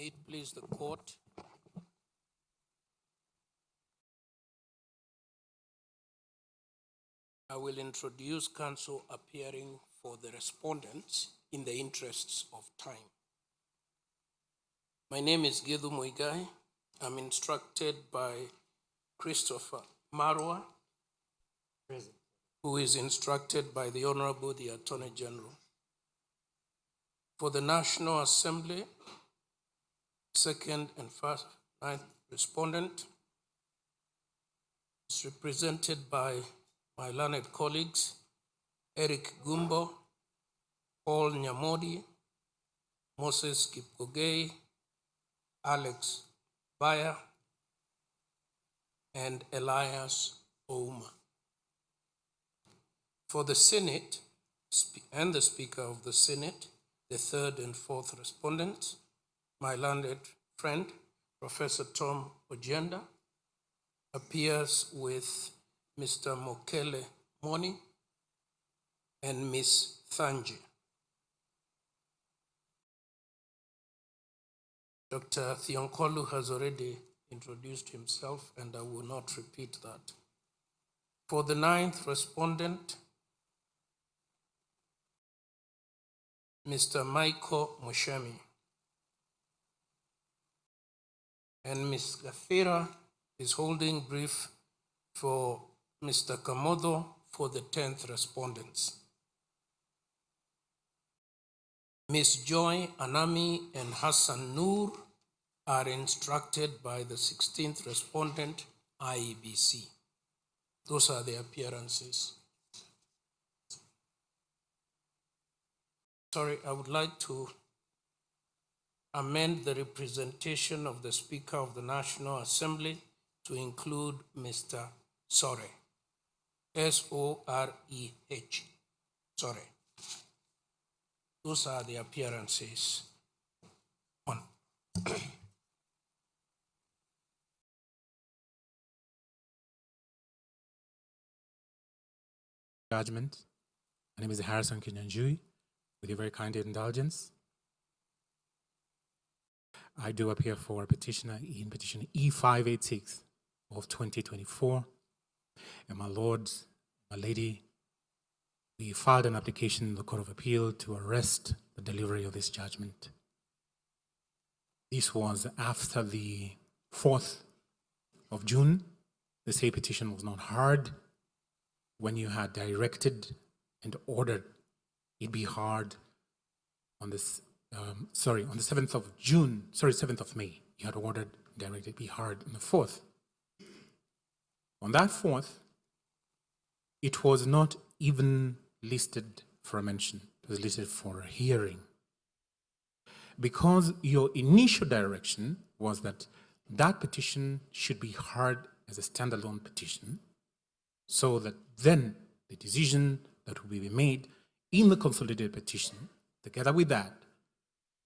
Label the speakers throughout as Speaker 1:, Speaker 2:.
Speaker 1: May it please the court. I will introduce counsel appearing for the respondents in the interests of time. My name is Githu Muigai. I'm instructed by Christopher Marwa, Present, who is instructed by the Honorable the Attorney General. For the National Assembly, second and first ninth respondent is represented by my learned colleagues, Eric Gumbo, Paul Nyamodi, Moses Kipkogei, Alex Baya, and Elias Ouma. For the Senate and the Speaker of the Senate, the third and fourth respondents, my learned friend, Professor Tom Ojenda, appears with Mr. Mokele Moni and Ms. Thanji. Dr. Thionkolu has already introduced himself, and I will not repeat that. For the ninth respondent, Mr. Michael Mushemi, and Ms. Gafira is holding brief for Mr. Kamodo for the 10th respondents. Ms. Joy Anami and Hassan Noor are instructed by the 16th respondent, IEBC. Those are the appearances. Sorry, I would like to amend the representation of the Speaker of the National Assembly to include Mr. Sore, S-O-R-E-H, Sore. Those are the appearances. One.
Speaker 2: Judgment. My name is Harrison Kinyanjui. With your very kind indulgence, I do appear for a petitioner in petition E586 of 2024. And my lords, my lady, we filed an application in the Court of Appeal to arrest the delivery of this judgment. This was after the 4th of June. The same petition was not heard when you had directed and ordered it be heard on this, on the 7th of June, 7th of May. You had ordered directed it be heard on the 4th. On that 4th, it was not even listed for a mention. It was listed for a hearing. Because your initial direction was that that petition should be heard as a standalone petition, so that then the decision that will be made in the consolidated petition, together with that,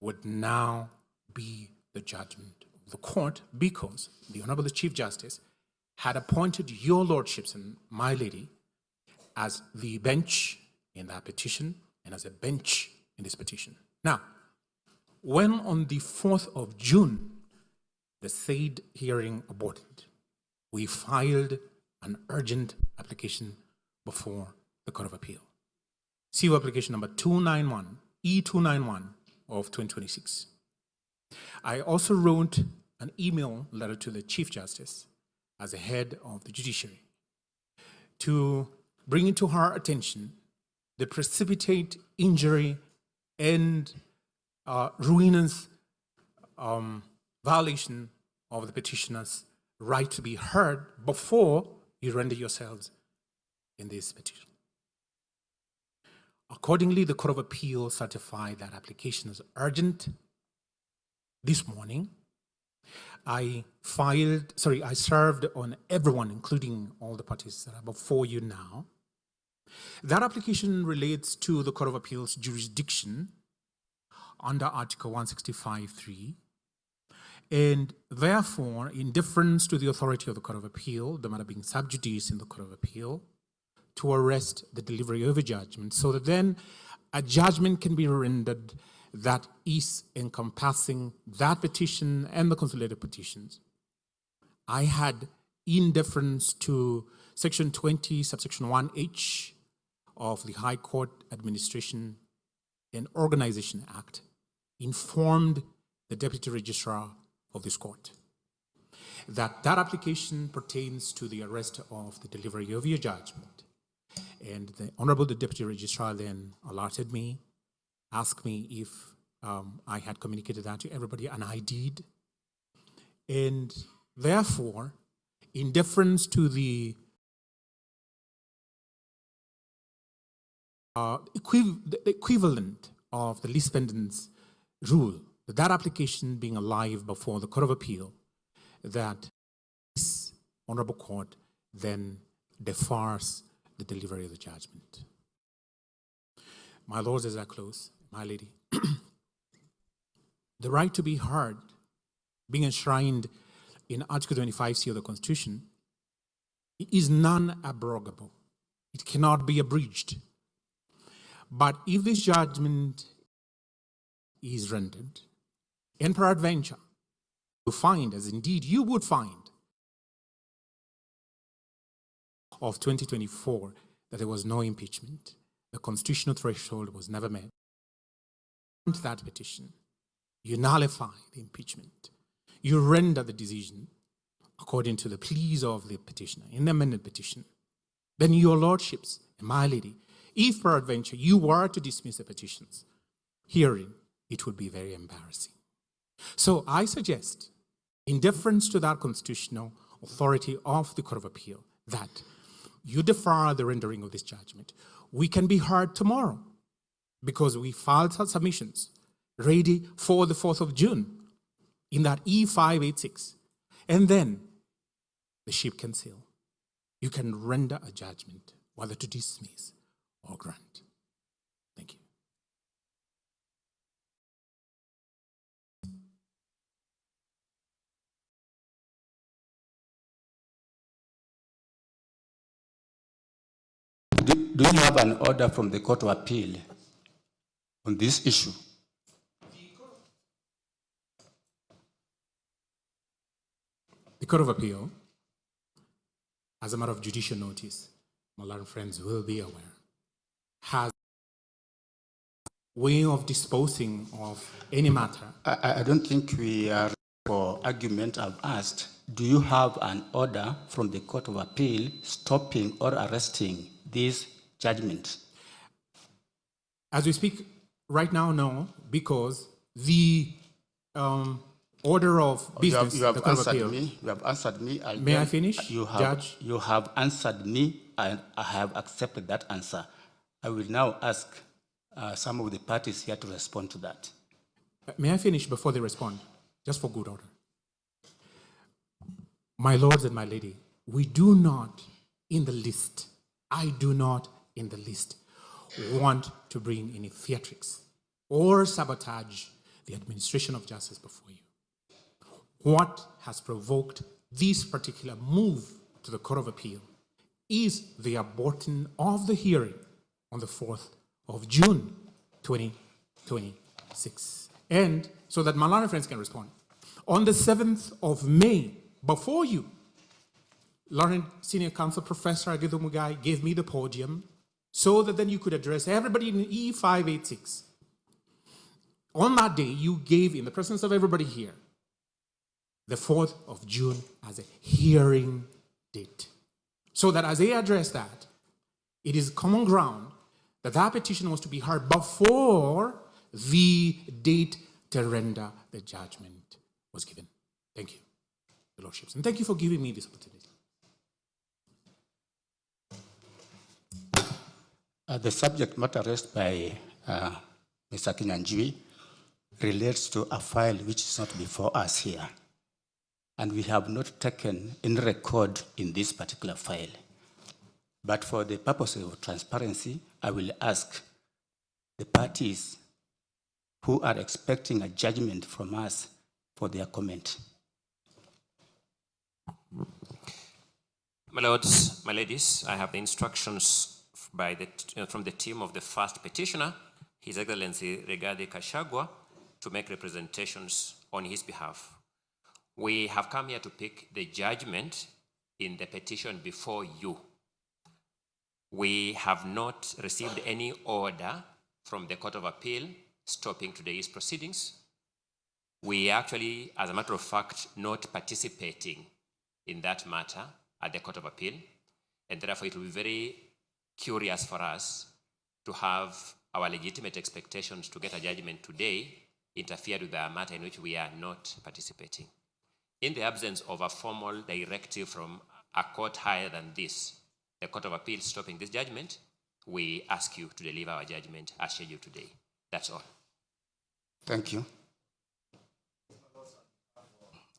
Speaker 2: would now be the judgment of the court, because the Honorable Chief Justice had appointed your lordships and my lady as the bench in that petition and as a bench in this petition. Now, when on the 4th of June, the said hearing aborted, we filed an urgent application before the Court of Appeal. CU application number 291, E291 of 2026. I also wrote an email letter to the Chief Justice as the head of the judiciary to bring into her attention the precipitate injury and ruinous violation of the petitioner's right to be heard before you render yourselves in this petition. Accordingly, the Court of Appeal certified that application as urgent. This morning, I served on everyone, including all the parties that are before you now. That application relates to the Court of Appeal's jurisdiction under Article 165(3), and therefore, in deference to the authority of the Court of Appeal, the matter being sub judice in the Court of Appeal, to arrest the delivery of a judgment, so that then a judgment can be rendered that is encompassing that petition and the consolidated petitions, I had, in deference to Section 20, subsection 1H of the High Court Administration and Organization Act, informed the Deputy Registrar of this court that that application pertains to the arrest of the delivery of your judgment. And the Honorable Deputy Registrar then alerted me, asked me if I had communicated that to everybody, and I did. And therefore, in deference to the equivalent of the least pendants rule, that application being alive before the Court of Appeal, that this Honorable Court then defers the delivery of the judgment. My lords, as I close, my lady, the right to be heard, being enshrined in Article 25C of the Constitution, is non-abrogable. It cannot be abridged. But if this judgment is rendered, and peradventure, you find, as indeed you would find, of 2024, that there was no impeachment, the constitutional threshold was never met, that petition, you nullify the impeachment, you render the decision according to the pleas of the petitioner in the amended petition, then your lordships, and my lady, if peradventure you were to dismiss the petitions, herein it would be very embarrassing. So I suggest, in deference to that constitutional authority of the Court of Appeal, that you defer the rendering of this judgment. We can be heard tomorrow because we filed our submissions ready for the 4th of June in that E586. And then the ship can sail. You can render a judgment whether to dismiss or grant. Thank you.
Speaker 3: Do you have an order from the Court of Appeal on this issue?
Speaker 2: The Court of Appeal, as a matter of judicial notice, my learned friends will be aware, has a way of disposing of any matter.
Speaker 3: I don't think we are for argument. I've asked, do you have an order from the Court of Appeal stopping or arresting this judgment?
Speaker 2: As we speak right now, no, because the order of business.
Speaker 3: You have
Speaker 2: the Court of
Speaker 3: answered
Speaker 2: Appeal.
Speaker 3: me. You have answered me.
Speaker 2: May I finish, Judge?
Speaker 3: You have answered me, and I have accepted that answer. I will now ask some of the parties here to respond to that.
Speaker 2: May I finish before they respond, just for good order? My lords and my lady, we do not in the least, I do not in the least want to bring any theatrics or sabotage the administration of justice before you. What has provoked this particular move to the Court of Appeal is the aborting of the hearing on the 4th of June 2026. And so that my learned friends can respond. On the 7th of May, before you, Learned Senior Counsel Professor Rigathi Gachagua gave me the podium so that then you could address everybody in E586. On that day, you gave, in the presence of everybody here, the 4th of June as a hearing date. So that as they address that, it is common ground that that petition was to be heard before the date to render the judgment was given. Thank you, Your Lordships. And thank you for giving me this opportunity.
Speaker 3: The subject matter raised by Mr. Kinyanjui relates to a file which is not before us here. And we have not taken any record in this particular file. But for the purposes of transparency, I will ask the parties who are expecting a judgment from us for their comment.
Speaker 4: My lords, my ladies, I have the instructions from the team of the first petitioner His Excellency Rigathi Gachagua to make representations on his behalf. We have come here to pick the judgment in the petition before you. We have not received any order from the Court of Appeal stopping today's proceedings. We actually, as a matter of fact, not participating in that matter at the Court of Appeal, and therefore it will be very curious for us to have our legitimate expectations to get a judgment today interfere with a matter in which we are not participating. In the absence of a formal directive from a court higher than this, the Court of Appeal stopping this judgment, we ask you to deliver our judgment as scheduled today. That's all.
Speaker 3: Thank you.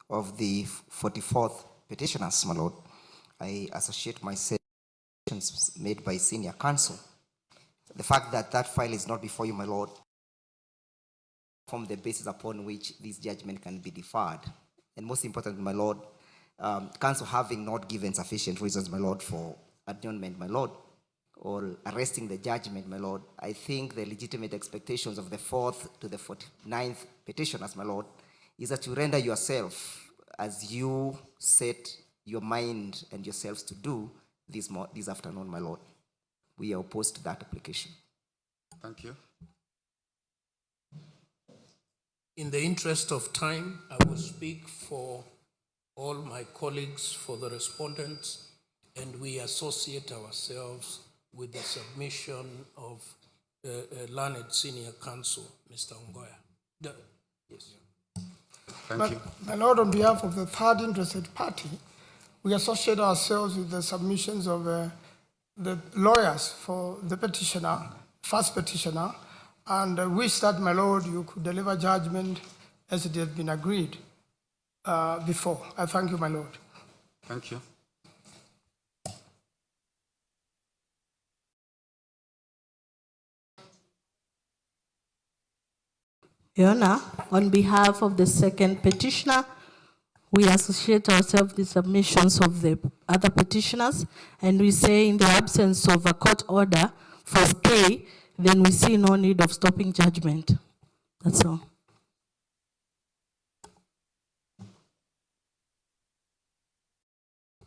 Speaker 5: Of the 44th petitioners, my lord, I associate myself with petitions made by senior counsel. The fact that that file is not before you, my lord, form the basis upon which this judgment can be deferred. And most importantly, my lord, counsel having not given sufficient reasons, my lord, for adjournment, my lord, or arresting the judgment, my lord, I think the legitimate expectations of the 4th to the 49th petitioners, my lord, is that you render yourself as you set your mind and yourselves to do this afternoon, my lord. We are opposed to that application.
Speaker 3: Thank you.
Speaker 1: In the interest of time, I will speak for all my colleagues, for the respondents, and we associate ourselves with the submission of learned senior counsel, Mr. Ngoya. Yes.
Speaker 3: Thank you.
Speaker 6: My lord, on behalf of the third interested party, we associate ourselves with the submissions of the lawyers for the petitioner, first petitioner, and wish that, my lord, you could deliver judgment as it has been agreed before. I thank you, my lord.
Speaker 3: Thank you.
Speaker 7: Your Honor, on behalf of the second petitioner, we associate ourselves with the submissions of the other petitioners, and we say in the absence of a court order for stay, then we see no need of stopping judgment. That's all.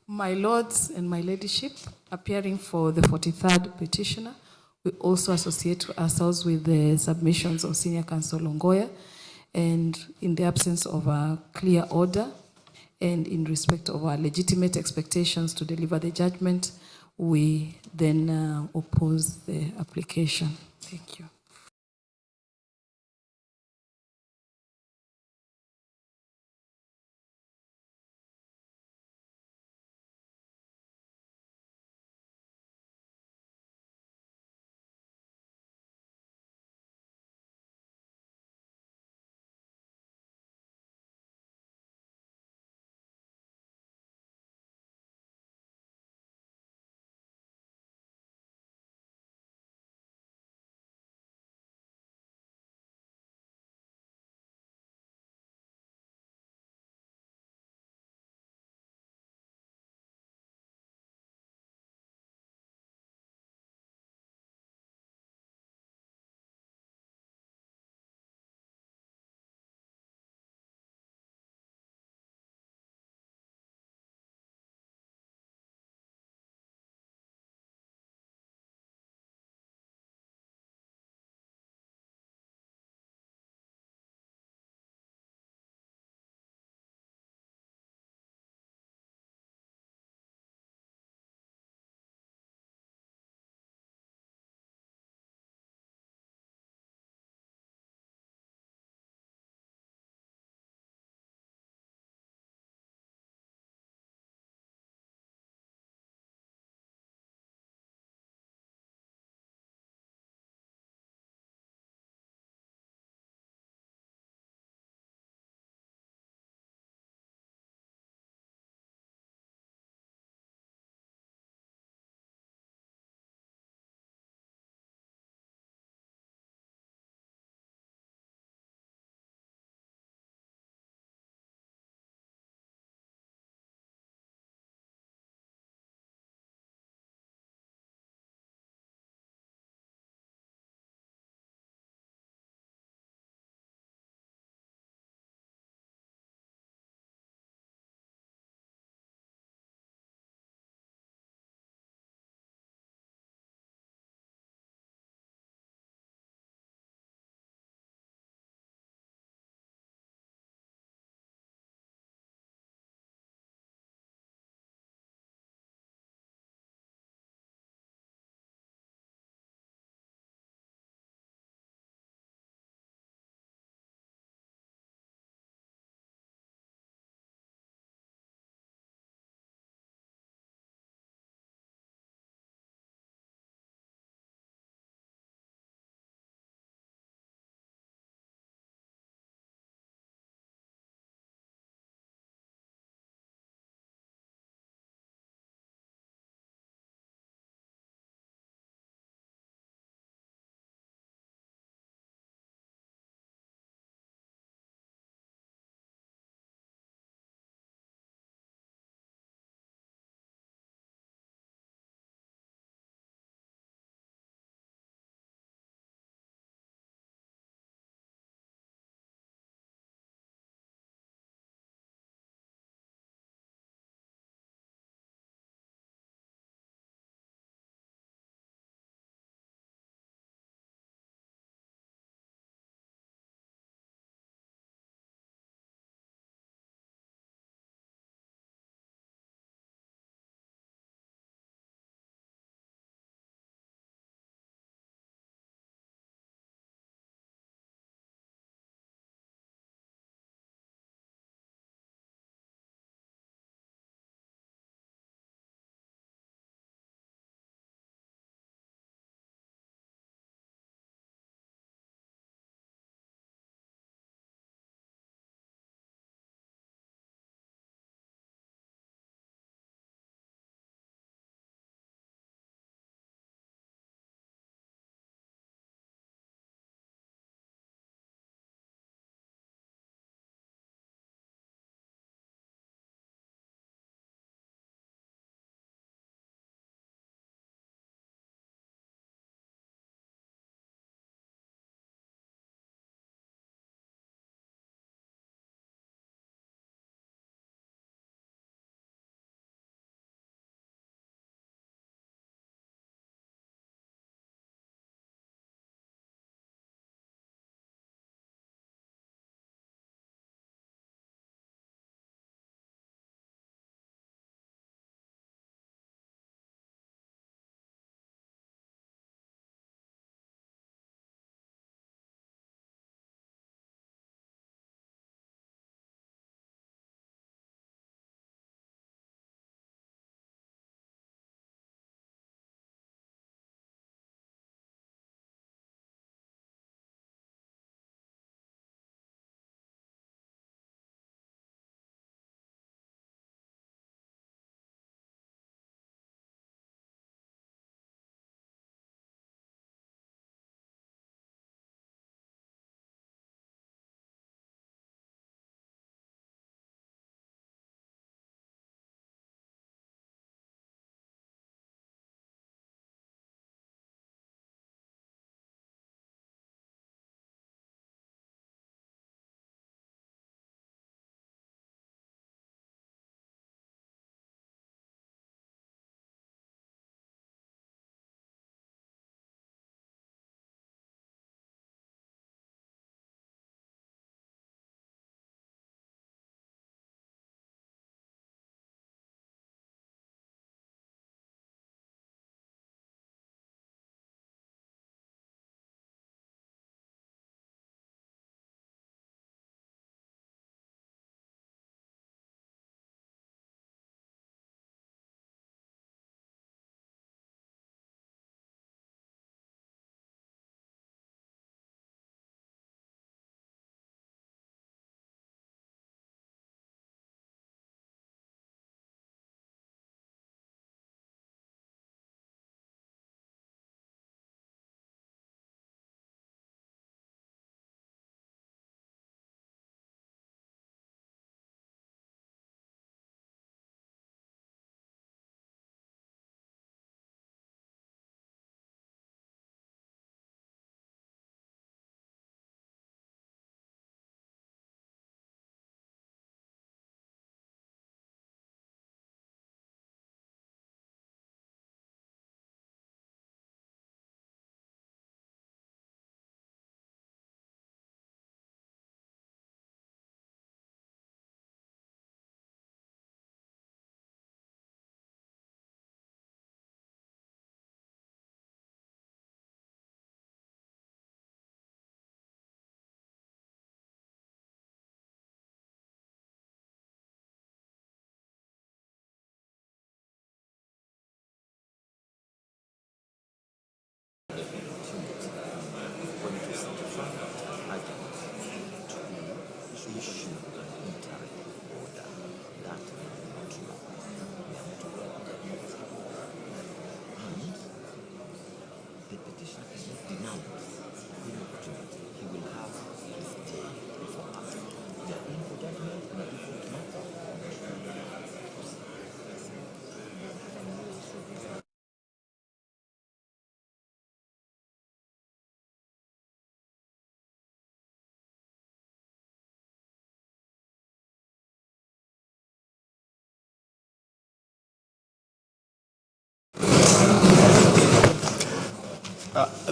Speaker 8: My lords and my ladyship, appearing for the 43rd petitioner, we also associate ourselves with the submissions of Senior Counsel Ngoya, and in the absence of a clear order and in respect of our legitimate expectations to deliver the judgment, we then oppose the application. Thank you.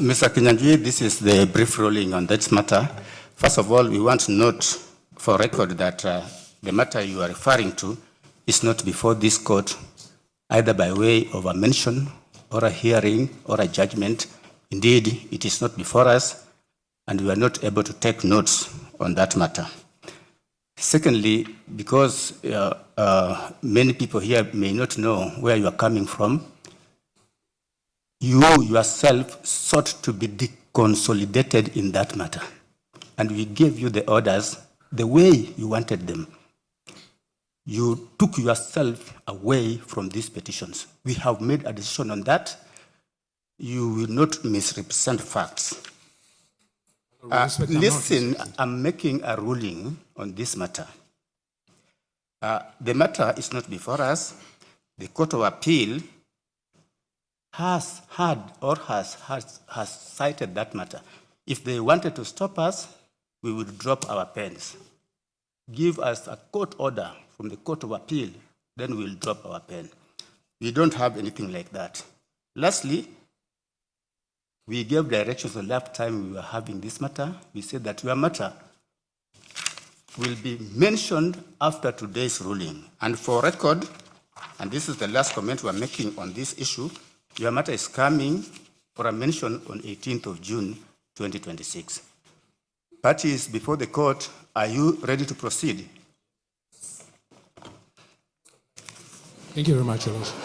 Speaker 3: Mr. Kinyanjui, this is the brief ruling on that matter. First of all, we want to note for record that the matter you are referring to is not before this court, either by way of a mention or a hearing or a judgment. Indeed, it is not before us, and we are not able to take notes on that matter. Secondly, because many people here may not know where you are coming from, you yourself sought to be deconsolidated in that matter. And we gave you the orders the way you wanted them. You took yourself away from these petitions. We have made a decision on that. You will not misrepresent facts. Listen, I'm making a ruling on this matter. The matter is not before us. The Court of Appeal has had or has cited that matter. If they wanted to stop us, we would drop our pens. Give us a court order from the Court of Appeal, then we'll drop our pen. We don't have anything like that. Lastly, we gave directions the last time we were having this matter. We said that your matter will be mentioned after today's ruling. And for record, and this is the last comment we're making on this issue, your matter is coming for a mention on 18th of June, 2026. Parties before the court, are you ready to proceed?
Speaker 2: Thank you very much, Your Lordship.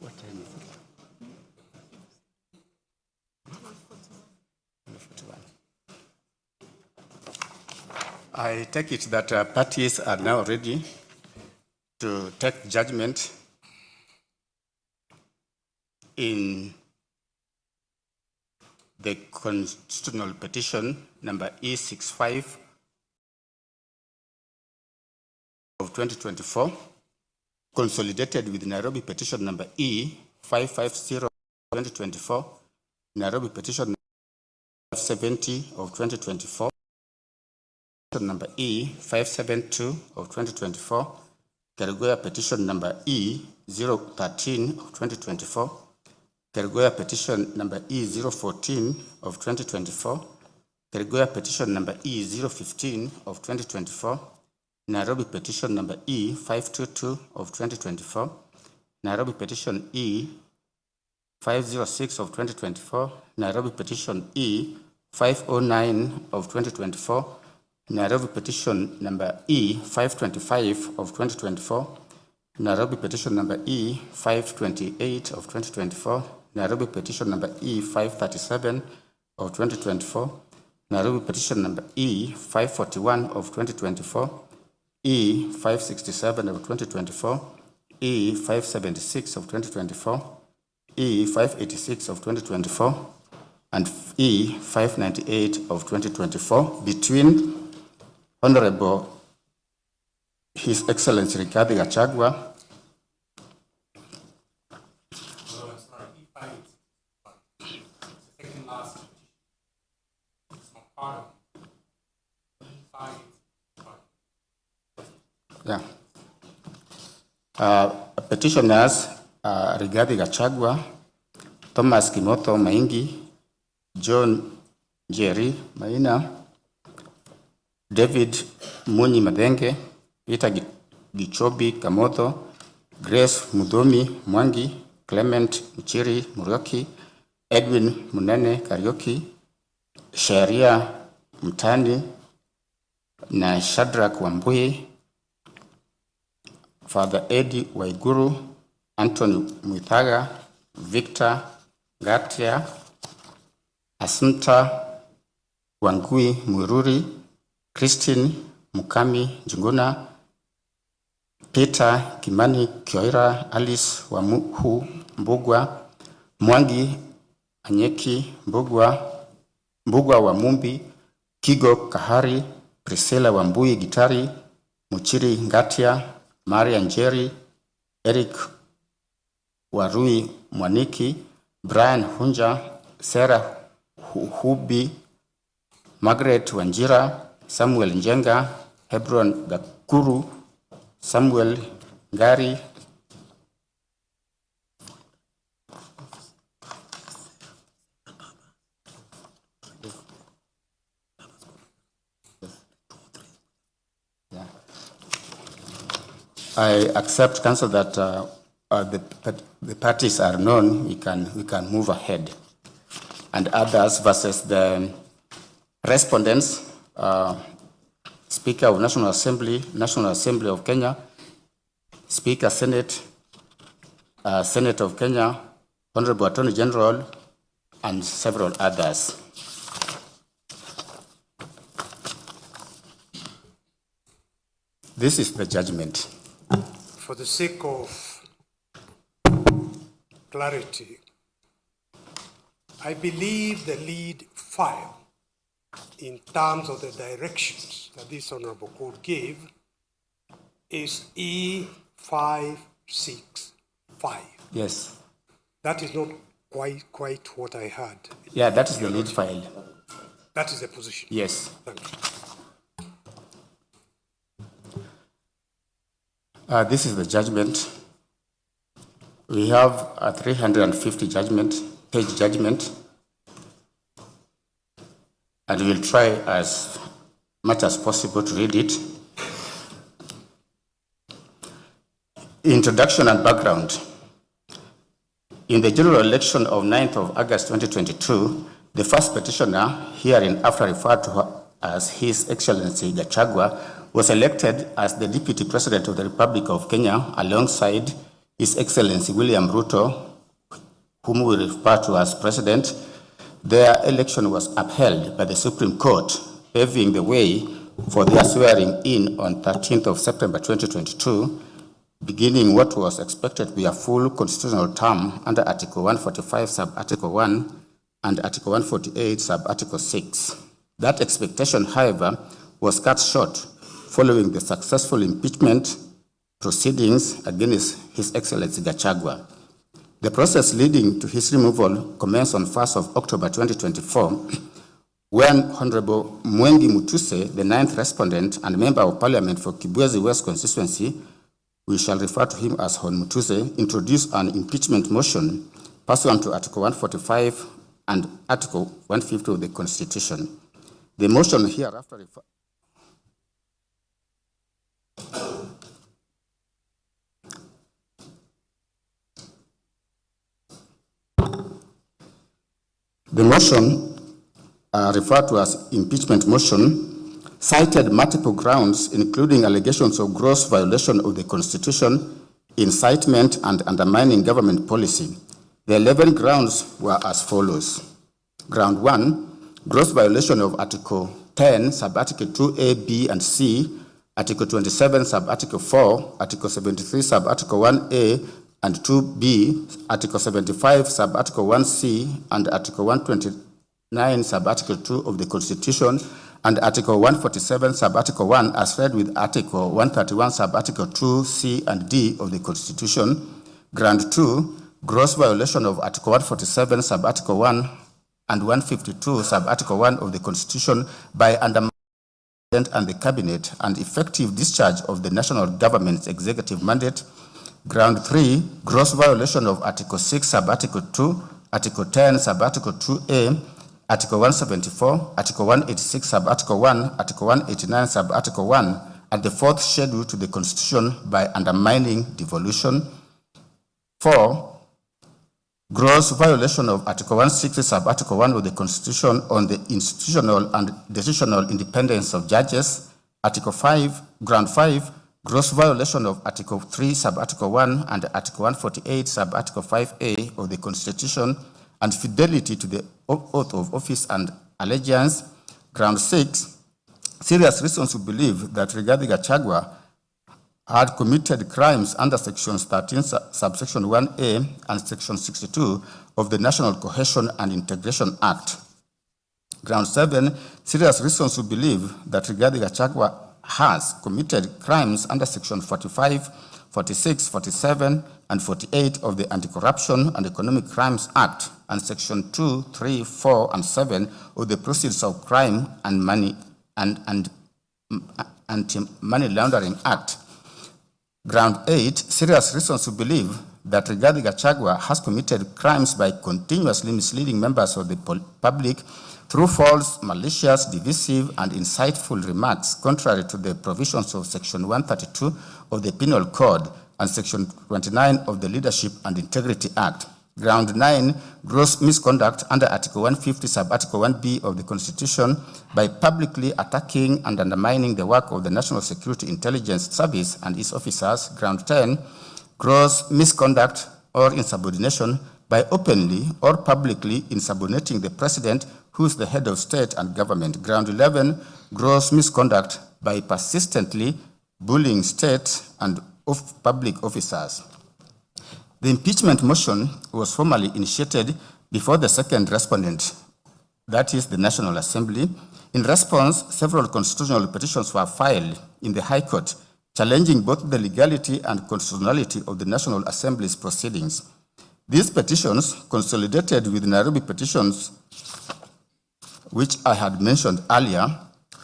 Speaker 3: What time is it? I take it that parties are now ready to take judgment in the constitutional petition number E65 of 2024, consolidated with Nairobi petition number E550 of 2024, Nairobi petition number 570 of 2024, number E572 of 2024, Kerugoya petition number E013 of 2024, Kerugoya petition number E014 of 2024, Kerugoya petition number E015 of 2024, Nairobi petition number E522 of 2024, Nairobi petition E506 of 2024, Nairobi petition E509 of 2024, Nairobi petition number E525 of 2024, Nairobi petition number E528 of 2024, Nairobi petition number E537 of 2024, Nairobi petition number E541 of 2024, E567 of 2024, E576 of 2024, E586 of 2024, and E598 of 2024 between Honorable His Excellency Rigathi Gachagua Yeah. Petitioners Rigathi Gachagua, Thomas Kimotho Maingi, John Jerry Maina, David Munyi Madenge, Peter Gichobi Kamotho, Grace Mudhomi Mwangi, Clement Mchiri Murioki, Edwin Munene Karioki, Sharia Mtani na Shadrack Wambui, Father Eddie Waiguru, Anthony Muithaga, Victor Gatia, Asunta Wangui Mwiruri, Christine Mukami Njuguna, Peter Kimani Kioira, Alice Wamuhu Mbugwa, Mwangi Anyeki Mbugwa wa Mumbi, Kigo Kahari, Priscilla Wambui Gitari, Muchiri Ngatia, Maria Njeri, Eric Warui Mwaniki, Brian Hunja, Sarah Hubi, Margaret Wanjira, Samuel Njenga, Hebron Gakuru, Samuel Ngari, I accept, Council, that the parties are known. We can move ahead, and others versus the respondents. Speaker of National Assembly of Kenya, Speaker Senate of Kenya, Honorable Attorney General, and several others. This is the judgment.
Speaker 9: For the sake of clarity, I believe the lead file in terms of the directions that this Honorable Court gave is E565.
Speaker 3: Yes.
Speaker 9: That is not quite what I had.
Speaker 3: Yeah, that is the lead file.
Speaker 9: That is the position.
Speaker 3: Yes.
Speaker 9: Thank you.
Speaker 3: This is the judgment. We have a 350-page judgment, and we'll try as much as possible to read it. Introduction and background. In the general election of 9th of August 2022, the first petitioner, hereinafter referred to as His Excellency Gachagua, was elected as the Deputy President of the Republic of Kenya alongside His Excellency William Ruto, whom we refer to as President. Their election was upheld by the Supreme Court, paving the way for their swearing in on 13th of September 2022, beginning what was expected to be a full constitutional term under Article 145, Sub-Article 1, and Article 148, Sub-Article 6. That expectation, however, was cut short following the successful impeachment proceedings against His Excellency Gachagua. The process leading to his removal commenced on 1st of October 2024, when Honorable Mwengi Mutuse, the 9th respondent and Member of Parliament for Kibwezi West constituency, we shall refer to him as Hon Mutuse, introduced an impeachment motion pursuant to Article 145 and Article 150 of the Constitution. The motion hereafter refers. The motion, referred to as impeachment motion, cited multiple grounds, including allegations of gross violation of the Constitution, incitement, and undermining government policy. The 11 grounds were as follows. Ground 1, gross violation of Article 10, Sub-Article 2A, B, and C, Article 27, Sub-Article 4, Article 73, Sub-Article 1A, and 2B, Article 75, Sub-Article 1C, and Article 129, Sub-Article 2 of the Constitution, and Article 147, Sub-Article 1, as read with Article 131, Sub-Article 2, C, and D of the Constitution. Ground 2, gross violation of Article 147, Sub-Article 1, and 152, Sub-Article 1 of the Constitution by undermining and the cabinet and effective discharge of the national government's executive mandate. Ground 3, gross violation of Article 6, Sub-Article 2, Article 10, Sub-Article 2A, Article 174, Article 186, Sub-Article 1, Article 189, Sub-Article 1, and the fourth schedule to the Constitution by undermining devolution. 4, gross violation of Article 160, Sub-Article 1 of the Constitution on the institutional and decisional independence of judges. Article 5, Ground 5, gross violation of Article 3, Sub-Article 1 and Article 148, Sub-Article 5A of the Constitution, and fidelity to the oath of office and allegiance. Ground 6, serious reasons to believe that Rigathi Gachagua had committed crimes under Sections 13, subsection 1A and Section 62 of the National Cohesion and Integration Act. Ground 7, serious reasons to believe that Rigathi Gachagua has committed crimes under Section 45, 46, 47, and 48 of the Anti-Corruption and Economic Crimes Act, and Section 2, 3, 4, and 7 of the Proceeds of Crime and Money and Anti-Money Laundering Act. Ground 8, serious reasons to believe that Rigathi Gachagua has committed crimes by continuously misleading members of the public through false, malicious, divisive, and insightful remarks contrary to the provisions of Section 132 of the Penal Code and Section 29 of the Leadership and Integrity Act. Ground 9, gross misconduct under Article 150, Sub-Article 1B of the Constitution by publicly attacking and undermining the work of the National Security Intelligence Service and its officers. Ground 10, gross misconduct or insubordination by openly or publicly insubordinating the President, who is the head of state and government. Ground 11, gross misconduct by persistently bullying state and public officers. The impeachment motion was formally initiated before the second respondent, that is the National Assembly. In response, several constitutional petitions were filed in the High Court, challenging both the legality and constitutionality of the National Assembly's proceedings. These petitions, consolidated with Nairobi petitions, which I had mentioned earlier,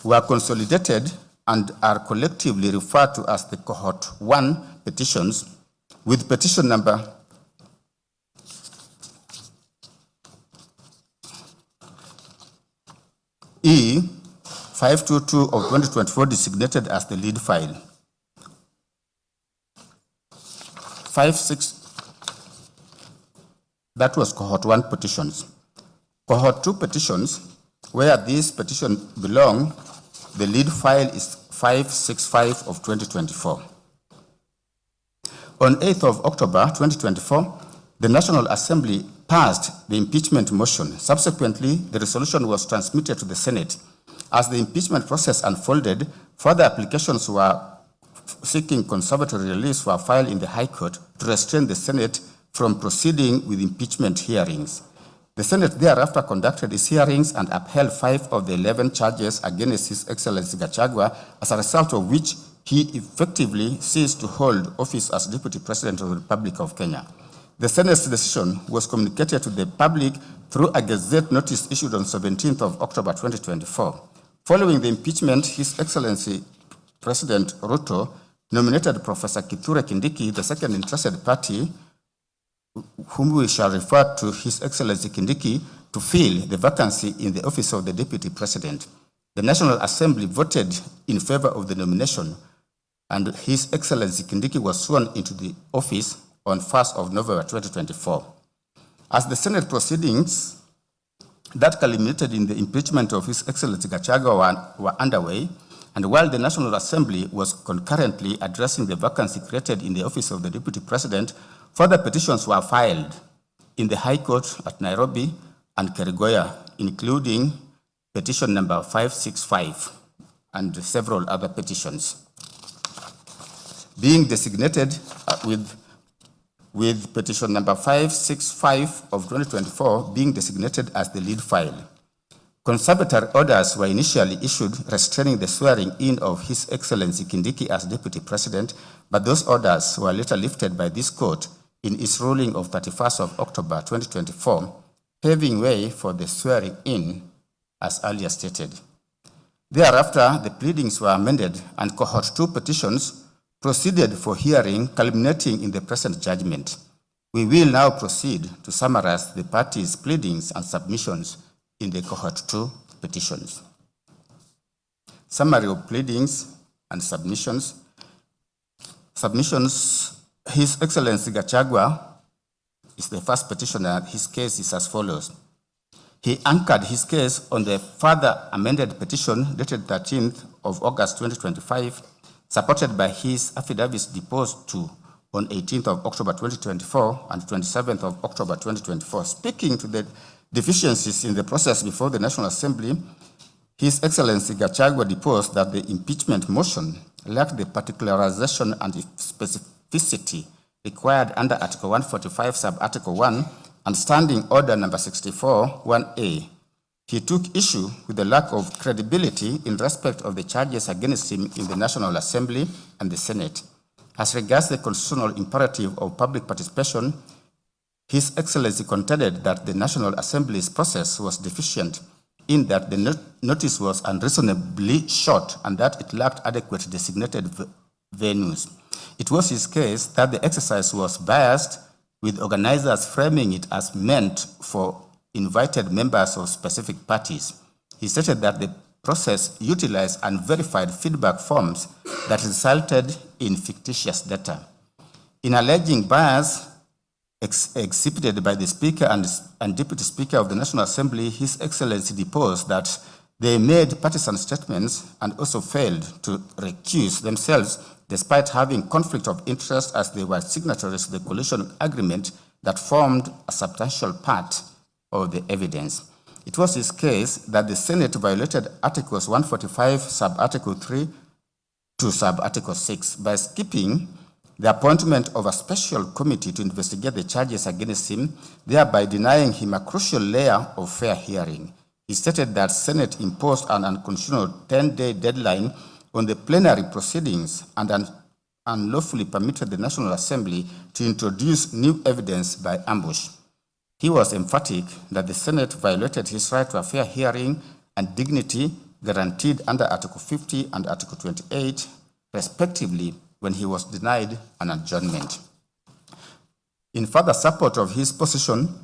Speaker 3: were consolidated and are collectively referred to as the Cohort 1 petitions, with petition number E522 of 2024 designated as the lead file. 56, that was Cohort 1 petitions. Cohort 2 petitions, where these petitions belong, the lead file is 565 of 2024. On 8th of October 2024, the National Assembly passed the impeachment motion. Subsequently, the resolution was transmitted to the Senate. As the impeachment process unfolded, further applications were seeking conservatory release were filed in the High Court to restrain the Senate from proceeding with impeachment hearings. The Senate thereafter conducted its hearings and upheld 5 of the 11 charges against His Excellency Gachagua, as a result of which he effectively ceased to hold office as Deputy President of the Republic of Kenya. The Senate's decision was communicated to the public through a Gazette notice issued on 17th of October 2024. Following the impeachment, His Excellency President Ruto nominated Professor Kithure Kindiki, the second interested party, whom we shall refer to His Excellency Kindiki, to fill the vacancy in the office of the Deputy President. The National Assembly voted in favor of the nomination, and His Excellency Kindiki was sworn into the office on 1st of November 2024. As the Senate proceedings that culminated in the impeachment of His Excellency Gachagua were underway, and while the National Assembly was concurrently addressing the vacancy created in the office of the Deputy President, further petitions were filed in the High Court at Nairobi and Kerugoya, including petition number 565 and several other petitions, being designated with petition number 565 of 2024 being designated as the lead file. Conservatory orders were initially issued restraining the swearing in of His Excellency Kindiki as Deputy President, but those orders were later lifted by this court in its ruling of 31st of October 2024, paving way for the swearing in as earlier stated. Thereafter, the pleadings were amended and cohort 2 petitions proceeded for hearing, culminating in the present judgment. We will now proceed to summarize the parties' pleadings and submissions in the cohort 2 petitions. Summary of pleadings and submissions. His Excellency Gachagua is the first petitioner. His case is as follows. He anchored his case on the further amended petition dated 13th of August 2025, supported by his affidavits deposed to on 18th of October 2024 and 27th of October 2024. Speaking to the deficiencies in the process before the National Assembly, His Excellency Gachagua deposed that the impeachment motion lacked the particularization and specificity required under Article 145, Sub-Article 1, and Standing Order Number 64, 1A. He took issue with the lack of credibility in respect of the charges against him in the National Assembly and the Senate. As regards the constitutional imperative of public participation, His Excellency contended that the National Assembly's process was deficient in that the notice was unreasonably short and that it lacked adequate designated venues. It was his case that the exercise was biased, with organizers framing it as meant for invited members of specific parties. He stated that the process utilized unverified feedback forms that resulted in fictitious data. In alleging bias exhibited by the Speaker and Deputy Speaker of the National Assembly, His Excellency deposed that they made partisan statements and also failed to recuse themselves despite having conflict of interest as they were signatories to the coalition agreement that formed a substantial part of the evidence. It was his case that the Senate violated Articles 145, Sub-Article 3 to Sub-Article 6 by skipping the appointment of a special committee to investigate the charges against him, thereby denying him a crucial layer of fair hearing. He stated that Senate imposed an unconstitutional 10-day deadline on the plenary proceedings and unlawfully permitted the National Assembly to introduce new evidence by ambush. He was emphatic that the Senate violated his right to a fair hearing and dignity guaranteed under Article 50 and Article 28, respectively, when he was denied an adjournment. In further support of this position,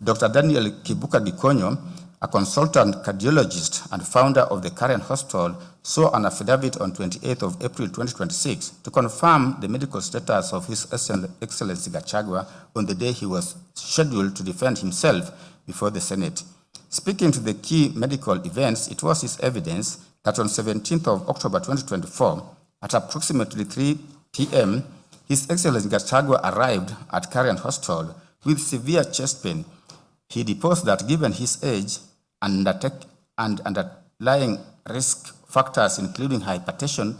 Speaker 3: Dr. Daniel Kibuka Gikonyo, a consultant cardiologist and founder of the Karen Hospital, saw an affidavit on 28th of April 2026 to confirm the medical status of His Excellency Gachagua on the day he was scheduled to defend himself before the Senate. Speaking to the key medical events, it was his evidence that on 17th of October 2024, at approximately 3 p.m., His Excellency Gachagua arrived at Karen Hospital with severe chest pain. He deposed that given his age and underlying risk factors including hypertension,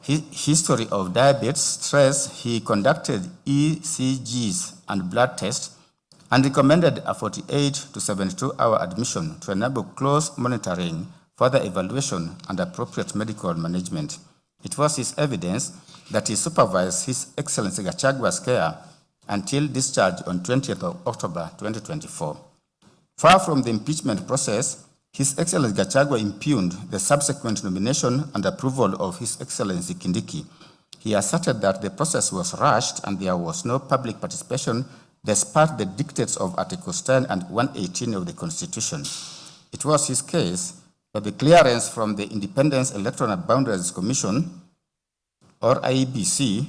Speaker 3: history of diabetes, stress, he conducted ECGs and blood tests and recommended a 48 to 72-hour admission to enable close monitoring, further evaluation, and appropriate medical management. It was his evidence that he supervised His Excellency Gachagua's care until discharge on 20th of October 2024. Far from the impeachment process, His Excellency Gachagua impugned the subsequent nomination and approval of His Excellency Kindiki. He asserted that the process was rushed and there was no public participation despite the dictates of Articles 10 and 118 of the Constitution. It was his case that the clearance from the Independent Electoral Boundaries Commission, or IEBC,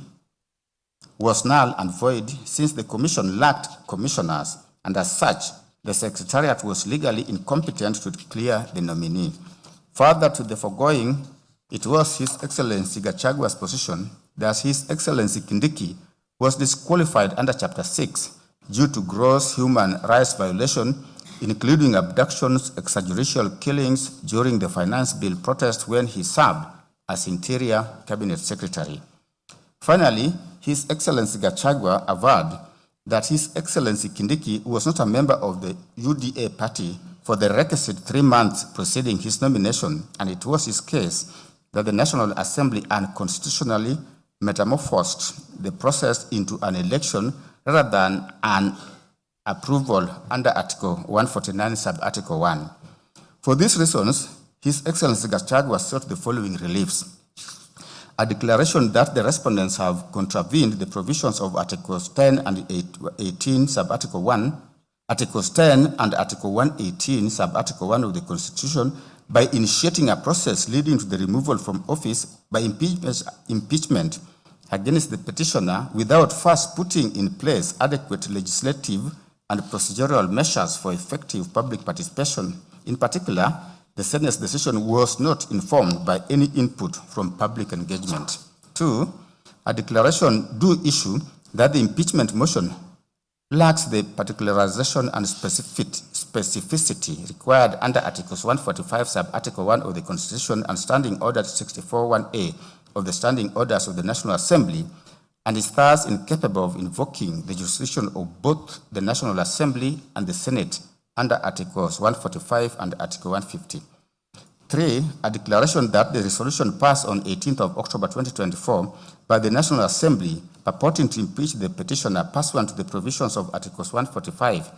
Speaker 3: was null and void since the commission lacked commissioners, and as such, the Secretariat was legally incompetent to clear the nominee. Further to the foregoing, it was His Excellency Gachagua's position that His Excellency Kindiki was disqualified under Chapter 6 due to gross human rights violation, including abductions, extrajudicial killings during the Finance Bill protest when he served as Interior Cabinet Secretary. Finally, His Excellency Gachagua averred that His Excellency Kindiki was not a member of the UDA party for the requisite 3 months preceding his nomination, and it was his case that the National Assembly unconstitutionally metamorphosed the process into an election rather than an approval under Article 149, Sub-Article 1. For these reasons, His Excellency Gachagua sought the following reliefs. A declaration that the respondents have contravened the provisions of Articles 10 and 18, Sub-Article 1, Articles 10 and Article 118, Sub-Article 1 of the Constitution by initiating a process leading to the removal from office by impeachment against the petitioner without first putting in place adequate legislative and procedural measures for effective public participation. In particular, the Senate's decision was not informed by any input from public engagement. 2, a declaration do issue that the impeachment motion lacks the particularization and specificity required under Articles 145, Sub-Article 1 of the Constitution and Standing Order 64(1)A of the Standing Orders of the National Assembly, and is thus incapable of invoking the jurisdiction of both the National Assembly and the Senate under Articles 145 and Article 150. 3, a declaration that the resolution passed on 18th of October 2024 by the National Assembly purporting to impeach the petitioner pursuant to the provisions of Articles 145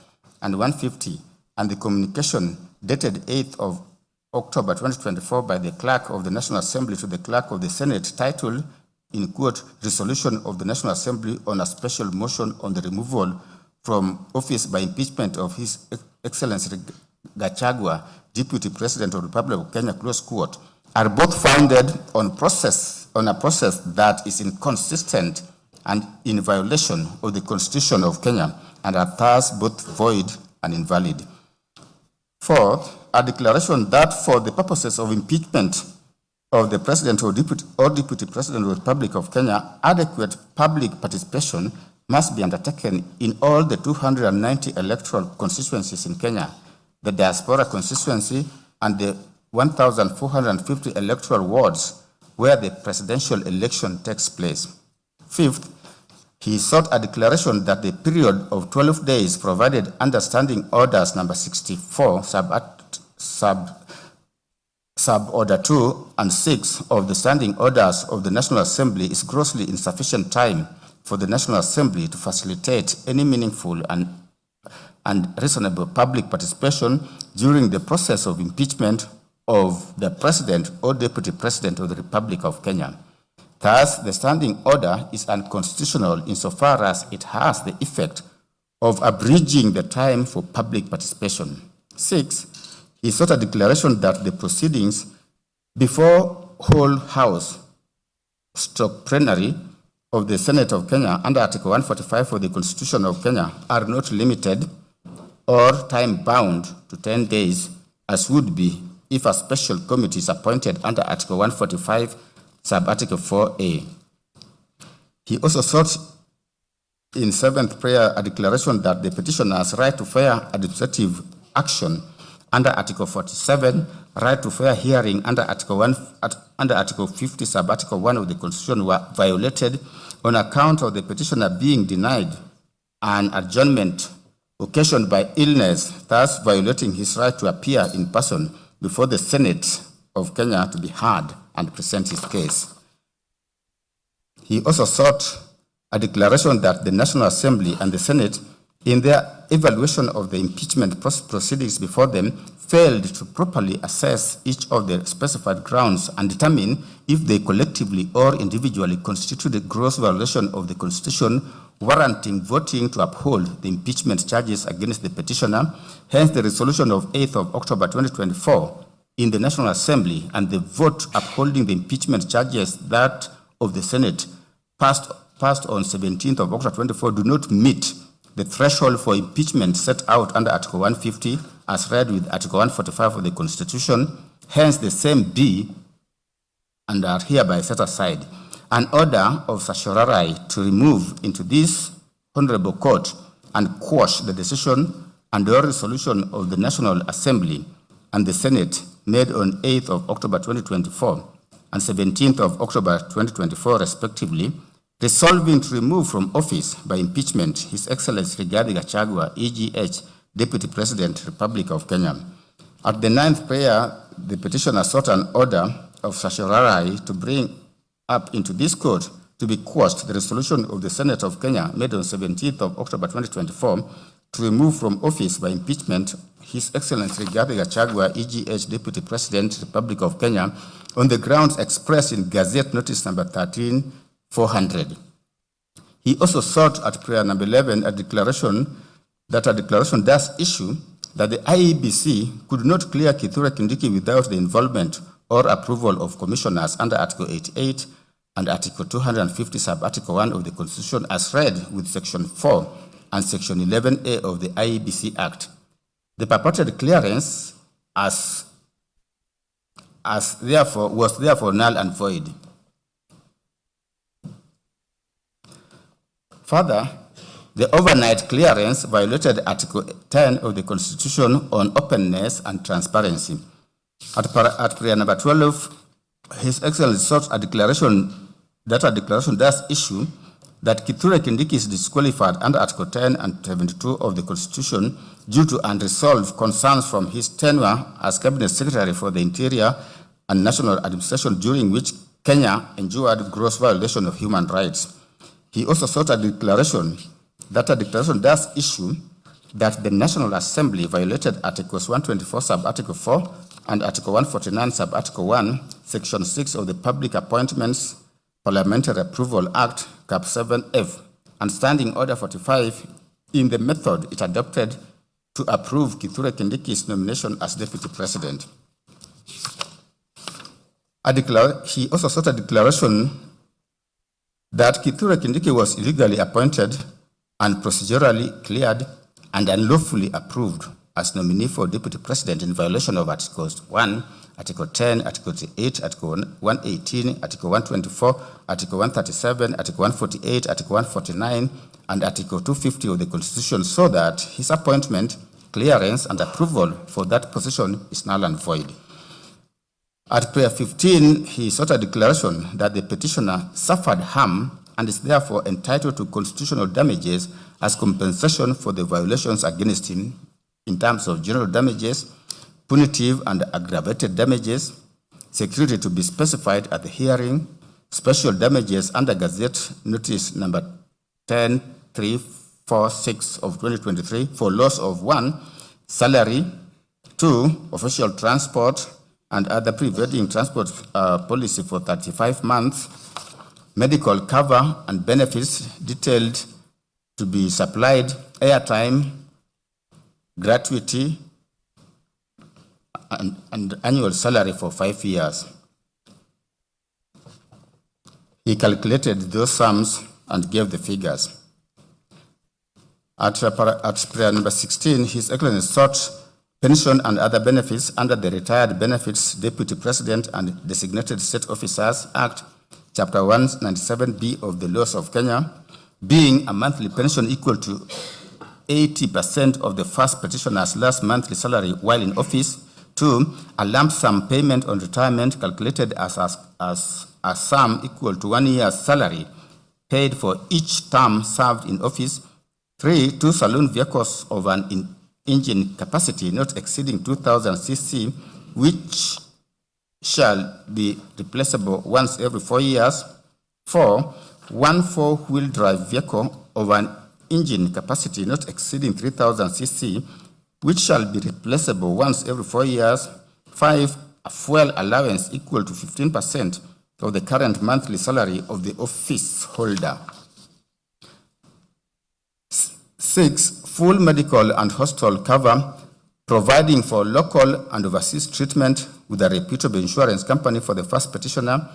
Speaker 3: and 150 and the communication dated 8th of October 2024 by the Clerk of the National Assembly to the Clerk of the Senate titled, in quote, Resolution of the National Assembly on a special motion on the removal from office by impeachment of His Excellency Gachagua, Deputy President of the Republic of Kenya, close quote, are both founded on a process that is inconsistent and in violation of the Constitution of Kenya and are thus both void and invalid. 4th, a declaration that for the purposes of impeachment of the President or Deputy President of the Republic of Kenya, adequate public participation must be undertaken in all the 290 electoral constituencies in Kenya, the diaspora constituency, and the 1,450 electoral wards where the presidential election takes place. 5th, he sought a declaration that the period of 12 days provided under Standing Orders number 64, sub-order 2 and 6 of the Standing Orders of the National Assembly is grossly insufficient time for the National Assembly to facilitate any meaningful and reasonable public participation during the process of impeachment of the President or Deputy President of the Republic of Kenya. Thus, the standing order is unconstitutional insofar as it has the effect of abridging the time for public participation. 6, he sought a declaration that the proceedings before whole house plenary of the Senate of Kenya under Article 145 of the Constitution of Kenya are not limited or time-bound to 10 days, as would be if a special committee is appointed under Article 145, Sub-Article 4A. He also sought in 7th prayer a declaration that the petitioner's right to fair administrative action under Article 47, right to fair hearing under Article 50, Sub-Article 1 of the Constitution were violated on account of the petitioner being denied an adjournment occasioned by illness, thus violating his right to appear in person before the Senate of Kenya to be heard and present his case. He also sought a declaration that the National Assembly and the Senate, in their evaluation of the impeachment proceedings before them, failed to properly assess each of the specified grounds and determine if they collectively or individually constitute a gross violation of the Constitution, warranting voting to uphold the impeachment charges against the petitioner. Hence, the resolution of 8th of October 2024 in the National Assembly and the vote upholding the impeachment charges that of the Senate passed on 17th of October 2024 do not meet the threshold for impeachment set out under Article 150 as read with Article 145 of the Constitution. Hence, the same be and are hereby set aside. An order of certiorari to remove into this Honorable Court and quash the decision and or resolution of the National Assembly and the Senate made on 8th of October 2024 and 17th of October 2024 respectively, resolving to remove from office by impeachment His Excellency Rigathi Gachagua, EGH, Deputy President, Republic of Kenya. At the 9th prayer, the petitioner sought an order of certiorari to bring up into this court to be quashed the resolution of the Senate of Kenya made on 17th of October 2024 to remove from office by impeachment His Excellency Rigathi Gachagua, EGH Deputy President, Republic of Kenya, on the grounds expressed in Gazette Notice number 13/400. He also sought at prayer number 11 a declaration does issue that the IEBC could not clear Kithure Kindiki without the involvement or approval of commissioners under Article 88 and Article 250, Sub-Article 1 of the Constitution as read with Section 4 and Section 11A of the IEBC Act. The purported clearance was therefore null and void. Further, the overnight clearance violated Article 10 of the Constitution on openness and transparency. At prayer number 12, His Excellency sought a declaration does issue that Kithure Kindiki is disqualified under Article 10 and 72 of the Constitution due to unresolved concerns from his tenure as Cabinet Secretary for the Interior and National Administration, during which Kenya endured gross violation of human rights. He also sought a declaration does issue that the National Assembly violated Articles 124 Sub-Article 4 and Article 149 Sub-Article 1, Section 6 of the Public Appointments Parliamentary Approval Act, Cap 7F, and Standing Order 45 in the method it adopted to approve Kithure Kindiki's nomination as Deputy President. He also sought a declaration that Kithure Kindiki was illegally appointed and procedurally cleared and unlawfully approved as nominee for Deputy President in violation of Articles 1, Article 10, Article 8, Article 118, Article 124, Article 137, Article 148, Article 149, and Article 250 of the Constitution, so that his appointment, clearance, and approval for that position is null and void. At prayer 15, he sought a declaration that the petitioner suffered harm and is therefore entitled to constitutional damages as compensation for the violations against him in terms of general damages, punitive and aggravated damages, security to be specified at the hearing, special damages under Gazette Notice number 10346 of 2023 for loss of 1, salary, 2, official transport and other prevailing transport policy for 35 months, medical cover and benefits detailed to be supplied, airtime, gratuity, and annual salary for 5 years. He calculated those sums and gave the figures. At prayer number 16, His Excellency sought pension and other benefits under the Retired Benefits Deputy President and Designated State Officers Act, Chapter 197B of the Laws of Kenya, being a monthly pension equal to 80% of the first petitioner's last monthly salary while in office. 2, a lump sum payment on retirement calculated as a sum equal to 1 year's salary paid for each term served in office. 3, 2 saloon vehicles of an engine capacity not exceeding 2,000 cc, which shall be replaceable once every 4 years. 4, 1 4-wheel drive vehicle of an engine capacity not exceeding 3,000 cc, which shall be replaceable once every 4 years. 5, a fuel allowance equal to 15% of the current monthly salary of the office holder. 6, full medical and hospital cover, providing for local and overseas treatment with a reputable insurance company for the first petitioner,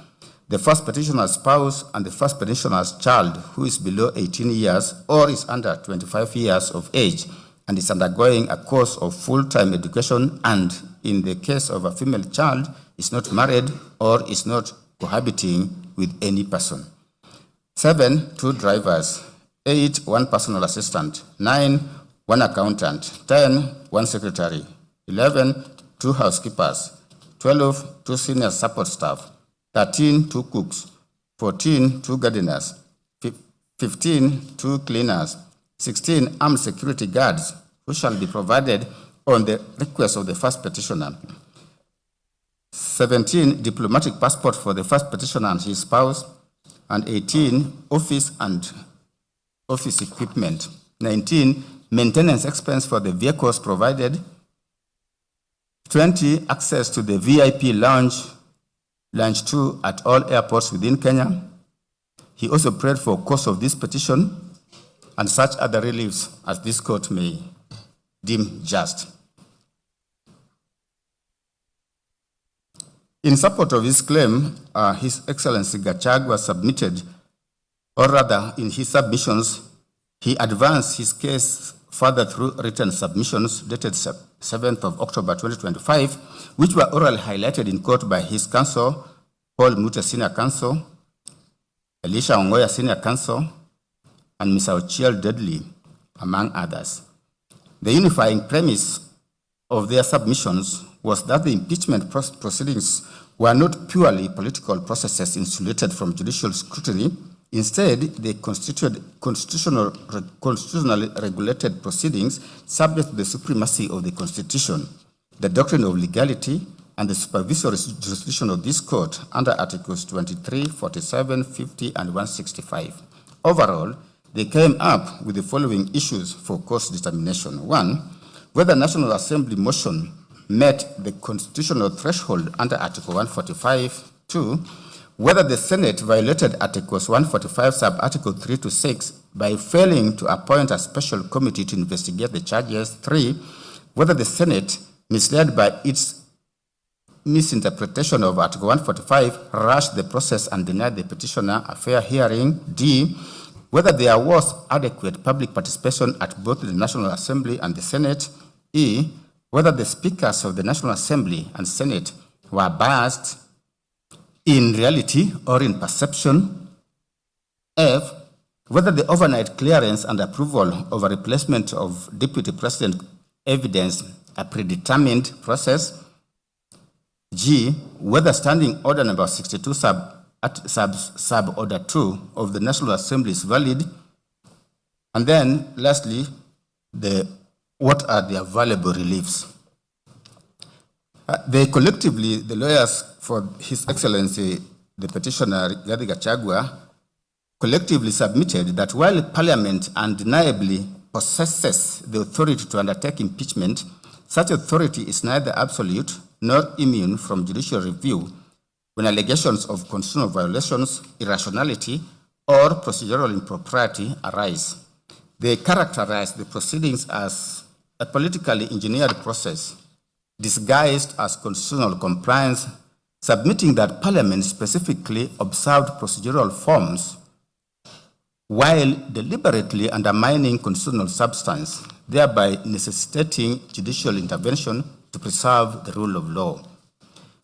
Speaker 3: the first petitioner's spouse, and the first petitioner's child who is below 18 years or is under 25 years of age and is undergoing a course of full-time education, and in the case of a female child, is not married or is not cohabiting with any person. 7, 2 drivers. 8, 1 personal assistant. 9, 1 accountant. 10, 1 secretary. 11, 2 housekeepers. 12, 2 senior support staff. 13, 2 cooks. 14, 2 gardeners. 15, 2 cleaners. 16, armed security guards, who shall be provided on the request of the first petitioner. 17, diplomatic passport for the first petitioner and his spouse. And 18, office and office equipment. 19, maintenance expense for the vehicles provided, 20, access to the VIP lounge 2 at all airports within Kenya. He also prayed for cost of this petition and such other reliefs as this court may deem just. In support of his claim, His Excellency Gachagua submitted, or rather in his submissions, he advanced his case further through written submissions dated 7th of October 2025, which were orally highlighted in court by his counsel, Paul Mute Senior Counsel, Elisha Ongoya Senior Counsel, and Mr. Ochiel Dudley, among others. The unifying premise of their submissions was that the impeachment proceedings were not purely political processes insulated from judicial scrutiny. Instead, they constituted constitutionally regulated proceedings subject to the supremacy of the Constitution, the doctrine of legality, and the supervisory jurisdiction of this court under Articles 23, 47, 50, and 165. Overall, they came up with the following issues for court's determination. 1, whether National Assembly motion met the constitutional threshold under Article 145. 2, whether the Senate violated Articles 145 sub-Article 3 to 6 by failing to appoint a special committee to investigate the charges. 3, whether the Senate, misled by its misinterpretation of Article 145, rushed the process and denied the petitioner a fair hearing. D, whether there was adequate public participation at both the National Assembly and the Senate. E, whether the speakers of the National Assembly and Senate were biased in reality or in perception. F, whether the overnight clearance and approval of a replacement of Deputy President evidence a predetermined process. G, whether Standing Order number 62 sub order 2 of the National Assembly is valid. And then lastly, what are the available reliefs? They collectively, the lawyers for His Excellency, the petitioner Rigathi Gachagua, collectively submitted that while Parliament undeniably possesses the authority to undertake impeachment, such authority is neither absolute nor immune from judicial review when allegations of constitutional violations, irrationality, or procedural impropriety arise. They characterize the proceedings as a politically engineered process disguised as constitutional compliance, submitting that Parliament specifically observed procedural forms while deliberately undermining constitutional substance, thereby necessitating judicial intervention to preserve the rule of law.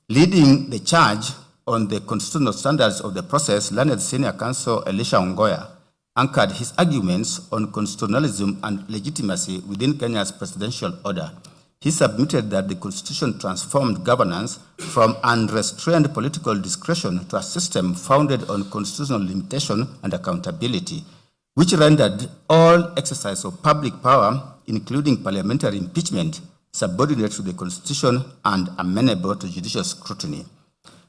Speaker 3: Leading the charge on the constitutional standards of the process, learned Senior Counsel Elisha Ongoya anchored his arguments on constitutionalism and legitimacy within Kenya's presidential order. He submitted that the Constitution transformed governance from unrestrained political discretion to a system founded on constitutional limitation and accountability, which rendered all exercise of public power, including parliamentary impeachment, subordinate to the Constitution and amenable to judicial scrutiny.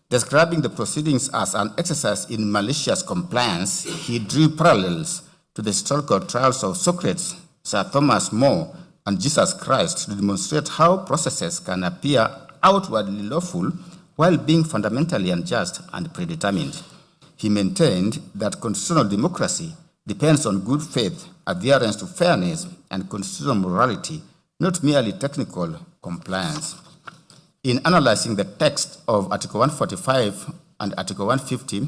Speaker 3: Describing the proceedings as an exercise in malicious compliance, he drew parallels to the historical trials of Socrates, Sir Thomas More, and Jesus Christ to demonstrate how processes can appear outwardly lawful while being fundamentally unjust and predetermined. He maintained that constitutional democracy depends on good faith, adherence to fairness, and constitutional morality, not merely technical compliance. In analyzing the text of Article 145 and Article 150,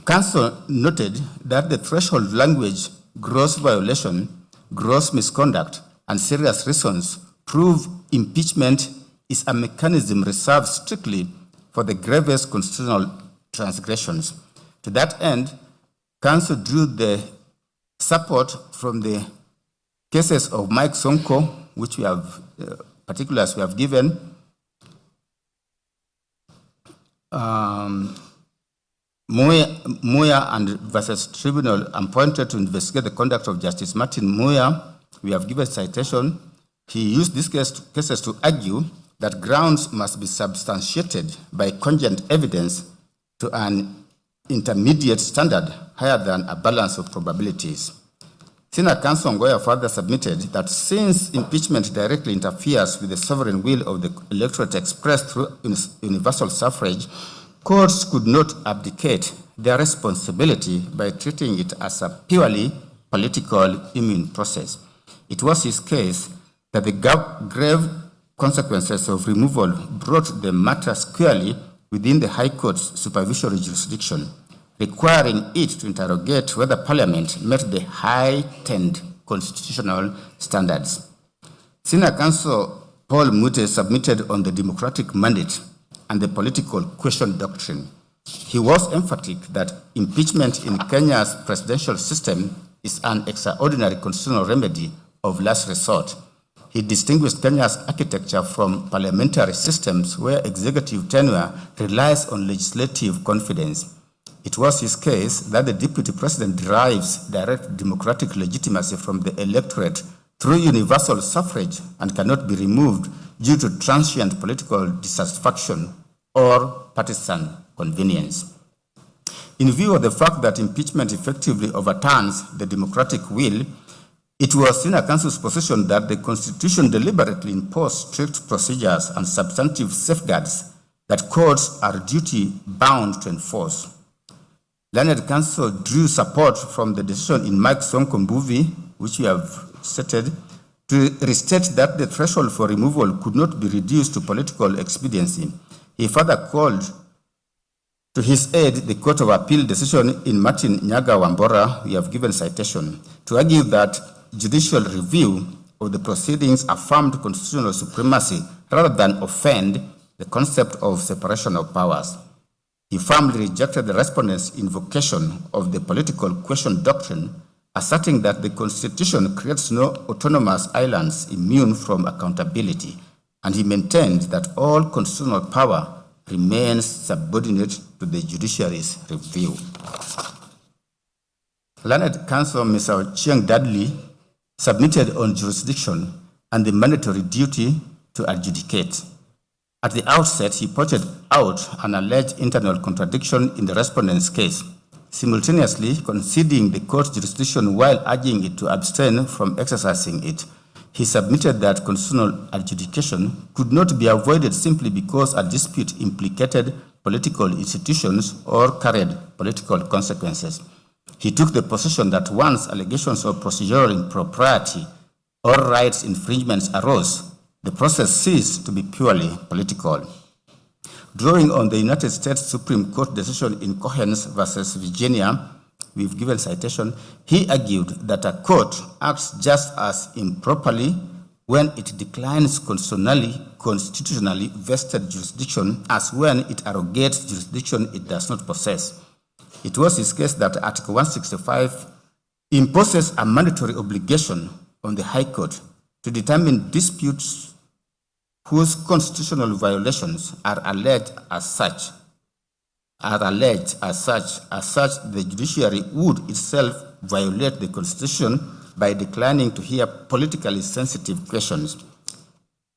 Speaker 3: Counsel noted that the threshold language, gross violation, gross misconduct, and serious reasons prove impeachment is a mechanism reserved strictly for the gravest constitutional transgressions. To that end, Counsel drew the support from the cases of Mike Sonko, which we have, particulars we have given, Muya and versus Tribunal appointed to investigate the conduct of Justice Martin Muya. We have given citation. He used these cases to argue that grounds must be substantiated by cogent evidence to an intermediate standard higher than a balance of probabilities. Senior Counsel Ongoya further submitted that since impeachment directly interferes with the sovereign will of the electorate expressed through universal suffrage, courts could not abdicate their responsibility by treating it as a purely political immune process. It was his case that the grave consequences of removal brought the matter squarely within the High Court's supervisory jurisdiction, requiring it to interrogate whether Parliament met the heightened constitutional standards. Senior Counsel Paul Mute submitted on the democratic mandate and the political question doctrine. He was emphatic that impeachment in Kenya's presidential system is an extraordinary constitutional remedy of last resort. He distinguished Kenya's architecture from parliamentary systems where executive tenure relies on legislative confidence. It was his case that the Deputy President derives direct democratic legitimacy from the electorate through universal suffrage and cannot be removed due to transient political dissatisfaction or partisan convenience. In view of the fact that impeachment effectively overturns the democratic will, it was Senior Counsel's position that the Constitution deliberately imposed strict procedures and substantive safeguards that courts are duty-bound to enforce. Learned Counsel drew support from the decision in Mike Sonko Mbuvi, which we have stated, to restate that the threshold for removal could not be reduced to political expediency. He further called to his aid the Court of Appeal decision in Martin Nyaga Wambora, we have given citation, to argue that judicial review of the proceedings affirmed constitutional supremacy rather than offend the concept of separation of powers. He firmly rejected the respondents' invocation of the political question doctrine, asserting that the Constitution creates no autonomous islands immune from accountability, and he maintained that all constitutional power remains subordinate to the judiciary's review. Learned Counsel Mr. Chiang Dudley submitted on jurisdiction and the mandatory duty to adjudicate. At the outset, he pointed out an alleged internal contradiction in the respondent's case, simultaneously conceding the court's jurisdiction while urging it to abstain from exercising it. He submitted that constitutional adjudication could not be avoided simply because a dispute implicated political institutions or carried political consequences. He took the position that once allegations of procedural impropriety or rights infringements arose, the process ceased to be purely political. Drawing on the United States Supreme Court decision in Cohens versus Virginia, we've given citation, he argued that a court acts just as improperly when it declines constitutionally vested jurisdiction as when it arrogates jurisdiction it does not possess. It was his case that Article 165 imposes a mandatory obligation on the High Court to determine disputes whose constitutional violations are alleged as such. The judiciary would itself violate the Constitution by declining to hear politically sensitive questions.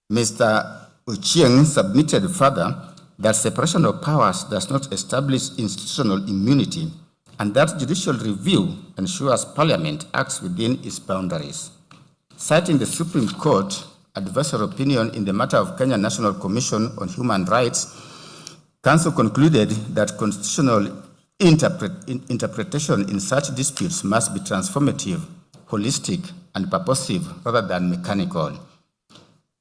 Speaker 3: Mr. Ochieng submitted further that separation of powers does not establish institutional immunity and that judicial review ensures Parliament acts within its boundaries. Citing the Supreme Court advisory opinion in the matter of Kenya National Commission on Human Rights, Counsel concluded that constitutional interpretation in such disputes must be transformative, holistic, and purposive rather than mechanical.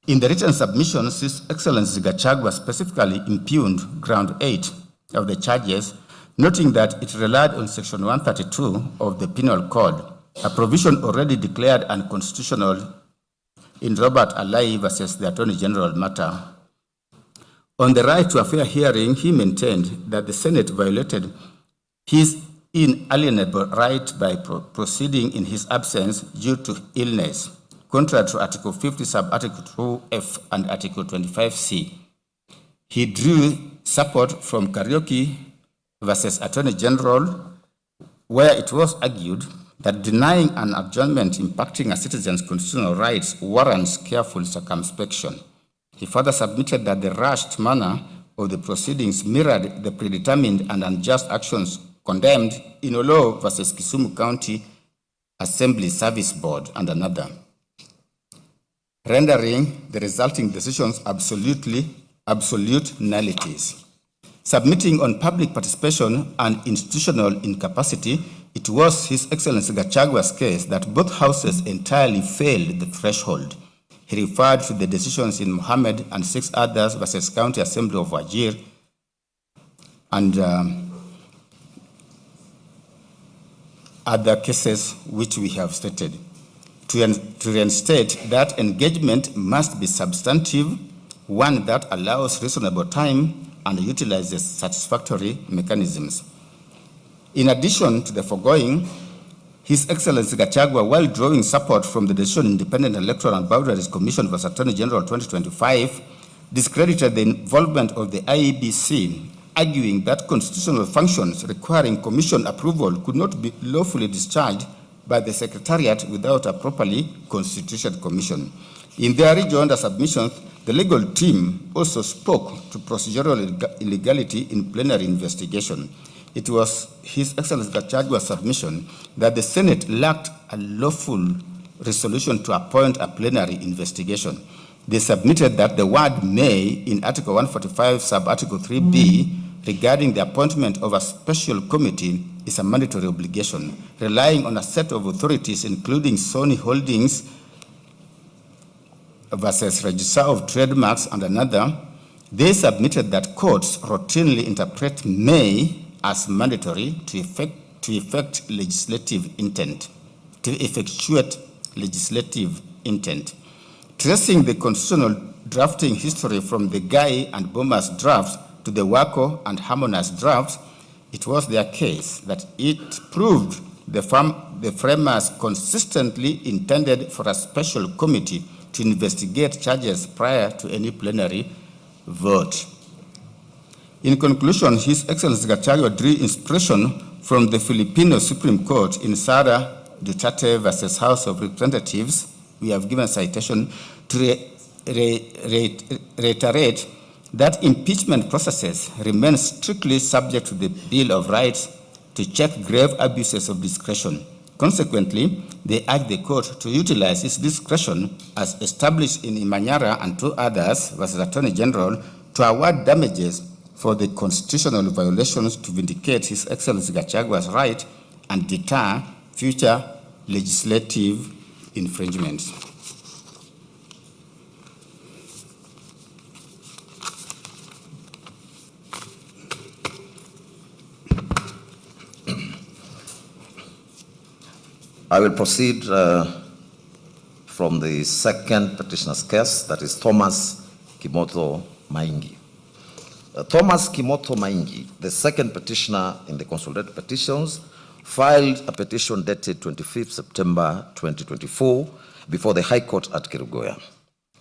Speaker 3: In the written submissions, His Excellency Gachagua specifically impugned Ground 8 of the charges, noting that it relied on Section 132 of the Penal Code, a provision already declared unconstitutional in Robert Alai versus the Attorney General matter. On the right to a fair hearing, he maintained that the Senate violated his inalienable right by proceeding in his absence due to illness, contrary to Article 50, Sub-Article 2F and Article 25C. He drew support from Karaoke versus Attorney General, where it was argued that denying an adjournment impacting a citizen's constitutional rights warrants careful circumspection. He further submitted that the rushed manner of the proceedings mirrored the predetermined and unjust actions condemned in Olo versus Kisumu County Assembly Service Board and another, rendering the resulting decisions absolute nullities. Submitting on public participation and institutional incapacity, it was His Excellency Gachagua's case that both houses entirely failed the threshold. He referred to the decisions in Mohammed and 6 others versus County Assembly of Wajir and other cases which we have stated. To reinstate, that engagement must be substantive, one that allows reasonable time and utilizes satisfactory mechanisms. In addition to the foregoing, His Excellency Gachagua, while drawing support from the Decision Independent Electoral and Boundaries Commission vs. Attorney General 2025, discredited the involvement of the IEBC, arguing that constitutional functions requiring commission approval could not be lawfully discharged by the Secretariat without a properly constituted commission. In their rejoinder submissions, the legal team also spoke to procedural illegality in plenary investigation. It was His Excellency Gachagua's submission that the Senate lacked a lawful resolution to appoint a plenary investigation. They submitted that the word may in Article 145, sub-Article 3b, regarding the appointment of a special committee is a mandatory obligation, relying on a set of authorities, including Sony Holdings versus Registrar of Trademarks and another. They submitted that courts routinely interpret may as mandatory to effect legislative intent, to effectuate legislative intent. Tracing the constitutional drafting history from the Guy and Bomas drafts to the Wako and Harmonized drafts, it was their case that it proved the framers consistently intended for a special committee to investigate charges prior to any plenary vote. In conclusion, His Excellency Gachagua drew inspiration from the Filipino Supreme Court in Sara Duterte versus House of Representatives. We have given citation to reiterate that impeachment processes remain strictly subject to the Bill of Rights to check grave abuses of discretion. Consequently, they urge the court to utilize its discretion as established in Imanyara and 2 others versus Attorney General to award damages for the constitutional violations to vindicate His Excellency Gachagua's right and deter future legislative infringements.
Speaker 10: I will proceed from the second petitioner's case, that is Thomas Kimoto Maingi. Thomas Kimoto Maingi, the second petitioner in the consolidated petitions, filed a petition dated 25th September 2024 before the High Court at Kerugoya.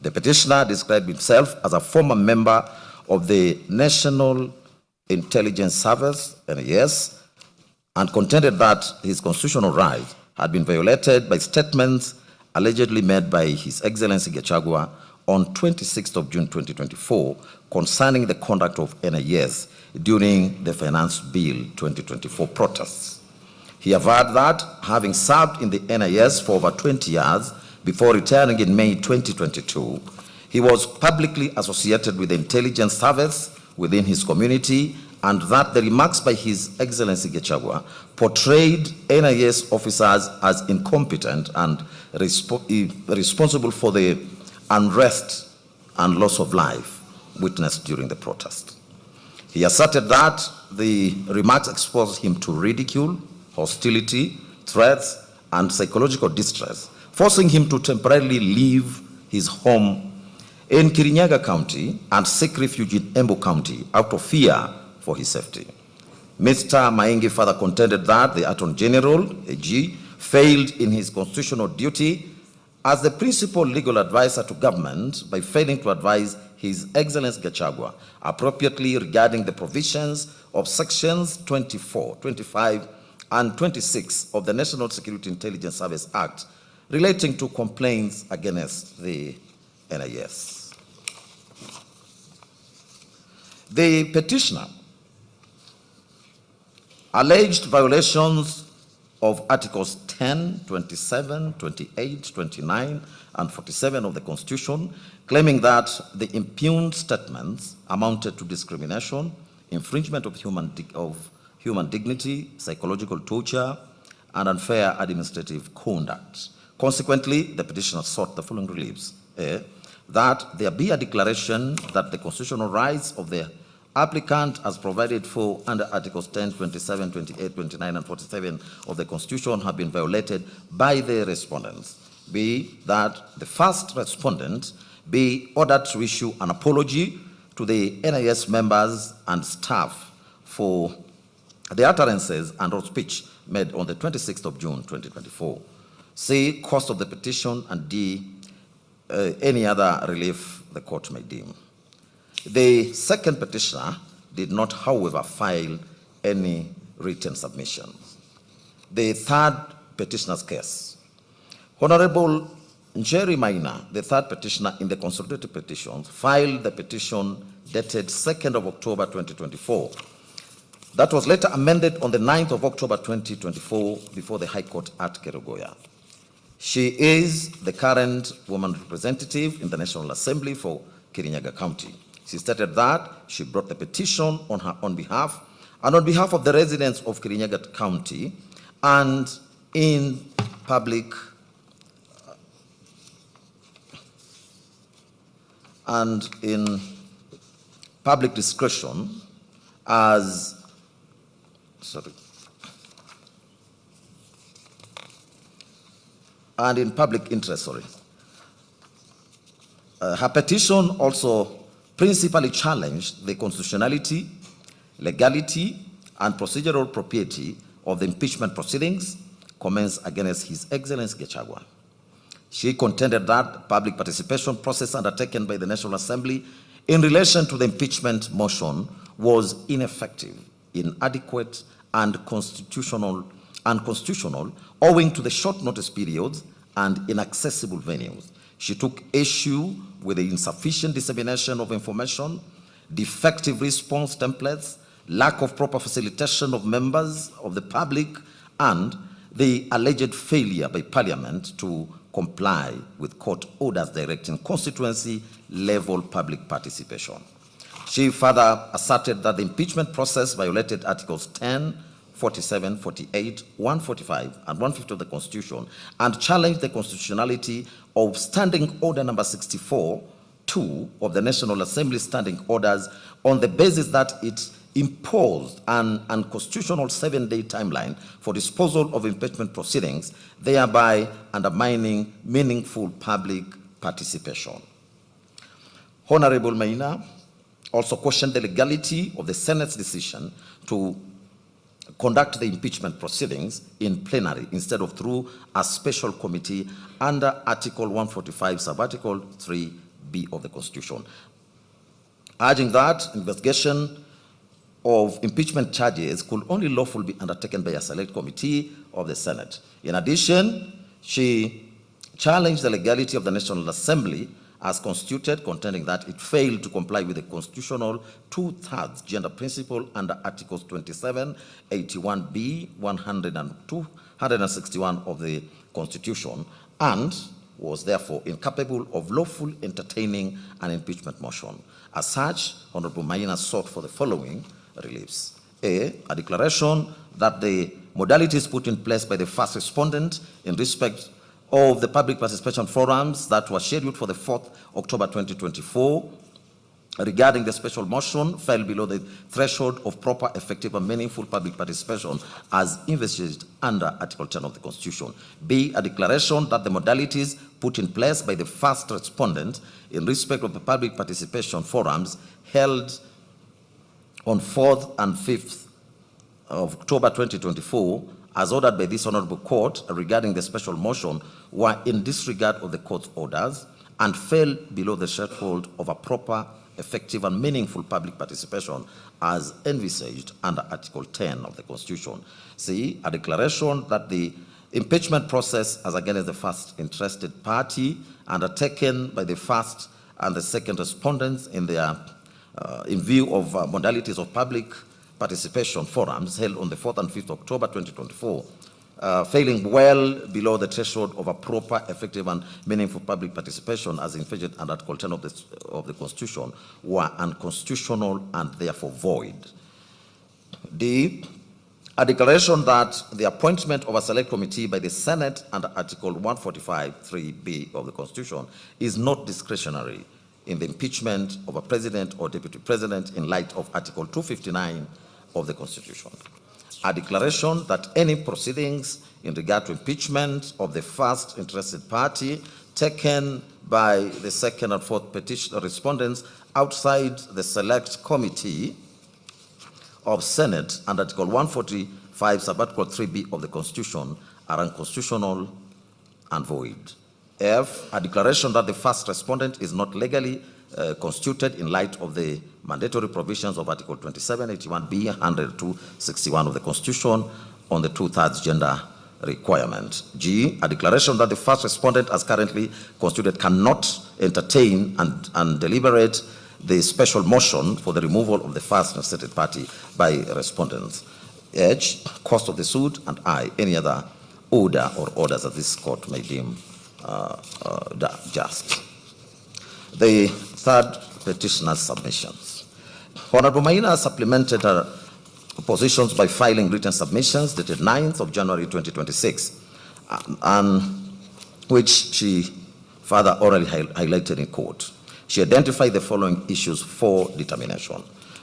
Speaker 10: The petitioner described himself as a former member of the National Intelligence Service, NIS, and contended that his constitutional rights had been violated by statements allegedly made by His Excellency Gachagua on 26th of June 2024 concerning the conduct of NIS during the Finance Bill 2024 protests. He averred that, having served in the NIS for over 20 years before retiring in May 2022, he was publicly associated with the intelligence service within his community, and that the remarks by His Excellency Gachagua portrayed NIS officers as incompetent and responsible for the unrest and loss of life witnessed during the protest. He asserted that the remarks exposed him to ridicule, hostility, threats, and psychological distress, forcing him to temporarily leave his home in Kirinyaga County and seek refuge in Embu County out of fear for his safety. Mr. Maingi further contended that the Attorney General, AG, failed in his constitutional duty as the principal legal advisor to government by failing to advise His Excellency Gachagua appropriately regarding the provisions of sections 24, 25, and 26 of the National Security Intelligence Service Act relating to complaints against the NIS. The petitioner alleged violations of Articles 10, 27, 28, 29, and 47 of the Constitution, claiming that the impugned statements amounted to discrimination, infringement of human dignity, psychological torture, and unfair administrative conduct. Consequently, the petitioner sought the following reliefs. A, that there be a declaration that the constitutional rights of the applicant as provided for under Articles 10, 27, 28, 29, and 47 of the Constitution have been violated by the respondents. B, that the first respondent be ordered to issue an apology to the NIS members and staff for the utterances and or speech made on the 26th of June, 2024. C, cost of the petition, and D, any other relief the court may deem. The second petitioner did not, however, file any written submissions. The third petitioner's case. Honorable Njeri Maina, the third petitioner in the consolidated petitions, filed the petition dated 2nd of October 2024. That was later amended on the 9th of October 2024 before the High Court at Kerugoya. She is the current woman representative in the National Assembly for Kirinyaga County. She stated that she brought the petition on her own behalf and on behalf of the residents of Kirinyaga County, and in public discretion and in public interest, her petition also principally challenged the constitutionality, legality, and procedural propriety of the impeachment proceedings commenced against His Excellency Gachagua. She contended that the public participation process undertaken by the National Assembly in relation to the impeachment motion was ineffective, inadequate, and constitutional owing to the short notice periods and inaccessible venues. She took issue with the insufficient dissemination of information, defective response templates, lack of proper facilitation of members of the public, and the alleged failure by Parliament to comply with court orders directing constituency-level public participation. She further asserted that the impeachment process violated Articles 10, 47, 48, 145, and 150 of the Constitution, and challenged the constitutionality of Standing Order number 64-2 of the National Assembly Standing Orders on the basis that it imposed an unconstitutional 7-day timeline for disposal of impeachment proceedings, thereby undermining meaningful public participation. Honorable Maina also questioned the legality of the Senate's decision to conduct the impeachment proceedings in plenary instead of through a special committee under Article 145, Subarticle 3B of the Constitution, urging that investigation of impeachment charges could only lawfully be undertaken by a select committee of the Senate. In addition, she challenged the legality of the National Assembly as constituted, contending that it failed to comply with the constitutional 2/3 gender principle under Articles 27, 81B, 102, 161 of the Constitution, and was therefore incapable of lawful entertaining an impeachment motion. As such, Honorable Maina sought for the following reliefs. A declaration that the modalities put in place by the first respondent in respect of the public participation forums that were scheduled for the 4th October 2024 regarding the special motion fell below the threshold of proper, effective, and meaningful public participation as envisaged under Article 10 of the Constitution. B, a declaration that the modalities put in place by the first respondent in respect of the public participation forums held on 4th and 5th of October 2024, as ordered by this honorable court regarding the special motion, were in disregard of the court's orders and fell below the threshold of a proper, effective, and meaningful public participation as envisaged under Article 10 of the Constitution. C, a declaration that the impeachment process as against the first interested party undertaken by the first and the second respondents in view of modalities of public participation forums held on the 4th and 5th October 2024 failing well below the threshold of a proper, effective, and meaningful public participation as envisaged under Article 10 of the Constitution were unconstitutional and therefore void. D, a declaration that the appointment of a select committee by the Senate under Article 145(3)(b) of the Constitution is not discretionary in the impeachment of a president or deputy president in light of Article 259 of the Constitution. A declaration that any proceedings in regard to impeachment of the first interested party taken by the second and fourth petition respondents outside the select committee of Senate under Article 145, Sub-Article 3B of the Constitution are unconstitutional and void. F, a declaration that the first respondent is not legally constituted in light of the mandatory provisions of Article 27, 81B, 102, 61 of the Constitution on the 2/3 gender requirement. G, a declaration that the first respondent as currently constituted cannot entertain and deliberate the special motion for the removal of the first stated party by respondents. H, cost of the suit, and I, any other order or orders that this court may deem just. The third petitioner's submissions. Honorable Maina supplemented her positions by filing written submissions dated 9th of January 2026, and which she further orally highlighted in court. She identified the following issues for determination.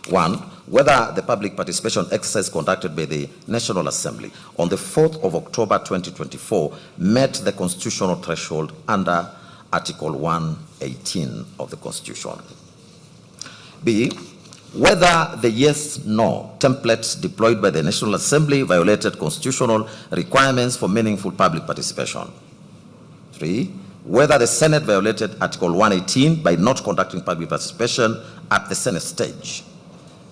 Speaker 10: 1, whether the public participation exercise conducted by the National Assembly on the 4th of October 2024 met the constitutional threshold under Article 118 of the Constitution. B, whether the yes-no templates deployed by the National Assembly violated constitutional requirements for meaningful public participation. 3, whether the Senate violated Article 118 by not conducting public participation at the Senate stage.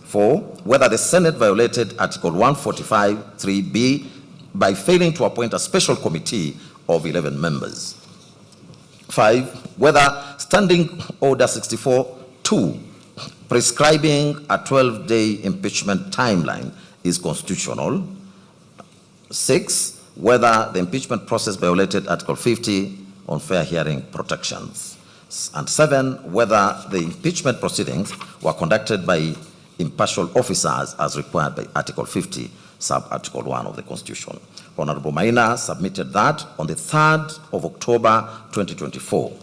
Speaker 10: 4, whether the Senate violated Article 145(3)(b) by failing to appoint a special committee of 11 members. 5, whether Standing Order 64-2 prescribing a 12-day impeachment timeline is constitutional. 6, whether the impeachment process violated Article 50 on fair hearing protections. And 7, whether the impeachment proceedings were conducted by impartial officers as required by Article 50, Sub-Article 1 of the Constitution. Honorable Maina submitted that on the 3rd of October 2024.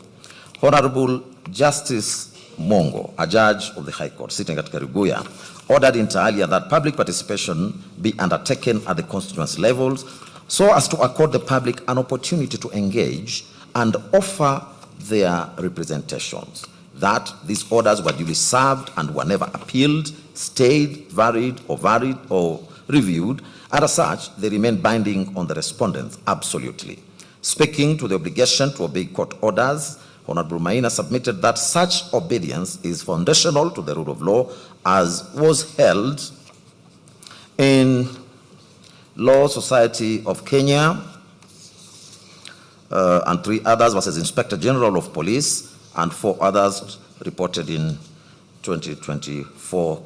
Speaker 10: Honorable Justice Mongo, a judge of the High Court sitting at Kerugoya, ordered inter alia that public participation be undertaken at the constituency levels so as to accord the public an opportunity to engage and offer their representations. That these orders were duly served and were never appealed, stayed, varied or reviewed, and as such, they remain binding on the respondents, absolutely. Speaking to the obligation to obey court orders, Honorable Maina submitted that such obedience is foundational to the rule of law as was held in Law Society of Kenya and 3 others versus Inspector General of Police and 4 others reported in 2024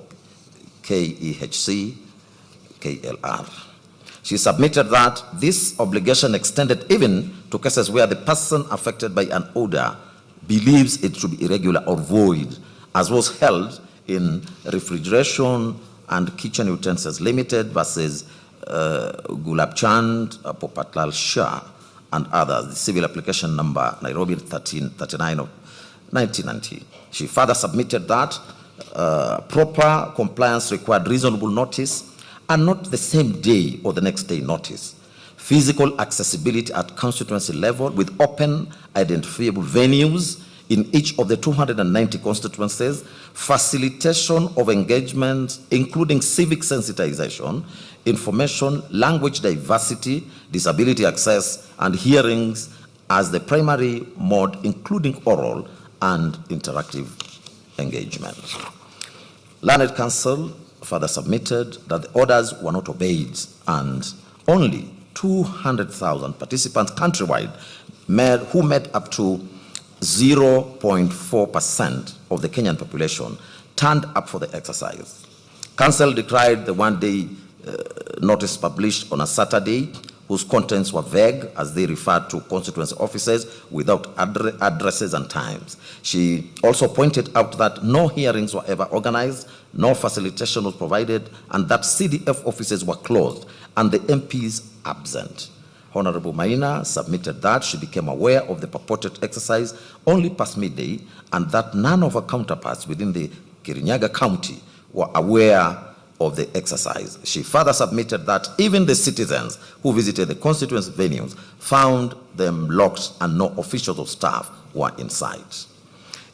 Speaker 10: KEHC KLR. She submitted that this obligation extended even to cases where the person affected by an order believes it to be irregular or void, as was held in Refrigeration and Kitchen Utensils Limited versus Gulab Chand, Popatlal Shah, and others, the civil application number Nairobi 1339 of 1990. She further submitted that proper compliance required reasonable notice and not the same day or the next day notice. Physical accessibility at constituency level with open, identifiable venues in each of the 290 constituencies, facilitation of engagement, including civic sensitization, information, language diversity, disability access, and hearings as the primary mode, including oral and interactive engagement. Learned Counsel further submitted that the orders were not obeyed and only 200,000 participants countrywide who made up to 0.4% of the Kenyan population turned up for the exercise. Council decried the one-day notice published on a Saturday, whose contents were vague as they referred to constituency offices without addresses and times. She also pointed out that no hearings were ever organized, no facilitation was provided, and that CDF offices were closed and the MPs absent. Honorable Maina submitted that she became aware of the purported exercise only past midday and that none of her counterparts within the Kirinyaga County were aware of the exercise. She further submitted that even the citizens who visited the constituency venues found them locked and no officials or staff were in sight.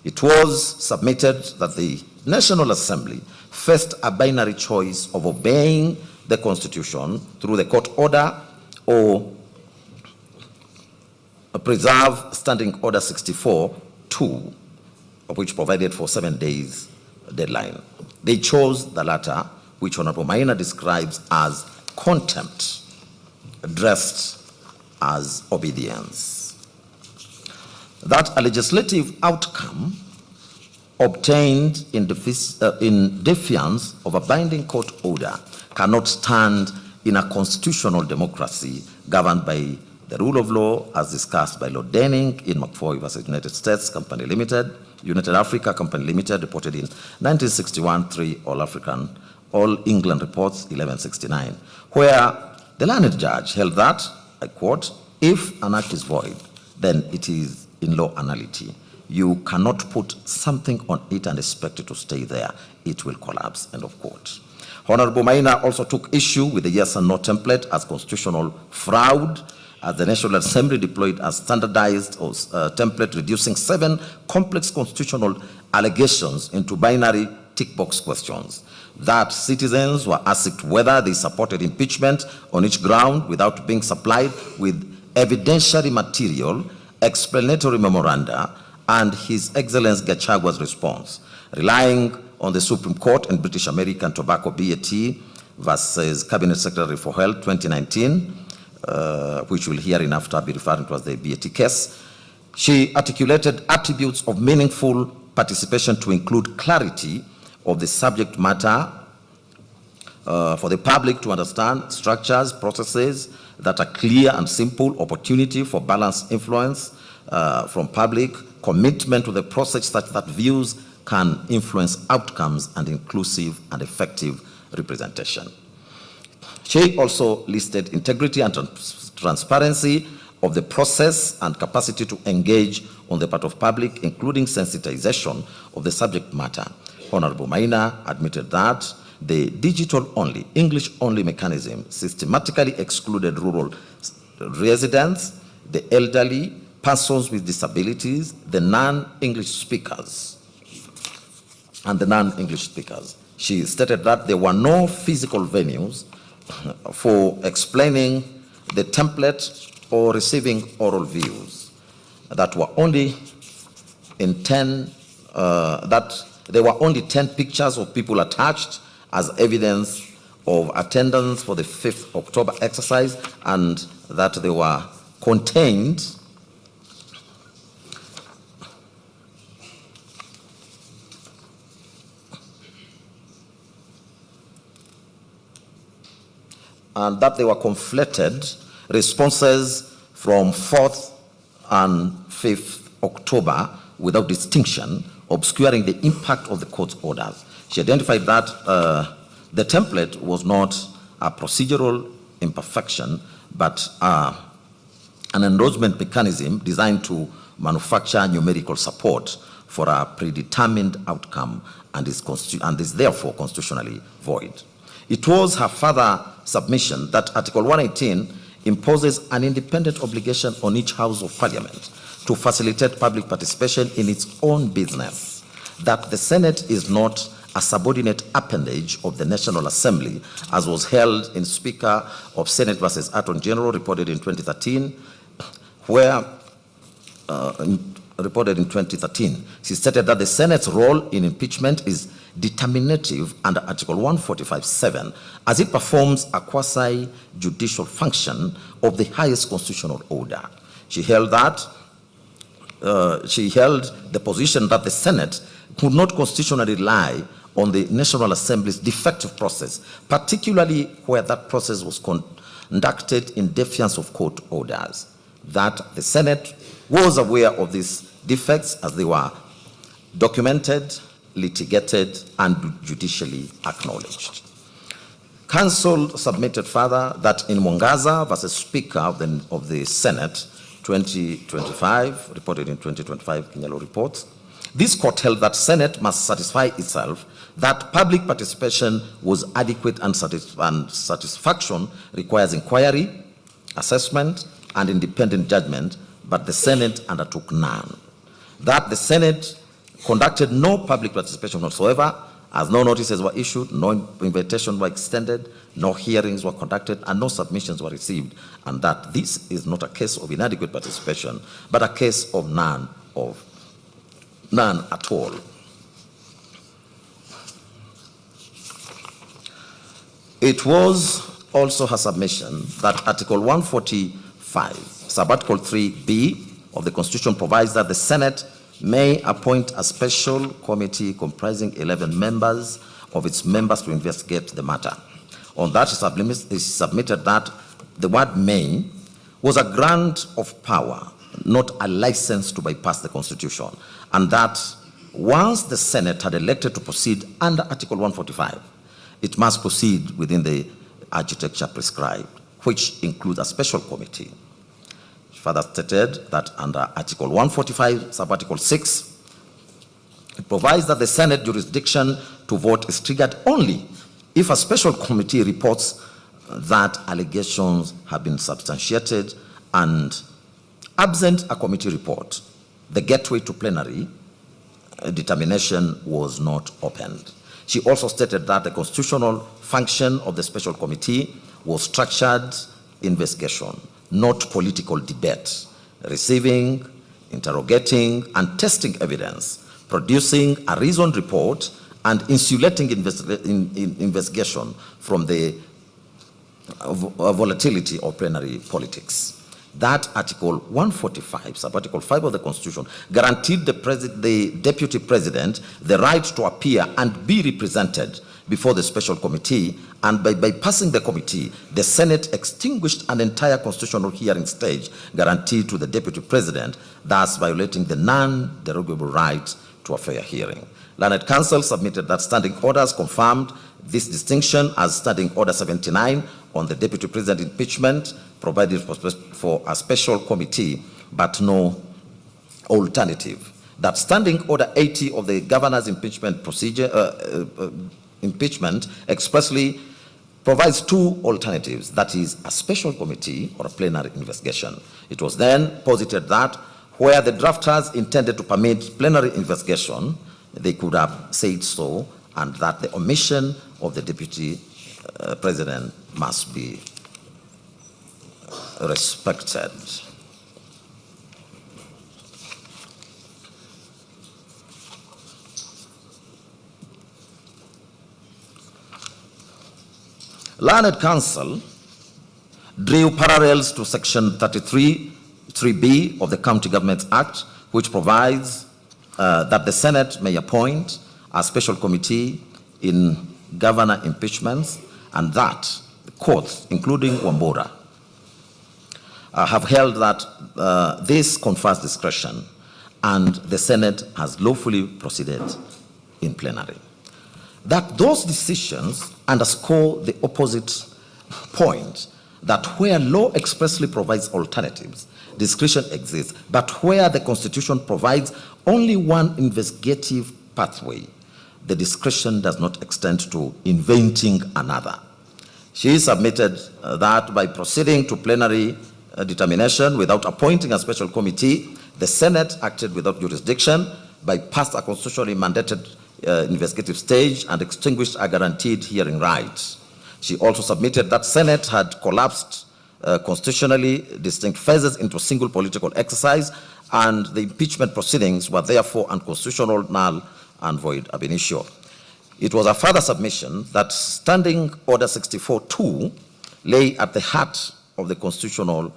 Speaker 10: It was submitted that the National Assembly faced a binary choice of obeying the Constitution through the court order or preserve Standing Order 64-2, which provided for 7 days deadline. They chose the latter, which Honorable Maina describes as contempt, dressed as obedience. That a legislative outcome obtained in defiance of a binding court order cannot stand in a constitutional democracy governed by the rule of law as discussed by Lord Denning in McFoy versus United States Company Limited, United Africa Company Limited, reported in 1961, 3 All England Reports 1169, where the learned judge held that, I quote, if an act is void, then it is in law nullity. You cannot put something on it and expect it to stay there. It will collapse, end of quote. Honorable Maina also took issue with the yes and no template as constitutional fraud, as the National Assembly deployed a standardized template reducing 7 complex constitutional allegations into binary tick box questions. That citizens were asked whether they supported impeachment on each ground without being supplied with evidentiary material, explanatory memoranda, and His Excellency Gachagua's response, relying on the Supreme Court and British American Tobacco BAT versus Cabinet Secretary for Health 2019, which we'll hereinafter be referring to as the BAT case. She articulated attributes of meaningful participation to include clarity of the subject matter for the public to understand, structures, processes that are clear and simple, opportunity for balanced influence from public, commitment to the process such that views can influence outcomes, and inclusive and effective representation. She also listed integrity and transparency of the process and capacity to engage on the part of public, including sensitization of the subject matter. Honorable Maina admitted that the digital-only, English-only mechanism systematically excluded rural residents, the elderly, persons with disabilities, the non-English speakers, and the non-English speakers. She stated that there were no physical venues for explaining the template or receiving oral views, that were only in 10, that there were only 10 pictures of people attached as evidence of attendance for the 5th October exercise, and that they were contained and that they were conflated responses from 4th and 5th October without distinction, obscuring the impact of the court's orders. She identified that the template was not a procedural imperfection, but an endorsement mechanism designed to manufacture numerical support for a predetermined outcome and is therefore constitutionally void. It was her further submission that Article 118 imposes an independent obligation on each House of Parliament to facilitate public participation in its own business, that the Senate is not a subordinate appendage of the National Assembly, as was held in Speaker of Senate versus Attorney General, reported in 2013, where she stated that the Senate's role in impeachment is determinative under Article 145(7), as it performs a quasi-judicial function of the highest constitutional order. She held the position that the Senate could not constitutionally rely on the National Assembly's defective process, particularly where that process was conducted in defiance of court orders, that the Senate was aware of these defects as they were documented, litigated, and judicially acknowledged. Counsel submitted further that in Mwangaza versus Speaker of the Senate 2025, reported in 2025 Kinyalo report, this court held that Senate must satisfy itself that public participation was adequate and satisfaction requires inquiry, assessment, and independent judgment, but the Senate undertook none. That the Senate conducted no public participation whatsoever, as no notices were issued, no invitations were extended, no hearings were conducted, and no submissions were received, and that this is not a case of inadequate participation, but a case of none at all. It was also her submission that Article 145, Subarticle 3B of the Constitution provides that the Senate may appoint a special committee comprising 11 members of its members to investigate the matter. On that, it submitted that the word may was a grant of power, not a license to bypass the Constitution, and that once the Senate had elected to proceed under Article 145, it must proceed within the architecture prescribed, which includes a special committee. Further stated that under Article 145, Subarticle 6, it provides that the Senate jurisdiction to vote is triggered only if a special committee reports that allegations have been substantiated, and absent a committee report, the gateway to plenary determination was not opened. She also stated that the constitutional function of the special committee was structured investigation, not political debate, receiving, interrogating, and testing evidence, producing a reasoned report, and insulating investigation from the volatility of plenary politics. That Article 145, Subarticle 5 of the Constitution, guaranteed the Deputy President the right to appear and be represented before the special committee, and by bypassing the committee, the Senate extinguished an entire constitutional hearing stage guaranteed to the Deputy President, thus violating the non-derogable right to a fair hearing. Learned Counsel submitted that standing orders confirmed this distinction as Standing Order 79 on the Deputy President impeachment provided for a special committee, but no alternative. That Standing Order 80 of the Governor's impeachment procedure, impeachment expressly provides two alternatives, that is, a special committee or a plenary investigation. It was then posited that where the drafters intended to permit plenary investigation, they could have said so, and that the omission of the Deputy President must be respected. Learned Counsel drew parallels to Section 33(3)(b) of the County Governments Act, which provides that the Senate may appoint a special committee in governor impeachments, and that the courts, including Wambora, have held that this confers discretion, and the Senate has lawfully proceeded in plenary. That those decisions underscore the opposite point, that where law expressly provides alternatives, discretion exists, but where the Constitution provides only one investigative pathway, the discretion does not extend to inventing another. She submitted that by proceeding to plenary determination without appointing a special committee, the Senate acted without jurisdiction, bypassed a constitutionally mandated investigative stage, and extinguished a guaranteed hearing right. She also submitted that Senate had collapsed constitutionally distinct phases into a single political exercise, and the impeachment proceedings were therefore unconstitutional, null, and void ab initio. It was a further submission that Standing Order 64(2) lay at the heart of the constitutional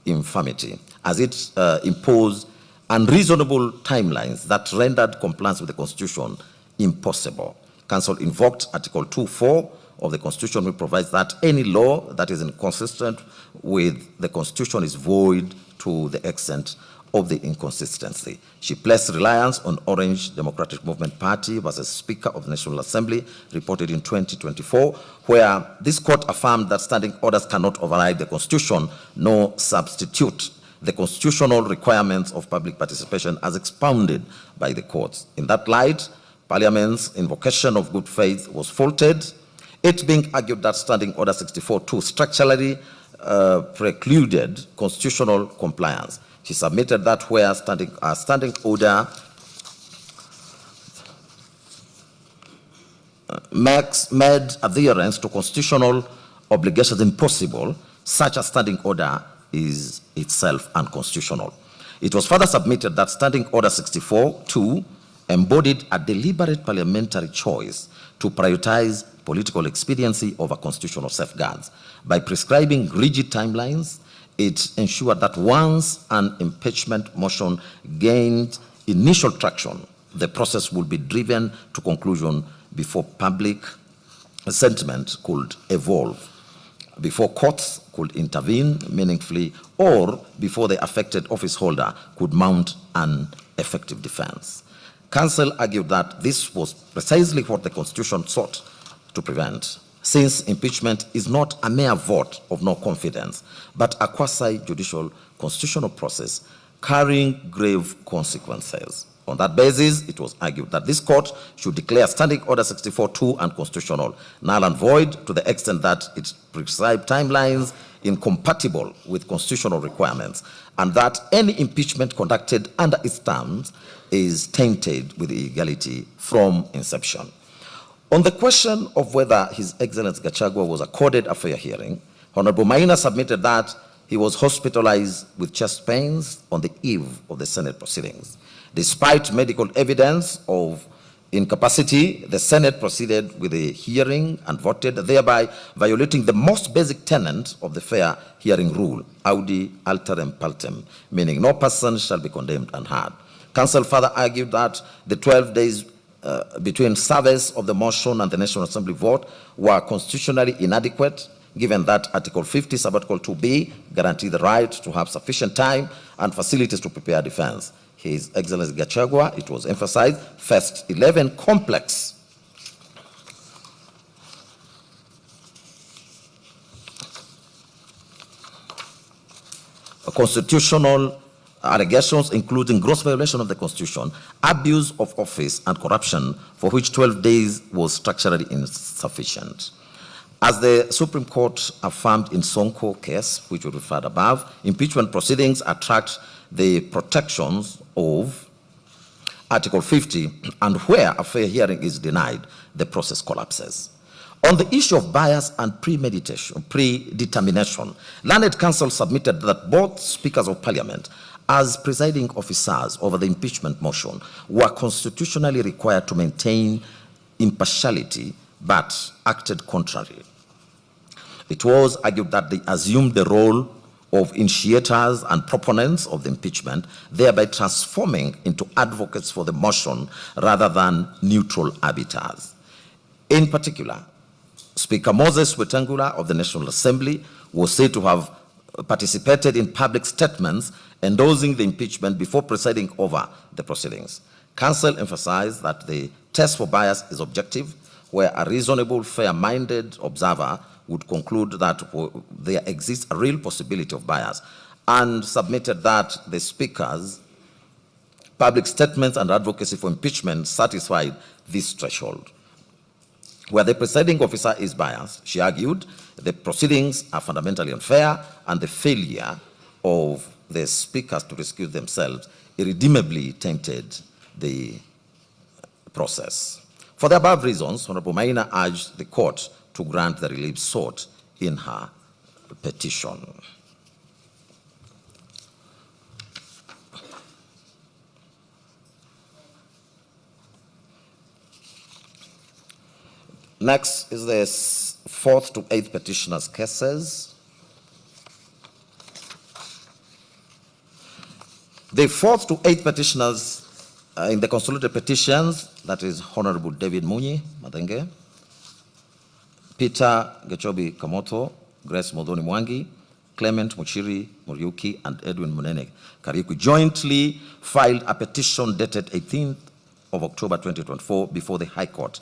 Speaker 10: infirmity, as it imposed unreasonable timelines that rendered compliance with the Constitution impossible. Council invoked Article 2(4) of the Constitution, which provides that any law that is inconsistent with the Constitution is void to the extent of the inconsistency. She placed reliance on Orange Democratic Movement Party versus Speaker of the National Assembly, reported in 2024, where this court affirmed that standing orders cannot override the Constitution nor substitute the constitutional requirements of public participation as expounded by the courts. In that light, Parliament's invocation of good faith was faulted, it being argued that Standing Order 64-2 structurally precluded constitutional compliance. She submitted that where standing order made adherence to constitutional obligations impossible, such a standing order is itself unconstitutional. It was further submitted that Standing Order 64-2 embodied a deliberate parliamentary choice to prioritize political expediency over constitutional safeguards. By prescribing rigid timelines, it ensured that once an impeachment motion gained initial traction, the process would be driven to conclusion before public sentiment could evolve, before courts could intervene meaningfully, or before the affected office holder could mount an effective defense. Counsel argued that this was precisely what the Constitution sought to prevent, since impeachment is not a mere vote of no confidence, but a quasi-judicial constitutional process carrying grave consequences. On that basis, it was argued that this court should declare Standing Order 64-2 unconstitutional, null and void to the extent that it prescribed timelines incompatible with constitutional requirements, and that any impeachment conducted under its terms is tainted with illegality from inception. On the question of whether His Excellency Gachagua was accorded a fair hearing, Honorable Maina submitted that he was hospitalized with chest pains on the eve of the Senate proceedings. Despite medical evidence of incapacity, the Senate proceeded with the hearing and voted, thereby violating the most basic tenet of the fair hearing rule, audi alteram partem, meaning no person shall be condemned unheard. Counsel further argued that the 12 days between service of the motion and the National Assembly vote were constitutionally inadequate, given that Article 50, Subarticle 2B guaranteed the right to have sufficient time and facilities to prepare defense. His Excellency Gachagua, it was emphasized, faced 11 complex constitutional allegations, including gross violation of the Constitution, abuse of office, and corruption, for which 12 days was structurally insufficient. As the Supreme Court affirmed in Sonko case, which we referred above, impeachment proceedings attract the protections of Article 50, and where a fair hearing is denied, the process collapses. On the issue of bias and predetermination, learned counsel submitted that both speakers of Parliament, as presiding officers over the impeachment motion, were constitutionally required to maintain impartiality, but acted contrary. It was argued that they assumed the role of initiators and proponents of the impeachment, thereby transforming into advocates for the motion rather than neutral arbiters. In particular, Speaker Moses Wetangula of the National Assembly was said to have participated in public statements endorsing the impeachment before presiding over the proceedings. Counsel emphasized that the test for bias is objective, where a reasonable, fair-minded observer would conclude that there exists a real possibility of bias, and submitted that the Speaker's public statements and advocacy for impeachment satisfied this threshold. Where the presiding officer is biased, she argued, the proceedings are fundamentally unfair, and the failure of the speakers to excuse themselves irredeemably tainted the process. For the above reasons, Honorable Maina urged the court to grant the relief sought in her petition. Next is the 4th to 8th petitioners' cases. The 4th to 8th petitioners in the consolidated petitions, that is Honorable David Munyi Madenge, Peter Gechobi Kamoto, Grace Modoni Mwangi, Clement Muchiri Muriuki, and Edwin Munene Kariuki jointly filed a petition dated 18th of October 2024 before the High Court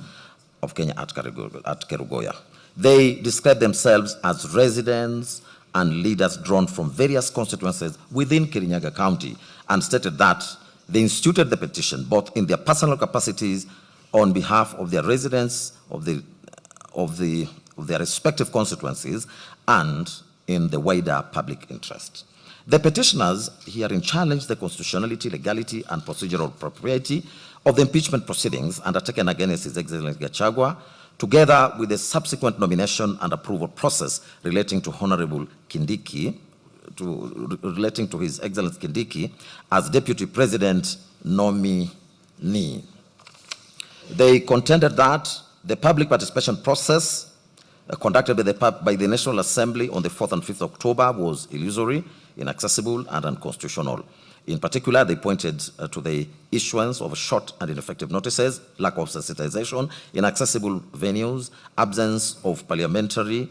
Speaker 10: of Kenya at Kerugoya. They described themselves as residents and leaders drawn from various constituencies within Kirinyaga County, and stated that they instituted the petition both in their personal capacities on behalf of their residents of their respective constituencies and in the wider public interest. The petitioners herein challenged the constitutionality, legality, and procedural propriety of the impeachment proceedings undertaken against His Excellency Gachagua, together with the subsequent nomination and approval process relating to Honorable Kindiki, relating to His Excellency Kindiki as Deputy President nominee. They contended that the public participation process conducted by the National Assembly on the 4th and 5th October was illusory, inaccessible, and unconstitutional. In particular, they pointed to the issuance of short and ineffective notices, lack of sensitization, inaccessible venues, absence of parliamentary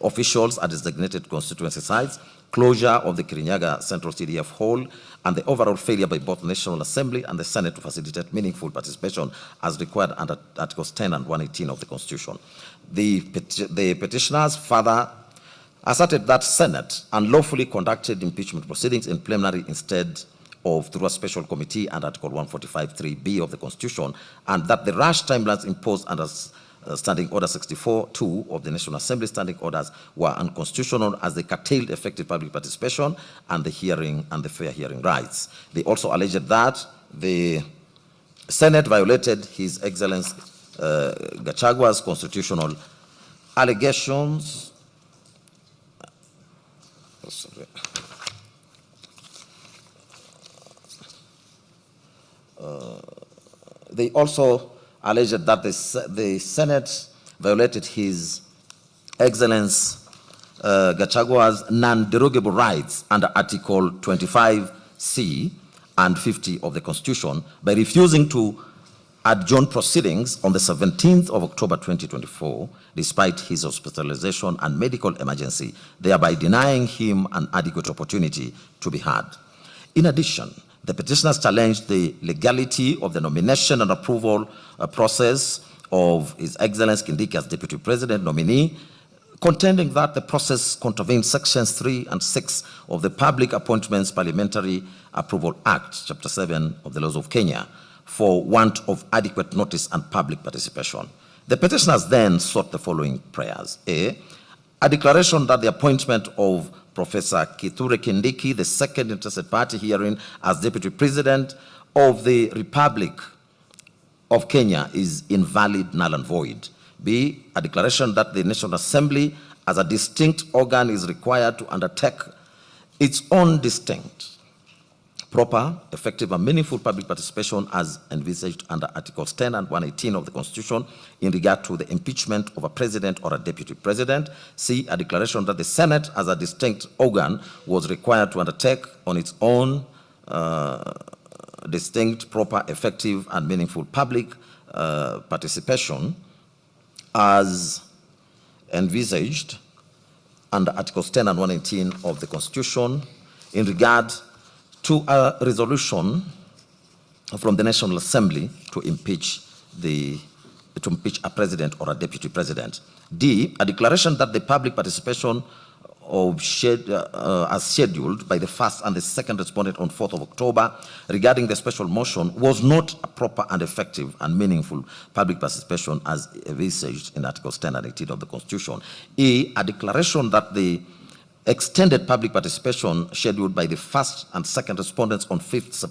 Speaker 10: officials at designated constituency sites, closure of the Kirinyaga Central CDF Hall, and the overall failure by both the National Assembly and the Senate to facilitate meaningful participation as required under Articles 10 and 118 of the Constitution. The petitioners further asserted that Senate unlawfully conducted impeachment proceedings in plenary instead of through a special committee under Article 145(3)(b) of the Constitution, and that the rash timelines imposed under Standing Order 64(2) of the National Assembly standing orders were unconstitutional as they curtailed effective public participation and the hearing and the fair hearing rights. They also alleged that the Senate violated His Excellency Gachagua's constitutional allegations. They also alleged that the Senate violated His Excellency Gachagua's non-derogable rights under Article 25(c) and 50 of the Constitution by refusing to adjourn proceedings on the 17th of October 2024, despite his hospitalization and medical emergency, thereby denying him an adequate opportunity to be heard. In addition, the petitioners challenged the legality of the nomination and approval process of His Excellency Kindiki as Deputy President nominee, contending that the process contravened Sections 3 and 6 of the Public Appointments Parliamentary Approval Act, Chapter 7 of the Laws of Kenya, for want of adequate notice and public participation. The petitioners then sought the following prayers. A declaration that the appointment of Professor Kithure Kindiki, the second interested party herein, as Deputy President of the Republic of Kenya is invalid, null and void. B, a declaration that the National Assembly as a distinct organ is required to undertake its own distinct, proper, effective, and meaningful public participation as envisaged under Articles 10 and 118 of the Constitution in regard to the impeachment of a president or a deputy president. C, a declaration that the Senate as a distinct organ was required to undertake on its own distinct, proper, effective, and meaningful public participation as envisaged under Articles 10 and 118 of the Constitution in regard to a resolution from the National Assembly to impeach a president or a deputy president. D, a declaration that the public participation as scheduled by the first and the second respondent on 4th of October regarding the special motion was not a proper and effective and meaningful public participation as envisaged in Articles 10 and 18 of the Constitution. E, a declaration that the extended public participation scheduled by the first and second respondents on 5th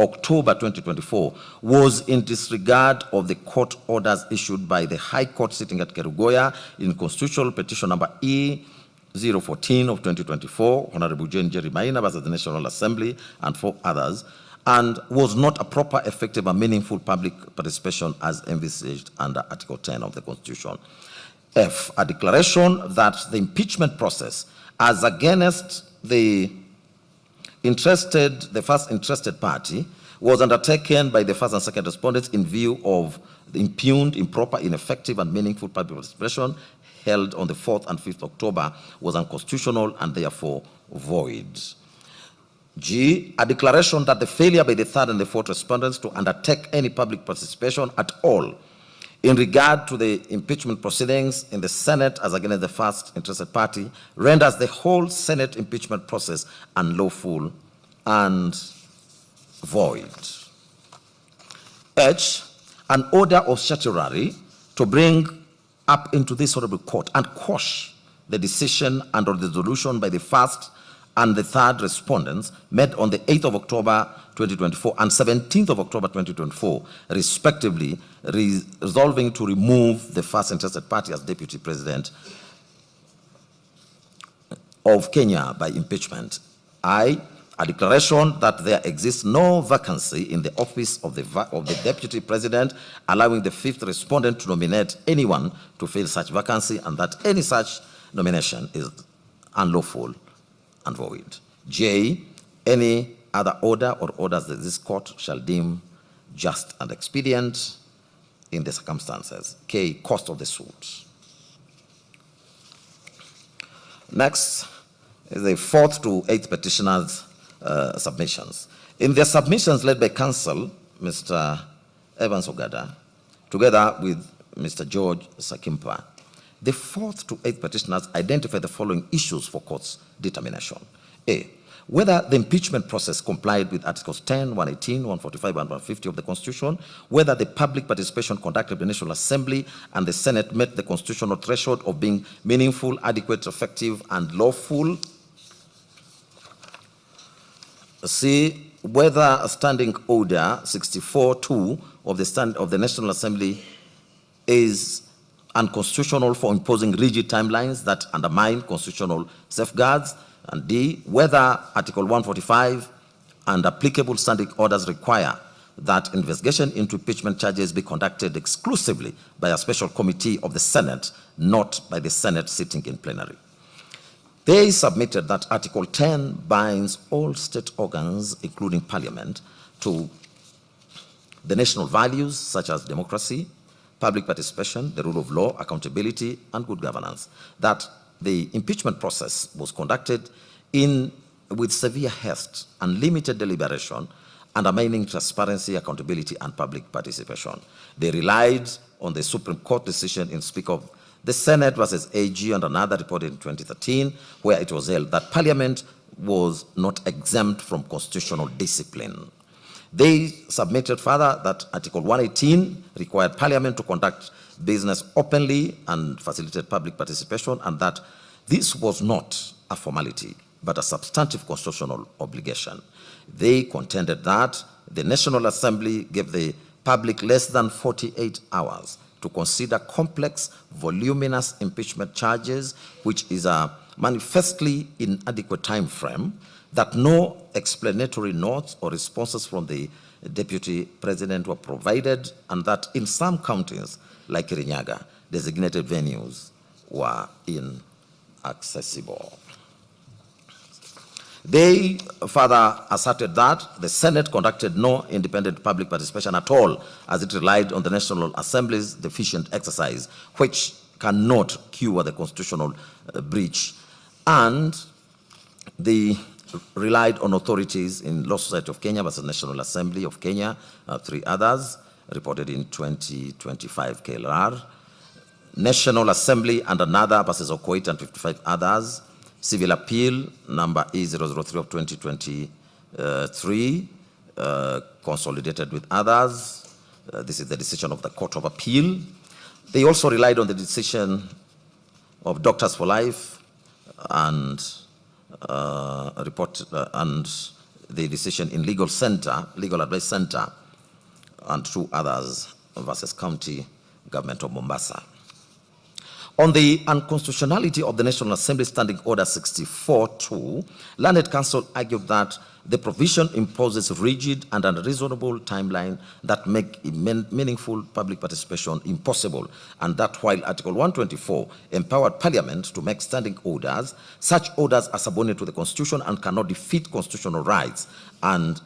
Speaker 10: October 2024 was in disregard of the court orders issued by the High Court sitting at Kerugoya in constitutional petition number E014 of 2024, Honorable Jane Jerry Maina versus the National Assembly and 4 others, and was not a proper, effective, and meaningful public participation as envisaged under Article 10 of the Constitution. F, a declaration that the impeachment process as against the first interested party was undertaken by the first and second respondents in view of the impugned, improper, ineffective, and meaningful public participation held on the 4th and 5th October was unconstitutional and therefore void. G, a declaration that the failure by the third and the fourth respondents to undertake any public participation at all in regard to the impeachment proceedings in the Senate as against the first interested party renders the whole Senate impeachment process unlawful and void. H, an order of certiorari to bring up into this honorable court and quash the decision and or the resolution by the first and the third respondents made on the 8th of October 2024 and 17th of October 2024, respectively, resolving to remove the first interested party as Deputy President of Kenya by impeachment. I, a declaration that there exists no vacancy in the office of the Deputy President, allowing the fifth respondent to nominate anyone to fill such vacancy, and that any such nomination is unlawful and void. J, any other order or orders that this court shall deem just and expedient in the circumstances. K, cost of the suit. Next is the 4th to 8th petitioners' submissions. In their submissions led by counsel, Mr. Evans Ogada, together with Mr. George Sakimpa, the 4th to 8th petitioners identify the following issues for court's determination. A, whether the impeachment process complied with Articles 10, 118, 145, and 150 of the Constitution, whether the public participation conducted by the National Assembly and the Senate met the constitutional threshold of being meaningful, adequate, effective, and lawful. C, whether a standing order 64-2 of the National Assembly is unconstitutional for imposing rigid timelines that undermine constitutional safeguards. And D, whether Article 145 and applicable standing orders require that investigation into impeachment charges be conducted exclusively by a special committee of the Senate, not by the Senate sitting in plenary. They submitted that Article 10 binds all state organs, including Parliament, to the national values such as democracy, public participation, the rule of law, accountability, and good governance. That the impeachment process was conducted with severe haste and limited deliberation, undermining transparency, accountability, and public participation. They relied on the Supreme Court decision in Speak of the Senate versus AG and another reported in 2013, where it was held that Parliament was not exempt from constitutional discipline. They submitted further that Article 118 required Parliament to conduct business openly and facilitate public participation, and that this was not a formality, but a substantive constitutional obligation. They contended that the National Assembly gave the public less than 48 hours to consider complex, voluminous impeachment charges, which is a manifestly inadequate time frame, that no explanatory notes or responses from the Deputy President were provided, and that in some counties, like Kirinyaga, designated venues were inaccessible. They further asserted that the Senate conducted no independent public participation at all, as it relied on the National Assembly's deficient exercise, which cannot cure the constitutional breach. And they relied on authorities in Law Society of Kenya versus National Assembly of Kenya, 3 others, reported in 2025 KLR, National Assembly and another versus Okoit and 55 others, Civil Appeal number E003 of 2023, consolidated with others. This is the decision of the Court of Appeal. They also relied on the decision of Doctors for Life and and the decision in Legal Advice Center, and 2 others versus County Government of Mombasa. On the unconstitutionality of the National Assembly Standing Order 64-2, Learned Counsel argued that the provision imposes rigid and unreasonable timeline that make meaningful public participation impossible, and that while Article 124 empowered Parliament to make standing orders, such orders are subordinate to the Constitution and cannot defeat constitutional rights, and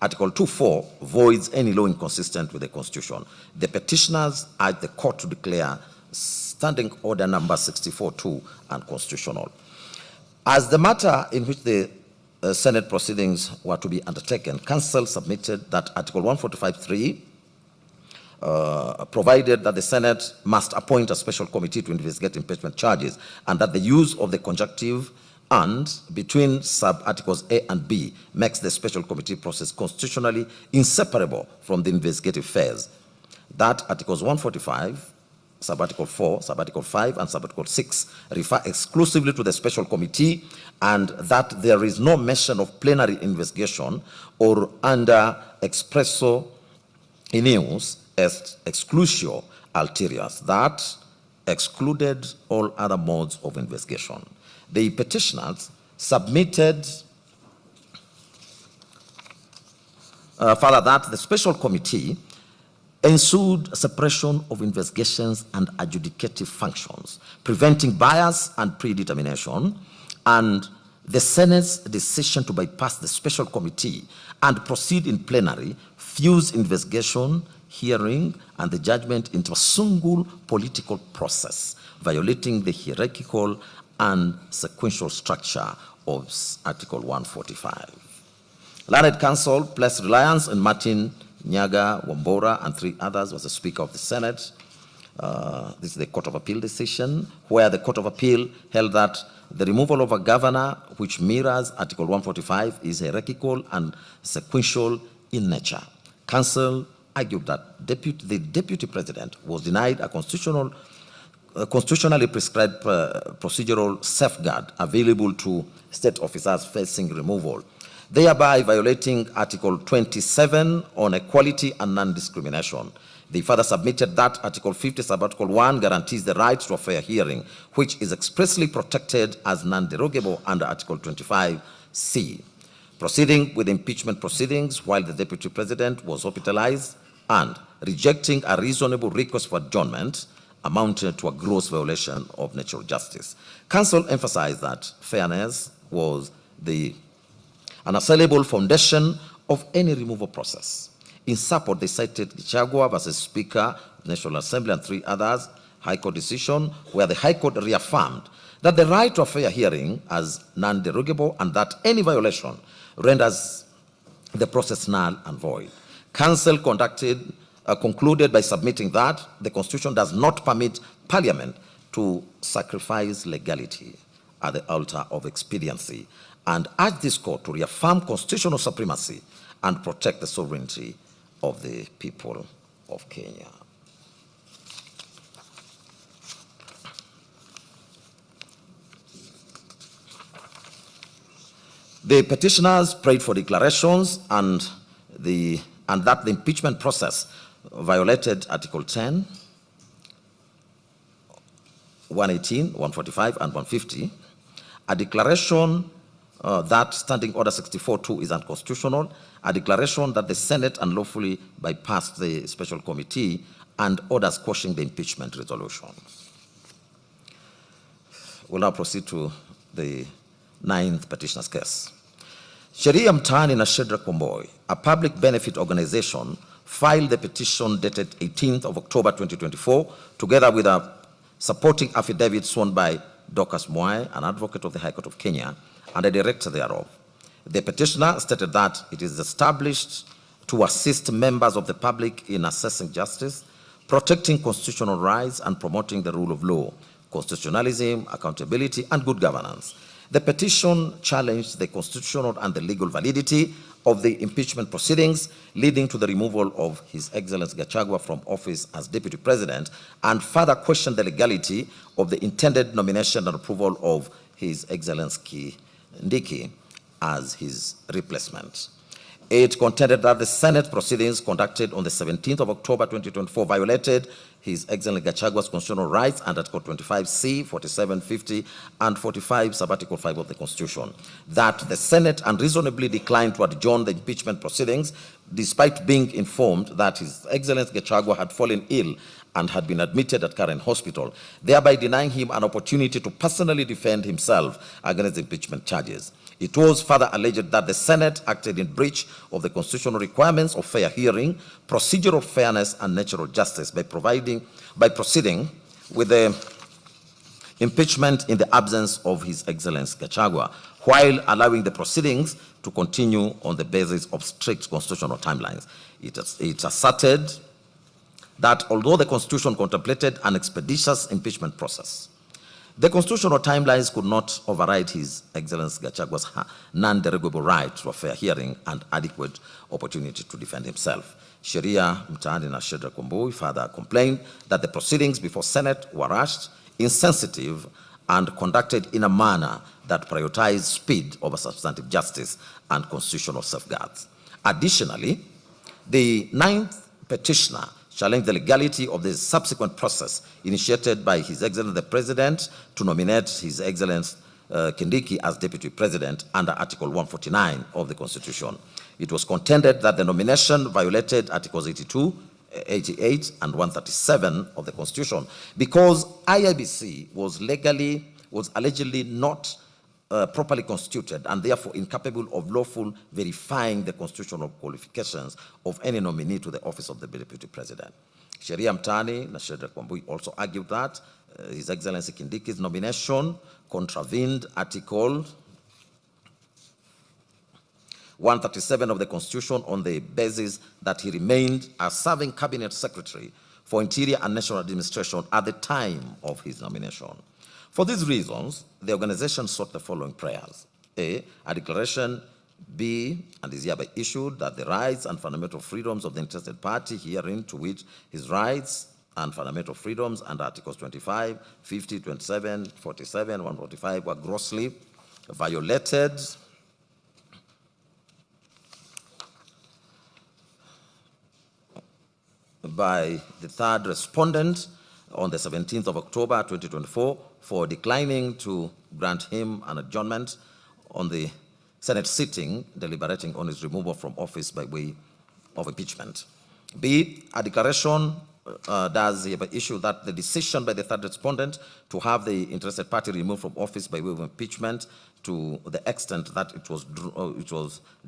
Speaker 10: Article 2.4 voids any law inconsistent with the Constitution. The petitioners urge the court to declare Standing Order number 64.2 unconstitutional. As the matter in which the Senate proceedings were to be undertaken, Council submitted that Article 145.3 provided that the Senate must appoint a special committee to investigate impeachment charges, and that the use of the conjunctive "and" between sub-articles A and B makes the special committee process constitutionally inseparable from the investigative phase. That Articles 145, sub-article 4, sub-article 5, and sub-article 6 refer exclusively to the special committee, and that there is no mention of plenary investigation or under expresso inius exclusio ulteriors that excluded all other modes of investigation. The petitioners submitted further that the special committee ensued separation of investigations and adjudicative functions, preventing bias and predetermination, and the Senate's decision to bypass the special committee and proceed in plenary fused investigation, hearing, and the judgment into a single political process, violating the hierarchical and sequential structure of Article 145. Learned Counsel placed reliance on Martin Nyaga, Wambora, and 3 others was the Speaker of the Senate. This is the Court of Appeal decision, where the Court of Appeal held that the removal of a governor, which mirrors Article 145, is hierarchical and sequential in nature. Counsel argued that the Deputy President was denied a constitutionally prescribed procedural safeguard available to state officers facing removal, thereby violating Article 27 on equality and non-discrimination. They further submitted that Article 50, sub-article 1 guarantees the right to a fair hearing, which is expressly protected as non-derogable under Article 25C. Proceeding with impeachment proceedings while the Deputy President was hospitalized and rejecting a reasonable request for adjournment amounted to a gross violation of natural justice. Counsel emphasized that fairness was the unassailable foundation of any removal process. In support, they cited Gachagua versus Speaker, National Assembly, and 3 others, High Court decision, where the High Court reaffirmed that the right to a fair hearing as non-derogable and that any violation renders the process null and void. Counsel concluded by submitting that the Constitution does not permit Parliament to sacrifice legality at the altar of expediency, and urged this court to reaffirm constitutional supremacy and protect the sovereignty of the people of Kenya. The petitioners prayed for declarations and that the impeachment process violated Article 10, 118, 145, and 150. A declaration that Standing Order 64.2 is unconstitutional, a declaration that the Senate unlawfully bypassed the special committee, and orders quashing the impeachment resolution. We'll now proceed to the 9th petitioner's case. Sheria Mtaani na Shedrack Wamboi, a public benefit organization, filed the petition dated 18th of October 2024, together with a supporting affidavit sworn by Dorcas Mwai, an advocate of the High Court of Kenya, and a director thereof. The petitioner stated that it is established to assist members of the public in assessing justice, protecting constitutional rights, and promoting the rule of law, constitutionalism, accountability, and good governance. The petition challenged the constitutional and the legal validity of the impeachment proceedings, leading to the removal of His Excellency Gachagua from office as Deputy President, and further questioned the legality of the intended nomination and approval of His Excellency Kindiki as his replacement. It contended that the Senate proceedings conducted on the 17th of October 2024 violated His Excellency Gachagua's constitutional rights under Article 25C, 47, 50, and 45, sub-article 5 of the Constitution. That the Senate unreasonably declined to adjourn the impeachment proceedings despite being informed that His Excellency Gachagua had fallen ill and had been admitted at Karen Hospital, thereby denying him an opportunity to personally defend himself against the impeachment charges. It was further alleged that the Senate acted in breach of the constitutional requirements of fair hearing, procedural fairness, and natural justice by proceeding with the impeachment in the absence of His Excellency Gachagua, while allowing the proceedings to continue on the basis of strict constitutional timelines. It asserted that although the Constitution contemplated an expeditious impeachment process, the constitutional timelines could not override His Excellency Gachagua's non-derogable right to a fair hearing and adequate opportunity to defend himself. Sheria Mtaani na Shedrack Wambui further complained that the proceedings before Senate were rushed, insensitive, and conducted in a manner that prioritized speed over substantive justice and constitutional safeguards. Additionally, the ninth petitioner challenged the legality of the subsequent process initiated by His Excellency the President to nominate His Excellency Kindiki as Deputy President under Article 149 of the Constitution. It was contended that the nomination violated Articles 82, 88, and 137 of the Constitution because IIBC was allegedly not properly constituted and therefore incapable of lawful verifying the constitutional qualifications of any nominee to the office of the Deputy President. Sheria Mtaani na Shedrack Wambui also argued that His Excellency Kindiki's nomination contravened Article 137 of the Constitution on the basis that he remained a serving Cabinet Secretary for Interior and National Administration at the time of his nomination. For these reasons, the organization sought the following prayers. A declaration be and is hereby issued that the rights and fundamental freedoms of the interested party herein to which his rights and fundamental freedoms under Articles 25, 50, 27, 47, 145 were grossly violated by the third respondent on the 17th of October 2024 for declining to grant him an adjournment on the Senate sitting deliberating on his removal from office by way of impeachment. B, a declaration does hereby issue that the decision by the third respondent to have the interested party removed from office by way of impeachment to the extent that it was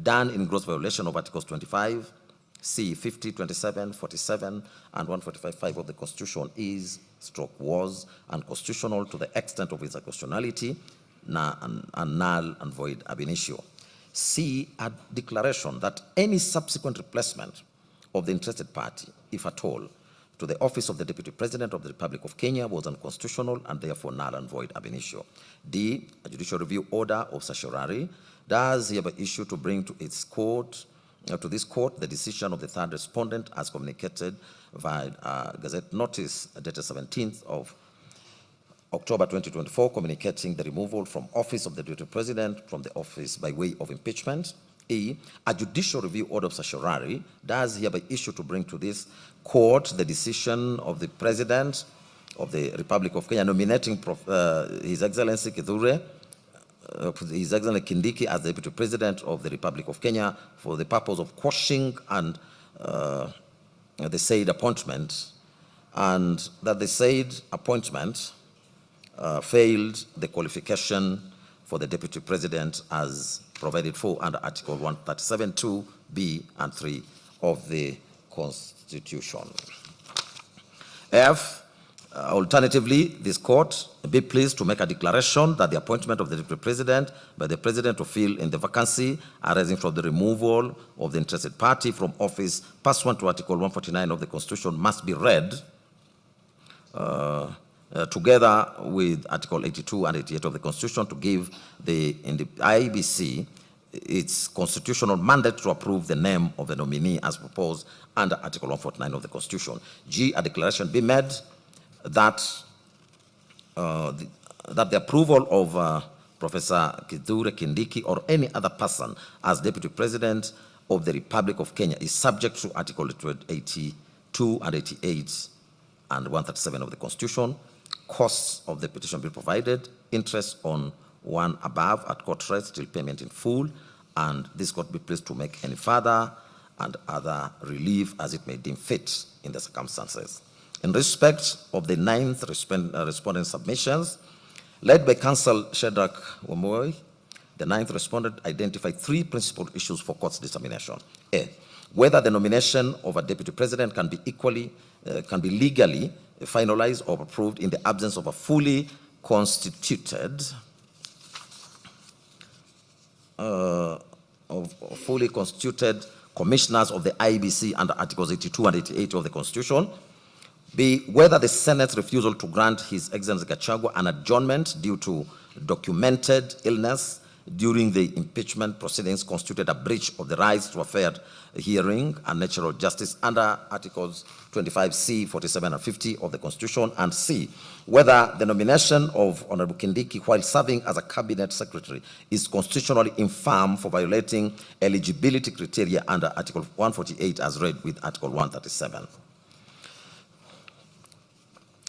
Speaker 10: done in gross violation of Articles 25, C, 50, 27, 47, and 145.5 of the Constitution was unconstitutional to the extent of its unconstitutionality and null and void ab initio. C, a declaration that any subsequent replacement of the interested party, if at all, to the office of the Deputy President of the Republic of Kenya was unconstitutional and therefore null and void ab initio. D, a judicial review order of certiorari does hereby issue to bring to its court to this court the decision of the third respondent as communicated via Gazette notice dated 17th of October 2024, communicating the removal from office of the Deputy President from the office by way of impeachment. E, a judicial review order of certiorari does hereby issue to bring to this court the decision of the President of the Republic of Kenya nominating His Excellency His Excellency Kindiki as the Deputy President of the Republic of Kenya for the purpose of quashing and the said appointment, and that the said appointment failed the qualification for the Deputy President as provided for under Article 137(2) B and 3 of the Constitution. F, alternatively, this court be pleased to make a declaration that the appointment of the Deputy President by the President to fill in the vacancy arising from the removal of the interested party from office pursuant to Article 149 of the Constitution must be read together with Article 82 and 88 of the Constitution to give the IEBC its constitutional mandate to approve the name of the nominee as proposed under Article 149 of the Constitution. G, a declaration be made that the approval of Professor Kithure Kindiki or any other person as Deputy President of the Republic of Kenya is subject to Article 82 and 88 and 137 of the Constitution. Costs of the petition be provided, interest on one above at court rates till payment in full, and this court be pleased to make any further and other relief as it may deem fit in the circumstances. In respect of the 9th respondent submissions, led by Counsel Shadrach Wamoy, the 9th respondent identified 3 principal issues for court's determination. A, whether the nomination of a deputy president can be legally finalized or approved in the absence of a fully constituted commissioners of the IBC under Articles 82 and 88 of the Constitution. B, whether the Senate's refusal to grant His Excellency Gachagua an adjournment due to documented illness during the impeachment proceedings constituted a breach of the rights to a fair hearing and natural justice under Articles 25C, 47 and 50 of the Constitution. And C, whether the nomination of Honorable Kindiki while serving as a cabinet secretary is constitutionally infirm for violating eligibility criteria under Article 148 as read with Article 137.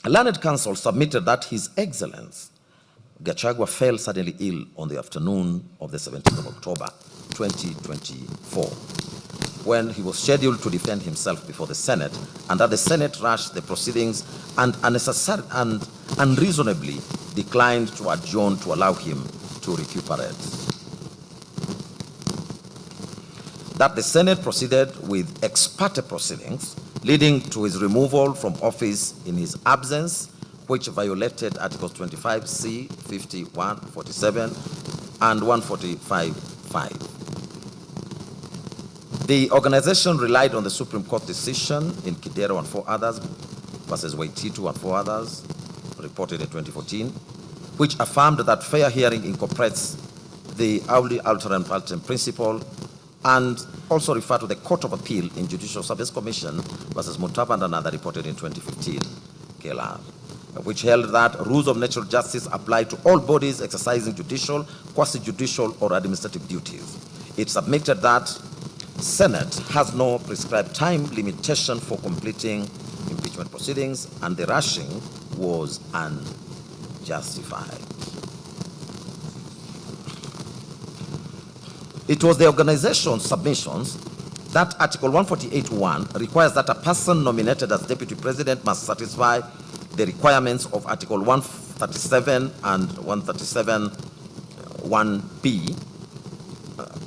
Speaker 10: A learned counsel submitted that His Excellency Gachagua fell suddenly ill on the afternoon of the 17th of October, 2024, when he was scheduled to defend himself before the Senate, and that the Senate rushed the proceedings and unnecessarily and unreasonably declined to adjourn to allow him to recuperate. That the Senate proceeded with ex parte proceedings, leading to his removal from office in his absence, which violated Articles 25C, 51, 47, and 145.5. The organization relied on the Supreme Court decision in Kidero and 4 others versus Waititu and 4 others, reported in 2014, which affirmed that fair hearing incorporates the auli alteram partem principle, and also referred to the Court of Appeal in Judicial Service Commission versus Mutava and another, reported in 2015, KLR, which held that rules of natural justice apply to all bodies exercising judicial, quasi-judicial, or administrative duties. It submitted that Senate has no prescribed time limitation for completing impeachment proceedings, and the rushing was unjustified. It was the organization's submissions that Article 148.1 requires that a person nominated as deputy president must satisfy the requirements of Article 137 and 137.1b,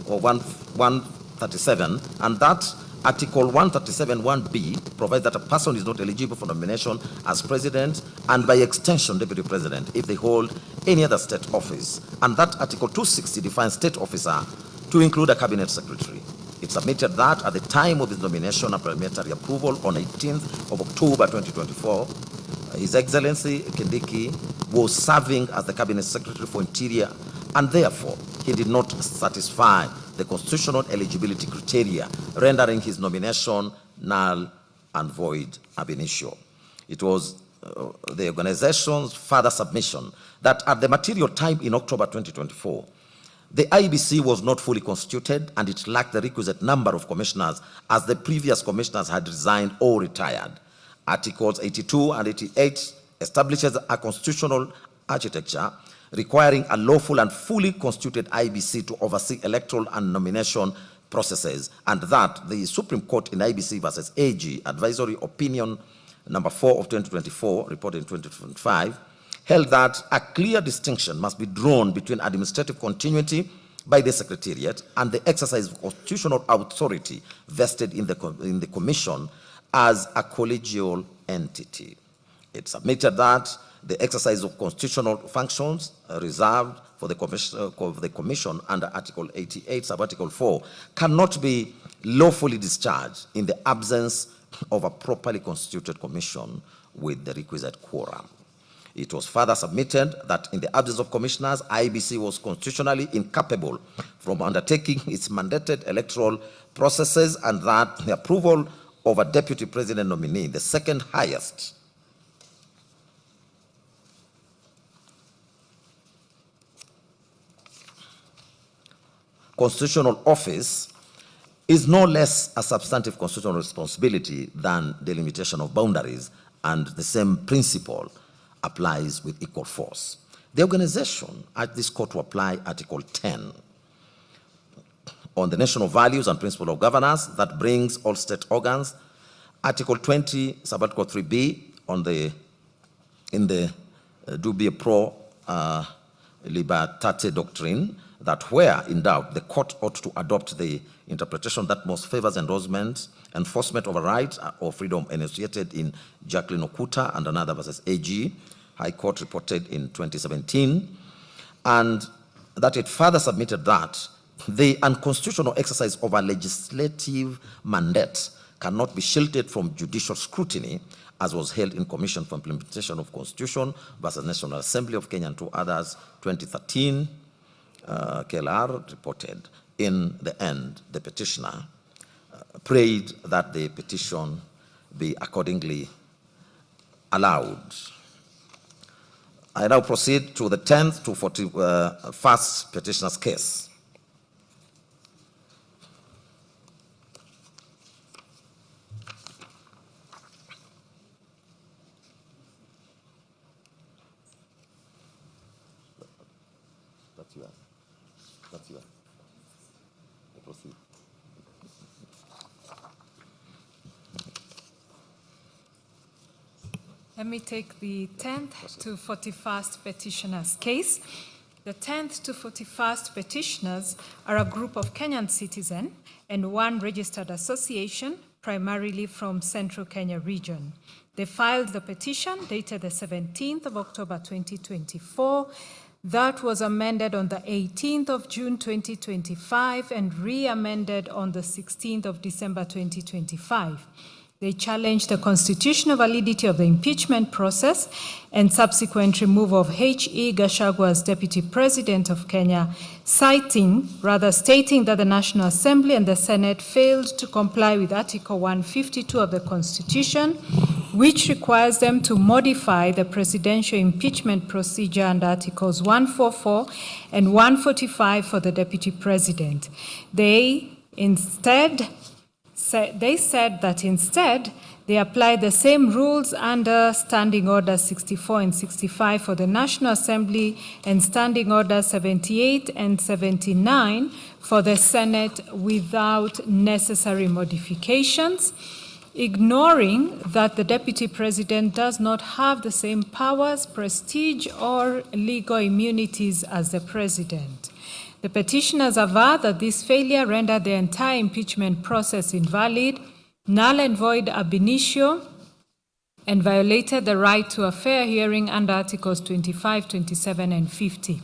Speaker 10: or 137, and that Article 137.1b provides that a person is not eligible for nomination as president and by extension deputy president if they hold any other state office, and that Article 260 defines state officer to include a cabinet secretary. It submitted that at the time of his nomination and parliamentary approval on 18th of October 2024, His Excellency Kindiki was serving as the Cabinet Secretary for Interior, and therefore he did not satisfy the constitutional eligibility criteria, rendering his nomination null and void ab initio. It was the organization's further submission that at the material time in October 2024, the IBC was not fully constituted and it lacked the requisite number of commissioners as the previous commissioners had resigned or retired. Articles 82 and 88 establishes a constitutional architecture requiring a lawful and fully constituted IBC to oversee electoral and nomination processes, and that the Supreme Court in IBC versus AG Advisory Opinion number 4 of 2024, reported in 2025, held that a clear distinction must be drawn between administrative continuity by the Secretariat and the exercise of constitutional authority vested in the Commission as a collegial entity. It submitted that the exercise of constitutional functions reserved for the Commission under Article 88, Subarticle 4, cannot be lawfully discharged in the absence of a properly constituted Commission with the requisite quorum. It was further submitted that in the absence of commissioners, IBC was constitutionally incapable from undertaking its mandated electoral processes, and that the approval of a deputy president nominee, the second highest constitutional office, is no less a substantive constitutional responsibility than the limitation of boundaries, and the same principle applies with equal force. The organization urged this court to apply Article 10 on the national values and principle of governance that brings all state organs, Article 20, Subarticle 3b in the dubia pro libertate doctrine that where in doubt, the court ought to adopt the interpretation that most favors endorsement, enforcement of a right or freedom enunciated in Jacqueline Okuta and another versus AG, High Court reported in 2017, and that it further submitted that the unconstitutional exercise of a legislative mandate cannot be shielded from judicial scrutiny, as was held in Commission for Implementation of Constitution versus National Assembly of Kenya and two others, 2013, KLR reported. In the end, the petitioner prayed that the petition be accordingly allowed. I now proceed to the 10th to 41st petitioner's case. That's yours. That's yours. Proceed.
Speaker 11: Let me take the 10th to 41st petitioner's case. The 10th to 41st petitioners are a group of Kenyan citizens and one registered association, primarily from Central Kenya region. They filed the petition dated the 17th of October 2024. That was amended on the 18th of June 2025 and re-amended on the 16th of December 2025. They challenged the constitutional validity of the impeachment process and subsequent removal of H.E. Gachagua as Deputy President of Kenya, stating that the National Assembly and the Senate failed to comply with Article 152 of the Constitution, which requires them to modify the presidential impeachment procedure under Articles 144 and 145 for the Deputy President. They said that instead they applied the same rules under Standing Orders 64 and 65 for the National Assembly and Standing Orders 78 and 79 for the Senate without necessary modifications, ignoring that the Deputy President does not have the same powers, prestige, or legal immunities as the President. The petitioners aver that this failure rendered the entire impeachment process invalid, null and void ab initio, and violated the right to a fair hearing under Articles 25, 27, and 50.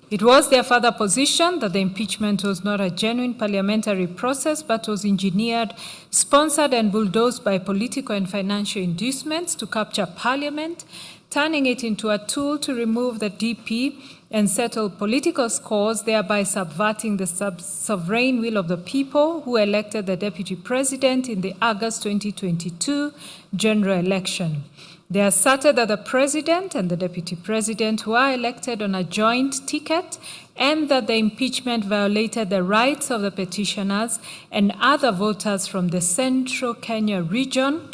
Speaker 11: It was their further position that the impeachment was not a genuine parliamentary process, but was engineered, sponsored, and bulldozed by political and financial inducements to capture Parliament, turning it into a tool to remove the DP and settle political scores, thereby subverting the sovereign will of the people who elected the Deputy President in the August 2022 general election. They asserted that the President and the Deputy President were elected on a joint ticket and that the impeachment violated the rights of the petitioners and other voters from the Central Kenya region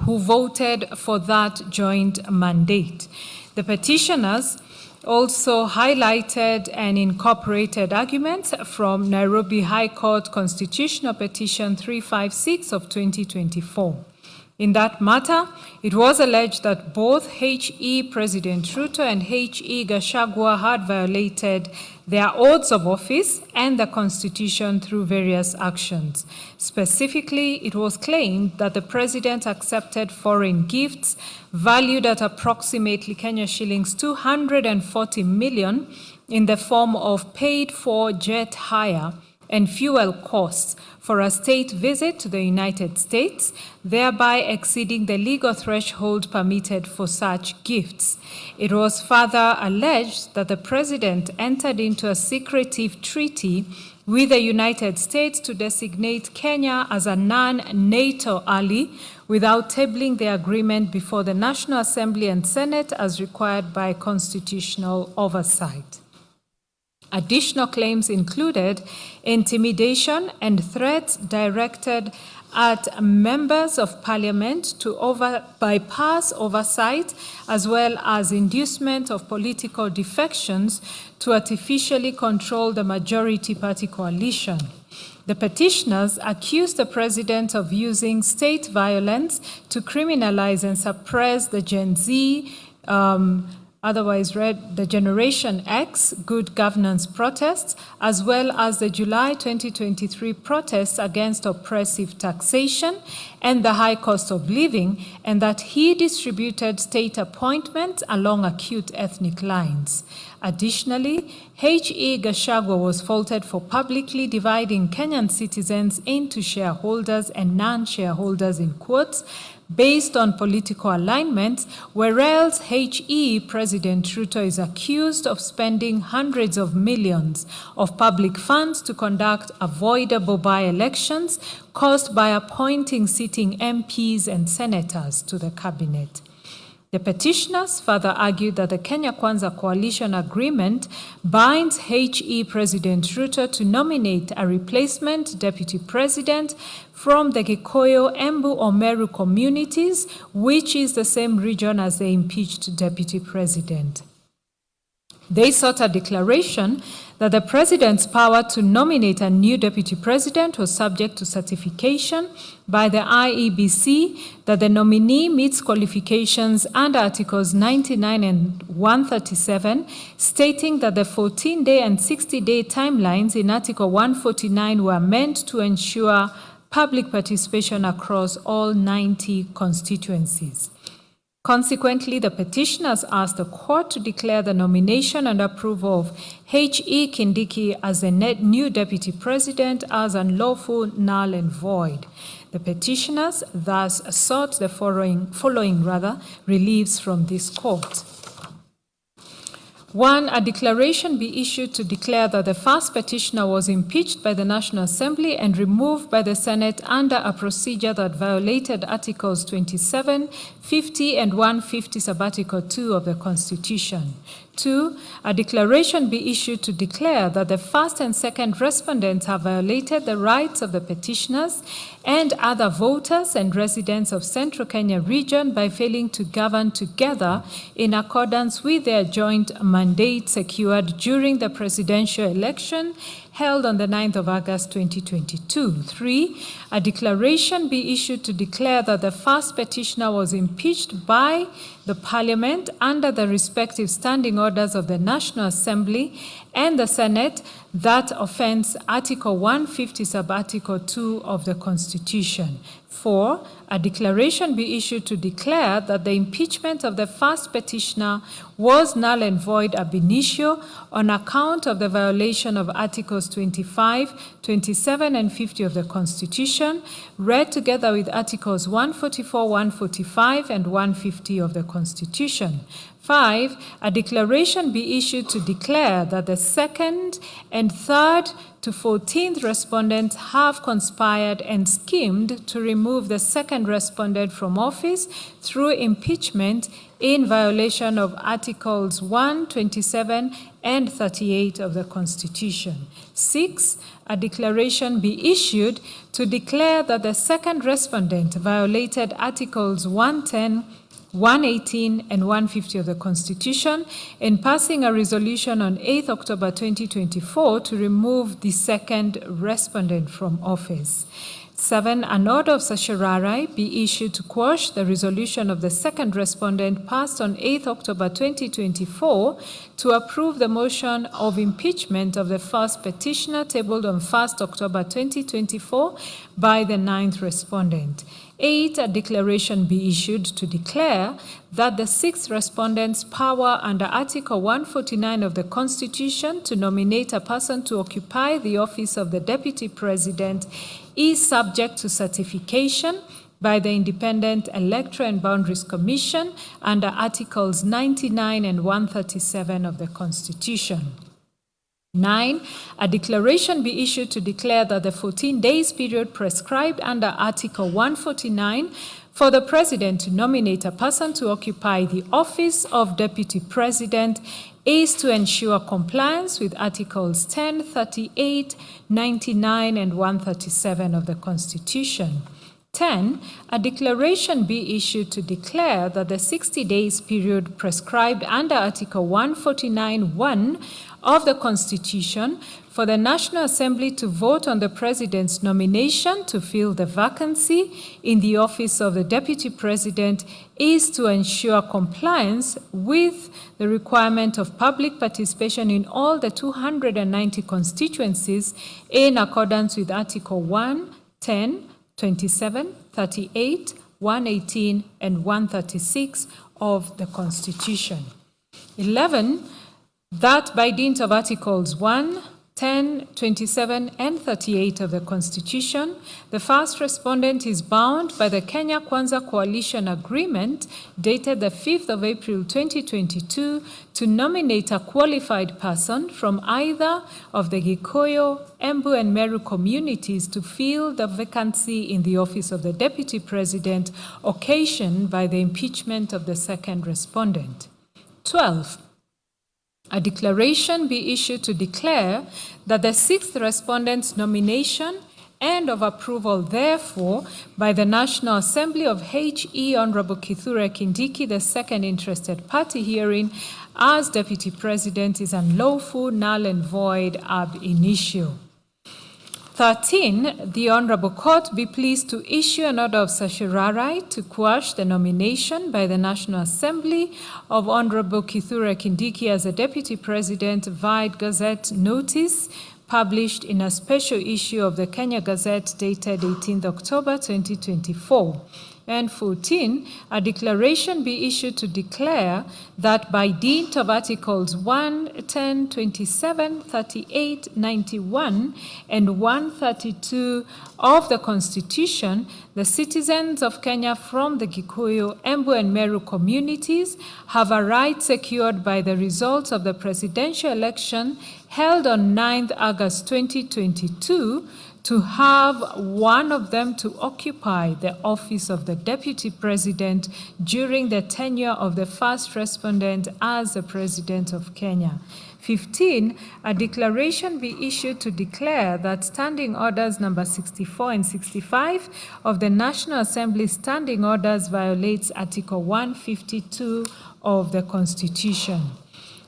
Speaker 11: who voted for that joint mandate. The petitioners also highlighted and incorporated arguments from Nairobi High Court Constitutional Petition 356 of 2024. In that matter, it was alleged that both H.E. President Ruto and H.E. Gachagua had violated their oaths of office and the Constitution through various actions. Specifically, it was claimed that the President accepted foreign gifts valued at approximately Kenya shillings 240 million in the form of paid-for jet hire and fuel costs for a state visit to the United States, thereby exceeding the legal threshold permitted for such gifts. It was further alleged that the President entered into a secretive treaty with the United States to designate Kenya as a non-NATO ally without tabling the agreement before the National Assembly and Senate as required by constitutional oversight. Additional claims included intimidation and threats directed at members of parliament to bypass oversight, as well as inducement of political defections to artificially control the majority party coalition. The petitioners accuse the president of using state violence to criminalize and suppress the Gen Z, otherwise read the Generation X good governance protests, as well as the July 2023 protests against oppressive taxation and the high cost of living, and that he distributed state appointments along acute ethnic lines. Additionally, H.E. Gachagua was faulted for publicly dividing Kenyan citizens into shareholders and non-shareholders in quotes based on political alignments, whereas H.E. President Ruto is accused of spending hundreds of millions of public funds to conduct avoidable by-elections caused by appointing sitting MPs and senators to the cabinet. The petitioners further argued that the Kenya Kwanza coalition agreement binds H.E. President Ruto to nominate a replacement deputy president from the Gikuyu, Embu, or Meru communities, which is the same region as the impeached deputy president. They sought a declaration that the president's power to nominate a new deputy president was subject to certification by the IEBC, that the nominee meets qualifications under Articles 99 and 137, stating that the 14-day and 60-day timelines in Article 149 were meant to ensure public participation across all 90 constituencies. Consequently, the petitioners asked the court to declare the nomination and approval of H.E. Kindiki as the new deputy president as unlawful, null, and void. The petitioners thus sought the following reliefs from this court. 1, a declaration be issued to declare that the first petitioner was impeached by the National Assembly and removed by the Senate under a procedure that violated Articles 27, 50, and 150 sub-article 2 of the Constitution. 2, a declaration be issued to declare that the first and second respondents have violated the rights of the petitioners and other voters and residents of Central Kenya region by failing to govern together in accordance with their joint mandate secured during the presidential election held on the 9th of August 2022. 3, a declaration be issued to declare that the first petitioner was impeached by the Parliament under the respective standing orders of the National Assembly and the Senate that offends Article 150 sub-article 2 of the Constitution. 4, a declaration be issued to declare that the impeachment of the first petitioner was null and void ab initio on account of the violation of Articles 25, 27, and 50 of the Constitution, read together with Articles 144, 145, and 150 of the Constitution. 5, a declaration be issued to declare that the second and third to 14th respondents have conspired and schemed to remove the second respondent from office through impeachment in violation of Articles 1, 27, and 38 of the Constitution. 6, a declaration be issued to declare that the second respondent violated Articles 110, 118 and 150 of the Constitution in passing a resolution on 8th October 2024 to remove the second respondent from office. 7, an order of certiorari be issued to quash the resolution of the second respondent passed on 8th October 2024 to approve the motion of impeachment of the first petitioner tabled on 1st October 2024 by the 9th respondent. 8, a declaration be issued to declare that the 6th respondent's power under Article 149 of the Constitution to nominate a person to occupy the office of the Deputy President is subject to certification by the Independent Electoral and Boundaries Commission under Articles 99 and 137 of the Constitution. 9, a declaration be issued to declare that the 14 days period prescribed under Article 149 for the President to nominate a person to occupy the office of Deputy President is to ensure compliance with Articles 10, 38, 99, and 137 of the Constitution. 10. A declaration be issued to declare that the 60 days period prescribed under Article 149(1) of the Constitution for the National Assembly to vote on the President's nomination to fill the vacancy in the office of the Deputy President is to ensure compliance with the requirement of public participation in all the 290 constituencies in accordance with Article 1, 10, 27, 38, 118, and 136 of the Constitution. 11. That by dint of Articles 1, 10, 27, and 38 of the Constitution, the first respondent is bound by the Kenya Kwanza Coalition Agreement dated the 5th of April 2022 to nominate a qualified person from either of the Gikuyu, Embu, and Meru communities to fill the vacancy in the office of the Deputy President occasioned by the impeachment of the second respondent. 12. A declaration be issued to declare that the sixth respondent's nomination and of approval, therefore, by the National Assembly of H.E. Honorable Kithure Kindiki, the second interested party herein, as Deputy President is unlawful, null and void ab initio. 13, the Honorable Court be pleased to issue an order of certiorari to quash the nomination by the National Assembly of Honorable Kithure Kindiki as a Deputy President via Gazette notice published in a special issue of the Kenya Gazette dated 18th October 2024. And 14, a declaration be issued to declare that by dint of Articles 1, 10, 27, 38, 91, and 132 of the Constitution, the citizens of Kenya from the Gikuyu, Embu, and Meru communities have a right secured by the results of the presidential election held on 9th August 2022 to have one of them to occupy the office of the Deputy President during the tenure of the first respondent as the President of Kenya. 15, a declaration be issued to declare that Standing Orders number 64 and 65 of the National Assembly Standing Orders violates Article 152 of the Constitution.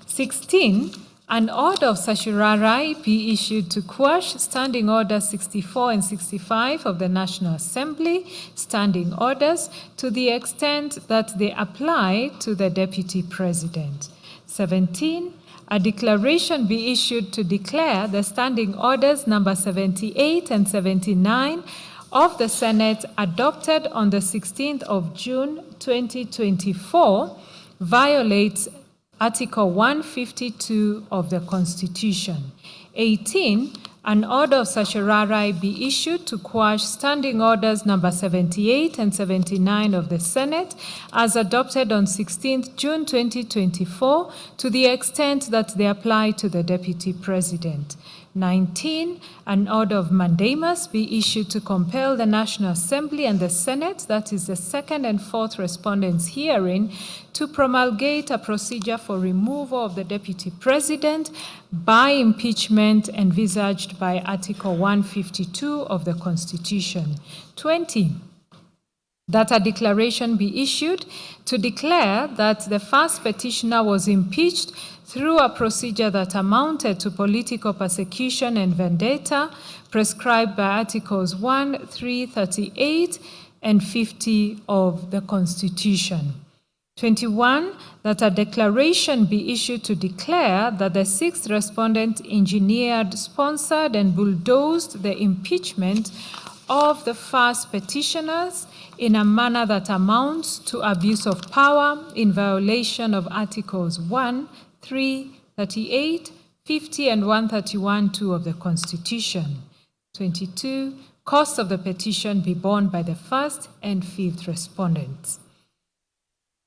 Speaker 11: 16, an order of certiorari be issued to quash Standing Orders 64 and 65 of the National Assembly Standing Orders to the extent that they apply to the Deputy President. 17, a declaration be issued to declare the Standing Orders number 78 and 79 of the Senate adopted on the 16th of June 2024 violates Article 152 of the Constitution. 18, an order of certiorari be issued to quash Standing Orders number 78 and 79 of the Senate as adopted on 16th June 2024 to the extent that they apply to the Deputy President. 19, an order of mandamus be issued to compel the National Assembly and the Senate, that is the second and fourth respondents herein, to promulgate a procedure for removal of the Deputy President by impeachment envisaged by Article 152 of the Constitution. 20, that a declaration be issued to declare that the first petitioner was impeached through a procedure that amounted to political persecution and vendetta prescribed by Articles 1, 3, 38, and 50 of the Constitution. 21, that a declaration be issued to declare that the sixth respondent engineered, sponsored, and bulldozed the impeachment of the first petitioners in a manner that amounts to abuse of power in violation of Articles 1, 3, 38, 50, and 131(2) of the Constitution. 22, cost of the petition be borne by the first and fifth respondents.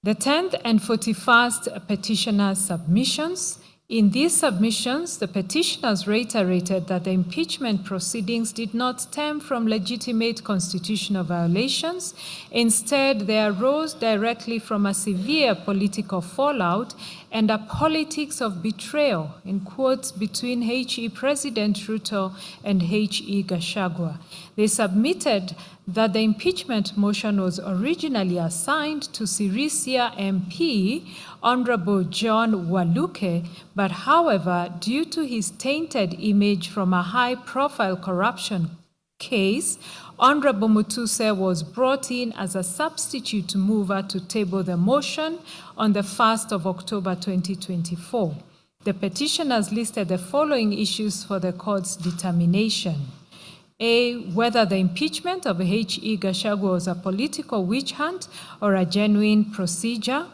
Speaker 11: The 10th and 41st petitioners' submissions. In these submissions, the petitioners reiterated that the impeachment proceedings did not stem from legitimate constitutional violations. Instead, they arose directly from a severe political fallout and a politics of betrayal, in quotes, between HE President Ruto and HE Gachagua. They submitted that the impeachment motion was originally assigned to Sirisia MP, Honorable John Waluke, but however, due to his tainted image from a high-profile corruption case, Honorable Mutuse was brought in as a substitute mover to table the motion on the 1st of October 2024. The petitioners listed the following issues for the court's determination. A, whether the impeachment of H.E. Gachagua was a political witch hunt or a genuine procedure.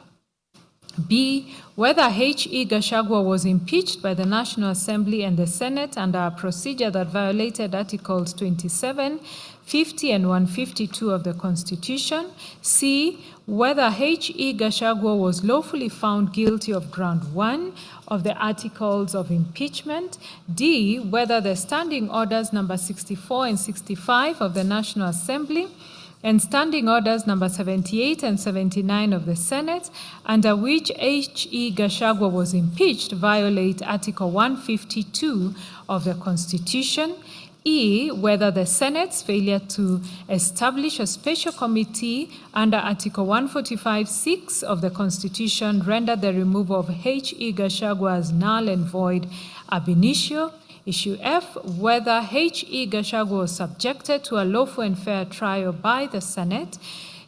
Speaker 11: B, whether H.E. Gachagua was impeached by the National Assembly and the Senate under a procedure that violated Articles 27, 50, and 152 of the Constitution. C, whether H.E. Gachagua was lawfully found guilty of Ground 1 of the Articles of Impeachment. D, whether the Standing Orders number 64 and 65 of the National Assembly and Standing Orders number 78 and 79 of the Senate, under which H.E. Gachagua was impeached, violate Article 152 of the Constitution. E, whether the Senate's failure to establish a special committee under Article 145(6) of the Constitution rendered the removal of H.E. Gachagua as null and void ab initio. Issue F, whether H.E. Gachagua was subjected to a lawful and fair trial by the Senate.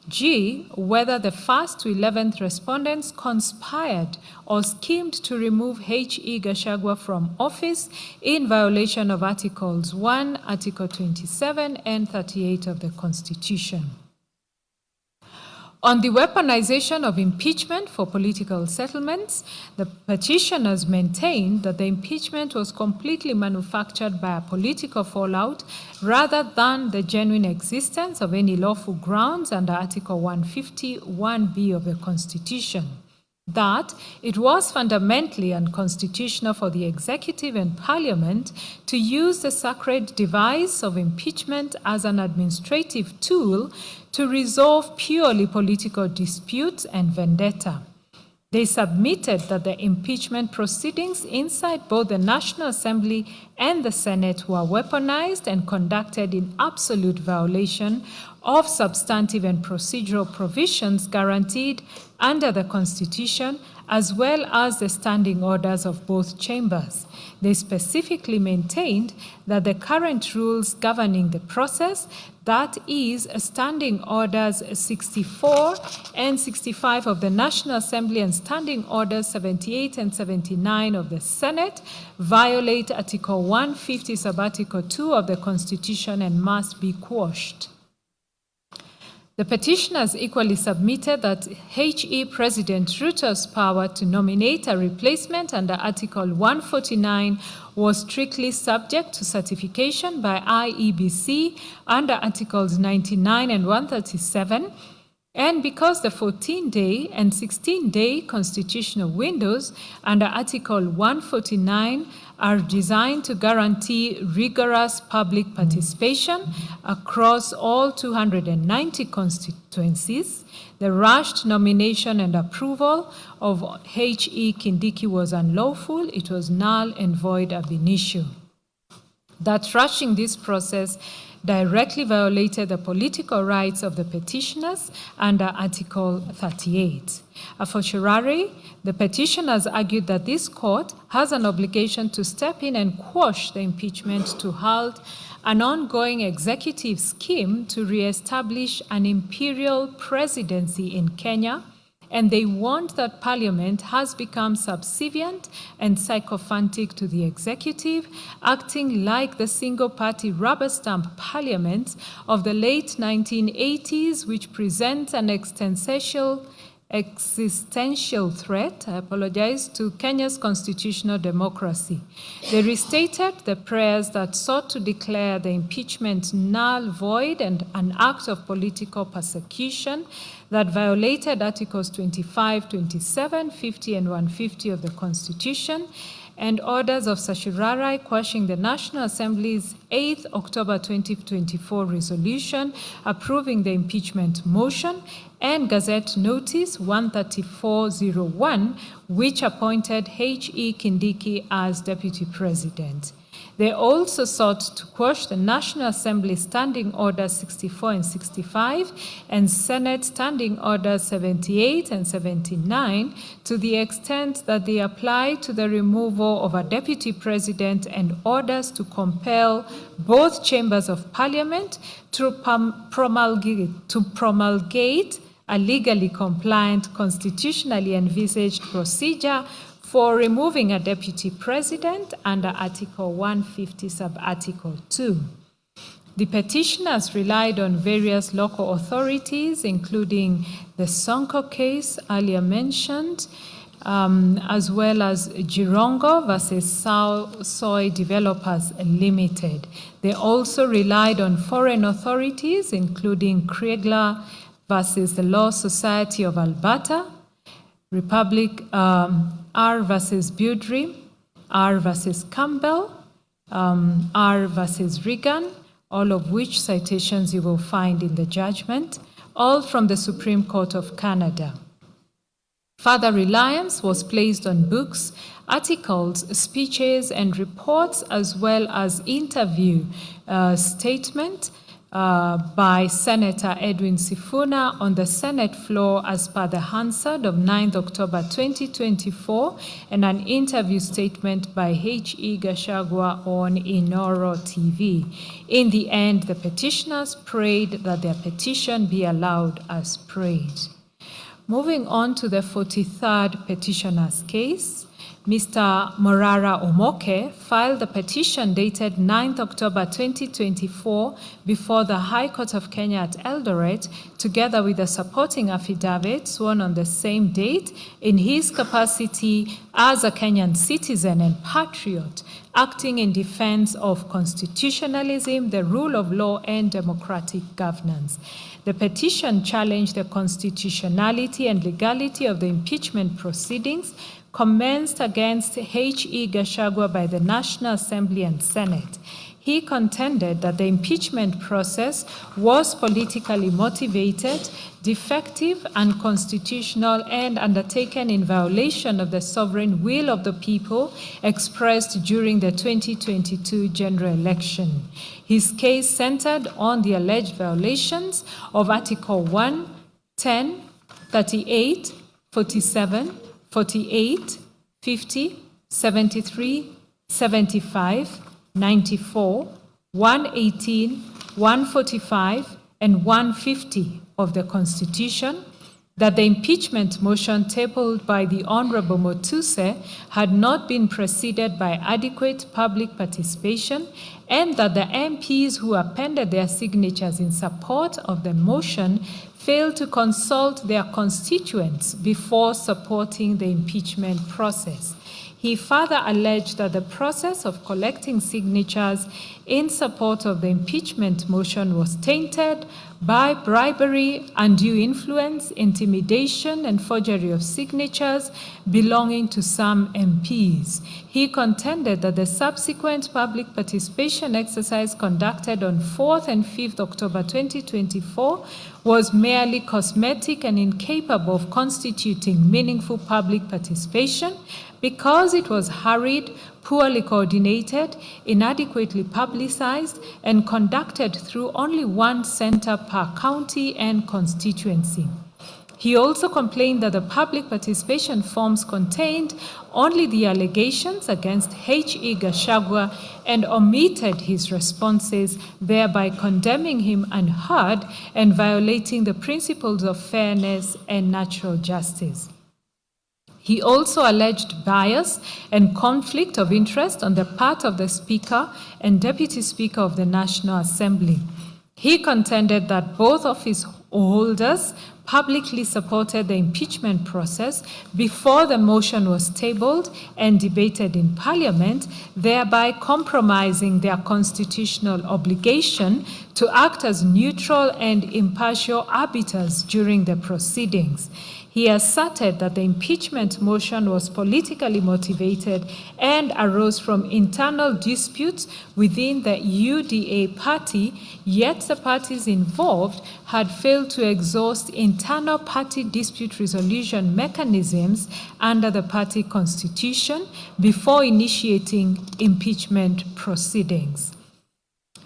Speaker 11: G, whether the 1st to 11th respondents conspired or schemed to remove H.E. Gachagua from office in violation of Articles 1, Article 27, and 38 of the Constitution. On the weaponization of impeachment for political settlements, the petitioners maintained that the impeachment was completely manufactured by a political fallout rather than the genuine existence of any lawful grounds under Article 151B of the Constitution. That it was fundamentally unconstitutional for the executive and parliament to use the sacred device of impeachment as an administrative tool to resolve purely political disputes and vendetta. They submitted that the impeachment proceedings inside both the National Assembly and the Senate were weaponized and conducted in absolute violation of substantive and procedural provisions guaranteed under the Constitution, as well as the standing orders of both chambers. They specifically maintained that the current rules governing the process, that is, Standing Orders 64 and 65 of the National Assembly and Standing Orders 78 and 79 of the Senate, violate Article 150 sub-Article 2 of the Constitution and must be quashed. The petitioners equally submitted that H.E. President Ruto's power to nominate a replacement under Article 149 was strictly subject to certification by IEBC under Articles 99 and 137, and because the 14-day and 16-day constitutional windows under Article 149 are designed to guarantee rigorous public participation across all 290 constituencies, the rushed nomination and approval of H.E. Kindiki was unlawful. It was null and void ab initio. That rushing this process directly violated the political rights of the petitioners under Article 38. A fortiori, the petitioners argued that this court has an obligation to step in and quash the impeachment to halt an ongoing executive scheme to re-establish an imperial presidency in Kenya, and they warned that Parliament has become subservient and sycophantic to the executive, acting like the single-party rubber stamp parliaments of the late 1980s, which present an existential threat, to Kenya's constitutional democracy. They restated the prayers that sought to declare the impeachment null, void, and an act of political persecution that violated Articles 25, 27, 50, and 150 of the Constitution, and orders of certiorari quashing the National Assembly's 8th October 2024 resolution approving the impeachment motion, and Gazette Notice 13401, which appointed H.E. Kindiki as Deputy President. They also sought to quash the National Assembly Standing Orders 64 and 65 and Senate Standing Orders 78 and 79 to the extent that they apply to the removal of a Deputy President and orders to compel both chambers of Parliament to promulgate a legally compliant, constitutionally envisaged procedure for removing a deputy president under Article 150, Sub-Article 2. The petitioners relied on various local authorities, including the Sonko case earlier mentioned, as well as Jirongo versus Soy Developers Limited. They also relied on foreign authorities, including Kriegler versus the Law Society of Alberta, Republic R versus Budry, R versus Campbell, R versus Reagan, all of which citations you will find in the judgment, all from the Supreme Court of Canada. Further reliance was placed on books, articles, speeches, and reports, as well as interview statement by Senator Edwin Sifuna on the Senate floor as per the Hansard of 9th October 2024 and an interview statement by H.E. Gachagua on Inoro TV. In the end, the petitioners prayed that their petition be allowed as prayed. Moving on to the 43rd petitioner's case, Mr. Morara Omoke filed a petition dated 9th October 2024 before the High Court of Kenya at Eldoret, together with a supporting affidavit sworn on the same date in his capacity as a Kenyan citizen and patriot, acting in defense of constitutionalism, the rule of law, and democratic governance. The petition challenged the constitutionality and legality of the impeachment proceedings commenced against H.E. Gachagua by the National Assembly and Senate. He contended that the impeachment process was politically motivated, defective, unconstitutional, and undertaken in violation of the sovereign will of the people expressed during the 2022 general election. His case centered on the alleged violations of Article 1, 10, 38, 47, 48, 50, 73, 75, 94, 118, 145, and 150 of the Constitution, that the impeachment motion tabled by the Honorable Motuse had not been preceded by adequate public participation, and that the MPs who appended their signatures in support of the motion failed to consult their constituents before supporting the impeachment process. He further alleged that the process of collecting signatures in support of the impeachment motion was tainted by bribery, undue influence, intimidation, and forgery of signatures belonging to some MPs. He contended that the subsequent public participation exercise conducted on 4th and 5th October 2024 was merely cosmetic and incapable of constituting meaningful public participation because it was hurried, poorly coordinated, inadequately publicized, and conducted through only one center per county and constituency. He also complained that the public participation forms contained only the allegations against H.E. Gachagua and omitted his responses, thereby condemning him unheard and violating the principles of fairness and natural justice. He also alleged bias and conflict of interest on the part of the Speaker and Deputy Speaker of the National Assembly. He contended that both office holders publicly supported the impeachment process before the motion was tabled and debated in Parliament, thereby compromising their constitutional obligation to act as neutral and impartial arbiters during the proceedings. he asserted that the impeachment motion was politically motivated and arose from internal disputes within the UDA party, yet the parties involved had failed to exhaust internal party dispute resolution mechanisms under the party constitution before initiating impeachment proceedings.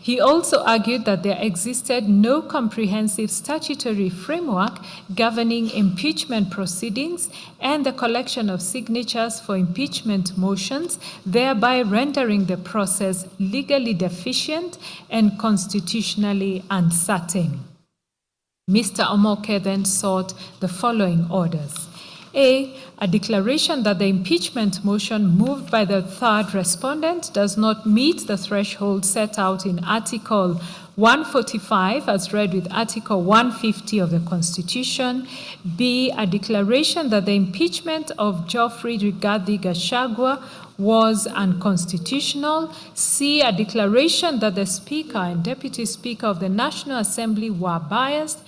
Speaker 11: He also argued that there existed no comprehensive statutory framework governing impeachment proceedings and the collection of signatures for impeachment motions, thereby rendering the process legally deficient and constitutionally uncertain. Mr. Omoke then sought the following orders. A declaration that the impeachment motion moved by the third respondent does not meet the threshold set out in Article 145 as read with Article 150 of the Constitution. B, a declaration that the impeachment of Geoffrey Rigathi Gachagua was unconstitutional. C, a declaration that the Speaker and Deputy Speaker of the National Assembly were biased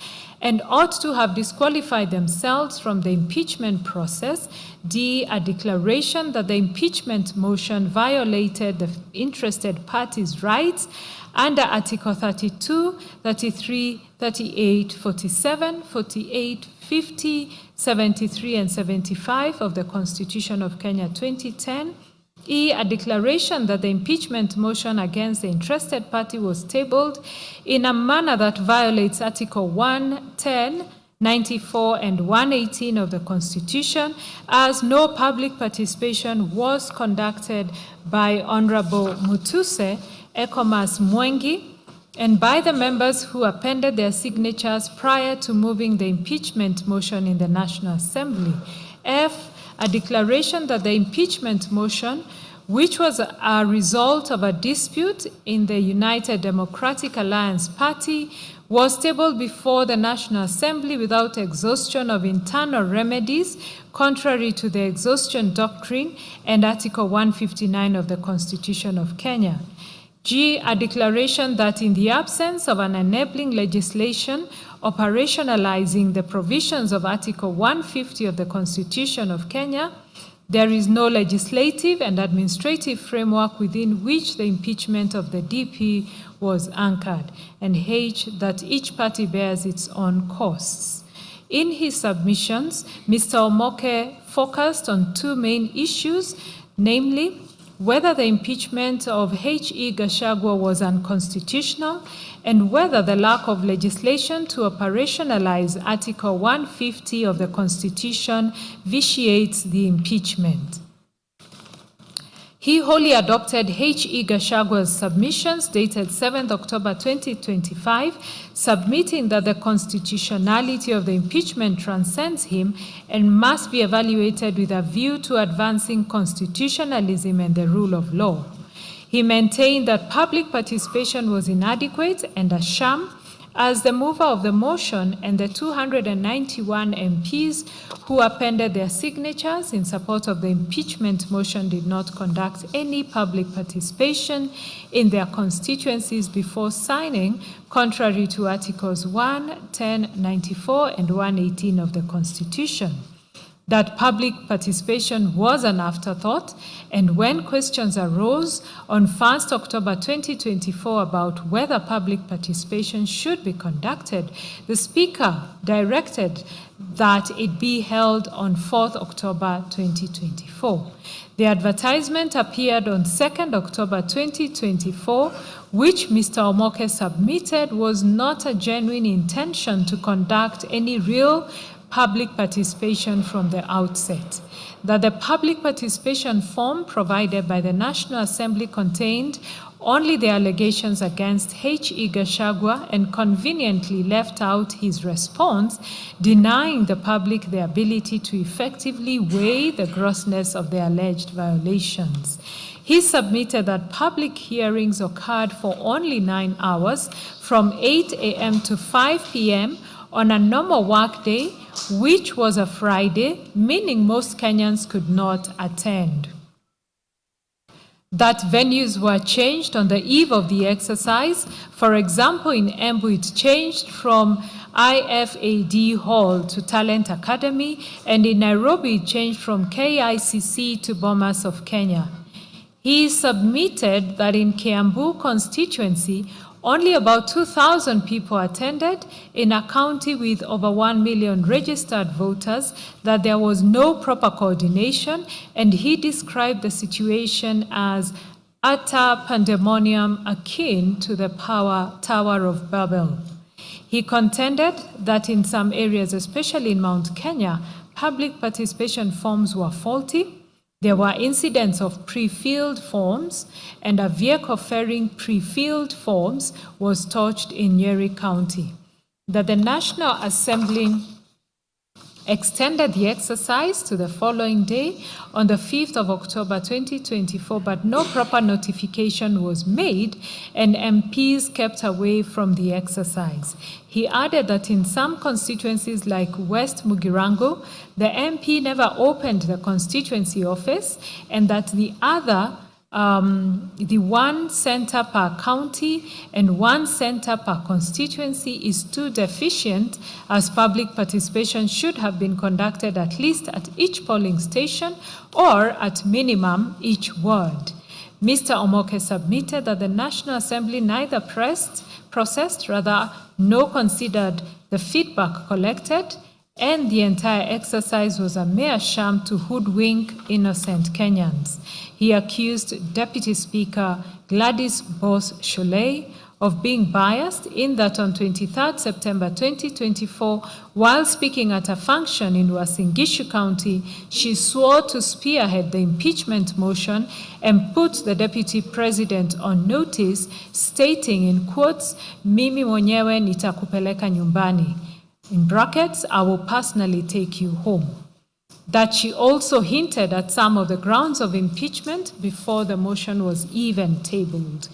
Speaker 11: and ought to have disqualified themselves from the impeachment process. D, a declaration that the impeachment motion violated the interested parties' rights under Article 32, 33, 38, 47, 48, 50, 73, and 75 of the Constitution of Kenya 2010. E, a declaration that the impeachment motion against the interested party was tabled in a manner that violates Article 110, 94, and 118 of the Constitution, as no public participation was conducted by Honorable Mutuse Ekomas Mwengi and by the members who appended their signatures prior to moving the impeachment motion in the National Assembly. F, a declaration that the impeachment motion, which was a result of a dispute in the United Democratic Alliance Party, was tabled before the National Assembly without exhaustion of internal remedies, contrary to the exhaustion doctrine and Article 159 of the Constitution of Kenya. G, a declaration that in the absence of an enabling legislation operationalizing the provisions of Article 150 of the Constitution of Kenya, there is no legislative and administrative framework within which the impeachment of the DP was anchored, and H, that each party bears its own costs. In his submissions, Mr. Omoke focused on two main issues, namely, whether the impeachment of H.E. Gachagua was unconstitutional and whether the lack of legislation to operationalize Article 150 of the Constitution vitiates the impeachment. He wholly adopted H.E. Gachagua's submissions dated 7th October 2025, submitting that the constitutionality of the impeachment transcends him and must be evaluated with a view to advancing constitutionalism and the rule of law. He maintained that public participation was inadequate and a sham, as the mover of the motion and the 291 MPs who appended their signatures in support of the impeachment motion did not conduct any public participation in their constituencies before signing, contrary to Articles 1, 10, 94, and 118 of the Constitution. That public participation was an afterthought, and when questions arose on 1st October 2024 about whether public participation should be conducted, the Speaker directed that it be held on 4th October 2024. The advertisement appeared on 2nd October 2024, which Mr. Omoke submitted was not a genuine intention to conduct any real public participation from the outset, that the public participation form provided by the National Assembly contained only the allegations against H.E. Gachagua and conveniently left out his response, denying the public the ability to effectively weigh the grossness of the alleged violations. He submitted that public hearings occurred for only 9 hours from 8 a.m. to 5 p.m. on a normal workday, which was a Friday, meaning most Kenyans could not attend. that venues were changed on the eve of the exercise. For example, in Embu, it changed from IFAD Hall to Talent Academy, and in Nairobi, it changed from KICC to Bomas of Kenya. He submitted that in Kiambu constituency, only about 2,000 people attended in a county with over 1 million registered voters, that there was no proper coordination, and he described the situation as utter pandemonium akin to the Tower of Babel. He contended that in some areas, especially in Mount Kenya, public participation forms were faulty. There were incidents of pre-filled forms, and a vehicle ferrying pre-filled forms was torched in Nyeri County. That the National Assembly extended the exercise to the following day on the 5th of October 2024, but no proper notification was made and MPs kept away from the exercise. He added that in some constituencies like West Mugirango, the MP never opened the constituency office, and that the one center per county and one center per constituency is too deficient, as public participation should have been conducted at least at each polling station or at minimum each ward. Mr. Omoke submitted that the National Assembly neither processed, nor considered the feedback collected, and the entire exercise was a mere sham to hoodwink innocent Kenyans. He accused Deputy Speaker Gladys Bose-Sholei of being biased in that on 23rd September 2024, while speaking at a function in Uasin Gishu County, she swore to spearhead the impeachment motion and put the Deputy President on notice, stating in quotes, "Mimi mwenyewe nitakupeleka nyumbani." In brackets, "I will personally take you home." That she also hinted at some of the grounds of impeachment before the motion was even tabled.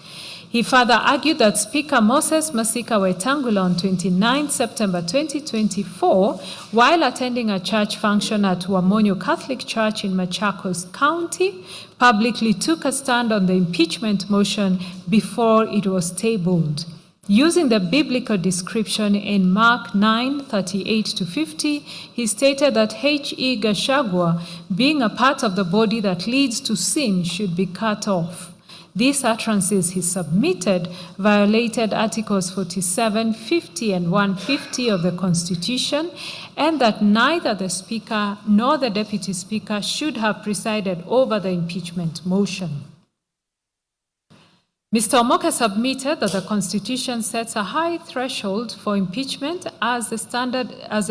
Speaker 11: He further argued that Speaker Moses Masika Wetangula on 29 September 2024, while attending a church function at Wamonyo Catholic Church in Machakos County, publicly took a stand on the impeachment motion before it was tabled. Using the biblical description in Mark 9:38-50, he stated that H.E. Gachagua, being a part of the body that leads to sin, should be cut off. These utterances he submitted violated Articles 47, 50, and 150 of the Constitution, and that neither the Speaker nor the Deputy Speaker should have presided over the impeachment motion. Mr. Omoke submitted that the Constitution sets a high threshold for impeachment as a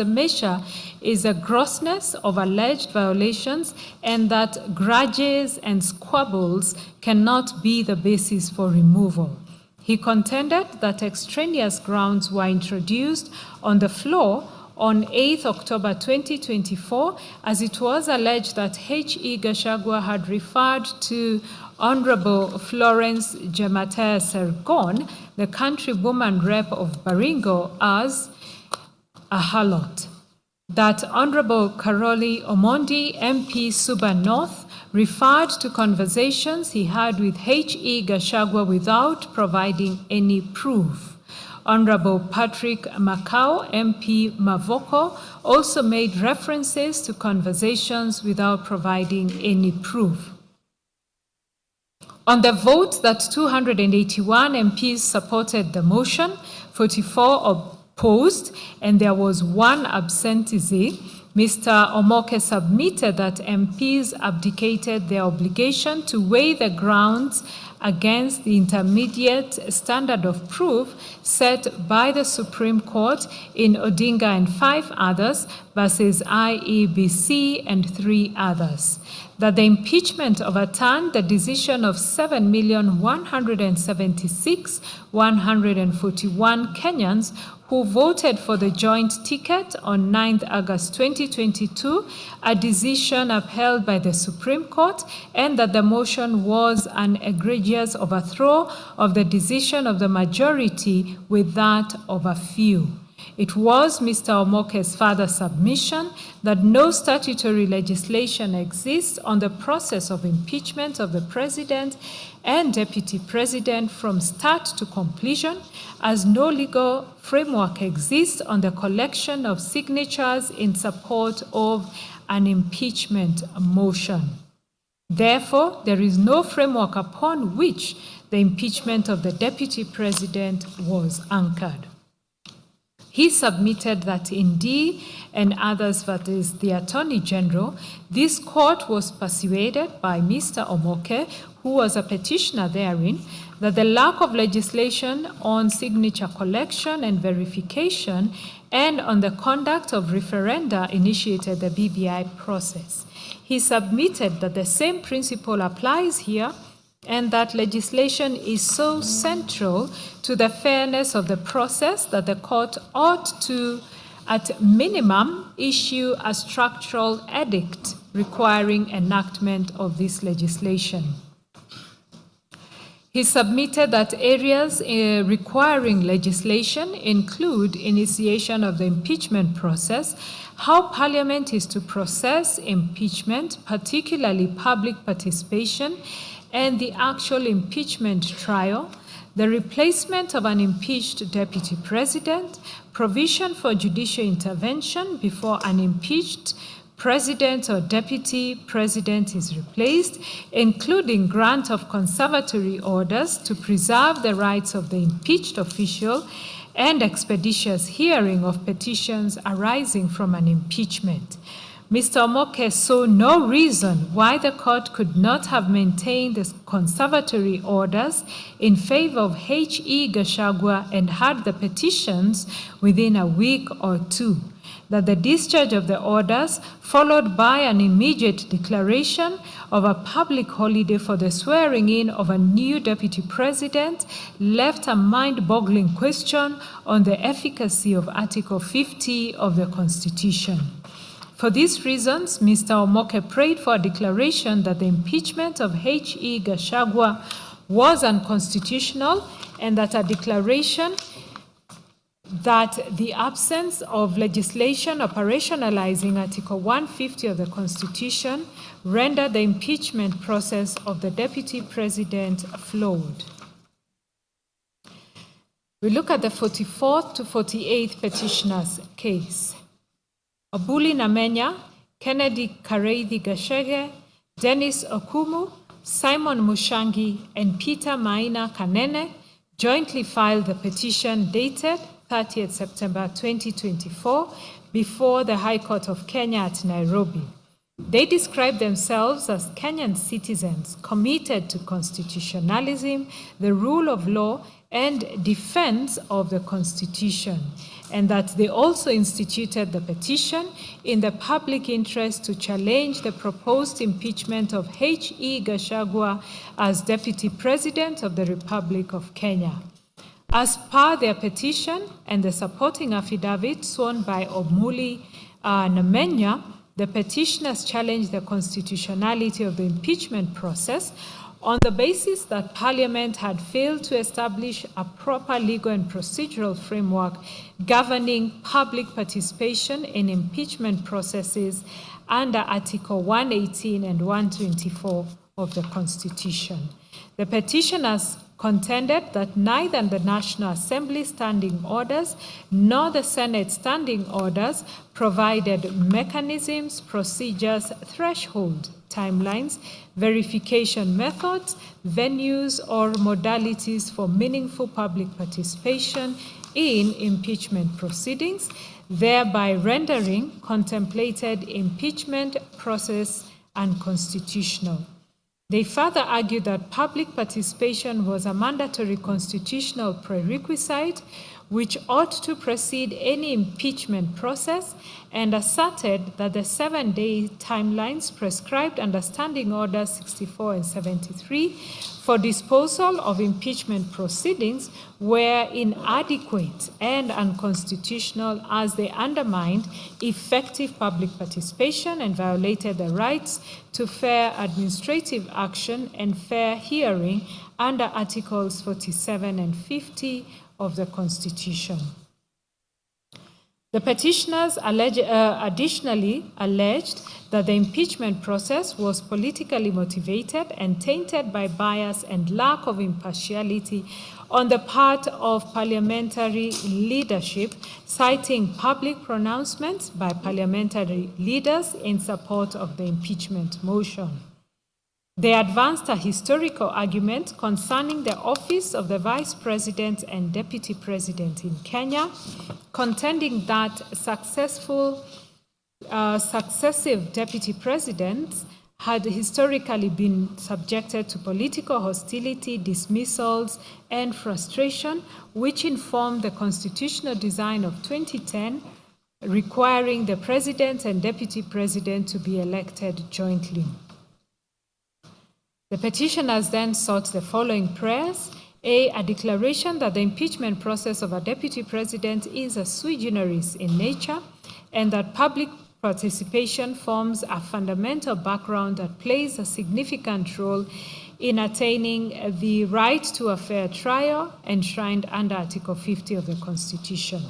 Speaker 11: measure is a grossness of alleged violations, and that grudges and squabbles cannot be the basis for removal. He contended that extraneous grounds were introduced on the floor on 8th October 2024, as it was alleged that H.E. Gachagua had referred to Honorable Florence Jematea Sergon, the countrywoman rep of Baringo, as a harlot. That Honorable Karoli Omondi, MP Suba North, referred to conversations he had with H.E. Gachagua without providing any proof. Honorable Patrick Makau, MP Mavoko, also made references to conversations without providing any proof. On the vote that 281 MPs supported the motion, 44 opposed, and there was one absentee, Mr. Omoke submitted that MPs abdicated their obligation to weigh the grounds against the intermediate standard of proof set by the Supreme Court in Odinga and 5 others versus IEBC and 3 others. That the impeachment overturned the decision of 7,176,141 Kenyans who voted for the joint ticket on 9th August 2022, a decision upheld by the Supreme Court, and that the motion was an egregious overthrow of the decision of the majority with that of a few. It was Mr. Omoke's further submission that no statutory legislation exists on the process of impeachment of the President and Deputy President from start to completion, as no legal framework exists on the collection of signatures in support of an impeachment motion. Therefore, there is no framework upon which the impeachment of the Deputy President was anchored. He submitted that in D and others, that is the Attorney General, this court was persuaded by Mr. Omoke, who was a petitioner therein, that the lack of legislation on signature collection and verification and on the conduct of referenda initiated the BBI process. He submitted that the same principle applies here and that legislation is so central to the fairness of the process that the court ought to, at minimum, issue a structural edict requiring enactment of this legislation. He submitted that areas requiring legislation include initiation of the impeachment process, how Parliament is to process impeachment, particularly public participation, and the actual impeachment trial, the replacement of an impeached Deputy President, provision for judicial intervention before an impeached President or Deputy President is replaced, including grant of conservatory orders to preserve the rights of the impeached official, and expeditious hearing of petitions arising from an impeachment. Mr. Omoke saw no reason why the court could not have maintained the conservatory orders in favor of H.E. Gachagua and had the petitions within a week or two, that the discharge of the orders, followed by an immediate declaration of a public holiday for the swearing in of a new Deputy President, left a mind-boggling question on the efficacy of Article 50 of the Constitution. For these reasons, Mr. Omoke prayed for a declaration that the impeachment of H.E. Gachagua was unconstitutional, and that a declaration that the absence of legislation operationalizing Article 150 of the Constitution rendered the impeachment process of the Deputy President flawed. We look at the 44th to 48th petitioner's case. Obuli Namenya, Kennedy Kareithi Gachagua, Dennis Okumu, Simon Mushangi, and Peter Maina Kanene jointly filed the petition dated 30th September 2024 before the High Court of Kenya at Nairobi. They describe themselves as Kenyan citizens committed to constitutionalism, the rule of law, and defense of the Constitution, and that they also instituted the petition in the public interest to challenge the proposed impeachment of H.E. Gachagua as Deputy President of the Republic of Kenya. As per their petition and the supporting affidavit sworn by Obuli Namenya, the petitioners challenged the constitutionality of the impeachment process on the basis that Parliament had failed to establish a proper legal and procedural framework governing public participation in impeachment processes under Article 118 and 124 of the Constitution. The petitioners contended that neither the National Assembly standing orders nor the Senate standing orders provided mechanisms, procedures, threshold, timelines, verification methods, venues, or modalities for meaningful public participation in impeachment proceedings, thereby rendering contemplated impeachment process unconstitutional. They further argued that public participation was a mandatory constitutional prerequisite which ought to precede any impeachment process, and asserted that the 7-day timelines prescribed under Standing Orders 64 and 73 for disposal of impeachment proceedings were inadequate and unconstitutional, as they undermined effective public participation and violated the rights to fair administrative action and fair hearing under Articles 47 and 50 of the Constitution. The petitioners additionally alleged that the impeachment process was politically motivated and tainted by bias and lack of impartiality on the part of parliamentary leadership, citing public pronouncements by parliamentary leaders in support of the impeachment motion. They advanced a historical argument concerning the office of the Vice President and Deputy President in Kenya, contending that successive Deputy Presidents had historically been subjected to political hostility, dismissals, and frustration, which informed the constitutional design of 2010, requiring the President and Deputy President to be elected jointly. The petitioners then sought the following prayers: a declaration that the impeachment process of a deputy president is a sui generis in nature, and that public participation forms a fundamental background that plays a significant role in attaining the right to a fair trial enshrined under Article 50 of the Constitution.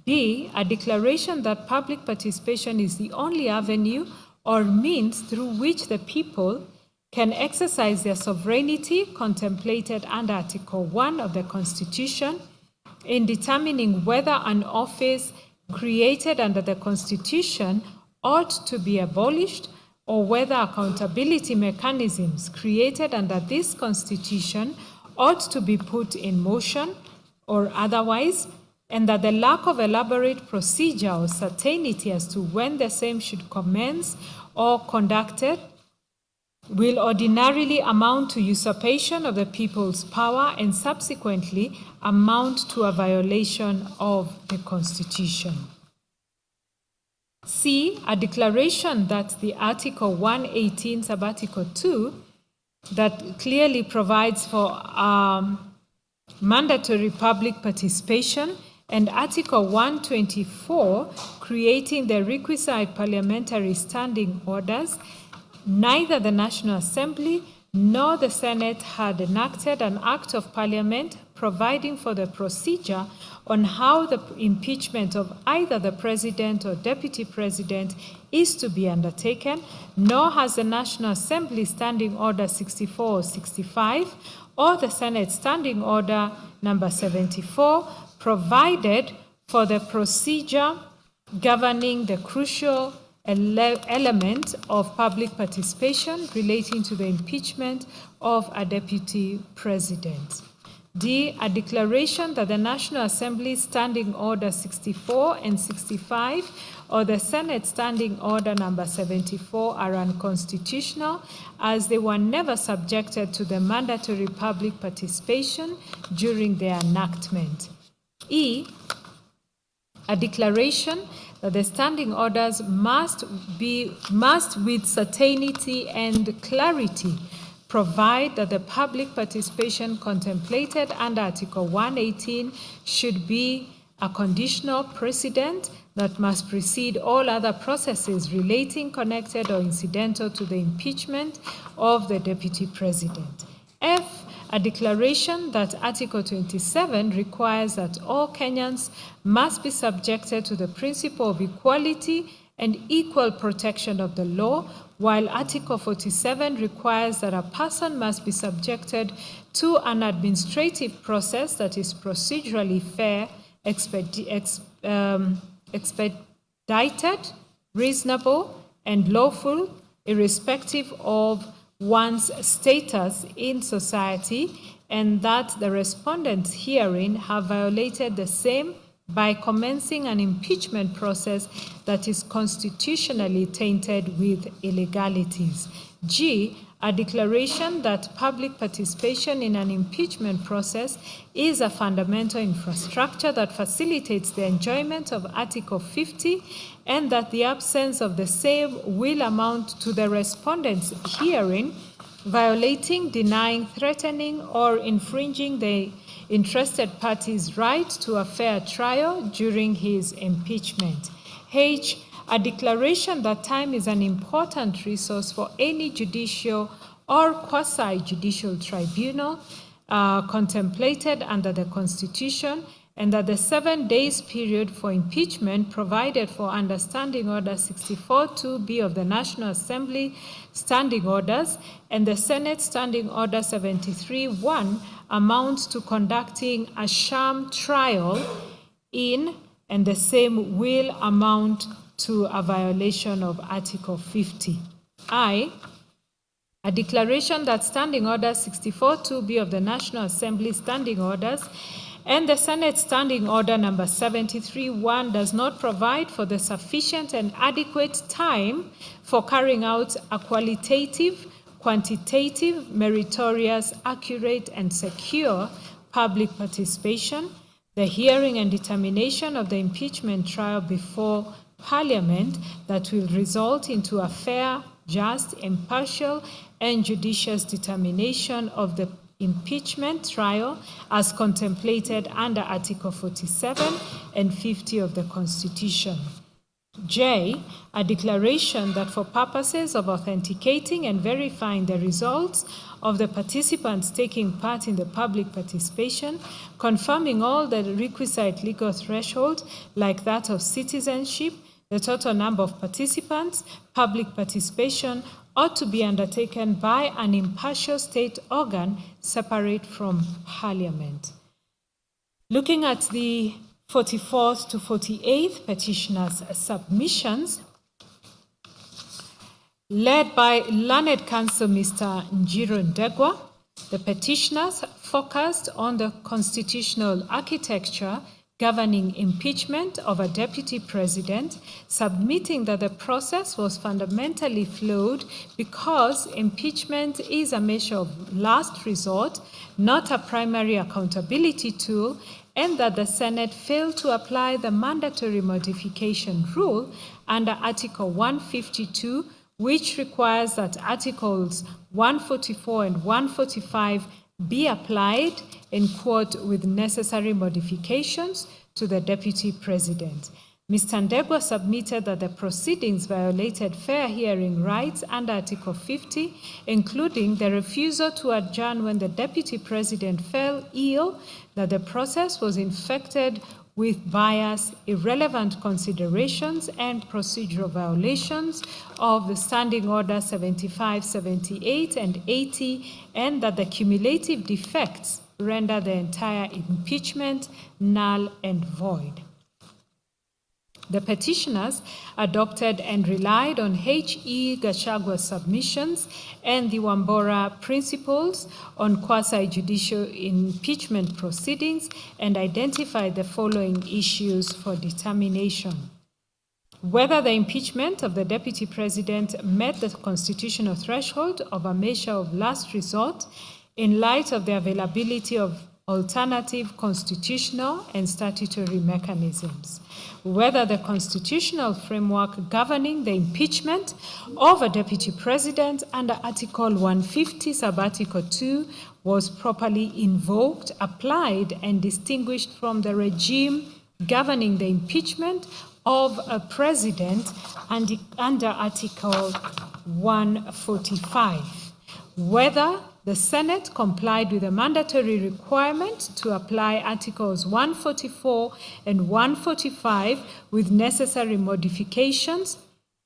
Speaker 11: B, a declaration that public participation is the only avenue or means through which the people can exercise their sovereignty contemplated under Article 1 of the Constitution in determining whether an office created under the Constitution ought to be abolished, or whether accountability mechanisms created under this Constitution ought to be put in motion or otherwise, and that the lack of elaborate procedure or certainty as to when the same should commence or conducted will ordinarily amount to usurpation of the people's power and subsequently amount to a violation of the Constitution. C, a declaration that the Article 118, Sub-Article 2, that clearly provides for mandatory public participation, and Article 124, creating the requisite parliamentary standing orders, neither the National Assembly nor the Senate had enacted an Act of Parliament providing for the procedure on how the impeachment of either the President or Deputy President is to be undertaken, nor has the National Assembly Standing Order 64 or 65 or the Senate Standing Order number 74 provided for the procedure governing the crucial element of public participation relating to the impeachment of a deputy president. D, a declaration that the National Assembly Standing Order 64 and 65 or the Senate Standing Order number 74 are unconstitutional, as they were never subjected to the mandatory public participation during their enactment. E, a declaration that the standing orders must with certainty and clarity provide that the public participation contemplated under Article 118 should be a conditional precedent that must precede all other processes relating, connected, or incidental to the impeachment of the Deputy President. F, a declaration that Article 27 requires that all Kenyans must be subjected to the principle of equality and equal protection of the law, while Article 47 requires that a person must be subjected to an administrative process that is procedurally fair, expedited, reasonable, and lawful, irrespective of one's status in society, and that the respondents herein have violated the same by commencing an impeachment process that is constitutionally tainted with illegalities. G, a declaration that public participation in an impeachment process is a fundamental infrastructure that facilitates the enjoyment of Article 50, and that the absence of the same will amount to the respondents herein violating, denying, threatening, or infringing the interested party's right to a fair trial during his impeachment. H, a declaration that time is an important resource for any judicial or quasi-judicial tribunal contemplated under the Constitution, and that the 7 days period for impeachment provided for under Standing Order 64-2B of the National Assembly Standing Orders and the Senate Standing Order 73-1 amounts to conducting a sham trial in, and the same will amount to a violation of Article 50. I, a declaration that Standing Order 64-2B of the National Assembly Standing Orders and the Senate Standing Order number 73-1 does not provide for the sufficient and adequate time for carrying out a qualitative, quantitative, meritorious, accurate, and secure public participation, the hearing and determination of the impeachment trial before Parliament that will result into a fair, just, impartial, and judicious determination of the impeachment trial as contemplated under Article 47 and 50 of the Constitution. J, a declaration that for purposes of authenticating and verifying the results of the participants taking part in the public participation, confirming all the requisite legal thresholds like that of citizenship, the total number of participants, public participation ought to be undertaken by an impartial state organ separate from Parliament. Looking at the 44th to 48th petitioners' submissions, led by learned counsel Mr. Njiro Ndegwa, the petitioners focused on the constitutional architecture governing impeachment of a deputy president, submitting that the process was fundamentally flawed because impeachment is a measure of last resort, not a primary accountability tool, and that the Senate failed to apply the mandatory modification rule under Article 152, which requires that Articles 144 and 145 be applied in quote with necessary modifications to the Deputy President. Mr. Ndegwa submitted that the proceedings violated fair hearing rights under Article 50, including the refusal to adjourn when the Deputy President fell ill, that the process was infected with bias, irrelevant considerations, and procedural violations of the Standing Order 75, 78, and 80, and that the cumulative defects render the entire impeachment null and void. The petitioners adopted and relied on H.E. Gachagua's submissions and the Wambora principles on quasi-judicial impeachment proceedings and identified the following issues for determination: whether the impeachment of the Deputy President met the constitutional threshold of a measure of last resort in light of the availability of alternative constitutional and statutory mechanisms, whether the constitutional framework governing the impeachment of a deputy president under Article 150, Sub-Article 2 was properly invoked, applied, and distinguished from the regime governing the impeachment of a president under Article 145, whether the Senate complied with the mandatory requirement to apply Articles 144 and 145 with necessary modifications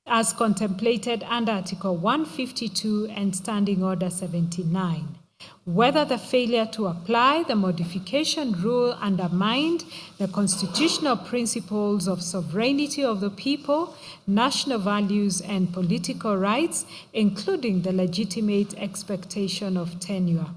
Speaker 11: as contemplated under Article 152 and Standing Order 79, whether the failure to apply the modification rule undermined the constitutional principles of sovereignty of the people, national values, and political rights, including the legitimate expectation of tenure,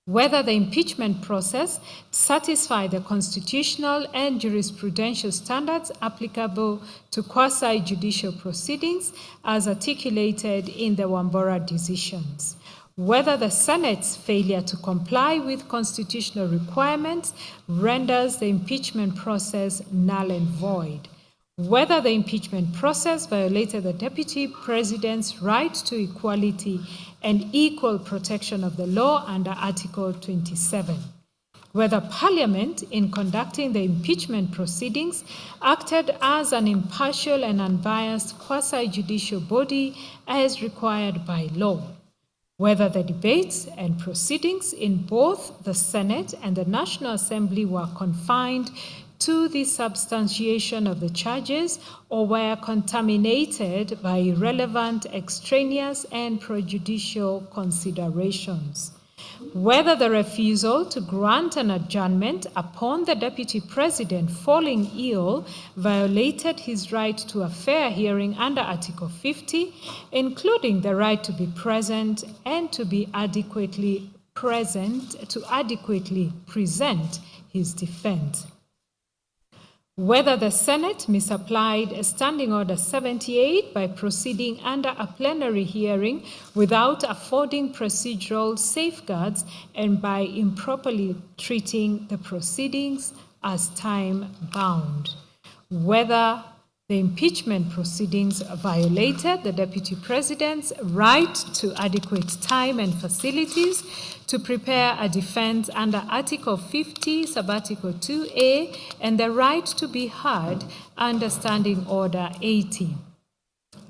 Speaker 11: whether the impeachment process satisfied the constitutional and jurisprudential standards applicable to quasi-judicial proceedings as articulated in the Wambora decisions, whether the Senate's failure to comply with constitutional requirements renders the impeachment process null and void, whether the impeachment process violated the Deputy President's right to equality and equal protection of the law under Article 27, whether Parliament, in conducting the impeachment proceedings, acted as an impartial and unbiased quasi-judicial body as required by law, whether the debates and proceedings in both the Senate and the National Assembly were confined to the substantiation of the charges or were contaminated by irrelevant, extraneous, and prejudicial considerations. Whether the refusal to grant an adjournment upon the Deputy President falling ill violated his right to a fair hearing under Article 50, including the right to be present and to be adequately present, to adequately present his defense. Whether the Senate misapplied Standing Order 78 by proceeding under a plenary hearing without affording procedural safeguards and by improperly treating the proceedings as time-bound. Whether the impeachment proceedings violated the Deputy President's right to adequate time and facilities to prepare a defense under Article 50, Subarticle 2A, and the right to be heard under Standing Order 80.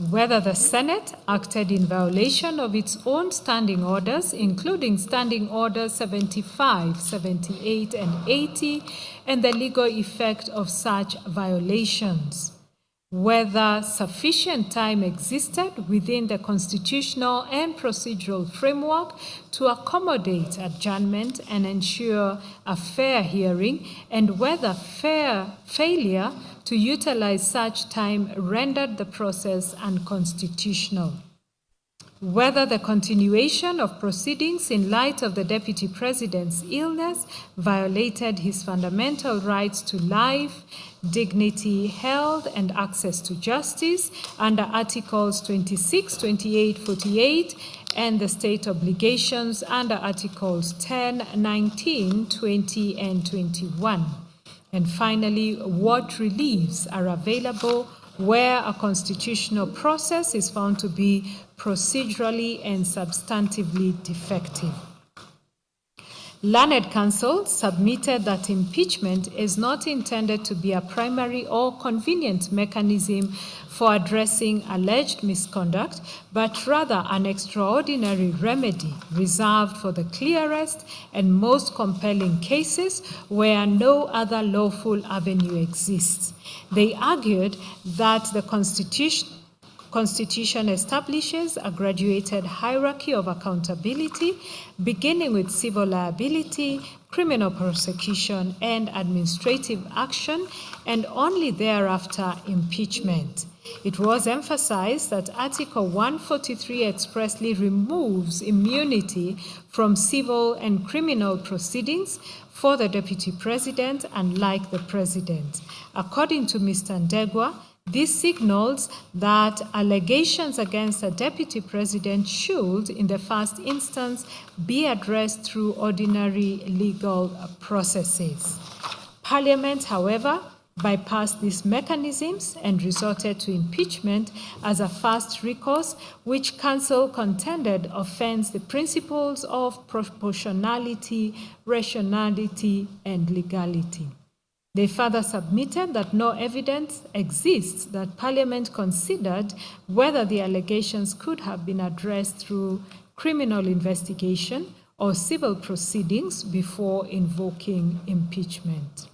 Speaker 11: Whether the Senate acted in violation of its own standing orders, including Standing Orders 75, 78, and 80, and the legal effect of such violations. Whether sufficient time existed within the constitutional and procedural framework to accommodate adjournment and ensure a fair hearing, and whether failure to utilize such time rendered the process unconstitutional. Whether the continuation of proceedings in light of the Deputy President's illness violated his fundamental rights to life, dignity, health, and access to justice under Articles 26, 28, 48, and the state obligations under Articles 10, 19, 20, and 21. And finally, what reliefs are available where a constitutional process is found to be procedurally and substantively defective. Learned Counsel submitted that impeachment is not intended to be a primary or convenient mechanism for addressing alleged misconduct, but rather an extraordinary remedy reserved for the clearest and most compelling cases where no other lawful avenue exists. They argued that the Constitution establishes a graduated hierarchy of accountability, beginning with civil liability, criminal prosecution, and administrative action, and only thereafter impeachment. It was emphasized that Article 143 expressly removes immunity from civil and criminal proceedings for the Deputy President, unlike the President. According to Mr. Ndegwa, this signals that allegations against a Deputy President should, in the first instance, be addressed through ordinary legal processes. Parliament, however, bypassed these mechanisms and resorted to impeachment as a first recourse, which Council contended offends the principles of proportionality, rationality, and legality. They further submitted that no evidence exists that Parliament considered whether the allegations could have been addressed through criminal investigation or civil proceedings before invoking impeachment.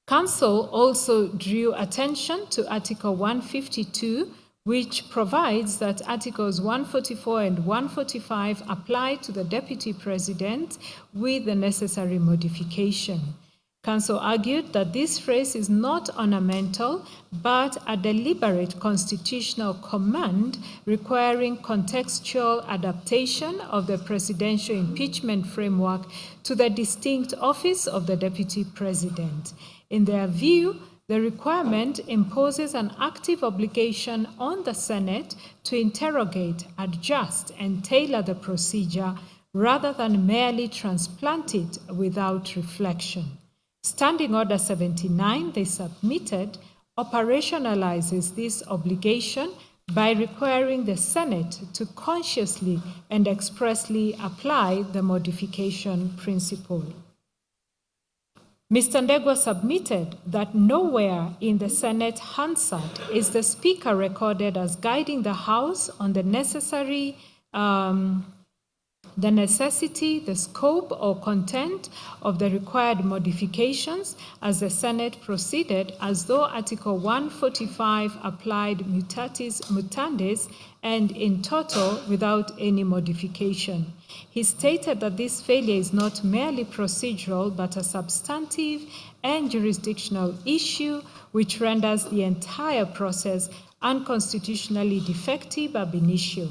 Speaker 11: Council also drew attention to Article 152, which provides that Articles 144 and 145 apply to the Deputy President with the necessary modification. Council argued that this phrase is not ornamental, but a deliberate constitutional command requiring contextual adaptation of the presidential impeachment framework to the distinct office of the Deputy President. In their view, the requirement imposes an active obligation on the Senate to interrogate, adjust, and tailor the procedure rather than merely transplant it without reflection. Standing Order 79, they submitted, operationalizes this obligation by requiring the Senate to consciously and expressly apply the modification principle. Mr. Ndegwa submitted that nowhere in the Senate Hansard is the Speaker recorded as guiding the House on the necessary the necessity, the scope, or content of the required modifications as the Senate proceeded, as though Article 145 applied mutatis mutandis and in toto without any modification. He stated that this failure is not merely procedural, but a substantive and jurisdictional issue which renders the entire process unconstitutionally defective ab initio.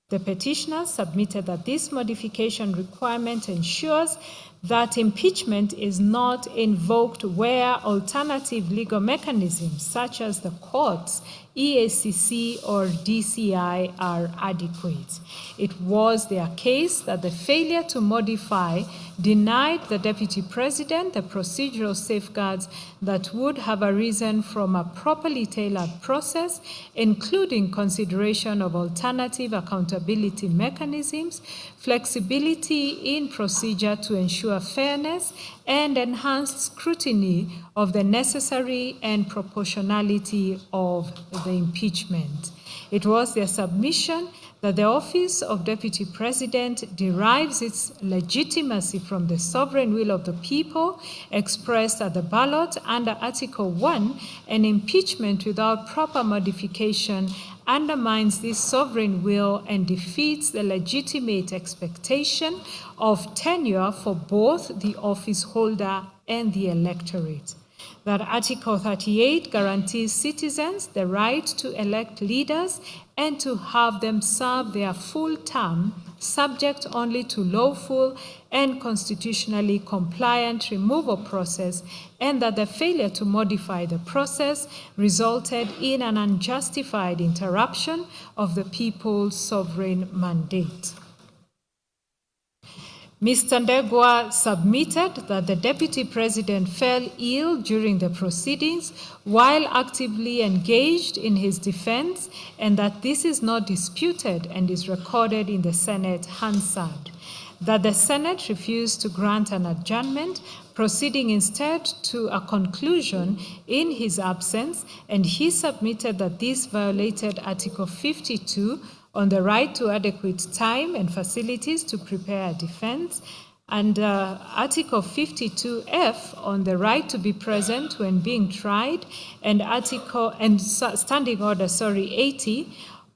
Speaker 11: The petitioner submitted that this modification requirement ensures that impeachment is not invoked where alternative legal mechanisms such as the courts, EACC, or DCI are adequate. It was their case that the failure to modify denied the Deputy President the procedural safeguards that would have arisen from a properly tailored process, including consideration of alternative accountability mechanisms, flexibility in procedure to ensure fairness, and enhanced scrutiny of the necessary and proportionality of the impeachment. It was their submission that the office of Deputy President derives its legitimacy from the sovereign will of the people expressed at the ballot under Article 1, and impeachment without proper modification undermines this sovereign will and defeats the legitimate expectation of tenure for both the office holder and the electorate. That Article 38 guarantees citizens the right to elect leaders and to have them serve their full term, subject only to lawful and constitutionally compliant removal process, and that the failure to modify the process resulted in an unjustified interruption of the people's sovereign mandate. Mr. Ndegwa submitted that the Deputy President fell ill during the proceedings while actively engaged in his defense, and that this is not disputed and is recorded in the Senate Hansard. That the Senate refused to grant an adjournment, proceeding instead to a conclusion in his absence, and he submitted that this violated Article 52 on the right to adequate time and facilities to prepare a defense, and Article 52F on the right to be present when being tried, and Standing Order 80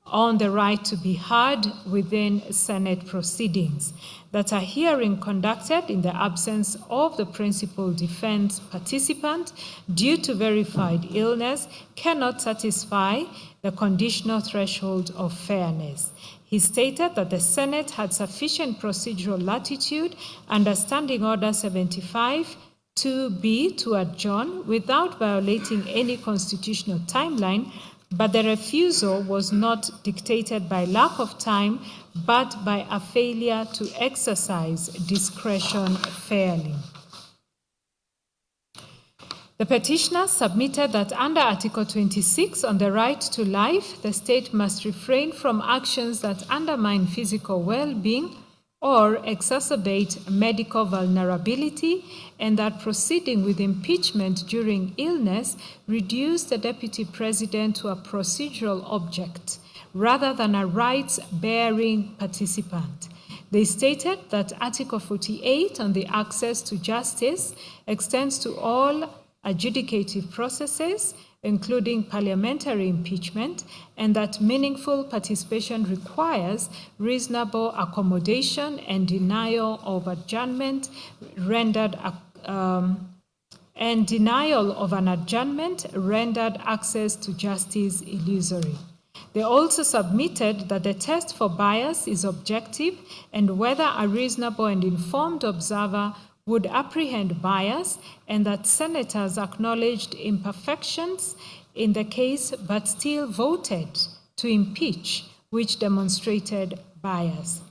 Speaker 11: on the right to be heard within Senate proceedings. That a hearing conducted in the absence of the principal defense participant due to verified illness cannot satisfy the conditional threshold of fairness. He stated that the Senate had sufficient procedural latitude under Standing Order 75 2B to adjourn without violating any constitutional timeline, but the refusal was not dictated by lack of time, but by a failure to exercise discretion fairly. The petitioner submitted that under Article 26 on the right to life, the state must refrain from actions that undermine physical well-being or exacerbate medical vulnerability, and that proceeding with impeachment during illness reduced the Deputy President to a procedural object rather than a rights-bearing participant. They stated that Article 48 on the access to justice extends to all adjudicative processes, including parliamentary impeachment, and that meaningful participation requires reasonable accommodation and denial of adjournment rendered access to justice illusory. They also submitted that the test for bias is objective, and whether a reasonable and informed observer would apprehend bias, and that senators acknowledged imperfections in the case but still voted to impeach, which demonstrated bias.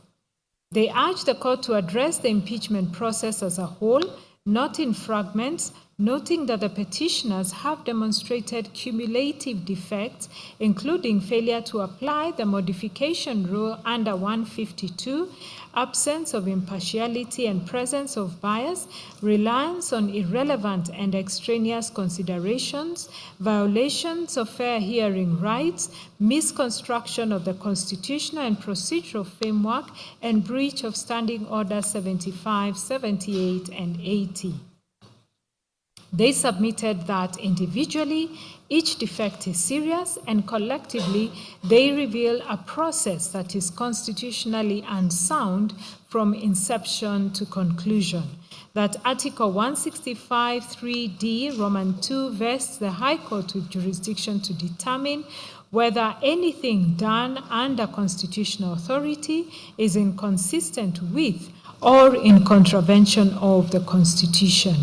Speaker 11: They urged the court to address the impeachment process as a whole, not in fragments, noting that the petitioners have demonstrated cumulative defects, including failure to apply the modification rule under 152, absence of impartiality and presence of bias, reliance on irrelevant and extraneous considerations, violations of fair hearing rights, misconstruction of the constitutional and procedural framework, and breach of Standing Order 75, 78, and 80. They submitted that individually, each defect is serious, and collectively, they reveal a process that is constitutionally unsound from inception to conclusion. That Article 165(3)(d) Roman 2 vests the High Court with jurisdiction to determine whether anything done under constitutional authority is inconsistent with or in contravention of the Constitution.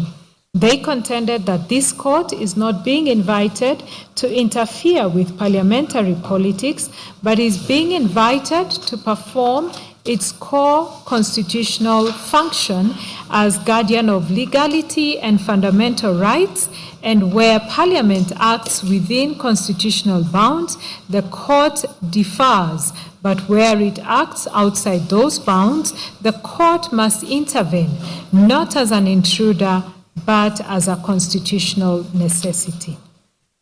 Speaker 11: They contended that this court is not being invited to interfere with parliamentary politics, but is being invited to perform its core constitutional function as guardian of legality and fundamental rights, and where Parliament acts within constitutional bounds, the court defers, but where it acts outside those bounds, the court must intervene, not as an intruder, but as a constitutional necessity.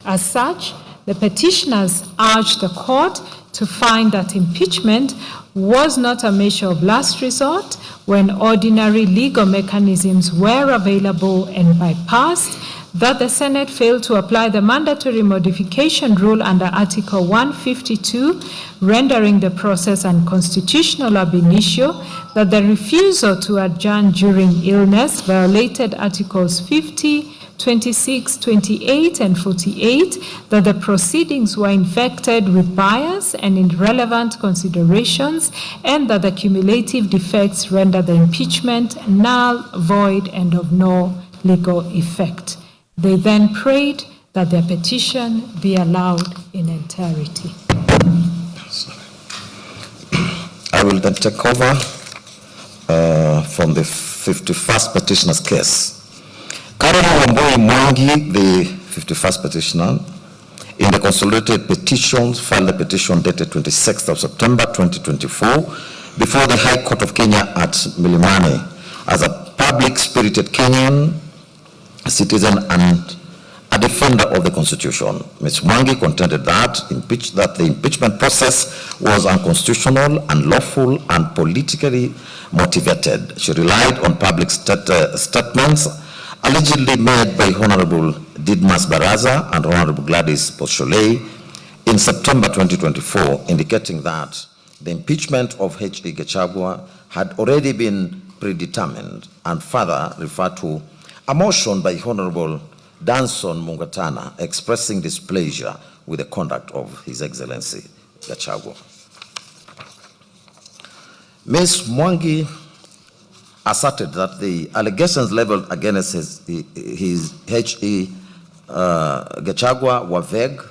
Speaker 11: As such, the petitioners urged the court to find that impeachment was not a measure of last resort when ordinary legal mechanisms were available and bypassed, that the Senate failed to apply the mandatory modification rule under Article 152, rendering the process unconstitutional ab initio, that the refusal to adjourn during illness violated Articles 50, 26, 28, and 48, that the proceedings were infected with bias and irrelevant considerations, and that the cumulative defects render the impeachment null, void, and of no legal effect. They then prayed that their petition be allowed in entirety.
Speaker 10: I will then take over from the 51st petitioner's case. Caroline Mwangi, the 51st petitioner, in the consolidated petitions, filed a petition dated 26th of September 2024 before the High Court of Kenya at Mrima as a public-spirited Kenyan citizen and a defender of the Constitution. Ms. Mwangi contended that the impeachment process was unconstitutional, unlawful, and politically motivated. She relied on public statements allegedly made by Honorable Didmas Baraza and Honorable Gladys Posholey in September 2024, indicating that the impeachment of H.E. Gachagua had already been predetermined, and further referred to a motion by Honorable Danson Mungatana expressing displeasure with the conduct of His Excellency Gachagua. Ms. Mwangi asserted that the allegations leveled against his H.E. Gachagua were vague,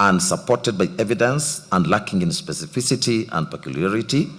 Speaker 10: unsupported by evidence, and lacking in specificity and peculiarity,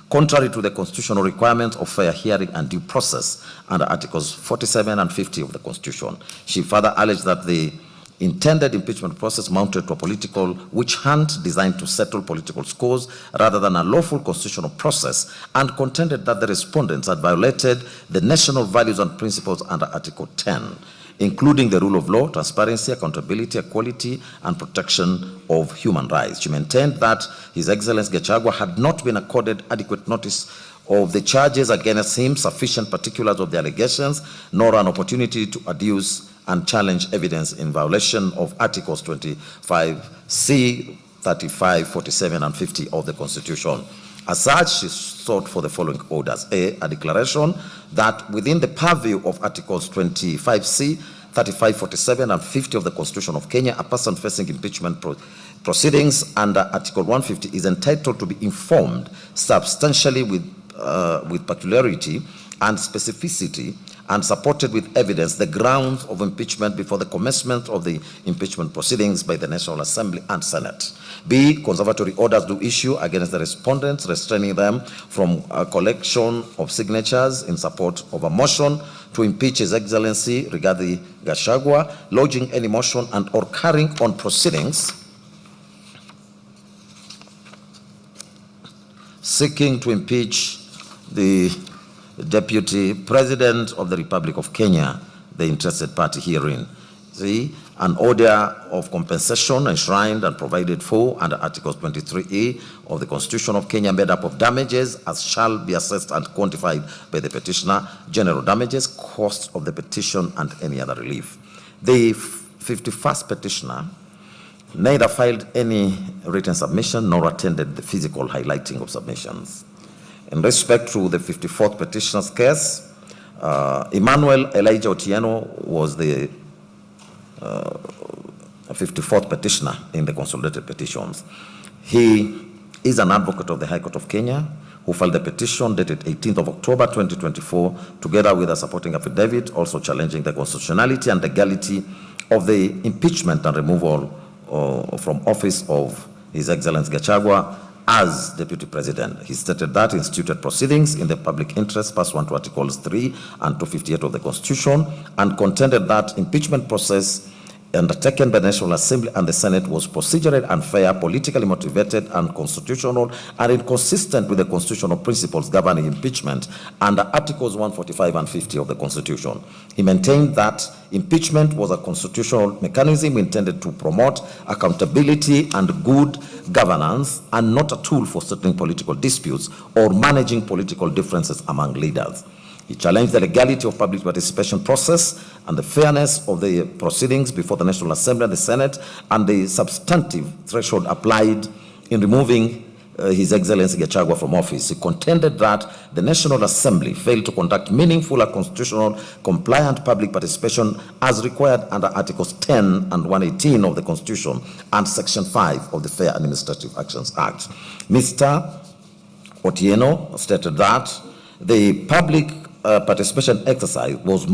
Speaker 10: contrary to the constitutional requirements of fair hearing and due process under Articles 47 and 50 of the Constitution. She further alleged that the intended impeachment process mounted to a political witch hunt designed to settle political scores rather than a lawful constitutional process, and contended that the respondents had violated the national values and principles under Article 10, including the rule of law, transparency, accountability, equality, and protection of human rights. She maintained that His Excellency Gachagua had not been accorded adequate notice of the charges against him, sufficient particulars of the allegations, nor an opportunity to adduce and challenge evidence in violation of Articles 25C, 35, 47, and 50 of the Constitution. As such, she sought for the following orders. A declaration that within the purview of Articles 25C, 35, 47, and 50 of the Constitution of Kenya, a person facing impeachment proceedings under Article 150 is entitled to be informed substantially with peculiarity and specificity and supported with evidence the grounds of impeachment before the commencement of the impeachment proceedings by the National Assembly and Senate. B, conservatory orders do issue against the respondents, restraining them from a collection of signatures in support of a motion to impeach His Excellency Rigathi Gachagua, lodging any motion and or carrying on proceedings seeking to impeach the Deputy President of the Republic of Kenya, the interested party herein. See, an order of compensation enshrined and provided for under Article 23A of the Constitution of Kenya, made up of damages as shall be assessed and quantified by the petitioner, general damages, cost of the petition, and any other relief. The 51st petitioner neither filed any written submission nor attended the physical highlighting of submissions. In respect to the 54th petitioner's case, Emmanuel Elijah Otieno was the 54th petitioner in the consolidated petitions. He is an advocate of the High Court of Kenya who filed the petition dated 18th of October 2024, together with a supporting affidavit also challenging the constitutionality and legality of the impeachment and removal from office of His Excellency Gachagua as Deputy President. He stated that instituted proceedings in the public interest pursuant to Articles 3 and 258 of the Constitution, and contended that impeachment process undertaken by the National Assembly and the Senate was procedurally unfair, politically motivated, unconstitutional, and inconsistent with the constitutional principles governing impeachment under Articles 145 and 50 of the Constitution. He maintained that impeachment was a constitutional mechanism intended to promote accountability and good governance, and not a tool for settling political disputes or managing political differences among leaders. He challenged the legality of public participation process and the fairness of the proceedings before the National Assembly and the Senate, and the substantive threshold applied in removing His Excellency Gachagua from office. He contended that the National Assembly failed to conduct meaningful and constitutional compliant public participation as required under Articles 10 and 118 of the Constitution and Section 5 of the Fair Administrative Actions Act. Mr. Otieno stated that the public participation exercise was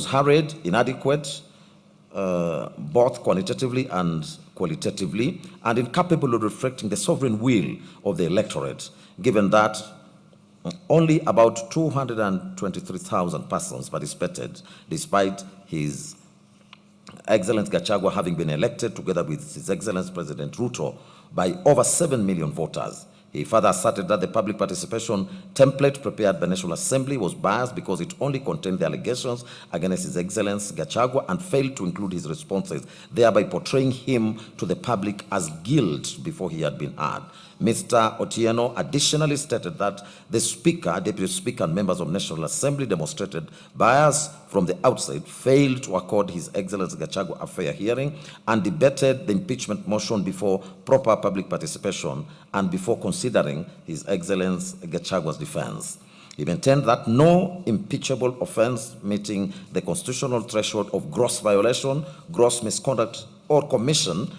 Speaker 10: hurried, inadequate, both quantitatively and qualitatively, and incapable of reflecting the sovereign will of the electorate, given that only about 223,000 persons participated, despite His Excellency Gachagua having been elected together with His Excellency President Ruto by over 7 million voters. He further asserted that the public participation template prepared by the National Assembly was biased because it only contained the allegations against His Excellency Gachagua and failed to include his responses, thereby portraying him to the public as guilt before he had been heard. Mr. Otieno additionally stated that the Speaker, Deputy Speaker, and members of National Assembly demonstrated bias from the outset, failed to accord His Excellency Gachagua a fair hearing, and debated the impeachment motion before proper public participation and before considering His Excellency Gachagua's defense. He maintained that no impeachable offense meeting the constitutional threshold of gross violation, gross misconduct, or commission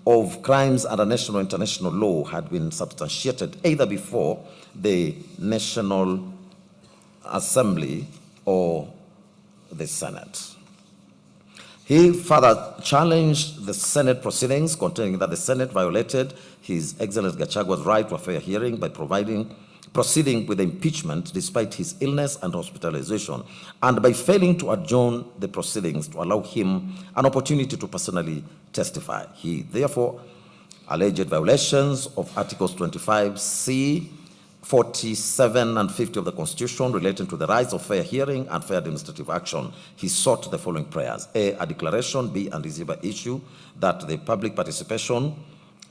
Speaker 10: of crimes under national or international law had been substantiated either before the National Assembly or the Senate. He further challenged the Senate proceedings, contending that the Senate violated His Excellency Gachagua's right to a fair hearing by proceeding with the impeachment despite his illness and hospitalization, and by failing to adjourn the proceedings to allow him an opportunity to personally testify. He therefore alleged violations of Articles 25C, 47 and 50 of the Constitution relating to the rights of fair hearing and fair administrative action. He sought the following prayers: A declaration, be and is hereby issue that the public participation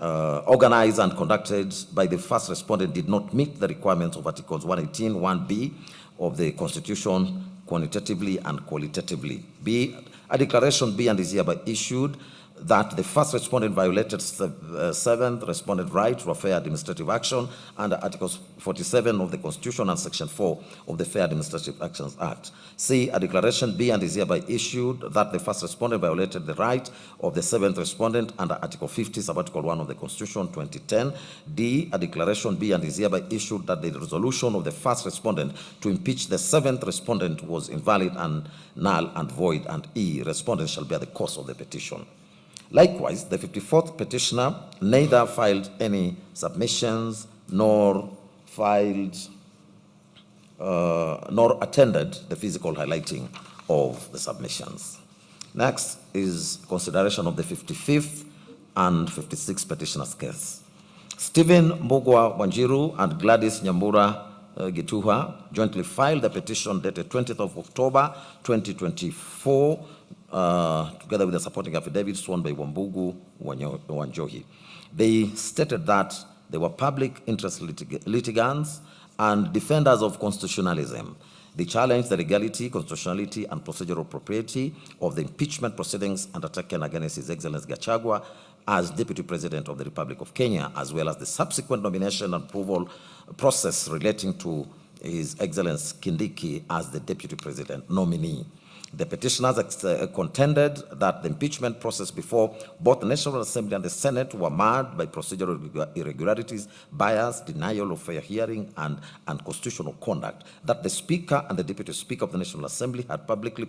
Speaker 10: organized and conducted by the first respondent did not meet the requirements of Articles 118, 1B of the Constitution quantitatively and qualitatively. B, a declaration be and is hereby issued that the first respondent violated seventh respondent right to a fair administrative action under Articles 47 of the Constitution and Section 4 of the Fair Administrative Actions Act. C, a declaration be and is hereby issued that the first respondent violated the right of the seventh respondent under Article 50, Sub-Article 1 of the Constitution 2010. D, a declaration be and is hereby issued that the resolution of the first respondent to impeach the seventh respondent was invalid and null and void. And E, respondent shall bear the cost of the petition. Likewise, the 54th petitioner neither filed any submissions nor attended the physical highlighting of the submissions. Next is consideration of the 55th and 56th petitioner's case. Stephen Mbugua Wanjiru and Gladys Nyambura Gituha jointly filed the petition dated 20th of October 2024, together with the supporting affidavit sworn by Wambugu Wanjohi. They stated that they were public interest litigants and defenders of constitutionalism. They challenged the legality, constitutionality, and procedural propriety of the impeachment proceedings undertaken against His Excellency Gachagua as Deputy President of the Republic of Kenya, as well as the subsequent nomination and approval process relating to His Excellency Kindiki as the Deputy President nominee. The petitioners contended that the impeachment process before both the National Assembly and the Senate were marred by procedural irregularities, bias, denial of fair hearing, and unconstitutional conduct, that the Speaker and the Deputy Speaker of the National Assembly had publicly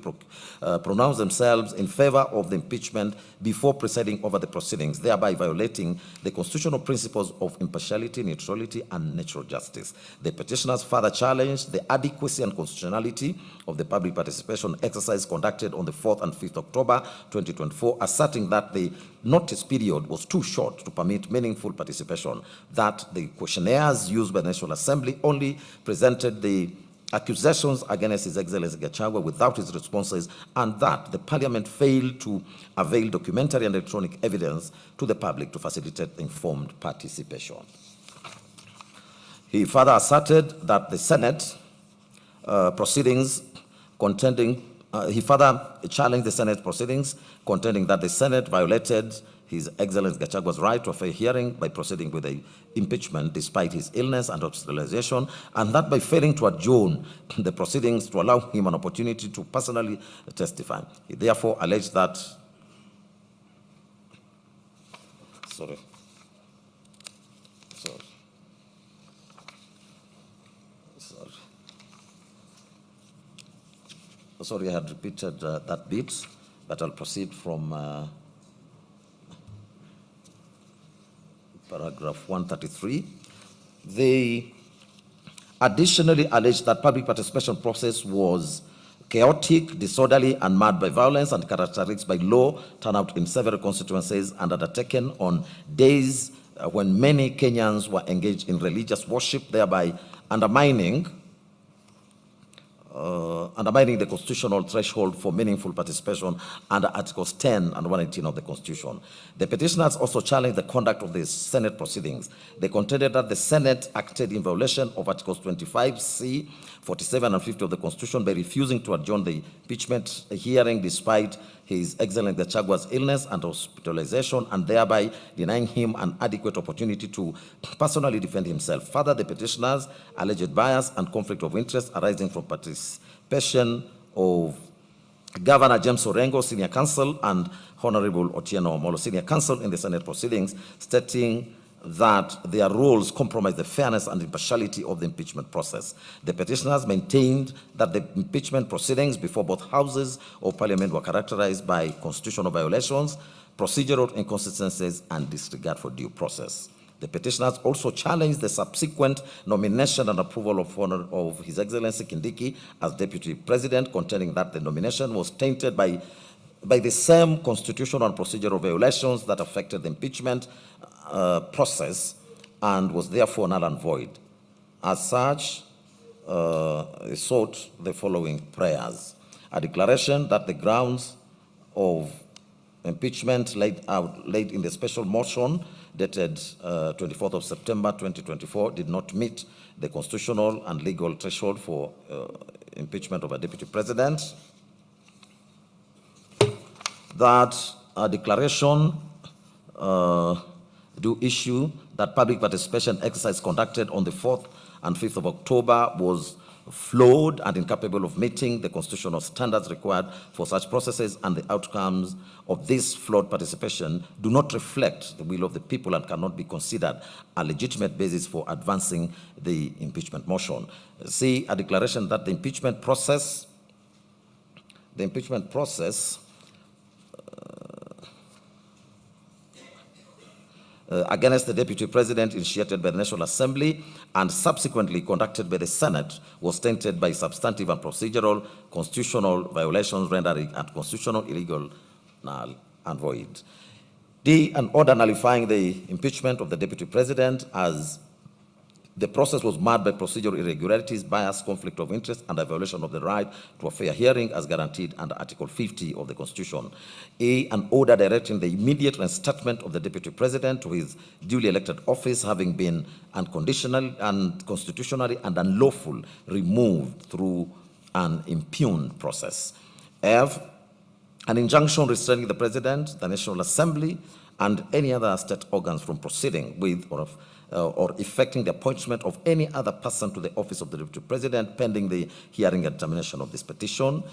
Speaker 10: pronounced themselves in favor of the impeachment before presiding over the proceedings, thereby violating the constitutional principles of impartiality, neutrality, and natural justice. The petitioners further challenged the adequacy and constitutionality of the public participation exercise conducted on the 4th and 5th October 2024, asserting that the notice period was too short to permit meaningful participation, that the questionnaires used by the National Assembly only presented the accusations against His Excellency Gachagua without his responses, and that the Parliament failed to avail documentary and electronic evidence to the public to facilitate informed participation. He further asserted that the Senate proceedings contending he further challenged the Senate proceedings, contending that the Senate violated His Excellency Gachagua's right to a fair hearing by proceeding with the impeachment despite his illness and hospitalization, and that by failing to adjourn the proceedings to allow him an opportunity to personally testify. He therefore alleged that Sorry, I had repeated that bit, but I'll proceed from paragraph 133. They additionally alleged that public participation process was chaotic, disorderly, and marred by violence and characterized by low turnout in several constituencies and undertaken on days when many Kenyans were engaged in religious worship, thereby undermining the constitutional threshold for meaningful participation under Articles 10 and 118 of the Constitution. The petitioners also challenged the conduct of the Senate proceedings. They contended that the Senate acted in violation of Articles 25C, 47 and 50 of the Constitution by refusing to adjourn the impeachment hearing despite His Excellency Gachagua's illness and hospitalization, and thereby denying him an adequate opportunity to personally defend himself. Further, the petitioners alleged bias and conflict of interest arising from participation of Governor James Orengo, Senior Counsel, and Honorable Otieno Omolo, Senior Counsel, in the Senate proceedings, stating that their roles compromise the fairness and impartiality of the impeachment process. The petitioners maintained that the impeachment proceedings before both houses of Parliament were characterized by constitutional violations, procedural inconsistencies, and disregard for due process. The petitioners also challenged the subsequent nomination and approval of His Excellency Kindiki as Deputy President, contending that the nomination was tainted by the same constitutional and procedural violations that affected the impeachment process and was therefore null and void. As such, he sought the following prayers: a declaration that the grounds of impeachment laid in the special motion dated 24th of September 2024 did not meet the constitutional and legal threshold for impeachment of a deputy president, that a declaration do issue that public participation exercise conducted on the 4th and 5th of October was flawed and incapable of meeting the constitutional standards required for such processes, and the outcomes of this flawed participation do not reflect the will of the people and cannot be considered a legitimate basis for advancing the impeachment motion. See, a declaration that the impeachment process against the Deputy President initiated by the National Assembly and subsequently conducted by the Senate was tainted by substantive and procedural constitutional violations rendering unconstitutional, illegal, null, and void. D, an order nullifying the impeachment of the Deputy President as the process was marred by procedural irregularities, bias, conflict of interest, and a violation of the right to a fair hearing as guaranteed under Article 50 of the Constitution. A, an order directing the immediate reinstatement of the Deputy President to his duly elected office, having been unconditional and constitutionally and unlawful removed through an impugned process. F, an injunction restraining the President, the National Assembly, and any other state organs from proceeding with or effecting the appointment of any other person to the office of the Deputy President pending the hearing and determination of this petition.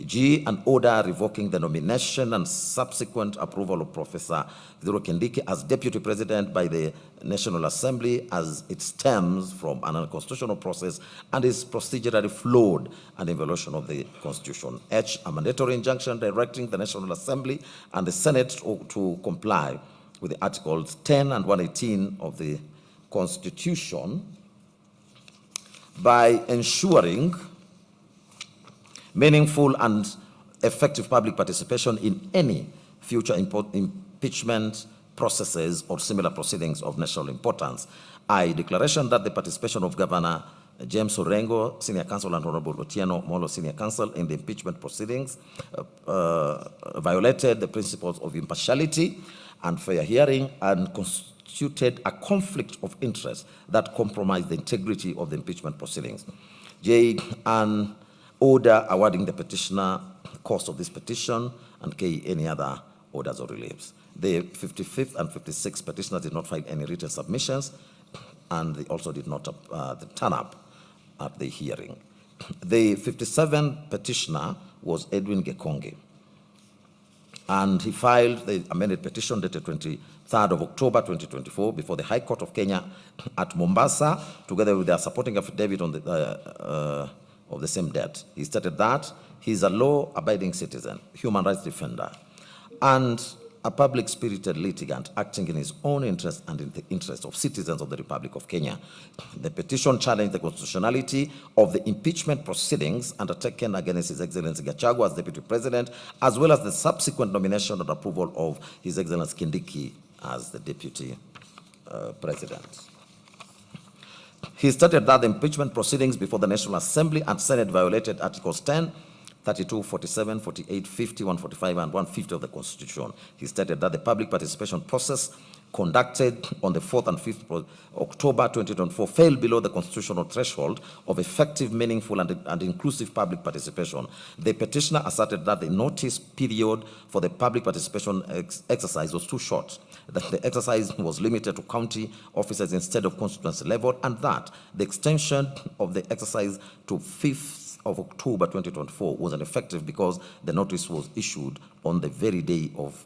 Speaker 10: G, an order revoking the nomination and subsequent approval of Professor Kithure Kindiki as Deputy President by the National Assembly as it stems from an unconstitutional process and is procedurally flawed and in violation of the Constitution. H, a mandatory injunction directing the National Assembly and the Senate to comply with the Articles 10 and 118 of the Constitution by ensuring meaningful and effective public participation in any future impeachment processes or similar proceedings of national importance. I, declaration that the participation of Governor James Orengo, Senior Counsel, and Honorable Otieno Molo, Senior Counsel, in the impeachment proceedings violated the principles of impartiality and fair hearing and constituted a conflict of interest that compromised the integrity of the impeachment proceedings. J, an order awarding the petitioner cost of this petition, and K, any other orders or reliefs. The 55th and 56th petitioners did not file any written submissions, and they also did not turn up at the hearing. The 57th petitioner was Edwin Gekonge, and he filed the amended petition dated 23rd of October 2024 before the High Court of Kenya at Mombasa, together with their supporting affidavit on the of the same date. He stated that he is a law-abiding citizen, human rights defender, and a public-spirited litigant acting in his own interest and in the interest of citizens of the Republic of Kenya. The petition challenged the constitutionality of the impeachment proceedings undertaken against His Excellency Gachagua as Deputy President, as well as the subsequent nomination and approval of His Excellency Kindiki as the Deputy President. He stated that the impeachment proceedings before the National Assembly and Senate violated Articles 10, 32, 47, 48, 50, 145, and 150 of the Constitution. He stated that the public participation process conducted on the 4th and 5th of October 2024 fell below the constitutional threshold of effective, meaningful, and inclusive public participation. The petitioner asserted that the notice period for the public participation exercise was too short, that the exercise was limited to county offices instead of constituency level, and that the extension of the exercise to 5th of October 2024 was ineffective because the notice was issued on the very day of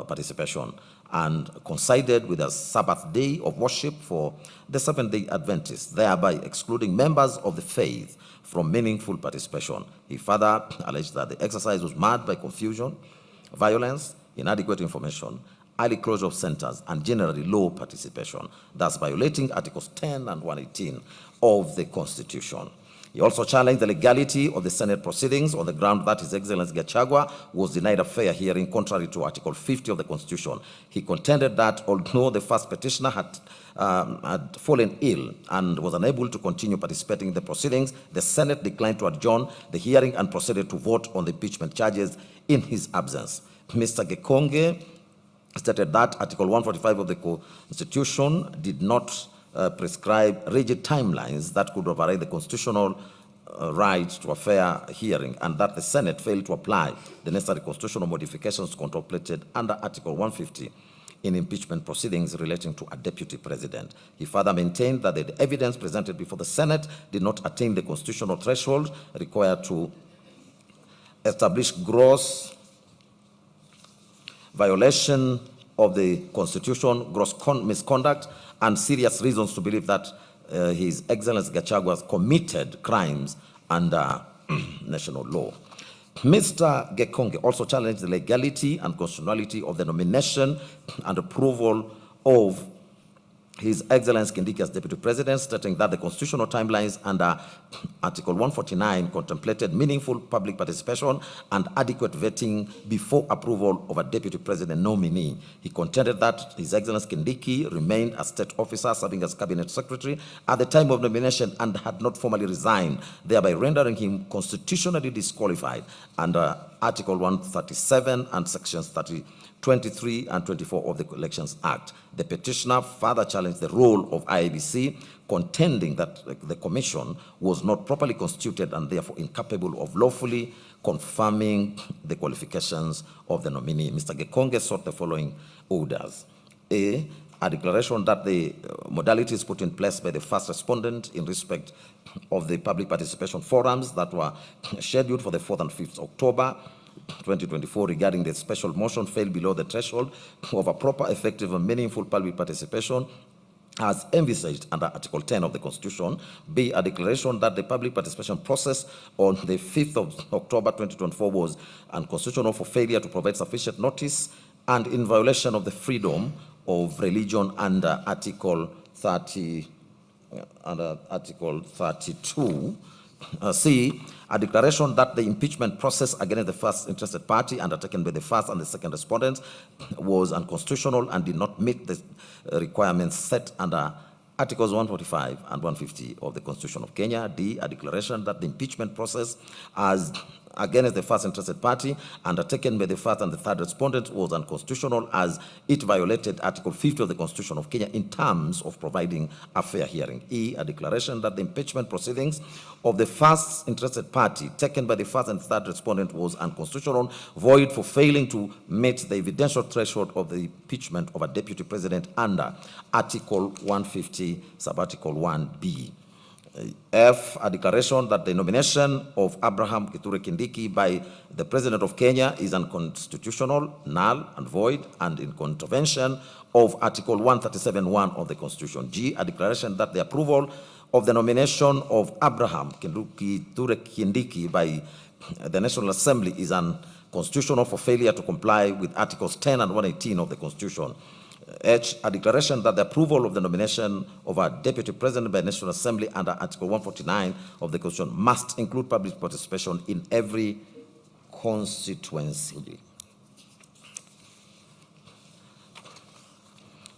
Speaker 10: participation and coincided with a Sabbath day of worship for the Seventh-day Adventists, thereby excluding members of the faith from meaningful participation. He further alleged that the exercise was marred by confusion, violence, inadequate information, early closure of centers, and generally low participation, thus violating Articles 10 and 118 of the Constitution. He also challenged the legality of the Senate proceedings on the ground that His Excellency Gachagua was denied a fair hearing contrary to Article 50 of the Constitution. He contended that although the first petitioner had fallen ill and was unable to continue participating in the proceedings, the Senate declined to adjourn the hearing and proceeded to vote on the impeachment charges in his absence. Mr. Gekonge stated that Article 145 of the Constitution did not prescribe rigid timelines that could override the constitutional right to a fair hearing, and that the Senate failed to apply the necessary constitutional modifications contemplated under Article 150 in impeachment proceedings relating to a deputy president. He further maintained that the evidence presented before the Senate did not attain the constitutional threshold required to establish gross violation of the Constitution, gross misconduct, and serious reasons to believe that His Excellency Gachagua has committed crimes under national law. Mr. Gekonge also challenged the legality and constitutionality of the nomination and approval of His Excellency Kindiki as Deputy President, stating that the constitutional timelines under Article 149 contemplated meaningful public participation and adequate vetting before approval of a Deputy President nominee. He contended that His Excellency Kindiki remained a state officer serving as Cabinet Secretary at the time of nomination and had not formally resigned, thereby rendering him constitutionally disqualified under Article 137 and Sections 23 and 24 of the Elections Act. The petitioner further challenged the role of IEBC, contending that the commission was not properly constituted and therefore incapable of lawfully confirming the qualifications of the nominee. Mr. Gekonge sought the following orders. A declaration that the modalities put in place by the first respondent in respect of the public participation forums that were scheduled for the 4th and 5th October 2024 regarding the special motion fell below the threshold of a proper, effective, and meaningful public participation as envisaged under Article 10 of the Constitution. B, a declaration that the public participation process on the 5th of October 2024 was unconstitutional for failure to provide sufficient notice and in violation of the freedom of religion under Article 32. C, a declaration that the impeachment process against the first interested party undertaken by the first and the second respondents was unconstitutional and did not meet the requirements set under Articles 145 and 150 of the Constitution of Kenya. D, a declaration that the impeachment process as against the first interested party undertaken by the first and the third respondents was unconstitutional as it violated Article 50 of the Constitution of Kenya in terms of providing a fair hearing. E, a declaration that the impeachment proceedings of the first interested party taken by the first and third respondent was unconstitutional, void for failing to meet the evidential threshold of the impeachment of a deputy president under Article 150, subarticle 1B. F, a declaration that the nomination of Abraham Kithure Kindiki by the President of Kenya is unconstitutional, null and void, and in contravention of Article 137(1) of the Constitution. G, a declaration that the approval of the nomination of Abraham Kithure Kindiki by the National Assembly is unconstitutional for failure to comply with Articles 10 and 118 of the Constitution. H, a declaration that the approval of the nomination of a deputy president by the National Assembly under Article 149 of the Constitution must include public participation in every constituency.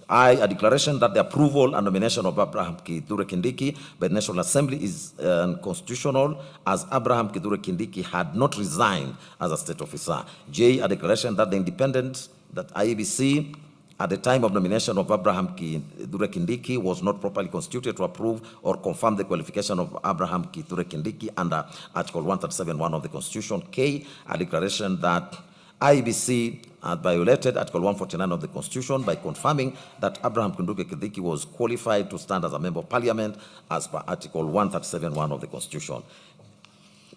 Speaker 10: I, a declaration that the approval and nomination of Abraham Kithure Kindiki by the National Assembly is unconstitutional as Abraham Kithure Kindiki had not resigned as a state officer. J, a declaration that the independent, that IEBC at the time of nomination of Abraham Kithure Kindiki was not properly constituted to approve or confirm the qualification of Abraham Kithure Kindiki under Article 137(1) of the Constitution. K, a declaration that IEBC had violated Article 149 of the Constitution by confirming that Abraham Kithure Kindiki was qualified to stand as a member of Parliament as per Article 137(1) of the Constitution.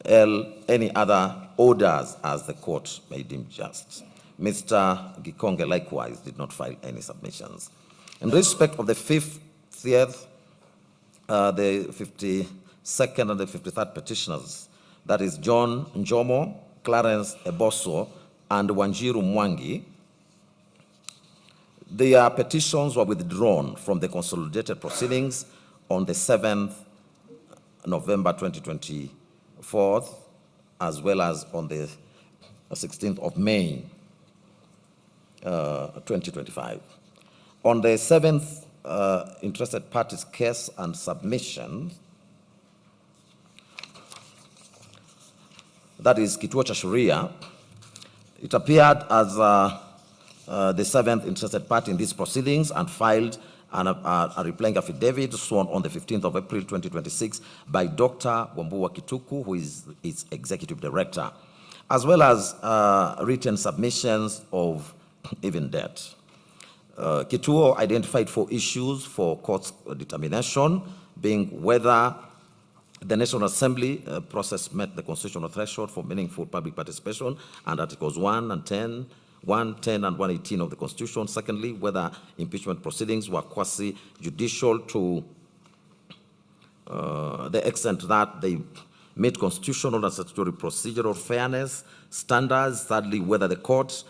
Speaker 10: L, any other orders as the court may deem just. Mr. Gekonge likewise did not file any submissions. In respect of the 50th, the 52nd and the 53rd petitioners, that is John Njomo, Clarence Eboso, and Wanjiru Mwangi, their petitions were withdrawn from the consolidated proceedings on the 7th November 2024, as well as on the 16th of May 2025. On the 7th interested parties case and submission, that is Kituo cha Sheria, it appeared as the 7th interested party in these proceedings and filed a replying affidavit sworn on the 15th of April 2026 by Dr. Wambua Kituku, who is its executive director, as well as written submissions of even debt. Kituo identified 4 issues for court's determination, being whether the National Assembly process met the constitutional threshold for meaningful public participation and Articles 110, 118 of the Constitution. Secondly, whether impeachment proceedings were quasi-judicial to the extent that they meet constitutional and statutory procedural fairness standards. Thirdly, whether the court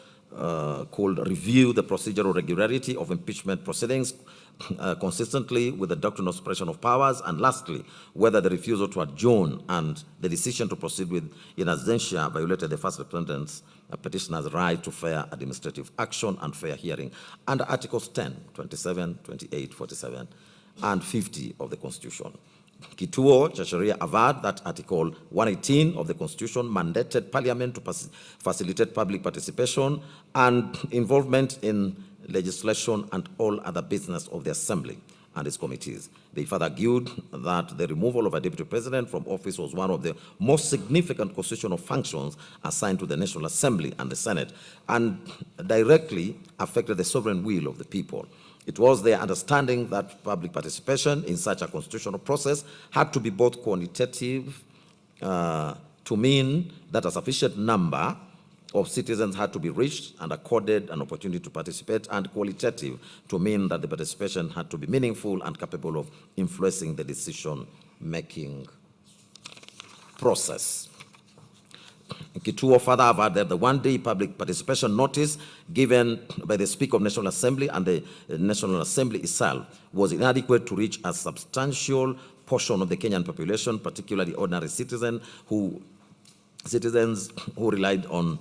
Speaker 10: could review the procedural regularity of impeachment proceedings consistently with the doctrine of separation of powers. And lastly, whether the refusal to adjourn and the decision to proceed with in absentia violated the first representant's petitioner's right to fair administrative action and fair hearing under Articles 10, 27, 28, 47, and 50 of the Constitution. Kituo cha sheria averred that Article 118 of the Constitution mandated Parliament to facilitate public participation and involvement in legislation and all other business of the Assembly and its committees. They further argued that the removal of a Deputy President from office was one of the most significant constitutional functions assigned to the National Assembly and the Senate, and directly affected the sovereign will of the people. It was their understanding that public participation in such a constitutional process had to be both quantitative to mean that a sufficient number of citizens had to be reached and accorded an opportunity to participate, and qualitative to mean that the participation had to be meaningful and capable of influencing the decision-making process. Kituo further averred that the one-day public participation notice given by the Speaker of National Assembly and the National Assembly itself was inadequate to reach a substantial portion of the Kenyan population, particularly ordinary citizens who relied on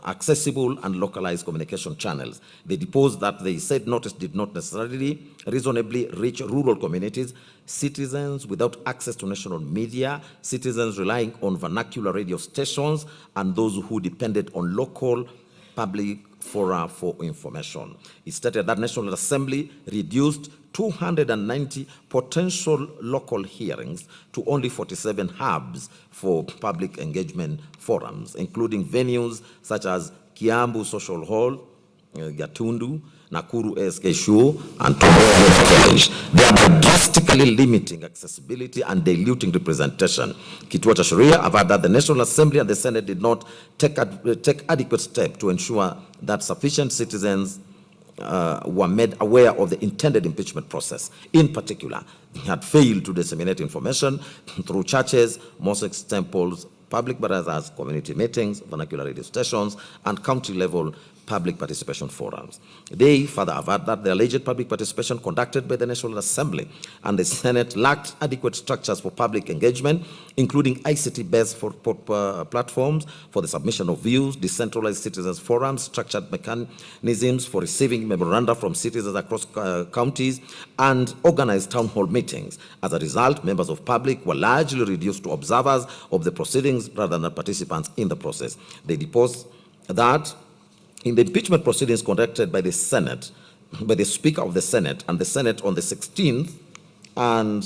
Speaker 10: accessible and localized communication channels. They deposed that the said notice did not necessarily reasonably reach rural communities, citizens without access to national media, citizens relying on vernacular radio stations, and those who depended on local public fora for information. It stated that National Assembly reduced 290 potential local hearings to only 47 hubs for public engagement forums, including venues such as Kiambu Social Hall, Gatundu, Nakuru ASK Shule, and Tomorrow College, thereby drastically limiting accessibility and diluting representation. Kituo cha sheria averred that the National Assembly and the Senate did not take adequate steps to ensure that sufficient citizens were made aware of the intended impeachment process. In particular, they had failed to disseminate information through churches, mosques, temples, public barazas, community meetings, vernacular radio stations, and county-level public participation forums. They further averred that the alleged public participation conducted by the National Assembly and the Senate lacked adequate structures for public engagement, including ICT-based platforms for the submission of views, decentralized citizens forums, structured mechanisms for receiving memoranda from citizens across counties, and organized town hall meetings. As a result, members of public were largely reduced to observers of the proceedings rather than participants in the process. They deposed that in the impeachment proceedings conducted by the Senate, by the Speaker of the Senate and the Senate on the 16th and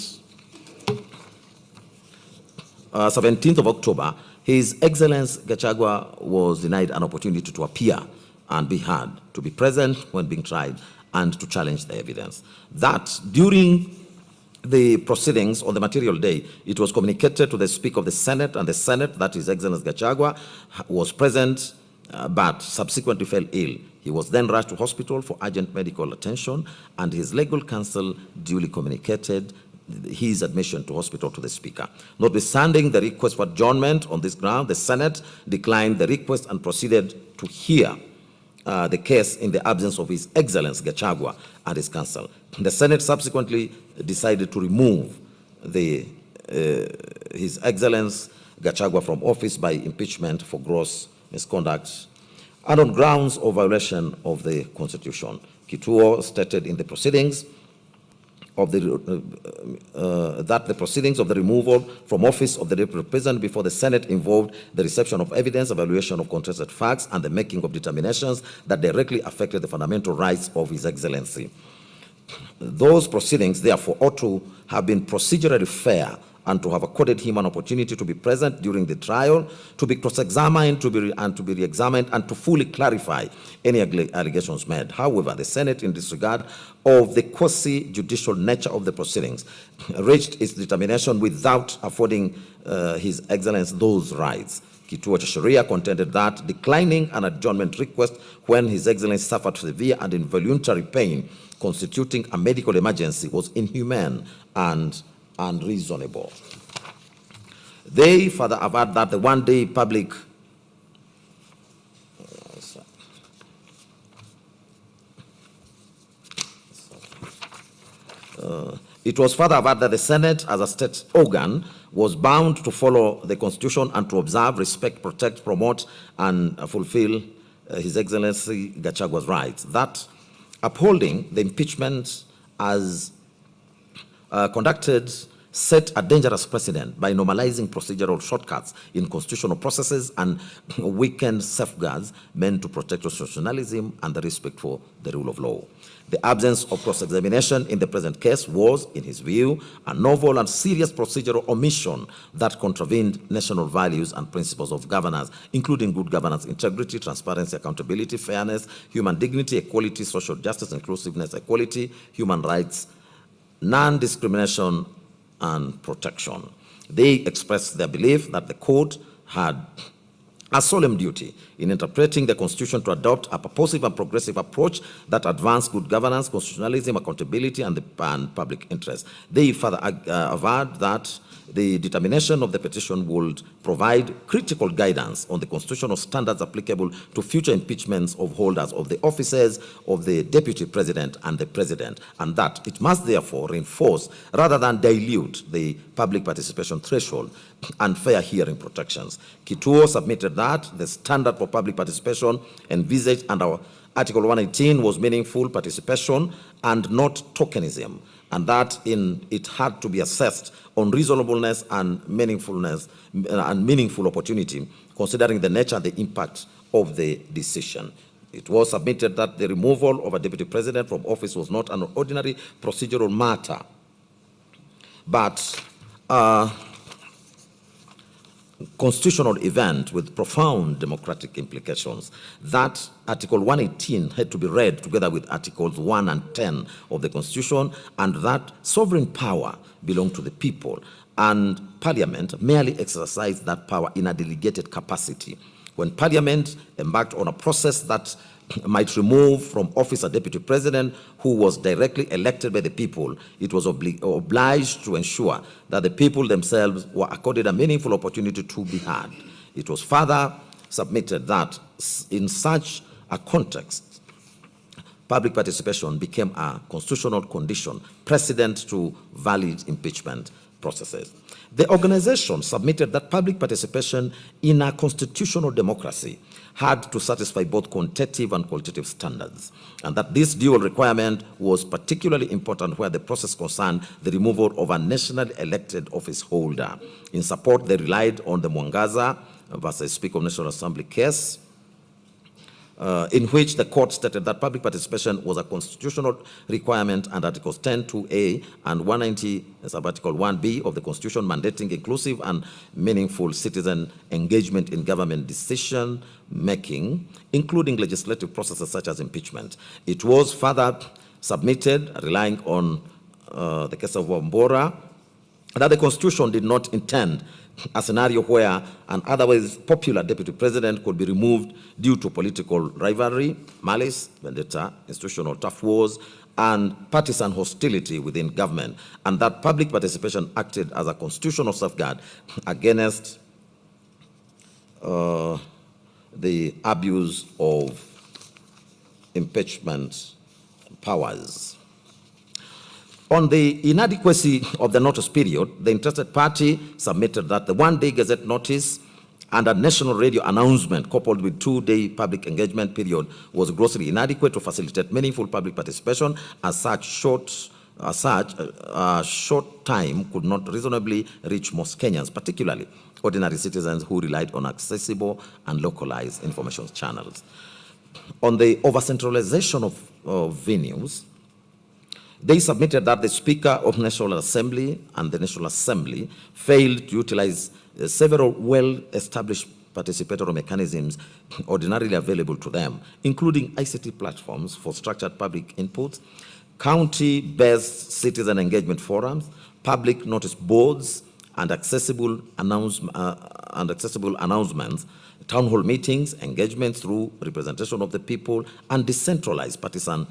Speaker 10: 17th of October, His Excellency Gachagua was denied an opportunity to appear and be heard, to be present when being tried, and to challenge the evidence. That during the proceedings on the material day, it was communicated to the Speaker of the Senate, and the Senate, that is Excellency Gachagua, was present but subsequently fell ill. He was then rushed to hospital for urgent medical attention, and his legal counsel duly communicated his admission to hospital to the Speaker. Notwithstanding the request for adjournment on this ground, the Senate declined the request and proceeded to hear the case in the absence of His Excellency Gachagua and his counsel. The Senate subsequently decided to remove His Excellency Gachagua from office by impeachment for gross misconduct and on grounds of violation of the Constitution. Kituo stated in the proceedings of that the proceedings of the removal from office of the Deputy President before the Senate involved the reception of evidence, evaluation of contested facts, and the making of determinations that directly affected the fundamental rights of His Excellency. Those proceedings, therefore, ought to have been procedurally fair and to have accorded him an opportunity to be present during the trial, to be cross-examined, to be re-examined, and to fully clarify any allegations made. However, the Senate, in disregard of the quasi-judicial nature of the proceedings, reached its determination without affording His Excellency those rights. Kituo cha Sheria contended that declining an adjournment request when His Excellency suffered severe and involuntary pain constituting a medical emergency was inhumane and unreasonable. They further averred that the one-day public it was further averred that the Senate, as a state organ, was bound to follow the Constitution and to observe, respect, protect, promote, and fulfill His Excellency Gachagua's rights. That upholding the impeachment as conducted set a dangerous precedent by normalizing procedural shortcuts in constitutional processes and weakened safeguards meant to protect constitutionalism and the respect for the rule of law. The absence of cross-examination in the present case was, in his view, a novel and serious procedural omission that contravened national values and principles of governance, including good governance, integrity, transparency, accountability, fairness, human dignity, equality, social justice, inclusiveness, equality, human rights, non-discrimination, and protection. They expressed their belief that the court had a solemn duty in interpreting the Constitution to adopt a purposive and progressive approach that advanced good governance, constitutionalism, accountability, and the public interest. They further averred that the determination of the petition would provide critical guidance on the constitutional standards applicable to future impeachments of holders of the offices of the Deputy President and the President, and that it must therefore reinforce rather than dilute the public participation threshold and fair hearing protections. Kituo submitted that the standard for public participation envisaged under Article 118 was meaningful participation and not tokenism, and that it had to be assessed on reasonableness and meaningfulness and meaningful opportunity, considering the nature and the impact of the decision. It was submitted that the removal of a deputy president from office was not an ordinary procedural matter, but constitutional event with profound democratic implications. That Article 118 had to be read together with Articles 1 and 10 of the Constitution, and that sovereign power belonged to the people, and Parliament merely exercised that power in a delegated capacity. When Parliament embarked on a process that might remove from office a deputy president who was directly elected by the people, it was obliged to ensure that the people themselves were accorded a meaningful opportunity to be heard. It was further submitted that in such a context, public participation became a constitutional condition precedent to valid impeachment processes. The organization submitted that public participation in a constitutional democracy had to satisfy both quantitative and qualitative standards, and that this dual requirement was particularly important where the process concerned the removal of a nationally elected office holder. In support, they relied on the Mwangaza versus Speaker of National Assembly case, in which the court stated that public participation was a constitutional requirement, and Articles 10(2)(a) and 190 sub-Article 1(b) of the Constitution mandating inclusive and meaningful citizen engagement in government decision making, including legislative processes such as impeachment. It was further submitted, relying on the case of Wambora, that the Constitution did not intend a scenario where an otherwise popular deputy president could be removed due to political rivalry, malice, vendetta, institutional tough wars, and partisan hostility within government, and that public participation acted as a constitutional safeguard against the abuse of impeachment powers. On the inadequacy of the notice period, the interested party submitted that the one-day Gazette notice and a national radio announcement coupled with two-day public engagement period was grossly inadequate to facilitate meaningful public participation, as such short time could not reasonably reach most Kenyans, particularly ordinary citizens who relied on accessible and localized information channels. On the over-centralization of venues, They submitted that the Speaker of National Assembly and the National Assembly failed to utilize several well-established participatory mechanisms ordinarily available to them, including ICT platforms for structured public input, county-based citizen engagement forums, public notice boards, and accessible announcements, town hall meetings, engagements through representation of the people, and decentralized partisan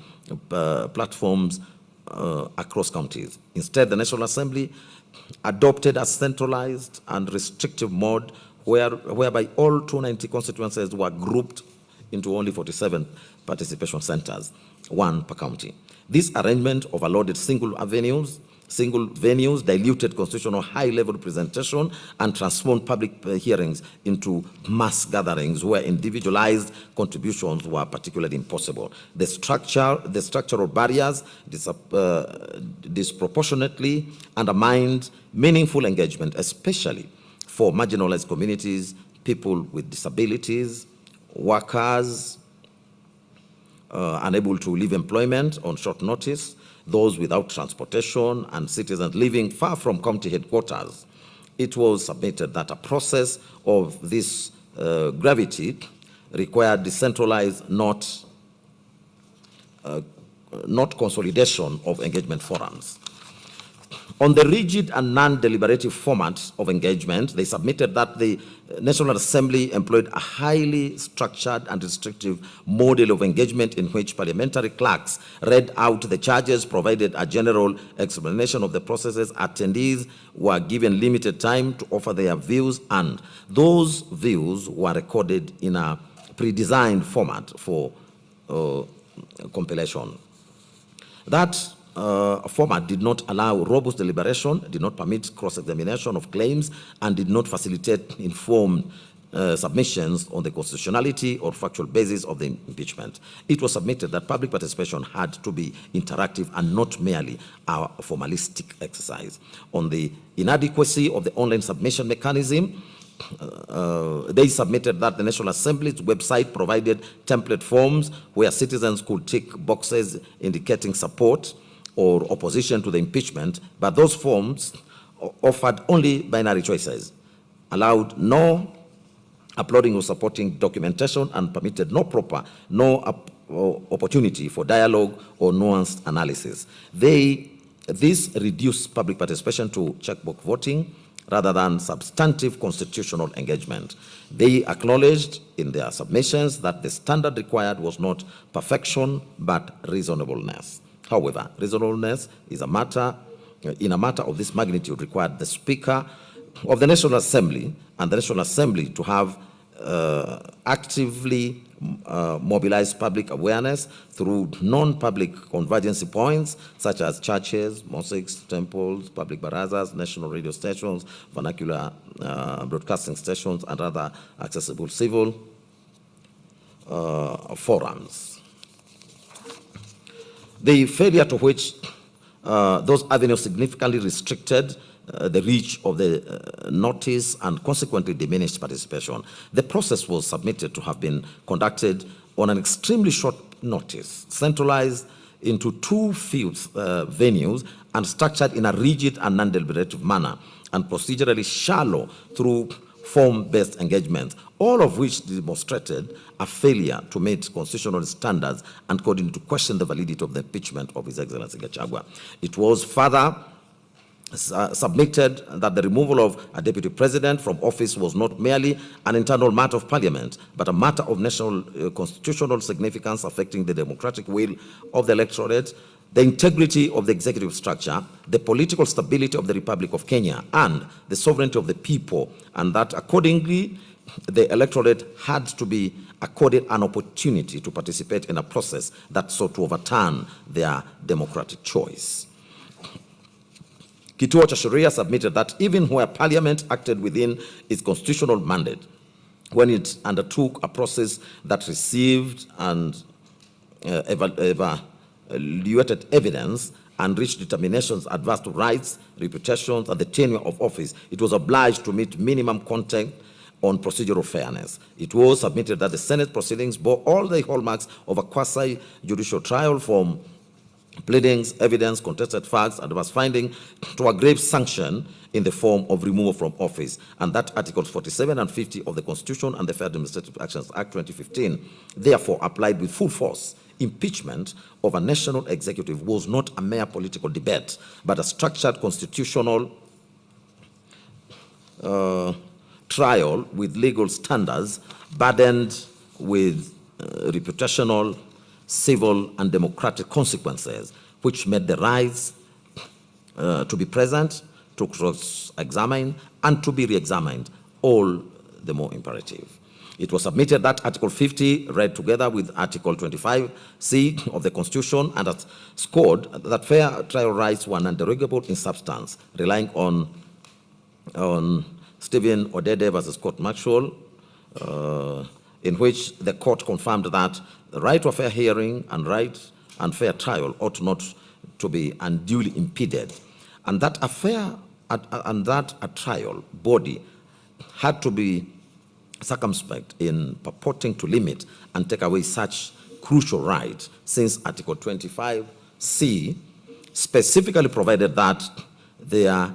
Speaker 10: platforms across counties. Instead, the National Assembly adopted a centralized and restrictive mode whereby all 290 constituencies were grouped into only 47 participation centers, one per county. This arrangement overloaded single venues, diluted constitutional high-level representation, and transformed public hearings into mass gatherings where individualized contributions were particularly impossible. The structural barriers disproportionately undermined meaningful engagement, especially for marginalized communities, people with disabilities, workers unable to leave employment on short notice, those without transportation, and citizens living far from county headquarters. It was submitted that a process of this gravity required decentralized, not consolidation of engagement forums. On the rigid and non-deliberative format of engagement, they submitted that the National Assembly employed a highly structured and restrictive model of engagement in which parliamentary clerks read out the charges, provided a general explanation of the processes, attendees were given limited time to offer their views, and those views were recorded in a pre-designed format for compilation. That format did not allow robust deliberation, did not permit cross-examination of claims, and did not facilitate informed submissions on the constitutionality or factual basis of the impeachment. It was submitted that public participation had to be interactive and not merely a formalistic exercise. On the inadequacy of the online submission mechanism, they submitted that the National Assembly's website provided template forms where citizens could tick boxes indicating support or opposition to the impeachment, but those forms offered only binary choices, allowed no uploading or supporting documentation, and permitted no opportunity for dialogue or nuanced analysis. This reduced public participation to checkbox voting rather than substantive constitutional engagement. They acknowledged in their submissions that the standard required was not perfection but reasonableness. However, reasonableness is in a matter of this magnitude required the Speaker of the National Assembly and the National Assembly to have actively mobilized public awareness through non-public convergency points such as churches, mosques, temples, public barazas, national radio stations, vernacular broadcasting stations, and other accessible civil forums. The failure to which those avenues significantly restricted the reach of the notice and consequently diminished participation. The process was submitted to have been conducted on an extremely short notice, centralized into two venues, and structured in a rigid and non-deliberative manner, and procedurally shallow through form-based engagement, all of which demonstrated a failure to meet constitutional standards and called into question the validity of the impeachment of His Excellency Gachagua. It was further submitted that the removal of a deputy president from office was not merely an internal matter of parliament, but a matter of national constitutional significance affecting the democratic will of the electorate, the integrity of the executive structure, the political stability of the Republic of Kenya, and the sovereignty of the people, and that accordingly the electorate had to be accorded an opportunity to participate in a process that sought to overturn their democratic choice. Kituo cha Sheria submitted that even where Parliament acted within its constitutional mandate, when it undertook a process that received and evaluated evidence and reached determinations adverse to rights, reputations, and the tenure of office, it was obliged to meet minimum content on procedural fairness. It was submitted that the Senate proceedings bore all the hallmarks of a quasi-judicial trial, from pleadings, evidence, contested facts, adverse finding to a grave sanction in the form of removal from office. And that Articles 47 and 50 of the Constitution and the Fair Administrative Actions Act 2015 therefore applied with full force. Impeachment of a national executive was not a mere political debate, but a structured constitutional trial with legal standards burdened with reputational, civil, and democratic consequences, which made the rights to be present, to cross-examine, and to be re-examined all the more imperative. It was submitted that Article 50, read together with Article 25C of the Constitution, and that scored that fair trial rights were non-derogable in substance, relying on Stephen Odede versus Court Maxwell, in which the court confirmed that the right to a fair hearing and right and fair trial ought not to be unduly impeded, and that a trial body had to be circumspect in purporting to limit and take away such crucial rights, since Article 25C specifically provided that there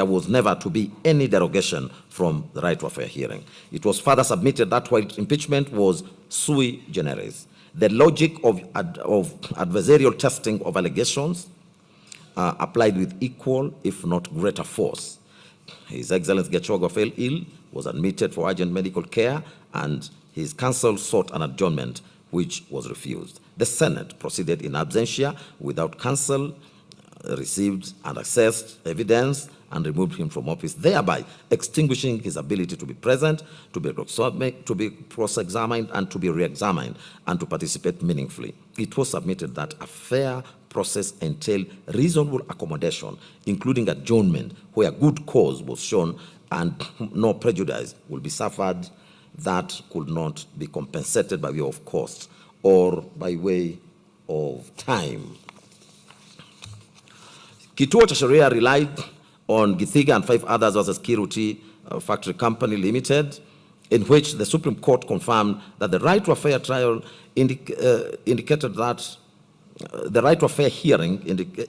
Speaker 10: was never to be any derogation from the right to a fair hearing. It was further submitted that while impeachment was sui generis, the logic of adversarial testing of allegations applied with equal, if not greater force. His Excellency Gachagua fell ill, was admitted for urgent medical care, and his counsel sought an adjournment, which was refused. The Senate proceeded in absentia without counsel, received and accessed evidence, and removed him from office, thereby extinguishing his ability to be present, to be cross-examined, and to be re-examined, and to participate meaningfully. It was submitted that a fair process entailed reasonable accommodation, including adjournment, where good cause was shown and no prejudice will be suffered that could not be compensated by way of cost or by way of time. Kituo cha Sheria relied on Githiga and 5 others versus Kiruti Factory Company Limited, in which the Supreme Court confirmed that the right to a fair trial indicated that the right to a fair hearing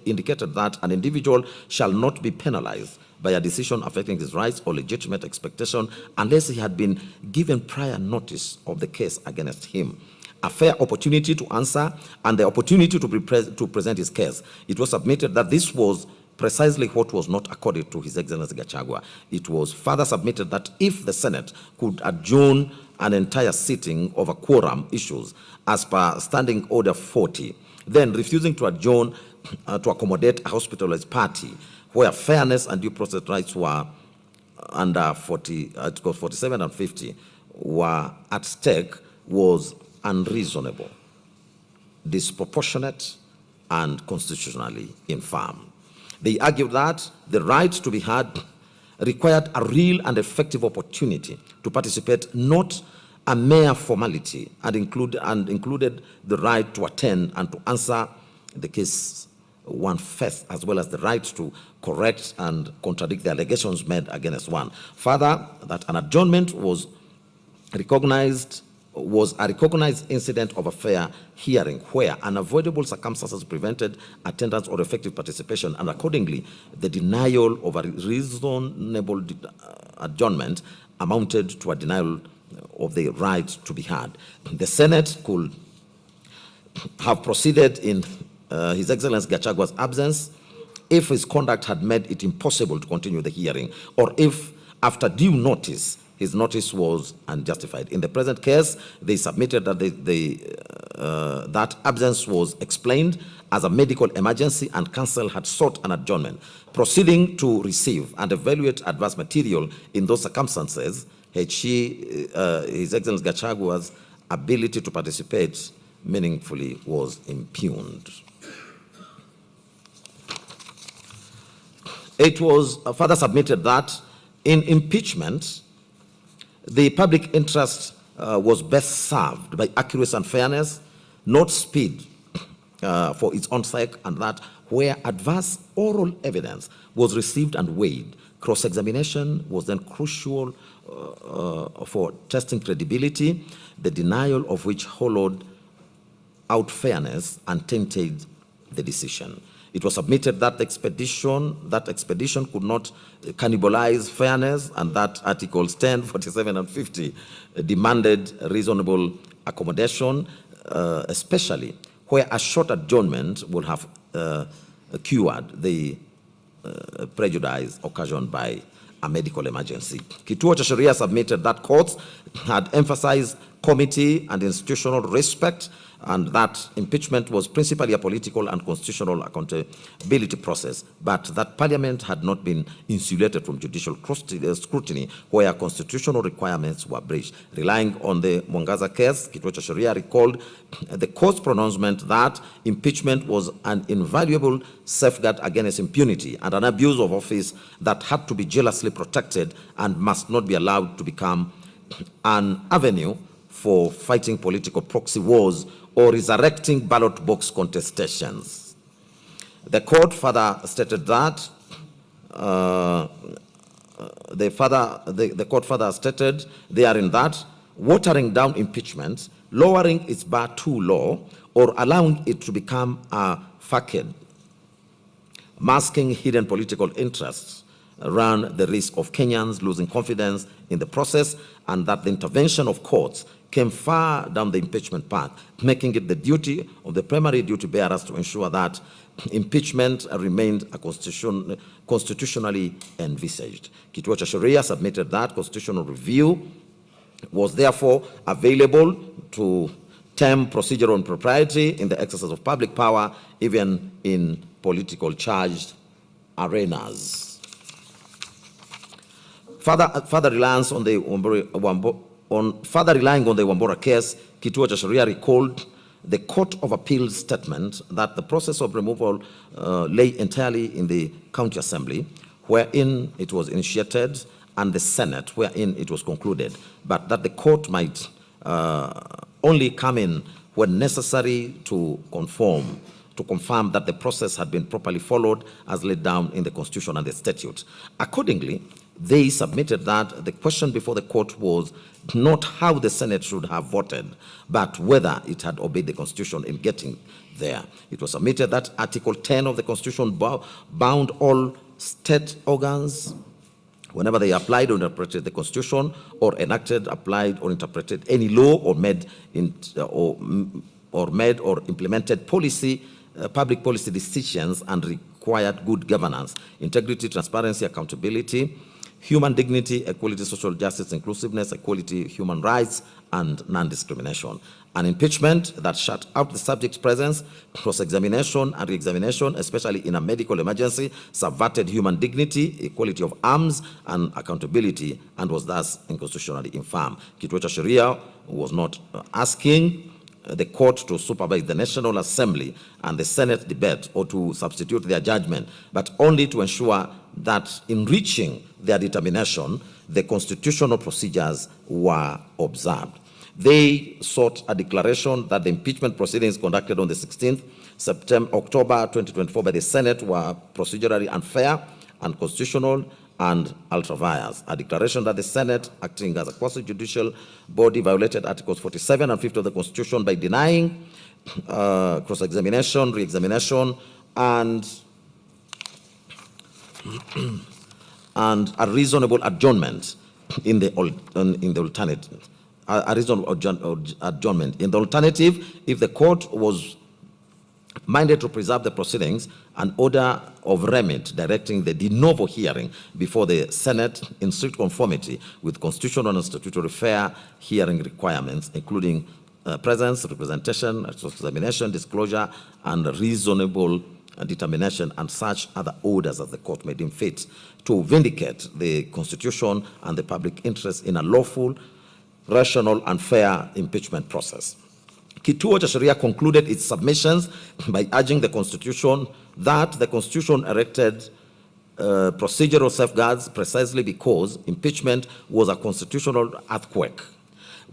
Speaker 10: indicated that an individual shall not be penalized by a decision affecting his rights or legitimate expectation unless he had been given prior notice of the case against him, a fair opportunity to answer, and the opportunity to present his case. It was submitted that this was precisely what was not accorded to His Excellency Gachagua. It was further submitted that if the Senate could adjourn an entire sitting over quorum issues as per Standing Order 40, then refusing to adjourn to accommodate a hospitalized party where fairness and due process rights were under Articles 47 and 50 were at stake was unreasonable, disproportionate, and constitutionally infirm. They argued that the right to be heard required a real and effective opportunity to participate, not a mere formality, and included the right to attend and to answer the case one first, as well as the right to correct and contradict the allegations made against one. Further, that an adjournment was a recognized incident of a fair hearing where unavoidable circumstances prevented attendance or effective participation, and accordingly, the denial of a reasonable adjournment amounted to a denial of the right to be heard. The Senate could have proceeded in His Excellency Gachagua's absence if his conduct had made it impossible to continue the hearing, or if, after due notice, his notice was unjustified. In the present case, they submitted that that absence was explained as a medical emergency, and counsel had sought an adjournment. Proceeding to receive and evaluate adverse material in those circumstances, His Excellency Gachagua's ability to participate meaningfully was impugned. It was further submitted that in impeachment, the public interest was best served by accuracy and fairness, not speed for its own sake, and that where adverse oral evidence was received and weighed, cross-examination was then crucial for testing credibility, the denial of which followed out fairness and tainted the decision. It was submitted that expedition could not cannibalize fairness, and that Articles 10, 47, and 50 demanded reasonable accommodation, especially where a short adjournment would have cured the prejudice occasioned by a medical emergency. Kituo cha Sheria submitted that courts had emphasized committee and institutional respect, and that impeachment was principally a political and constitutional accountability process, but that Parliament had not been insulated from judicial scrutiny where constitutional requirements were breached. Relying on the Mwangaza case, Kituo cha Sheria recalled the court's pronouncement that impeachment was an invaluable safeguard against impunity and an abuse of office that had to be jealously protected and must not be allowed to become an avenue for fighting political proxy wars or resurrecting ballot box contestations. The court further stated that the court further stated therein that watering down impeachment, lowering its bar too low, or allowing it to become a facade, masking hidden political interests, ran the risk of Kenyans losing confidence in the process, and that the intervention of courts came far down the impeachment path, making it the duty of the primary duty bearers to ensure that impeachment remained a constitutionally envisaged. Kituo cha Sheria submitted that constitutional review was therefore available to term procedural impropriety in the exercise of public power, even in political charged arenas. Further reliance on the relying on the Wambora case, Kituo cha Sheria recalled the Court of Appeal's statement that the process of removal lay entirely in the County Assembly, wherein it was initiated, and the Senate, wherein it was concluded, but that the court might only come in when necessary to confirm that the process had been properly followed as laid down in the Constitution and the statute. Accordingly, they submitted that the question before the court was not how the Senate should have voted, but whether it had obeyed the Constitution in getting there. It was submitted that Article 10 of the Constitution bound all state organs whenever they applied or interpreted the Constitution or enacted, applied, or interpreted any law or made or implemented policy, public policy decisions, and required good governance, integrity, transparency, accountability, human dignity, equality, social justice, inclusiveness, equality, human rights, and non-discrimination. An impeachment that shut out the subject's presence, cross-examination and re-examination, especially in a medical emergency, subverted human dignity, equality of arms, and accountability, and was thus unconstitutionally infirm. Kituo cha Sheria was not asking the court to supervise the National Assembly and the Senate debate or to substitute their judgment, but only to ensure that in reaching their determination, the constitutional procedures were observed. They sought a declaration that the impeachment proceedings conducted on the 16th October 2024 by the Senate were procedurally unfair, unconstitutional, and ultra-vires. A declaration that the Senate, acting as a quasi-judicial body, violated Articles 47 and 50 of the Constitution by denying cross-examination, re-examination, and a reasonable adjournment in the alternative. A reasonable adjournment. In the alternative, if the court was minded to preserve the proceedings, an order of remit directing the de novo hearing before the Senate in strict conformity with constitutional and statutory fair hearing requirements, including presence, representation, examination, disclosure, and reasonable determination, and such other orders as the court may deem fit to vindicate the Constitution and the public interest in a lawful, rational, and fair impeachment process. Kituo cha Sheria concluded its submissions by urging the Constitution that the Constitution erected procedural safeguards precisely because impeachment was a constitutional earthquake,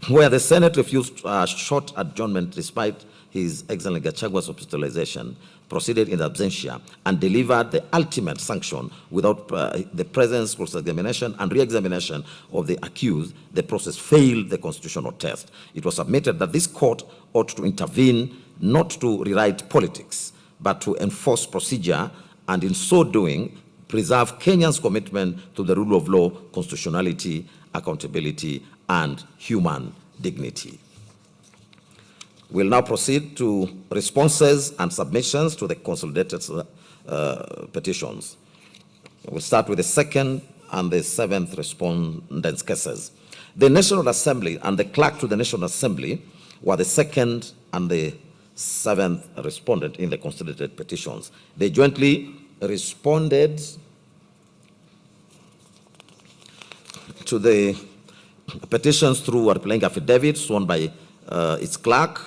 Speaker 10: where the Senate refused a short adjournment despite His Excellency Gachagua's hospitalization, proceeded in absentia, and delivered the ultimate sanction without the presence, cross-examination, and re-examination of the accused. The process failed the constitutional test. It was submitted that this court ought to intervene not to rewrite politics, but to enforce procedure, and in so doing, preserve Kenya's commitment to the rule of law, constitutionality, accountability, and human dignity. We'll now proceed to responses and submissions to the consolidated petitions. We'll start with the second and the seventh respondents' cases. The National Assembly and the clerk to the National Assembly were the second and the seventh respondent in the consolidated petitions. They jointly responded to the petitions through a replying affidavit sworn by its clerk,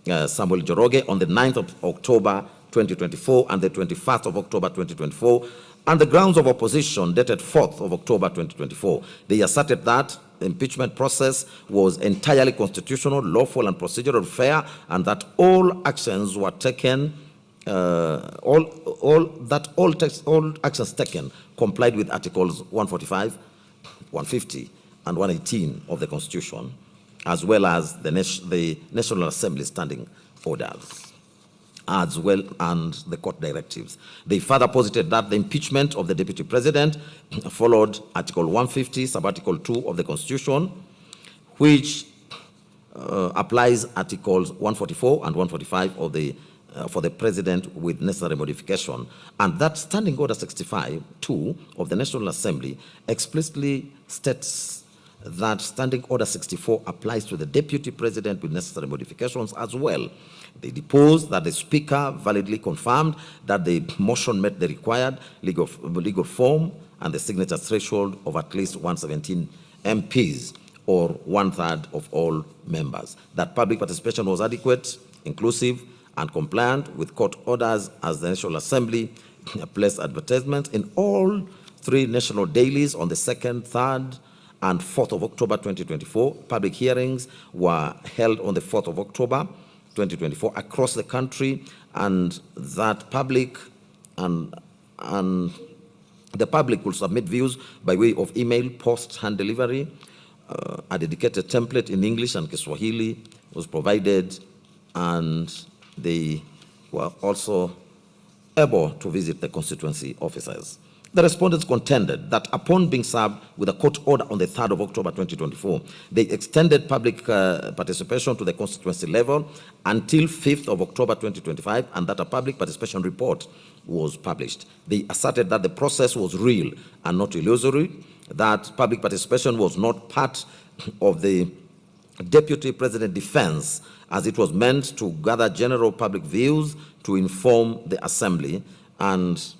Speaker 10: Samuel Joroge, on the 9th of October 2024 and the 21st of October 2024, and the grounds of opposition dated 4th of October 2024. They asserted that the impeachment process was entirely constitutional, lawful, and procedural fair, and that all actions were taken, all actions taken complied with Articles 145, 150, and 118 of the Constitution, as well as the National Assembly standing orders, as well and the court directives. They further posited that the impeachment of the Deputy President followed Article 150, Sub-Article 2 of the Constitution, which applies Articles 144 and 145 of the for the President with necessary modification, and that Standing Order 65-2 of the National Assembly explicitly states that Standing Order 64 applies to the Deputy President with necessary modifications as well. They deposed that the Speaker validly confirmed that the motion met the required legal form and the signature threshold of at least 117 MPs, or 1/3 of all members, that public participation was adequate, inclusive, and compliant with court orders, as the National Assembly placed advertisements in all three national dailies on the 2nd, 3rd, and 4th of October 2024. Public hearings were held on the 4th of October 2024 across the country, and that public and the public will submit views by way of email, post, hand delivery. A dedicated template in English and Kiswahili was provided, and they were also able to visit the constituency offices. The respondents contended that upon being served with a court order on the 3rd of October 2024, they extended public participation to the constituency level until 5th of October 2025, and that a public participation report was published. They asserted that the process was real and not illusory, that public participation was not part of the Deputy President defense, as it was meant to gather general public views to inform the Assembly, and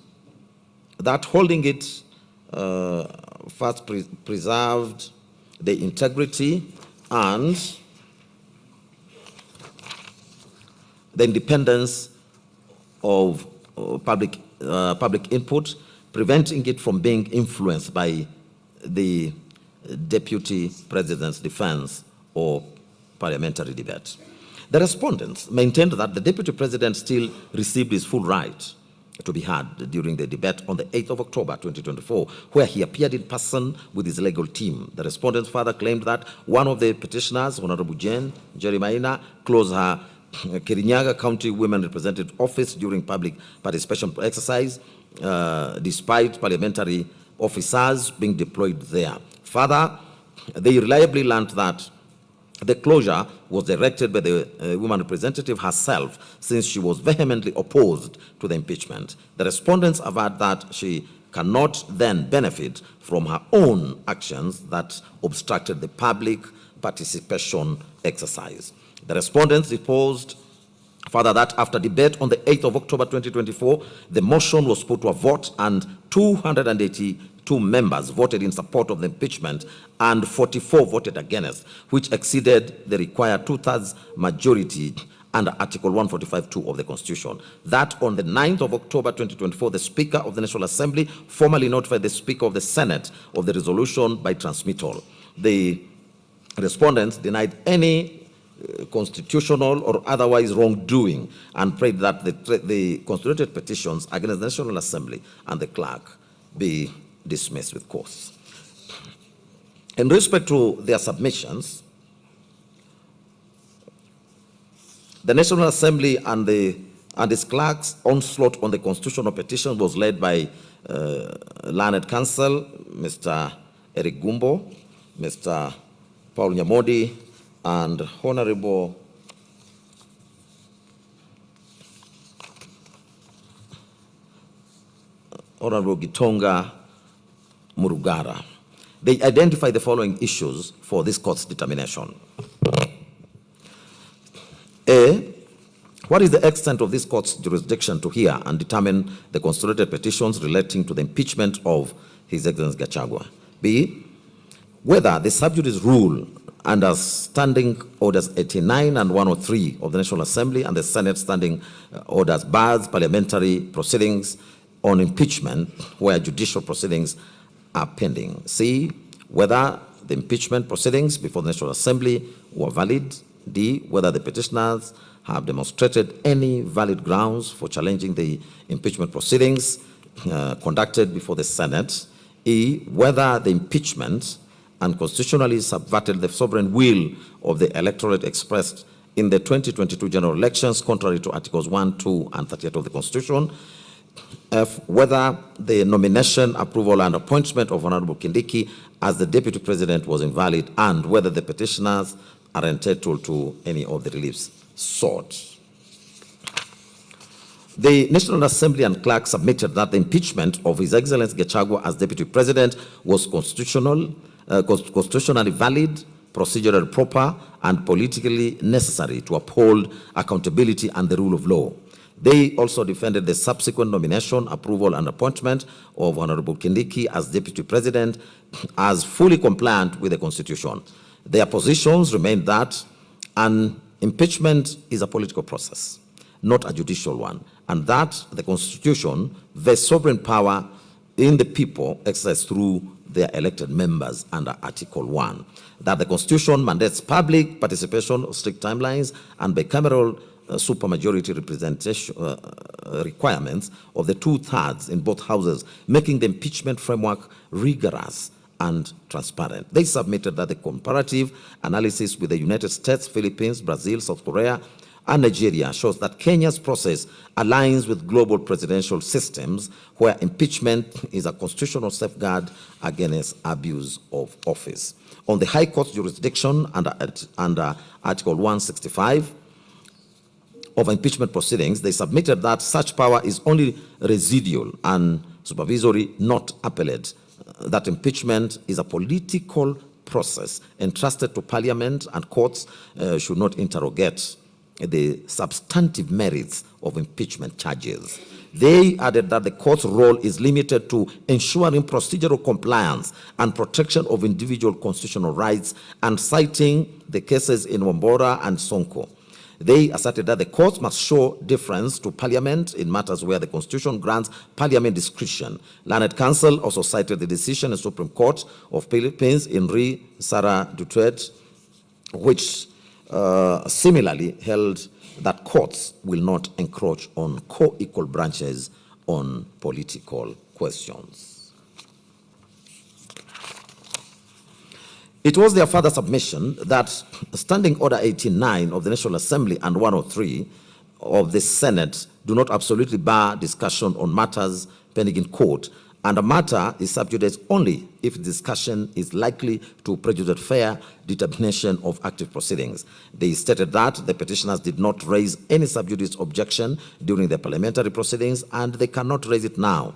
Speaker 10: that holding it first preserved the integrity and the independence of public input, preventing it from being influenced by the Deputy President's defense or parliamentary debate. The respondents maintained that the Deputy President still received his full right to be heard during the debate on the 8th of October 2024, where he appeared in person with his legal team. The respondents further claimed that one of the petitioners, Honorable Jane Jeremiah, closed her Kirinyaga County Women Representative Office during public participation exercise, despite parliamentary officers being deployed there. Further, they reliably learned that the closure was directed by the woman representative herself, since she was vehemently opposed to the impeachment. The respondents averred that she cannot then benefit from her own actions that obstructed the public participation exercise. The respondents deposed further that after debate on the 8th of October 2024, the motion was put to a vote, and 282 members voted in support of the impeachment and 44 voted against, which exceeded the required 2/3 majority under Article 145(2) of the Constitution. That on the 9th of October 2024, the Speaker of the National Assembly formally notified the Speaker of the Senate of the resolution by transmittal. The respondents denied any constitutional or otherwise wrongdoing and prayed that the constituted petitions against the National Assembly and the clerk be dismissed with course. In respect to their submissions, The National Assembly and its clerks' onslaught on the constitutional petition was led by learned counsel, Mr. Eric Gumbo, Mr. Paul Nyamodi, and Honorable Gitonga Murugara. They identify the following issues for this court's determination. A, what is the extent of this court's jurisdiction to hear and determine the constituted petitions relating to the impeachment of His Excellency Gachagua? B, whether the sub judice rule under Standing Orders 89 and 103 of the National Assembly and the Senate Standing Orders bars parliamentary proceedings on impeachment where judicial proceedings are pending. C, whether the impeachment proceedings before the National Assembly were valid. D, whether the petitioners have demonstrated any valid grounds for challenging the impeachment proceedings conducted before the Senate. E, whether the impeachment unconstitutionally subverted the sovereign will of the electorate expressed in the 2022 general elections contrary to Articles 1, 2, and 38 of the Constitution. F, whether the nomination, approval, and appointment of Honorable Kindiki as the Deputy President was invalid, and whether the petitioners are entitled to any of the reliefs sought. The National Assembly and clerk submitted that the impeachment of His Excellency Gachagua as Deputy President was constitutionally valid, procedurally proper, and politically necessary to uphold accountability and the rule of law. They also defended the subsequent nomination, approval, and appointment of Honorable Kindiki as Deputy President as fully compliant with the Constitution. Their positions remained that an impeachment is a political process, not a judicial one, and that the Constitution vests sovereign power in the people exercised through their elected members under Article 1, that the Constitution mandates public participation, strict timelines, and bicameral supermajority representation requirements of the 2/3 in both houses, making the impeachment framework rigorous and transparent. They submitted that the comparative analysis with the United States, Philippines, Brazil, South Korea, and Nigeria shows that Kenya's process aligns with global presidential systems where impeachment is a constitutional safeguard against abuse of office. On the High Court's jurisdiction under Article 165 of impeachment proceedings, they submitted that such power is only residual and supervisory, not appellate. That impeachment is a political process entrusted to Parliament, and courts should not interrogate the substantive merits of impeachment charges. They added that the court's role is limited to ensuring procedural compliance and protection of individual constitutional rights, and citing the cases in Wambora and Sonko. They asserted that the courts must show deference to Parliament in matters where the Constitution grants Parliament discretion. Learned counsel also cited the decision in the Supreme Court of Philippines in Re Sara Duterte, which similarly held that courts will not encroach on co-equal branches on political questions. It was their further submission that Standing Order 89 of the National Assembly and 103 of the Senate do not absolutely bar discussion on matters pending in court, and a matter is sub judice only if discussion is likely to prejudice fair determination of active proceedings. They stated that the petitioners did not raise any sub judice objection during the parliamentary proceedings, and they cannot raise it now.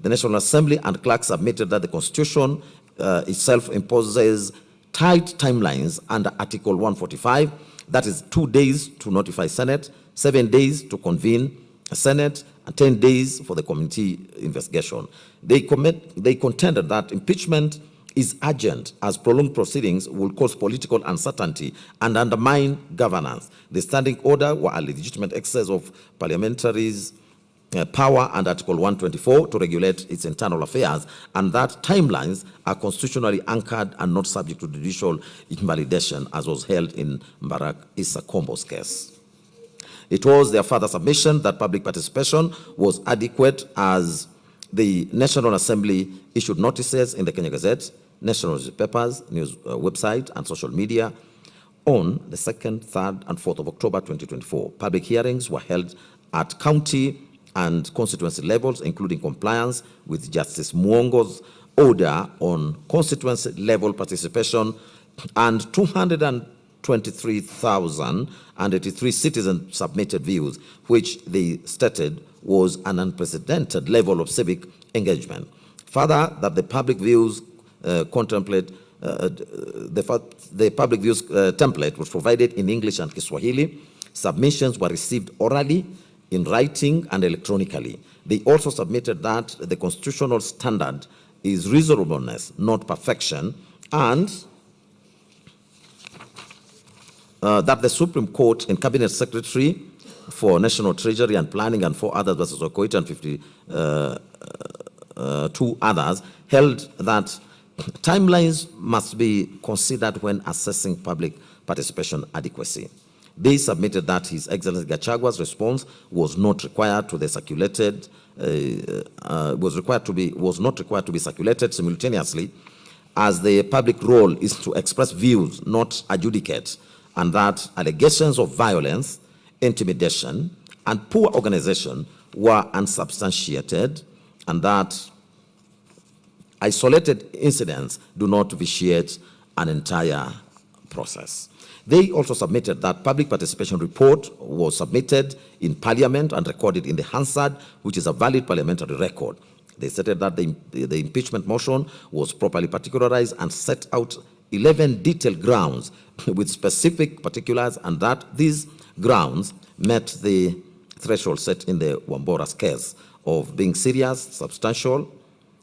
Speaker 10: The National Assembly and clerk submitted that the Constitution itself imposes tight timelines under Article 145, that is 2 days to notify Senate, 7 days to convene a Senate, and 10 days for the committee investigation. They contended that impeachment is urgent, as prolonged proceedings will cause political uncertainty and undermine governance. The standing order were a legitimate excess of parliamentaries' power under Article 124 to regulate its internal affairs, and that timelines are constitutionally anchored and not subject to judicial invalidation, as was held in Mbarak Issa Kombo's case. It was their further submission that public participation was adequate, as the National Assembly issued notices in the Kenya Gazette, national newspapers, news website, and social media on the 2nd, 3rd, and 4th of October 2024. Public hearings were held at county and constituency levels, including compliance with Justice Mwongo's order on constituency level participation, and 223,083 citizens submitted views, which they stated was an unprecedented level of civic engagement. Further, that the public views the public views template was provided in English and Kiswahili. Submissions were received orally, in writing, and electronically. They also submitted that the constitutional standard is reasonableness, not perfection, and that the Supreme Court and Cabinet Secretary for National Treasury and Planning and 4 others versus Okoita and 52 others held that timelines must be considered when assessing public participation adequacy. They submitted that His Excellency Gachagua's response was not required to be circulated simultaneously, as the public role is to express views, not adjudicate, and that allegations of violence, intimidation, and poor organization were unsubstantiated, and that isolated incidents do not vitiate an entire process. They also submitted that public participation report was submitted in Parliament and recorded in the Hansard, which is a valid parliamentary record. They stated that the impeachment motion was properly particularized and set out 11 detailed grounds with specific particulars, and that these grounds met the threshold set in the Wambora's case of being serious, substantial,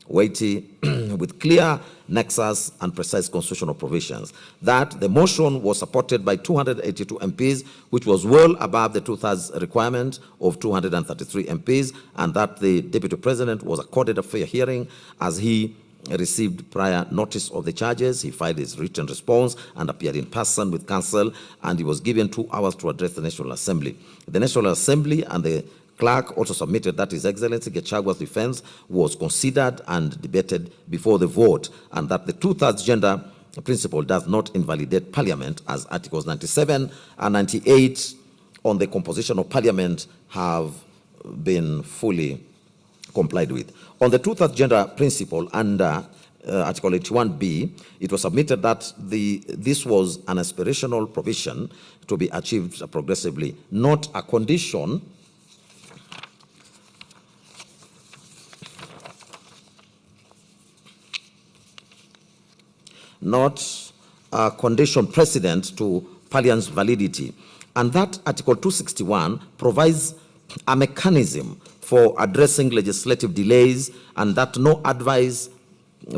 Speaker 10: weighty, with clear nexus and precise constitutional provisions. That the motion was supported by 282 MPs, which was well above the 2/3 requirement of 233 MPs, and that the Deputy President was accorded a fair hearing as he received prior notice of the charges. He filed his written response and appeared in person with counsel, and he was given 2 hours to address the National Assembly. The National Assembly and the clerk also submitted that His Excellency Gachagua's defense was considered and debated before the vote, and that the 2/3 gender principle does not invalidate Parliament, as Articles 97 and 98 on the composition of Parliament have been fully complied with. On the 2/3 gender principle under Article 81B, it was submitted that this was an aspirational provision to be achieved progressively, not a condition precedent to Parliament's validity, and that Article 261 provides a mechanism for addressing legislative delays, and that no advice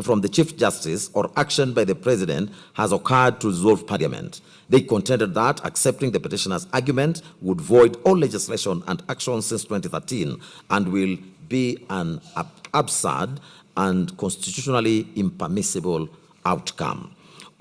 Speaker 10: from the Chief Justice or action by the President has occurred to dissolve Parliament. They contended that accepting the petitioner's argument would void all legislation and action since 2013 and will be an absurd and constitutionally impermissible outcome.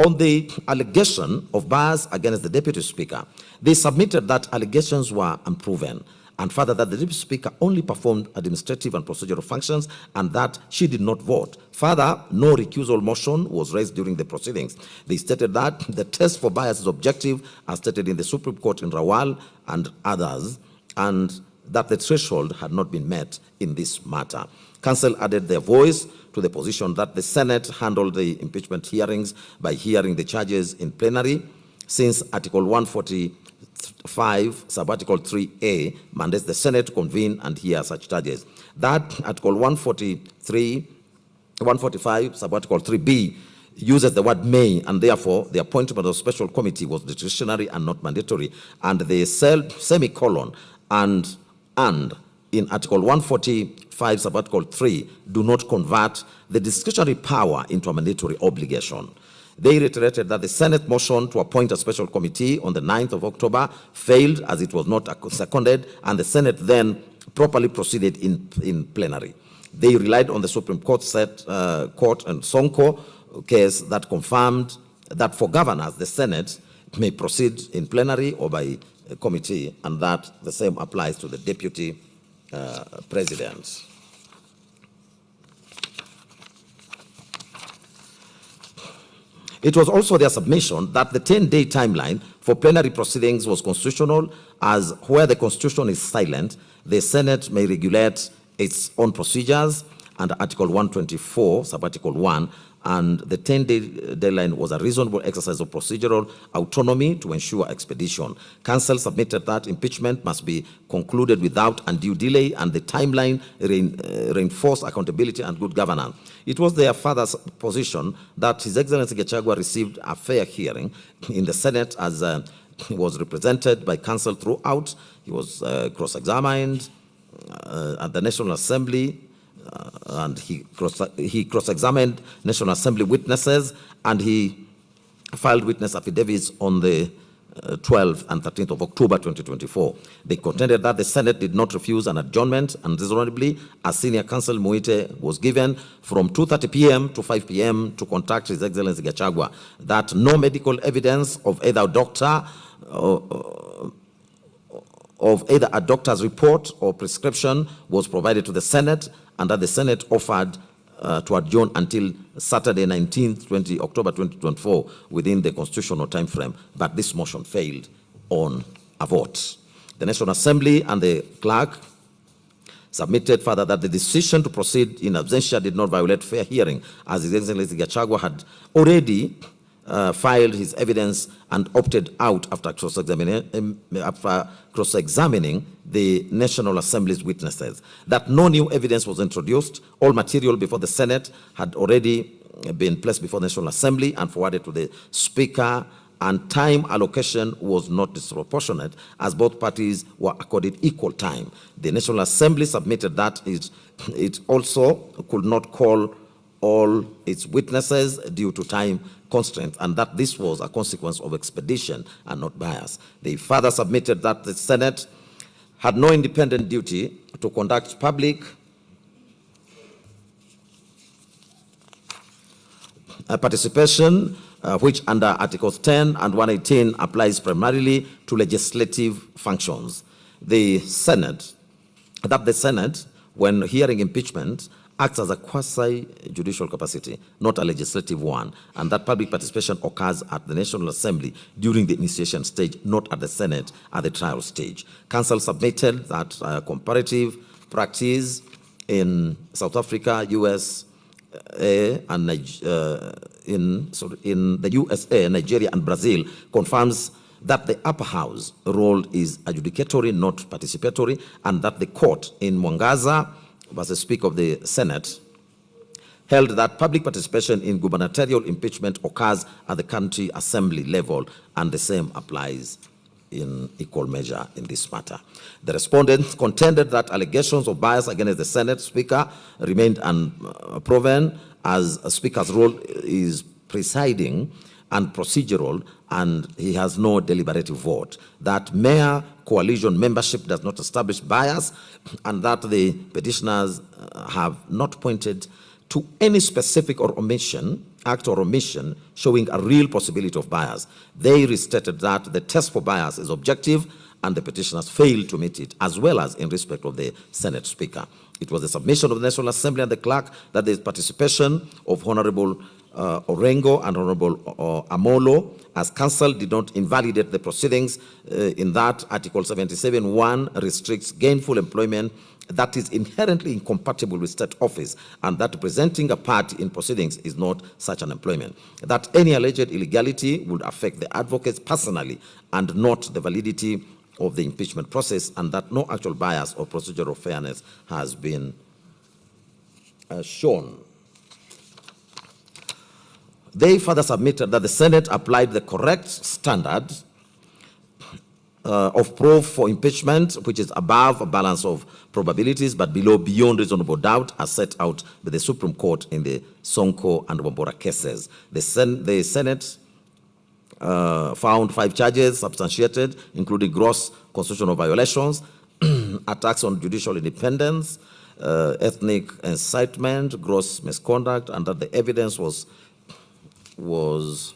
Speaker 10: On the allegation of bias against the Deputy Speaker, they submitted that allegations were unproven, and further that the Deputy Speaker only performed administrative and procedural functions and that she did not vote. Further, no recusal motion was raised during the proceedings. They stated that the test for bias is objective, as stated in the Supreme Court in Rawal and others, and that the threshold had not been met in this matter. Council added their voice to the position that the Senate handled the impeachment hearings by hearing the charges in plenary, since Article 145, Subarticle 3A, mandates the Senate to convene and hear such charges. That Article 145, Subarticle 3B, uses the word may, and therefore the appointment of special committee was discretionary and not mandatory. And the semicolon and in Article 145, Subarticle 3, do not convert the discretionary power into a mandatory obligation. They reiterated that the Senate motion to appoint a special committee on the 9th of October failed as it was not seconded, and the Senate then properly proceeded in plenary. They relied on the Supreme Court Court and Sonko case that confirmed that for governors, the Senate may proceed in plenary or by a committee, and that the same applies to the Deputy President. It was also their submission that the 10-day timeline for plenary proceedings was constitutional, as where the Constitution is silent, the Senate may regulate its own procedures under Article 124, Subarticle 1, and the 10-day deadline was a reasonable exercise of procedural autonomy to ensure expedition. Council submitted that impeachment must be concluded without undue delay, and the timeline reinforced accountability and good governance. It was their father's position that His Excellency Gachagua received a fair hearing in the Senate, as he was represented by counsel throughout. He was cross-examined at the National Assembly, and he cross-examined National Assembly witnesses, and he filed witness affidavits on the 12th and 13th of October 2024. They contended that the Senate did not refuse an adjournment unreasonably, as senior counsel Muite was given from 2:30 p.m. to 5 p.m. to contact His Excellency Gachagua, that no medical evidence of either a doctor's report or prescription was provided to the Senate, and that the Senate offered to adjourn until Saturday, 19th, October 2024, within the constitutional time frame, but this motion failed on a vote. The National Assembly and the clerk submitted further that the decision to proceed in absentia did not violate fair hearing, as His Excellency Gachagua had already filed his evidence and opted out after cross-examining the National Assembly's witnesses. That no new evidence was introduced. All material before the Senate had already been placed before the National Assembly and forwarded to the Speaker, and time allocation was not disproportionate, as both parties were accorded equal time. The National Assembly submitted that it also could not call all its witnesses due to time constraints, and that this was a consequence of expedition and not bias. They further submitted that the Senate had no independent duty to conduct public participation, which under Articles 10 and 118 applies primarily to legislative functions. The Senate, when hearing impeachment, acts as a quasi-judicial capacity, not a legislative one, and that public participation occurs at the National Assembly during the initiation stage, not at the Senate at the trial stage. Council submitted that comparative practice in South Africa, USA, and in the USA, Nigeria, and Brazil confirms that the upper house role is adjudicatory, not participatory, and that the court in Mwangaza versus Speaker of the Senate held that public participation in gubernatorial impeachment occurs at the county assembly level, and the same applies in equal measure in this matter. The respondents contended that allegations of bias against the Senate Speaker remained unproven, as a Speaker's role is presiding and procedural, and he has no deliberative vote. That mere coalition membership does not establish bias, and that the petitioners have not pointed to any specific act or omission showing a real possibility of bias. They restated that the test for bias is objective, and the petitioners failed to meet it, as well as in respect of the Senate Speaker. It was the submission of the National Assembly and the clerk that the participation of Honorable Orengo and Honorable Amolo as counsel did not invalidate the proceedings, in that Article 77(1) restricts gainful employment that is inherently incompatible with state office, and that presenting a party in proceedings is not such an employment. That any alleged illegality would affect the advocates personally and not the validity of the impeachment process, and that no actual bias or procedural fairness has been shown. They further submitted that the Senate applied the correct standard of proof for impeachment, which is above a balance of probabilities but below beyond reasonable doubt, as set out by the Supreme Court in the Sonko and Wambora cases. The Senate found 5 charges substantiated, including gross constitutional violations, attacks on judicial independence, ethnic incitement, gross misconduct, and that the evidence was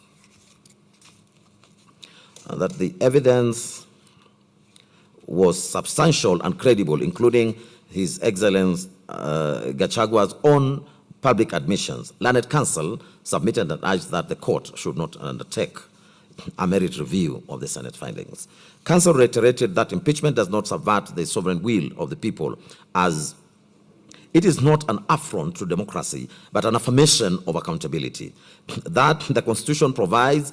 Speaker 10: substantial and credible, including His Excellency Gachagua's own public admissions. Learned Counsel submitted and urged that the court should not undertake a merit review of the Senate findings. Counsel reiterated that impeachment does not subvert the sovereign will of the people, as it is not an affront to democracy, but an affirmation of accountability. That the Constitution provides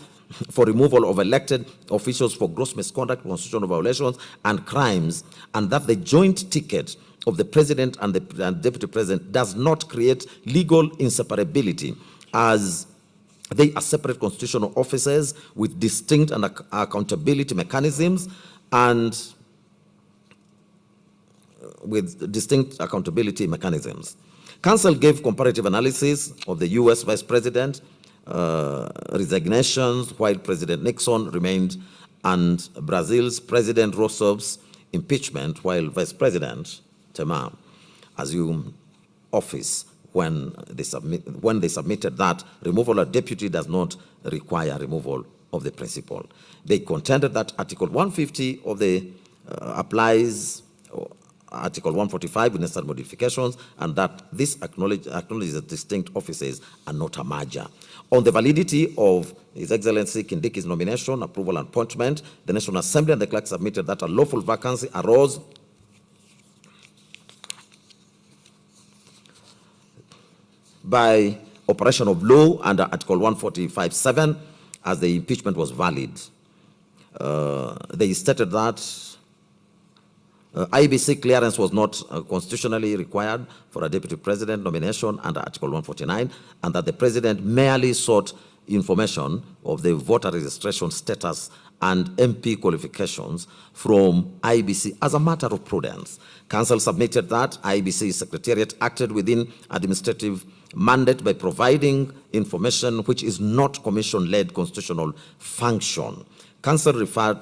Speaker 10: for removal of elected officials for gross misconduct, constitutional violations, and crimes, and that the joint ticket of the President and the Deputy President does not create legal inseparability, as they are separate constitutional offices with distinct and accountability mechanisms and with distinct accountability mechanisms. Counsel gave comparative analysis of the US Vice President resignations while President Nixon remained, and Brazil's President Rousseff's impeachment while Vice President Temer assumed office when they submitted that removal of deputy does not require removal of the principal. They contended that Article 150 of the applies Article 145 with necessary modifications, and that this acknowledges distinct offices and not a merger. On the validity of His Excellency Kindiki's nomination, approval, and appointment, the National Assembly and the clerk submitted that a lawful vacancy arose by operation of law under Article 145(7), as the impeachment was valid. They stated that IBC clearance was not constitutionally required for a deputy president nomination under Article 149, and that the president merely sought information of the voter registration status and MP qualifications from IBC as a matter of prudence. Counsel submitted that IBC Secretariat acted within administrative mandate by providing information which is not commission-led constitutional function. Counsel referred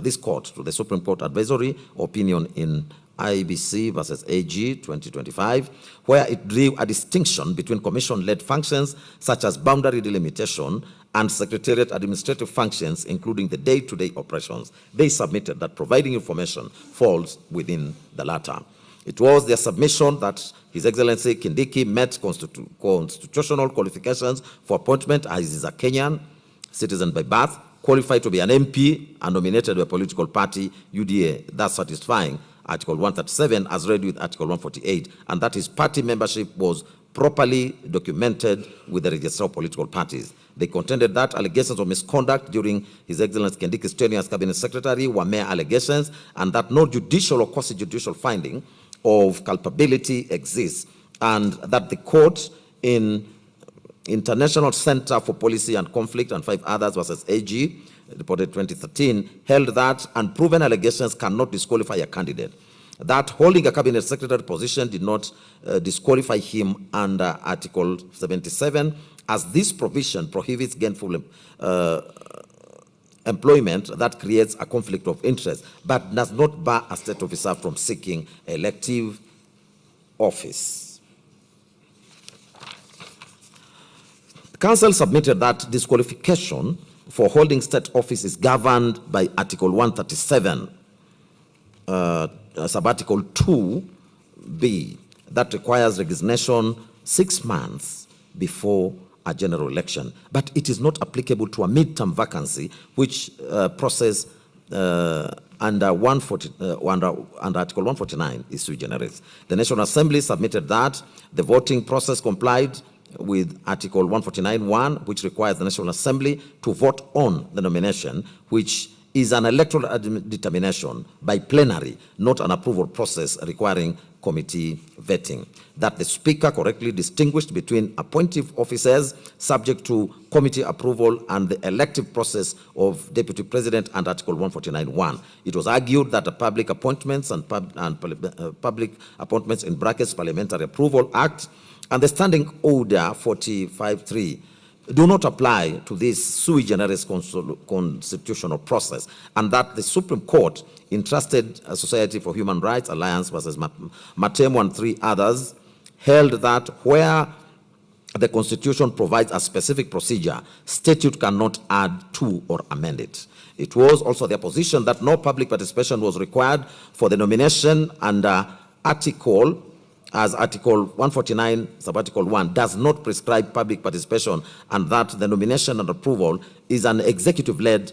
Speaker 10: this court to the Supreme Court advisory opinion in IBC versus AG 2025, where it drew a distinction between commission-led functions such as boundary delimitation and secretariat administrative functions, including the day-to-day operations. They submitted that providing information falls within the latter. It was their submission that His Excellency Kindiki met constitutional qualifications for appointment, as he is a Kenyan citizen by birth, qualified to be an MP and nominated by a political party, UDA, thus satisfying Article 137 as read with Article 148, and that his party membership was properly documented with the register of political parties. They contended that allegations of misconduct during His Excellency Kindiki's tenure as Cabinet Secretary were mere allegations, and that no judicial or quasi-judicial finding of culpability exists, and that the court in International Center for Policy and Conflict and 5 others versus AG, reported 2013, held that unproven allegations cannot disqualify a candidate. That holding a cabinet secretary position did not disqualify him under Article 77, as this provision prohibits gainful employment that creates a conflict of interest, but does not bar a state officer from seeking elective office. Counsel submitted that disqualification for holding state office is governed by Article 137, sub-Article 2B, that requires resignation 6 months before a general election. But it is not applicable to a midterm vacancy, which process under Article 149 is sui generis. The National Assembly submitted that the voting process complied with Article 149(1), which requires the National Assembly to vote on the nomination, which is an electoral determination by plenary, not an approval process requiring committee vetting. That the Speaker correctly distinguished between appointive officers subject to committee approval and the elective process of Deputy President under Article 149(1). It was argued that the public appointments and public appointments in brackets Parliamentary Approval Act and the Standing Order 45(3) do not apply to this sui generis constitutional process, and that the Supreme Court entrusted Society for Human Rights Alliance versus Matemo and 3 others held that where the Constitution provides a specific procedure, statute cannot add to or amend it. It was also their position that no public participation was required for the nomination under Article as Article 149, Subarticle 1, does not prescribe public participation, and that the nomination and approval is an executive-led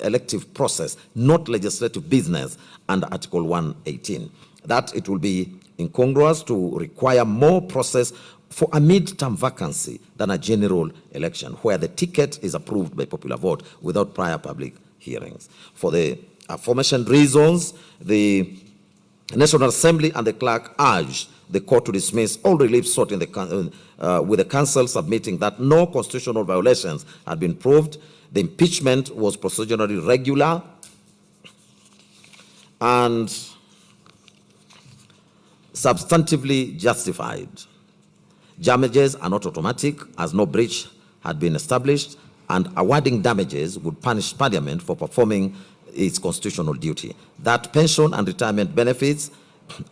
Speaker 10: elective process, not legislative business, under Article 118. That it will be incongruous to require more process for a mid-term vacancy than a general election, where the ticket is approved by popular vote without prior public hearings. For the aforementioned reasons, the National Assembly and the clerk urged the court to dismiss all relief sought in the, with the council submitting that no constitutional violations had been proved. The impeachment was procedurally regular and substantively justified. Damages are not automatic, as no breach had been established, and awarding damages would punish Parliament for performing its constitutional duty. That pension and retirement benefits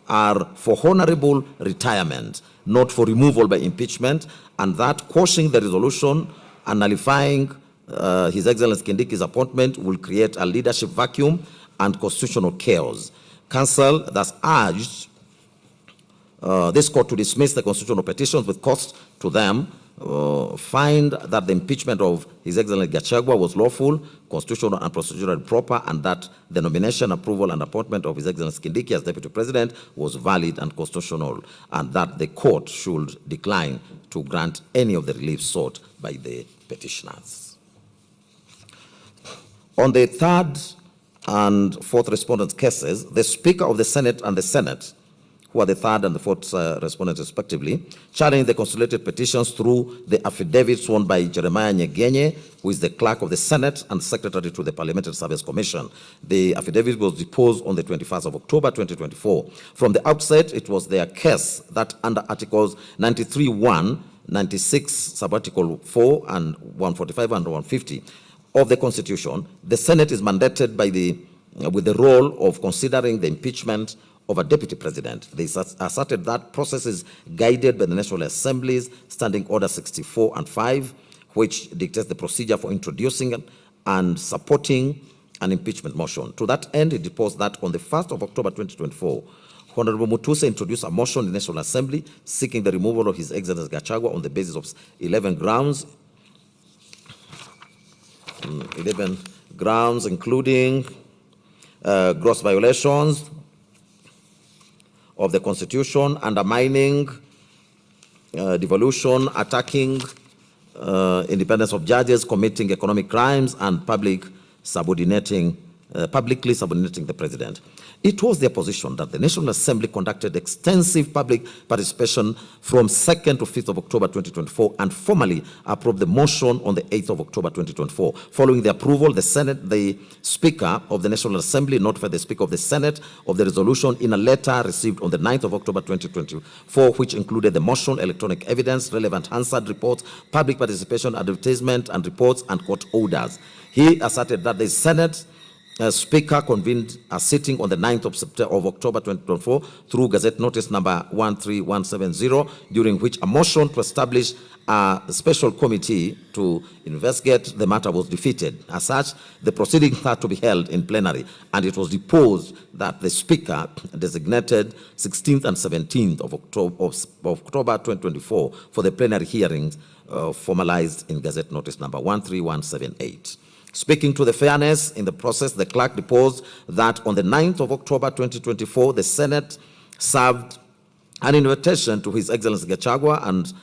Speaker 10: are for honorable retirement, not for removal by impeachment, and that quashing the resolution and nullifying His Excellency Kindiki's appointment will create a leadership vacuum and constitutional chaos. Council thus urged this court to dismiss the constitutional petitions with cost to them, find that the impeachment of His Excellency Gachagua was lawful, constitutional and procedurally proper, and that the nomination, approval, and appointment of His Excellency Kindiki as Deputy President was valid and constitutional, and that the court should decline to grant any of the relief sought by the petitioners. On the third and fourth respondents' cases, the Speaker of the Senate and the Senate, who are the third and the fourth respondents respectively, challenged the consolidated petitions through the affidavit sworn by Jeremiah Nyegenye, who is the clerk of the Senate and secretary to the Parliamentary Service Commission. The affidavit was deposed on the 21st of October 2024. From the outset, it was their case that under Articles 93(1), 96, Subarticle 4, and 145 and 150 of the Constitution, the Senate is mandated by with the role of considering the impeachment of a deputy president. They asserted that process is guided by the National Assembly's Standing Order 64 and 5, which dictates the procedure for introducing and supporting an impeachment motion. To that end, it deposed that on the 1st of October 2024, Honorable Mutuse introduced a motion in the National Assembly seeking the removal of His Excellency Gachagua on the basis of 11 grounds, including gross violations of the Constitution, undermining, devolution, attacking independence of judges, committing economic crimes, and publicly subordinating the President. It was their position that the National Assembly conducted extensive public participation from 2nd to 5th of October 2024 and formally approved the motion on the 8th of October 2024. Following the approval, the Speaker of the National Assembly notified the Speaker of the Senate of the resolution in a letter received on the 9th of October 2024, which included the motion, electronic evidence, relevant Hansard reports, public participation, advertisement, and reports, and court orders. He asserted that the Senate Speaker convened a sitting on the 9th of October 2024 through Gazette Notice number 13170, during which a motion to establish a special committee to investigate the matter was defeated. As such, the proceedings had to be held in plenary, and it was deposed that the Speaker designated 16th and 17th of October 2024 for the plenary hearings formalized in Gazette Notice number 13178. Speaking to the fairness in the process, the clerk deposed that on the 9th of October 2024, the Senate served an invitation to His Excellency Gachagua and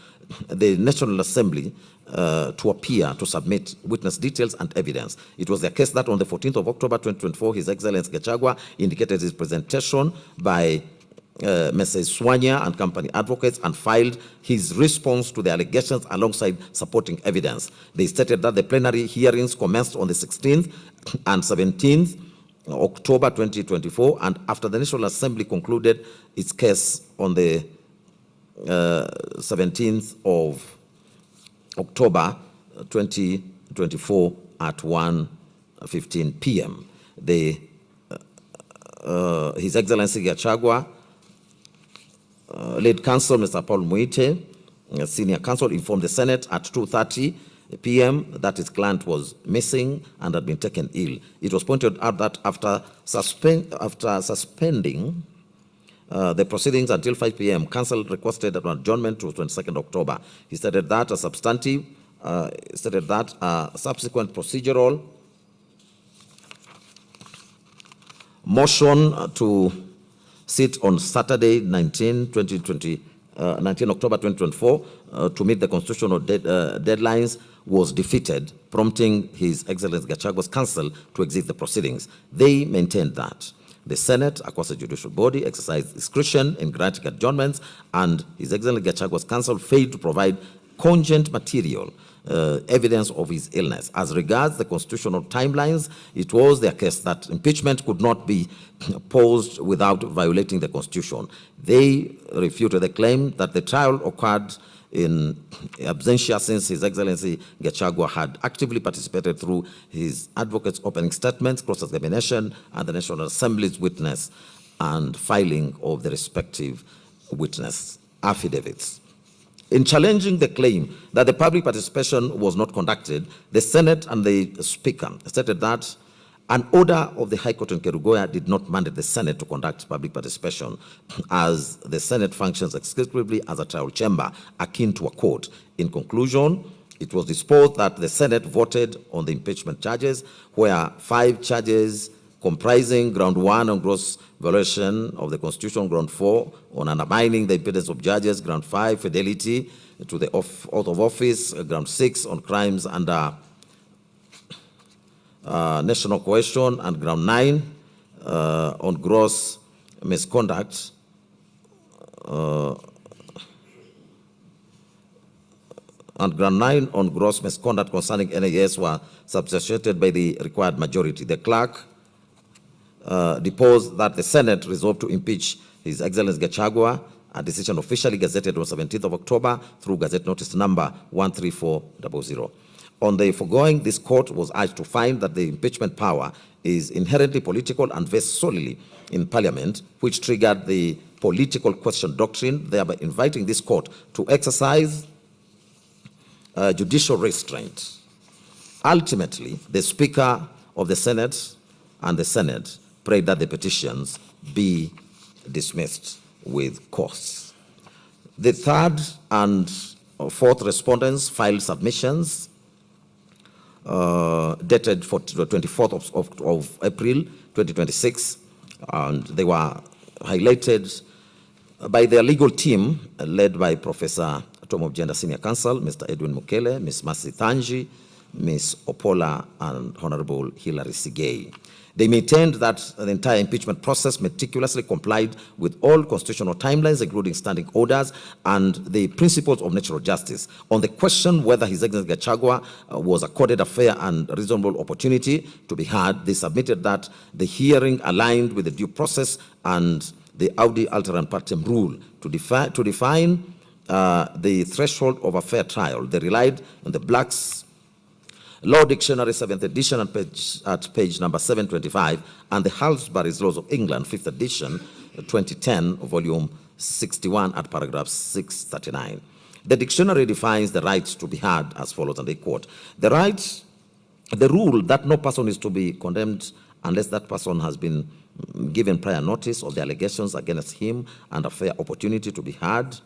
Speaker 10: the National Assembly to appear to submit witness details and evidence. It was the case that on the 14th of October 2024, His Excellency Gachagua indicated his presentation by Mrs. Swanya and company advocates and filed his response to the allegations alongside supporting evidence. They stated that the plenary hearings commenced on the 16th and 17th October 2024, and after the National Assembly concluded its case on the 17th of October 2024 at 1:15 p.m. His Excellency Gachagua, lead counsel Mr. Paul Muite, senior counsel, informed the Senate at 2:30 p.m. that his client was missing and had been taken ill. It was pointed out that after suspending the proceedings until 5 p.m. Counsel requested an adjournment to 22nd October. He stated that a substantive, subsequent procedural motion to sit on Saturday, 19 October 2024, to meet the constitutional deadlines was defeated, prompting His Excellency Gachagua's counsel to exit the proceedings. They maintained that the Senate, a quasi-judicial body, exercised discretion in granting adjournments, and His Excellency Gachagua's counsel failed to provide cogent material evidence of his illness. As regards the constitutional timelines, it was their case that impeachment could not be posed without violating the Constitution. They refuted the claim that the trial occurred in absentia since His Excellency Gachagua had actively participated through his advocate's opening statements, cross-examination, and the National Assembly's witness and filing of the respective witness affidavits. In challenging the claim that the public participation was not conducted, the Senate and the Speaker stated that an order of the High Court in Kerugoya did not mandate the Senate to conduct public participation, as the Senate functions exclusively as a trial chamber akin to a court. In conclusion, it was disposed that the Senate voted on the impeachment charges, where 5 charges comprising ground 1 on gross violation of the Constitution, ground 4 on undermining the independence of judges, ground 5 fidelity to the oath of office, ground 6 on crimes under national cohesion, and ground 9 on gross misconduct and ground 9 on gross misconduct concerning NAS were substantiated by the required majority. The clerk deposed that the Senate resolved to impeach His Excellency Gachagua, a decision officially gazetted on 17th of October through Gazette Notice number 13400. On the foregoing, this court was urged to find that the impeachment power is inherently political and vests solely in Parliament, which triggered the political question doctrine, thereby inviting this court to exercise judicial restraint. Ultimately, the Speaker of the Senate and the Senate prayed that the petitions be dismissed with cause. The third and fourth respondents filed submissions dated for the 24th of April 2026, and they were highlighted by their legal team led by Professor Tom of Gender Senior Counsel, Mr. Edwin Mukele, Ms. Mercy Thanji, Ms. Opola, and Honorable Hilary Sigei. They maintained that the entire impeachment process meticulously complied with all constitutional timelines, including standing orders and the principles of natural justice. On the question whether His Excellency Gachagua was accorded a fair and reasonable opportunity to be heard, they submitted that the hearing aligned with the due process and the Audi Alteram Partem rule. To define the threshold of a fair trial, they relied on the Black's Law Dictionary, 7th edition, at page number 725, and the Halsbury's Laws of England, 5th edition, 2010, volume 61, at paragraph 639. The dictionary defines the right to be heard as follows, and I quote: the rule that no person is to be condemned unless that person has been given prior notice of the allegations against him and a fair opportunity to be heard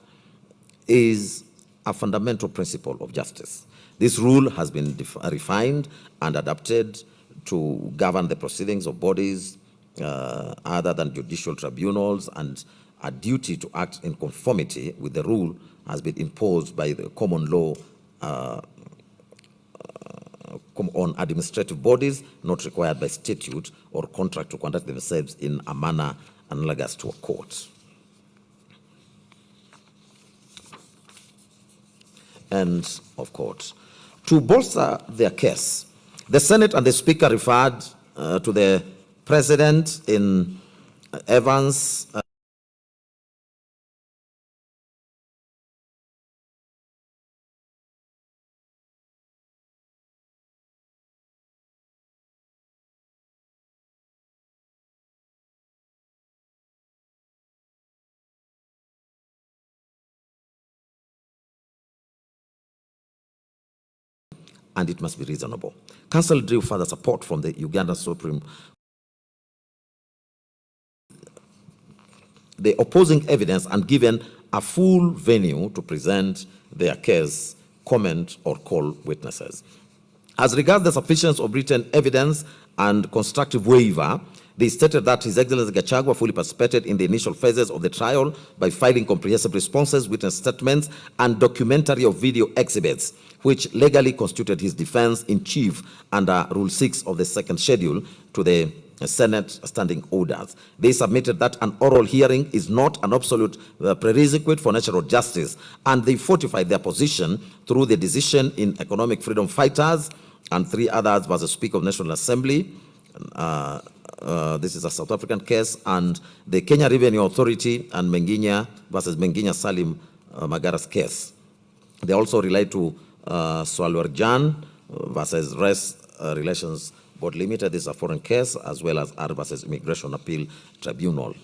Speaker 10: is a fundamental principle of justice. This rule has been refined and adapted to govern the proceedings of bodies other than judicial tribunals, and a duty to act in conformity with the rule has been imposed by the common law on administrative bodies not required by statute or contract to conduct themselves in a manner analogous to a court. End of court. To bolster their case, the Senate and the Speaker referred to the President in Evans and it must be reasonable. Council drew further support from the Uganda Supreme the opposing evidence and given a full venue to present their case, comment, or call witnesses. As regards the sufficiency of written evidence and constructive waiver, they stated that His Excellency Gachagua fully participated in the initial phases of the trial by filing comprehensive responses, witness statements, and documentary or video exhibits, which legally constituted his defense in chief under Rule 6 of the second schedule to the Senate standing orders. They submitted that an oral hearing is not an absolute prerequisite for natural justice, and they fortified their position through the decision in Economic Freedom Fighters and 3 others versus Speaker of National Assembly. This is a South African case, and the Kenya Revenue Authority and Menginya versus Menginya Salim Magara's case. They also relate to Swalwarjan versus Race Relations Board Limited. This is a foreign case, as well as R versus Immigration Appeal Tribunal.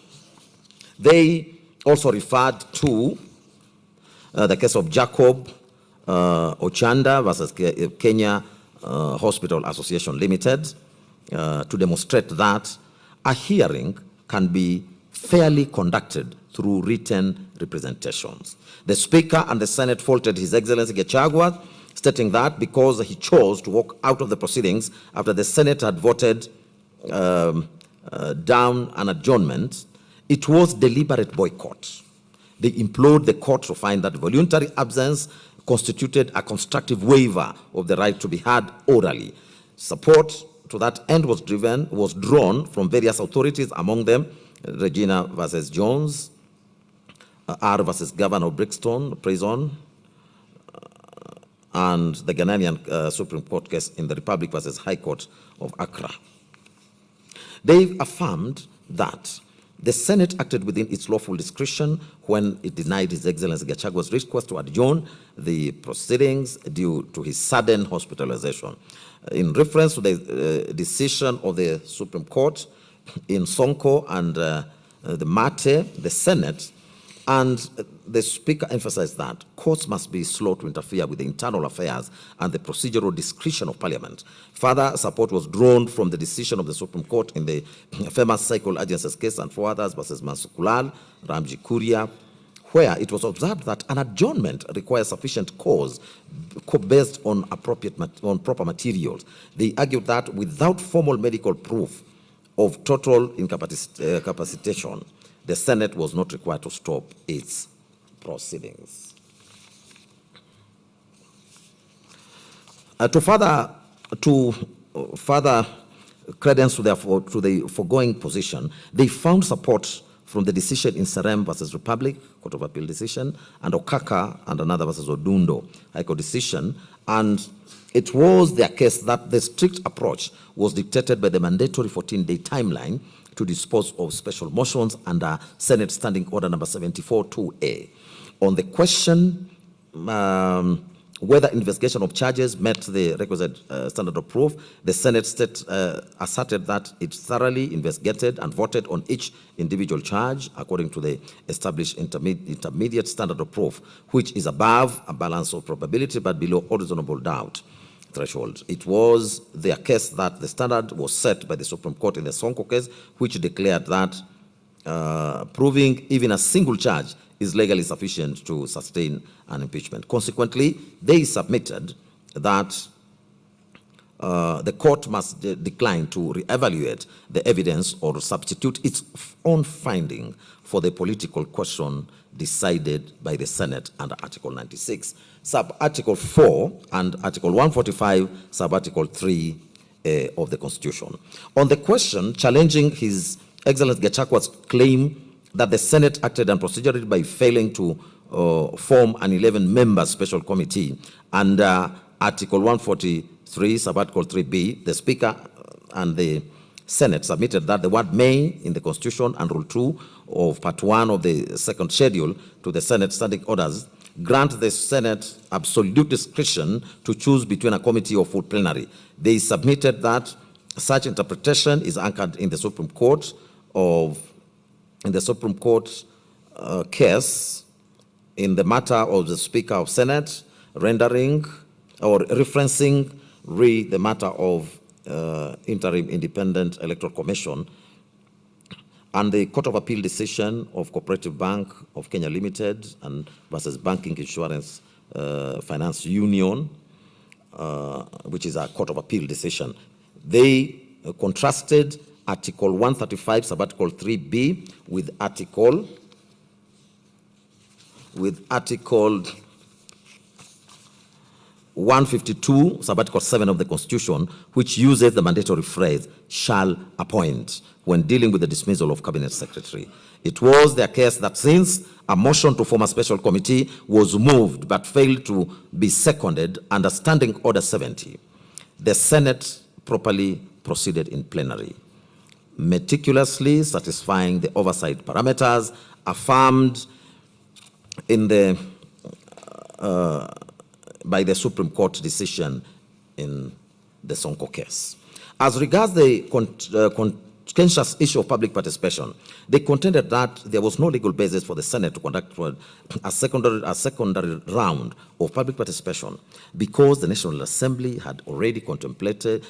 Speaker 10: They also referred to the case of Jacob Ochanda versus Kenya Hospital Association Limited, to demonstrate that a hearing can be fairly conducted through written representations. The Speaker and the Senate faulted His Excellency Gachagua, stating that because he chose to walk out of the proceedings after the Senate had voted down an adjournment, it was deliberate boycott. They implored the court to find that voluntary absence constituted a constructive waiver of the right to be heard orally. Support to that end was drawn from various authorities, among them Regina versus Jones, R versus Governor of Brixton Prison, and the Ghanaian Supreme Court case in the Republic versus High Court of Accra. They affirmed that the Senate acted within its lawful discretion when it denied His Excellency Gachagua's request to adjourn the proceedings due to his sudden hospitalization. In reference to the decision of the Supreme Court in Sonko and the Mate, the Senate, and the Speaker emphasized that courts must be slow to interfere with the internal affairs and the procedural discretion of Parliament. Further support was drawn from the decision of the Supreme Court in the famous Cycle Agencies case and 4 others versus Mansukulal, Ramji Kuria, where it was observed that an adjournment requires sufficient cause based on proper materials. They argued that without formal medical proof of total incapacitation, the Senate was not required to stop its proceedings. To further credence to the foregoing position, they found support from the decision in Serem versus Republic, Court of Appeal decision, and Okaka and another versus Odundo, High Court decision, and it was their case that the strict approach was dictated by the mandatory 14-day timeline to dispose of special motions under Senate Standing Order number 74-2A. On the question whether investigation of charges met the requisite standard of proof, the Senate asserted that it thoroughly investigated and voted on each individual charge according to the established intermediate standard of proof, which is above a balance of probability but below reasonable doubt threshold. It was their case that the standard was set by the Supreme Court in the Sonko case, which declared that proving even a single charge is legally sufficient to sustain an impeachment. Consequently, they submitted that the court must decline to reevaluate the evidence or substitute its own finding for the political question decided by the Senate under Article 96, Sub-Article 4 and Article 145, Sub-Article 3 of the Constitution. On the question challenging His Excellency Gachagua's claim that the Senate acted unprocedurally by failing to form an 11-member special committee under Article 143, Sub-Article 3B, the Speaker and the Senate submitted that the word may in the Constitution and Rule 2 of Part 1 of the second schedule to the Senate standing orders grant the Senate absolute discretion to choose between a committee or full plenary. They submitted that such interpretation is anchored in the Supreme Court case in the matter of the Speaker of Senate rendering or referencing the matter of interim independent electoral commission and the Court of Appeal decision of Cooperative Bank of Kenya Limited and versus Banking Insurance Finance Union, which is a Court of Appeal decision. They contrasted Article 135, Subarticle 3B with Article 152, Subarticle 7 of the Constitution, which uses the mandatory phrase, shall appoint, when dealing with the dismissal of Cabinet Secretary. It was their case that since a motion to form a special committee was moved but failed to be seconded under Standing Order 70, the Senate properly proceeded in plenary, meticulously satisfying the oversight parameters affirmed in the by the Supreme Court decision in the Sonko case. As regards the contentious issue of public participation, they contended that there was no legal basis for the Senate to conduct a secondary round of public participation because the National Assembly had already completed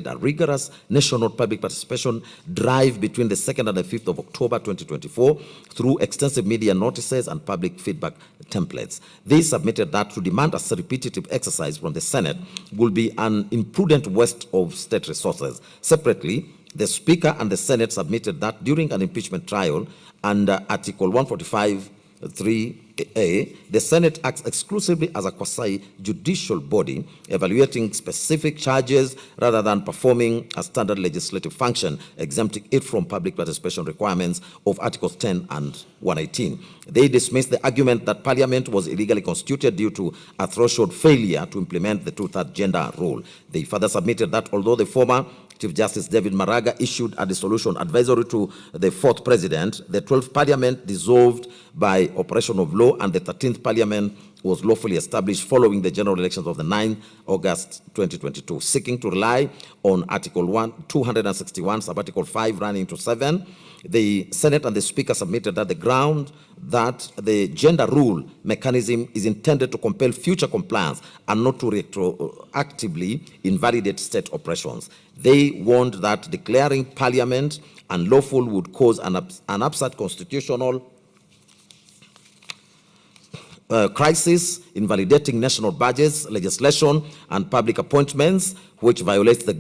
Speaker 10: a rigorous national public participation drive between the 2nd and the 5th of October 2024 through extensive media notices and public feedback templates. They submitted that to demand a repetitive exercise from the Senate will be an imprudent waste of state resources. Separately, the Speaker and the Senate submitted that during an impeachment trial under Article 145(3)(a), the Senate acts exclusively as a quasi-judicial body, evaluating specific charges rather than performing a standard legislative function, exempting it from public participation requirements of Articles 10 and 118. They dismissed the argument that Parliament was illegally constituted due to a threshold failure to implement the two-thirds gender rule. They further submitted that although the former Chief Justice David Maraga issued a dissolution advisory to the 4th President, the 12th Parliament dissolved by operation of law, and the 13th Parliament was lawfully established following the general elections of the 9th August 2022. Seeking to rely on Article 261, Subarticle 5 running to 7, the Senate and the Speaker submitted that the ground that the gender rule mechanism is intended to compel future compliance and not to retroactively invalidate state operations. They warned that declaring Parliament unlawful would cause an absurd constitutional crisis, invalidating national budgets, legislation, and public appointments, which violates the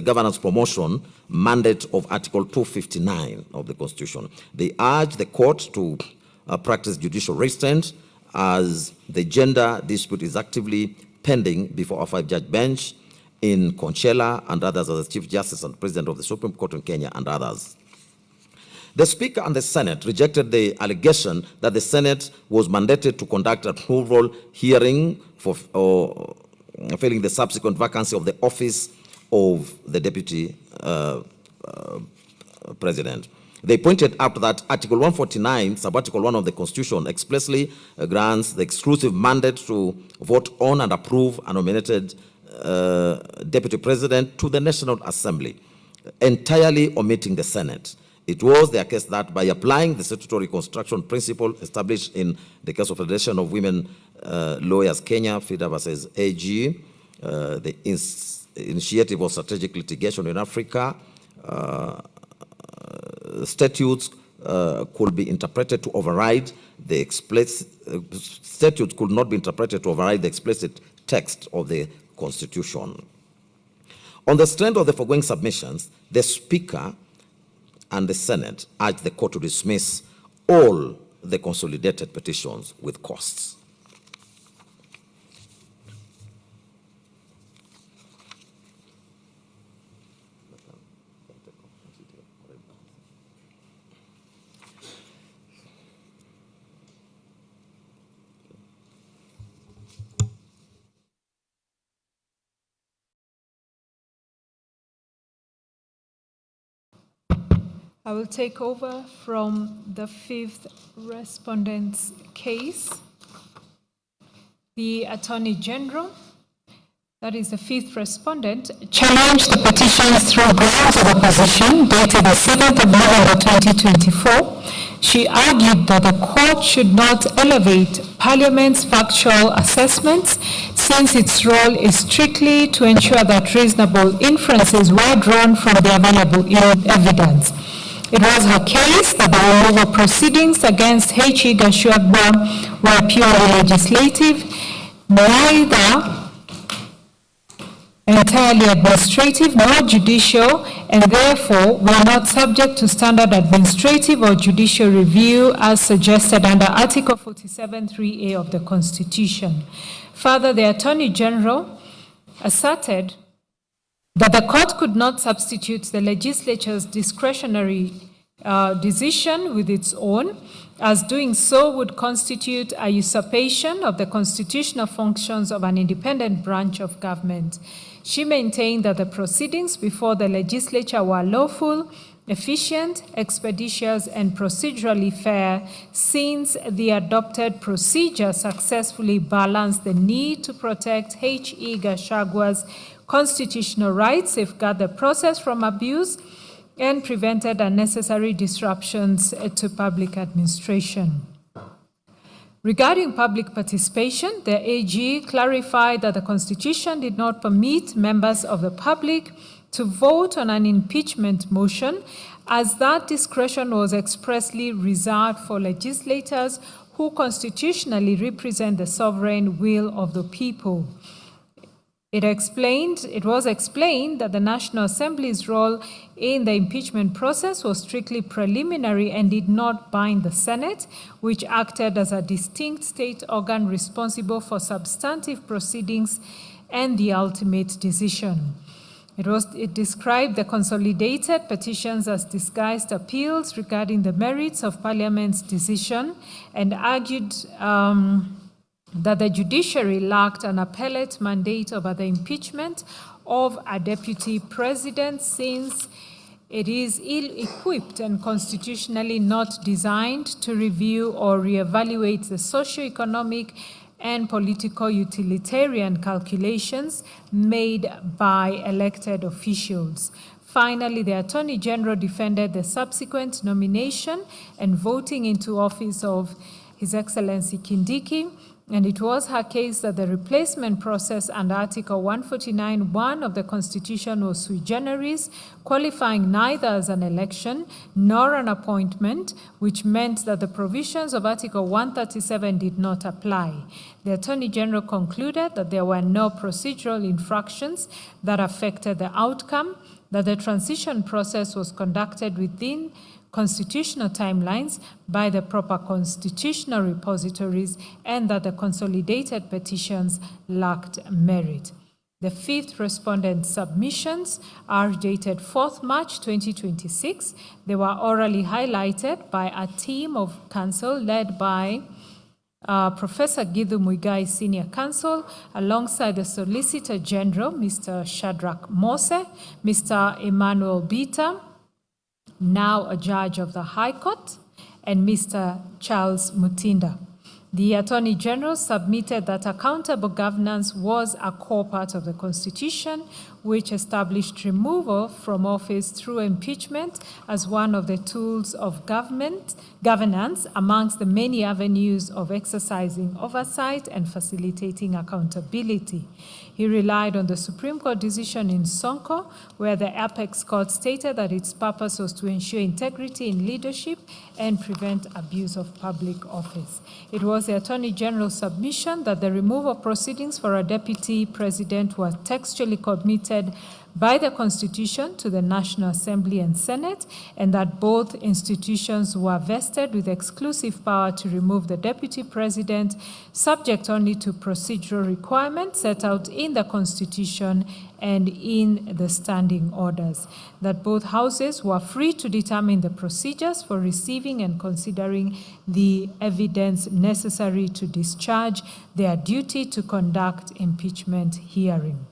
Speaker 10: governance promotion mandate of Article 259 of the Constitution. They urge the court to practice judicial restraint as the gender dispute is actively pending before a 5-judge bench in Conchela and others as the Chief Justice and President of the Supreme Court in Kenya and others. The Speaker and the Senate rejected the allegation that the Senate was mandated to conduct an approval hearing for filling the subsequent vacancy of the office of the Deputy President. They pointed out that Article 149, Subarticle 1 of the Constitution, expressly grants the exclusive mandate to vote on and approve a nominated Deputy President to the National Assembly, entirely omitting the Senate. It was their case that by applying the statutory construction principle established in the case of Federation of Women Lawyers Kenya, FIDA versus AG, the initiative of strategic litigation in Africa, statutes could be interpreted to override the explicit statutes could not be interpreted to override the explicit text of the Constitution. On the strength of the foregoing submissions, the Speaker and the Senate urged the court to dismiss all the consolidated petitions with costs.
Speaker 11: I will take over from the 5th respondent's case. The Attorney General, that is the 5th respondent, challenged the petitions through grounds of opposition dated the 7th of November 2024. She argued that the court should not elevate Parliament's factual assessments since its role is strictly to ensure that reasonable inferences were drawn from the available evidence. It was her case that the removal proceedings against H.E. Gachagua were purely legislative, neither entirely administrative nor judicial, and therefore were not subject to standard administrative or judicial review as suggested under Article 47(3)(a) of the Constitution. Further, the Attorney General asserted that the court could not substitute the legislature's discretionary decision with its own, as doing so would constitute a usurpation of the constitutional functions of an independent branch of government. She maintained that the proceedings before the legislature were lawful, efficient, expeditious, and procedurally fair, since the adopted procedure successfully balanced the need to protect H.E. Gachagua's constitutional rights, safeguard the process from abuse, and prevented unnecessary disruptions to public administration. Regarding public participation, the AG clarified that the Constitution did not permit members of the public to vote on an impeachment motion, as that discretion was expressly reserved for legislators who constitutionally represent the sovereign will of the people. It was explained that the National Assembly's role in the impeachment process was strictly preliminary and did not bind the Senate, which acted as a distinct state organ responsible for substantive proceedings and the ultimate decision. It described the consolidated petitions as disguised appeals regarding the merits of Parliament's decision and argued that the judiciary lacked an appellate mandate over the impeachment of a deputy president, since it is ill-equipped and constitutionally not designed to review or reevaluate the socio-economic and political utilitarian calculations made by elected officials. Finally, the Attorney General defended the subsequent nomination and voting into office of His Excellency Kindiki, and it was her case that the replacement process under Article 149(1) of the Constitution was sui generis, qualifying neither as an election nor an appointment, which meant that the provisions of Article 137 did not apply. The Attorney General concluded that there were no procedural infractions that affected the outcome, that the transition process was conducted within constitutional timelines by the proper constitutional repositories, and that the consolidated petitions lacked merit. The fifth respondent submissions are dated 4th March 2026. They were orally highlighted by a team of counsel led by Professor Githu Muigai, Senior Counsel, alongside the Solicitor General, Mr. Shadrach Mose, Mr. Emmanuel Bita, now a judge of the High Court, and Mr. Charles Mutinda. The Attorney General submitted that accountable governance was a core part of the Constitution, which established removal from office through impeachment as one of the tools of governance amongst the many avenues of exercising oversight and facilitating accountability. He relied on the Supreme Court decision in Sonko, where the Apex Court stated that its purpose was to ensure integrity in leadership and prevent abuse of public office. It was the Attorney General's submission that the removal proceedings for a deputy president were textually committed by the Constitution to the National Assembly and Senate, and that both institutions were vested with exclusive power to remove the deputy president, subject only to procedural requirements set out in the Constitution and in the standing orders, that both houses were free to determine the procedures for receiving and considering the evidence necessary to discharge their duty to conduct impeachment hearing.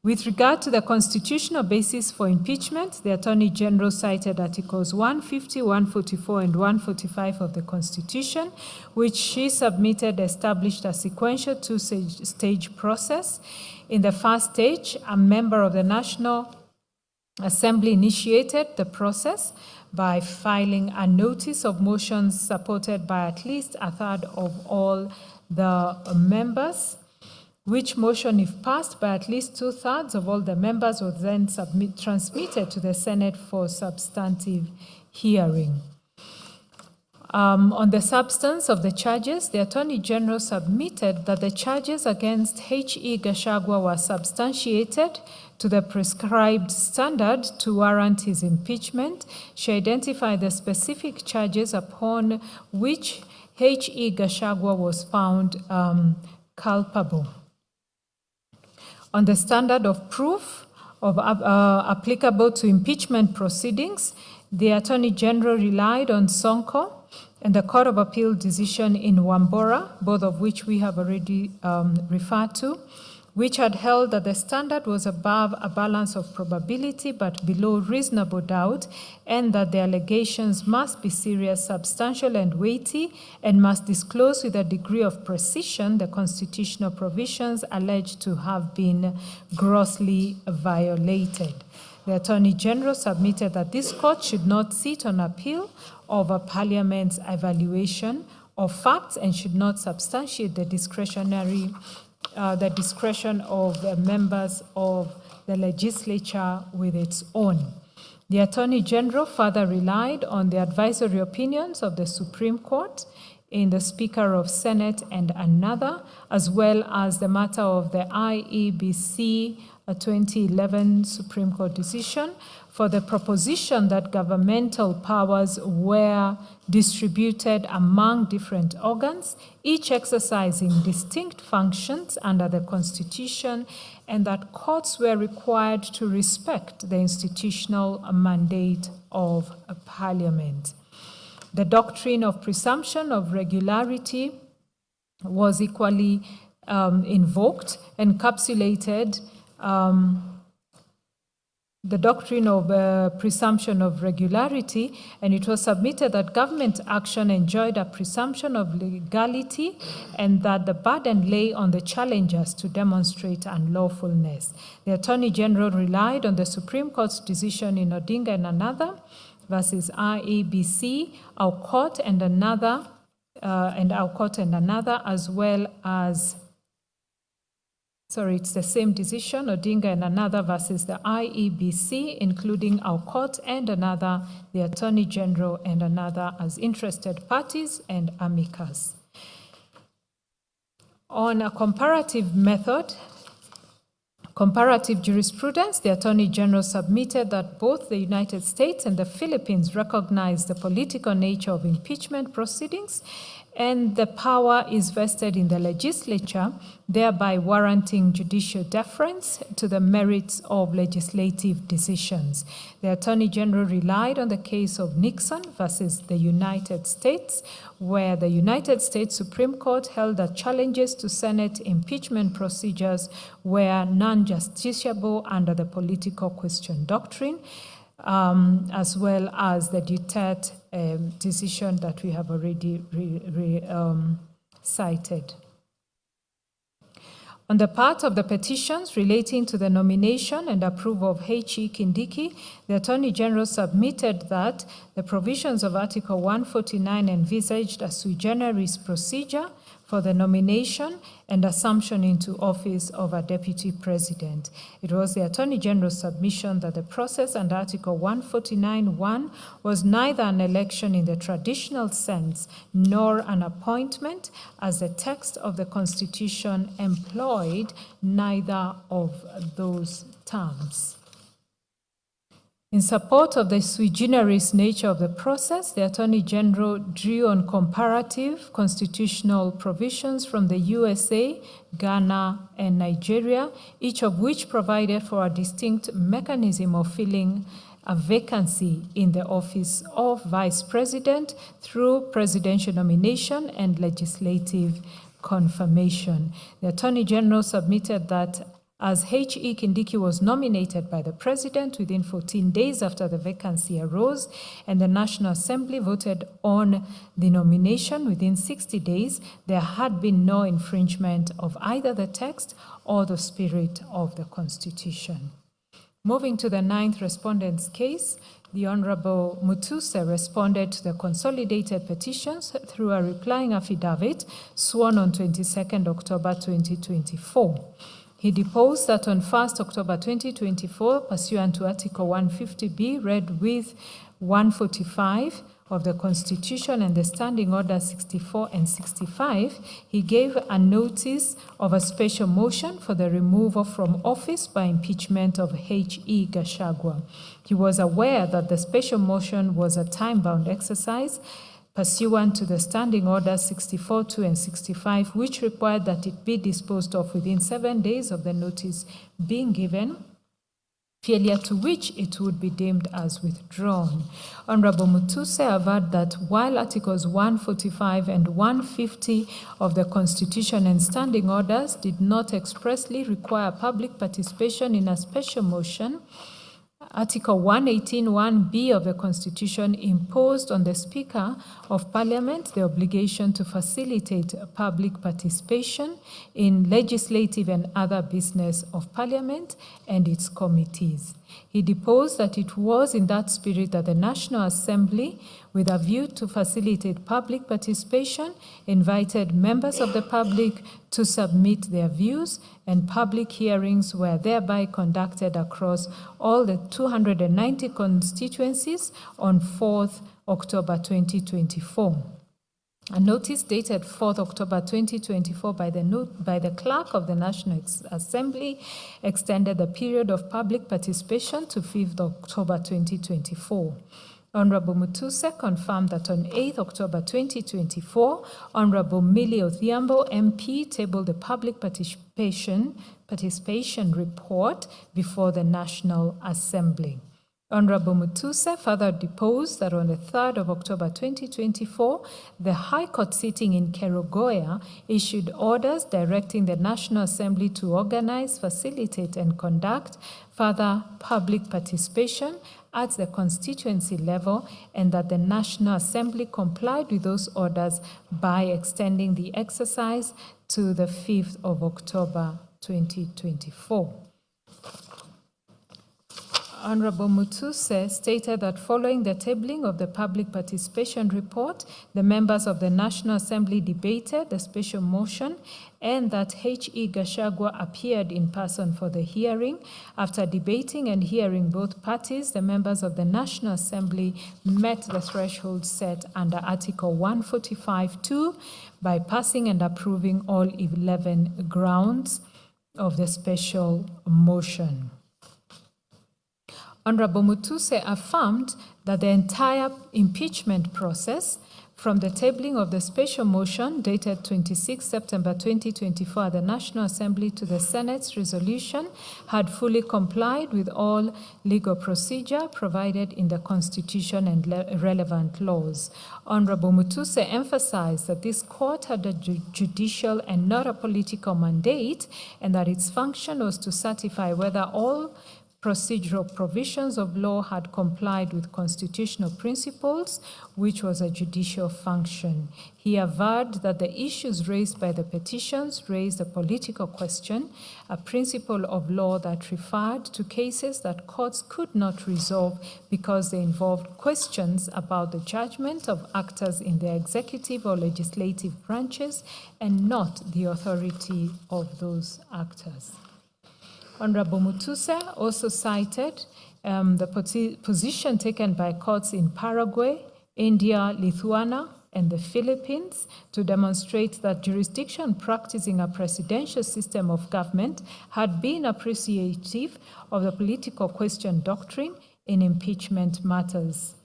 Speaker 11: With regard to the constitutional basis for impeachment, the Attorney General cited Articles 150, 144, and 145 of the Constitution, which she submitted established a sequential two-stage process. In the first stage, a member of the National Assembly initiated the process by filing a notice of motions supported by at least a third of all the members. which motion, if passed by at least 2/3 of all the members, was then transmitted to the Senate for substantive hearing. On the substance of the charges, the Attorney General submitted that the charges against H.E. Gachagua were substantiated to the prescribed standard to warrant his impeachment. She identified the specific charges upon which H.E. Gachagua was found culpable. On the standard of proof applicable to impeachment proceedings, the Attorney General relied on Sonko and the Court of Appeal decision in Wambora, both of which we have already referred to, which had held that the standard was above a balance of probability but below reasonable doubt, and that the allegations must be serious, substantial, and weighty, and must disclose with a degree of precision the constitutional provisions alleged to have been grossly violated. The Attorney General submitted that this court should not sit on appeal over Parliament's evaluation of facts and should not substantiate the discretion of members of the legislature with its own. The Attorney General further relied on the advisory opinions of the Supreme Court in the Speaker of Senate and another, as well as the matter of the IEBC 2011 Supreme Court decision for the proposition that governmental powers were distributed among different organs, each exercising distinct functions under the Constitution, and that courts were required to respect the institutional mandate of a Parliament. The doctrine of presumption of regularity was equally invoked, encapsulated the doctrine of presumption of regularity, and it was submitted that government action enjoyed a presumption of legality and that the burden lay on the challengers to demonstrate unlawfulness. The Attorney General relied on the Supreme Court's decision in Odinga and another versus IEBC, our court and another, as well as it's the same decision, Odinga and another versus the IEBC, including our court and another, the Attorney General and another as interested parties and amicus. On a comparative method, comparative jurisprudence, the Attorney General submitted that both the United States and the Philippines recognize the political nature of impeachment proceedings, and the power is vested in the legislature, thereby warranting judicial deference to the merits of legislative decisions. The Attorney General relied on the case of Nixon versus the United States, where the United States Supreme Court held that challenges to Senate impeachment procedures were non-justiciable under the political question doctrine, as well as the Duterte decision that we have already cited. On the part of the petitions relating to the nomination and approval of H.E. Kindiki, the Attorney General submitted that the provisions of Article 149 envisaged a sui generis procedure for the nomination and assumption into office of a Deputy President. It was the Attorney General's submission that the process under Article 149(1) was neither an election in the traditional sense nor an appointment, as the text of the Constitution employed neither of those terms. In support of the sui generis nature of the process, the Attorney General drew on comparative constitutional provisions from the USA, Ghana, and Nigeria, each of which provided for a distinct mechanism of filling a vacancy in the office of Vice President through presidential nomination and legislative confirmation. The Attorney General submitted that as H.E. Kindiki was nominated by the President within 14 days after the vacancy arose, and the National Assembly voted on the nomination within 60 days, there had been no infringement of either the text or the spirit of the Constitution. Moving to the 9th respondent's case, the Honorable Mutuse responded to the consolidated petitions through a replying affidavit sworn on 22nd October 2024. He deposed that on 1st October 2024, pursuant to Article 150B, read with 145 of the Constitution and the Standing Order 64 and 65, he gave a notice of a special motion for the removal from office by impeachment of H.E. Gachagua. He was aware that the special motion was a time-bound exercise pursuant to the Standing Order 64.2 and 65, which required that it be disposed of within 7 days of the notice being given, failure to which it would be deemed as withdrawn. Honorable Mutuse averred that while Articles 145 and 150 of the Constitution and Standing Orders did not expressly require public participation in a special motion, Article 118(1)(b) of the Constitution imposed on the Speaker of Parliament the obligation to facilitate public participation in legislative and other business of Parliament and its committees. He deposed that it was in that spirit that the National Assembly, with a view to facilitate public participation, invited members of the public to submit their views, and public hearings were thereby conducted across all the 290 constituencies on 4th October 2024. A notice dated 4th October 2024 by the Clerk of the National Assembly extended the period of public participation to 5th October 2024. Honorable Mutuse confirmed that on 8th October 2024, Honorable Millie Odhiambo MP tabled the public participation report before the National Assembly. Honorable Mutuse further deposed that on the 3rd of October 2024, the High Court sitting in Kerugoya issued orders directing the National Assembly to organize, facilitate, and conduct further public participation at the constituency level, and that the National Assembly complied with those orders by extending the exercise to the 5th of October 2024. Honorable Mutuse stated that following the tabling of the public participation report, the members of the National Assembly debated the special motion and that H.E. Gachagua appeared in person for the hearing. After debating and hearing both parties, the members of the National Assembly met the threshold set under Article 145(2) by passing and approving all 11 grounds of the special motion. Honorable Mutuse affirmed that the entire impeachment process, from the tabling of the special motion dated 26 September 2024 at the National Assembly to the Senate's resolution, had fully complied with all legal procedure provided in the Constitution and relevant laws. Honorable Mutuse emphasized that this court had a judicial and not a political mandate, and that its function was to certify whether all procedural provisions of law had complied with constitutional principles, which was a judicial function. He averred that the issues raised by the petitions raised a political question, a principle of law that referred to cases that courts could not resolve because they involved questions about the judgment of actors in the executive or legislative branches and not the authority of those actors. Honorable Mutuse also cited the position taken by courts in Paraguay, India, Lithuania, and the Philippines to demonstrate that jurisdiction practicing a presidential system of government had been appreciative of the political question doctrine in impeachment matters.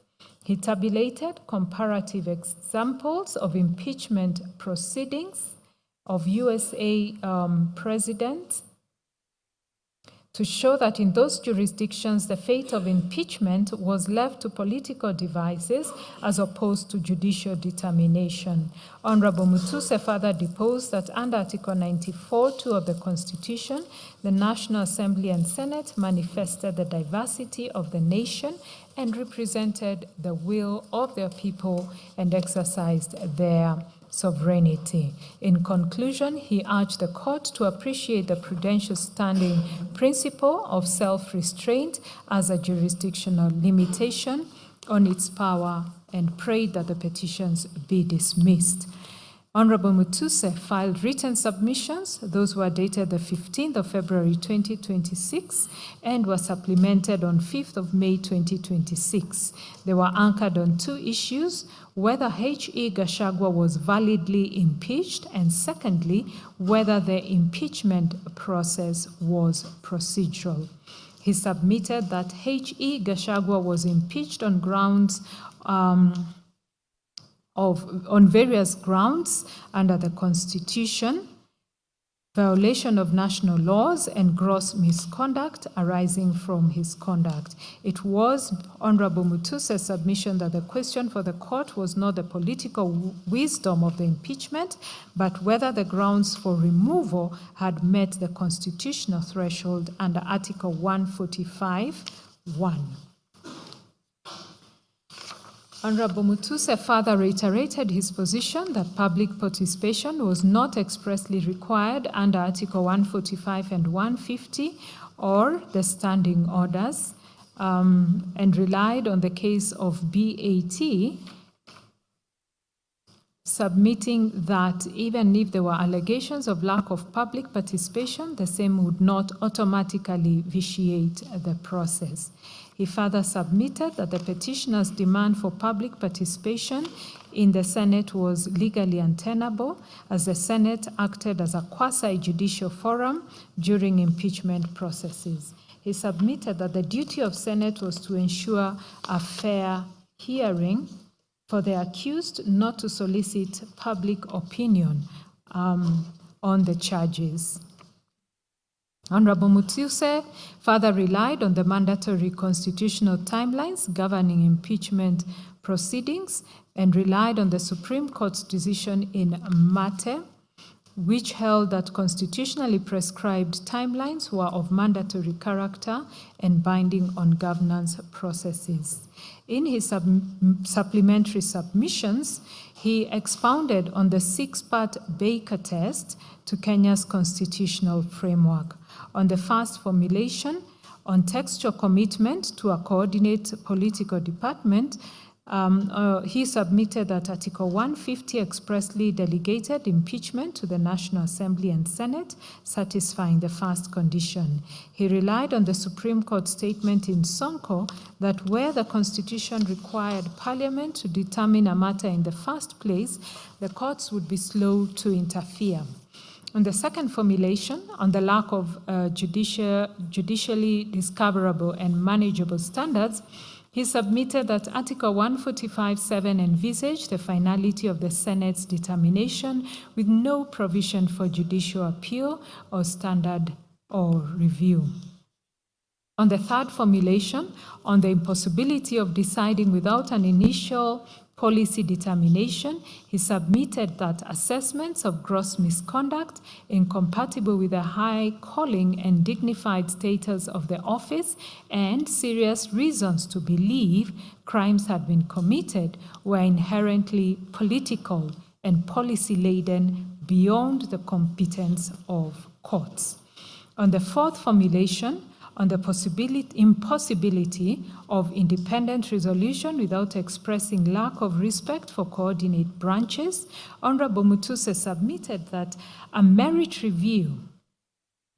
Speaker 11: He tabulated comparative examples of impeachment proceedings of USA presidents to show that in those jurisdictions, the fate of impeachment was left to political devices as opposed to judicial determination. Honorable Mutuse further deposed that under Article 94(2) of the Constitution, the National Assembly and Senate manifested the diversity of the nation and represented the will of their people and exercised their sovereignty. In conclusion, he urged the court to appreciate the prudential standing principle of self-restraint as a jurisdictional limitation on its power and prayed that the petitions be dismissed. Honorable Mutuse filed written submissions. Those were dated the 15th of February 2026 and were supplemented on 5th of May 2026. They were anchored on two issues: whether H.E. Gachagua was validly impeached, and secondly, whether the impeachment process was procedural. He submitted that H.E. Gachagua was impeached on grounds on various grounds under the Constitution, violation of national laws, and gross misconduct arising from his conduct. It was Honorable Mutuse's submission that the question for the court was not the political wisdom of the impeachment, but whether the grounds for removal had met the constitutional threshold under Article 145(1). Honorable Mutuse further reiterated his position that public participation was not expressly required under Article 145 and 150 or the standing orders, and relied on the case of BAT, submitting that even if there were allegations of lack of public participation, the same would not automatically vitiate the process. He further submitted that the petitioner's demand for public participation in the Senate was legally untenable, as the Senate acted as a quasi-judicial forum during impeachment processes. He submitted that the duty of Senate was to ensure a fair hearing for the accused, not to solicit public opinion on the charges. Honorable Mutuse further relied on the mandatory constitutional timelines governing impeachment proceedings and relied on the Supreme Court's decision in Mate, which held that constitutionally prescribed timelines were of mandatory character and binding on governance processes. In his supplementary submissions, he expounded on the six-part Baker test to Kenya's constitutional framework. On the first formulation, on textual commitment to a coordinate political department, he submitted that Article 150 expressly delegated impeachment to the National Assembly and Senate, satisfying the first condition. He relied on the Supreme Court statement in Sonko that where the Constitution required Parliament to determine a matter in the first place, the courts would be slow to interfere. On the second formulation, on the lack of judicially discoverable and manageable standards, he submitted that Article 145(7) envisaged the finality of the Senate's determination with no provision for judicial appeal or standard or review. On the third formulation, on the impossibility of deciding without an initial policy determination, he submitted that assessments of gross misconduct incompatible with the high calling and dignified status of the office and serious reasons to believe crimes had been committed were inherently political and policy-laden beyond the competence of courts. On the fourth formulation, on the impossibility of independent resolution without expressing lack of respect for coordinate branches, Honorable Mutuse submitted that a merit review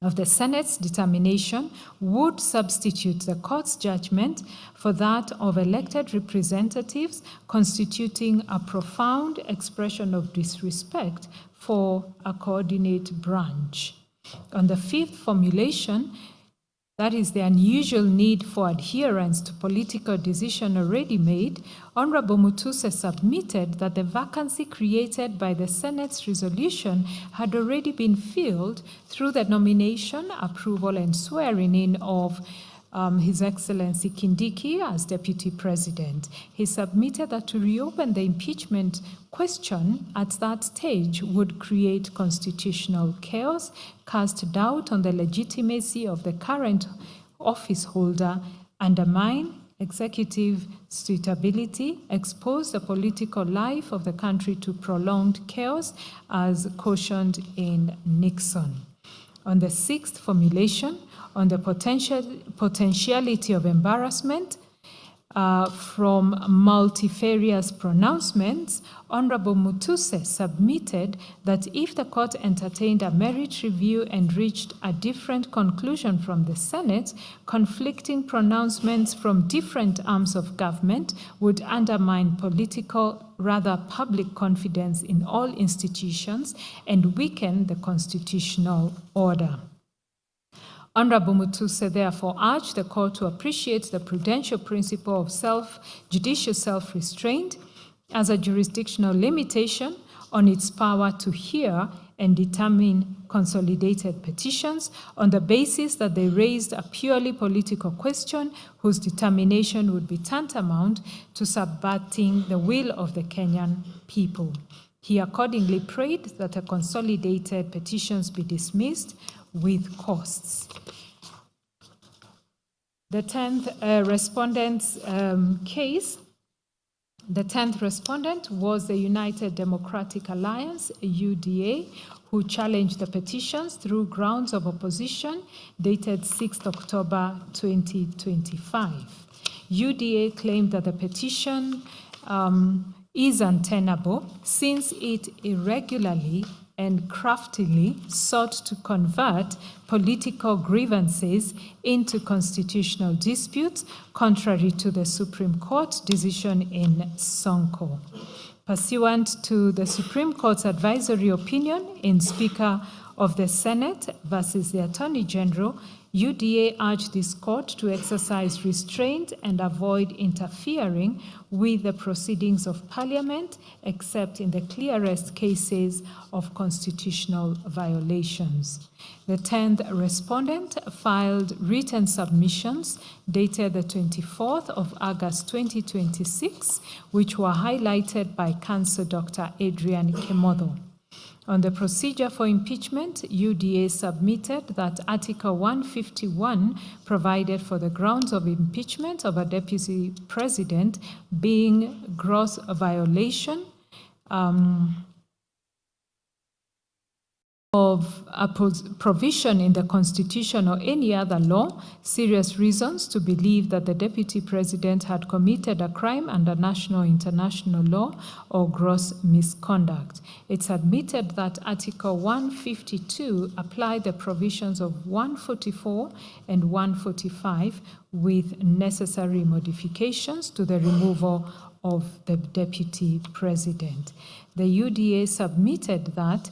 Speaker 11: of the Senate's determination would substitute the court's judgment for that of elected representatives, constituting a profound expression of disrespect for a coordinate branch. On the fifth formulation, that is the unusual need for adherence to political decision already made, Honorable Mutuse submitted that the vacancy created by the Senate's resolution had already been filled through the nomination, approval, and swearing in of His Excellency Kindiki as Deputy President. He submitted that to reopen the impeachment question at that stage would create constitutional chaos, cast doubt on the legitimacy of the current office holder, undermine executive suitability, exposed the political life of the country to prolonged chaos as cautioned in Nixon. On the sixth formulation, on the potentiality of embarrassment from multifarious pronouncements, Honorable Mutuse submitted that if the court entertained a merit review and reached a different conclusion from the Senate, conflicting pronouncements from different arms of government would undermine public confidence in all institutions and weaken the constitutional order. Honorable Mutuse therefore urged the court to appreciate the prudential principle of judicial self-restraint as a jurisdictional limitation on its power to hear and determine consolidated petitions on the basis that they raised a purely political question whose determination would be tantamount to subverting the will of the Kenyan people. He accordingly prayed that the consolidated petitions be dismissed with costs. The 10th respondent's case, the 10th respondent was the United Democratic Alliance, UDA, who challenged the petitions through grounds of opposition dated 6th October 2025. UDA claimed that the petition is untenable since it irregularly and craftily sought to convert political grievances into constitutional disputes, contrary to the Supreme Court decision in Sonko. Pursuant to the Supreme Court's advisory opinion in Speaker of the Senate versus the Attorney General, UDA urged this court to exercise restraint and avoid interfering with the proceedings of Parliament, except in the clearest cases of constitutional violations. The 10th respondent filed written submissions dated the 24th of August 2026, which were highlighted by Counsel Dr. Adrian Kimotho. On the procedure for impeachment, UDA submitted that Article 151 provided for the grounds of impeachment of a deputy president being gross violation of a provision in the Constitution or any other law, serious reasons to believe that the deputy president had committed a crime under national or international law or gross misconduct. It's admitted that Article 152 applied the provisions of 144 and 145 with necessary modifications to the removal of the deputy president. The UDA submitted that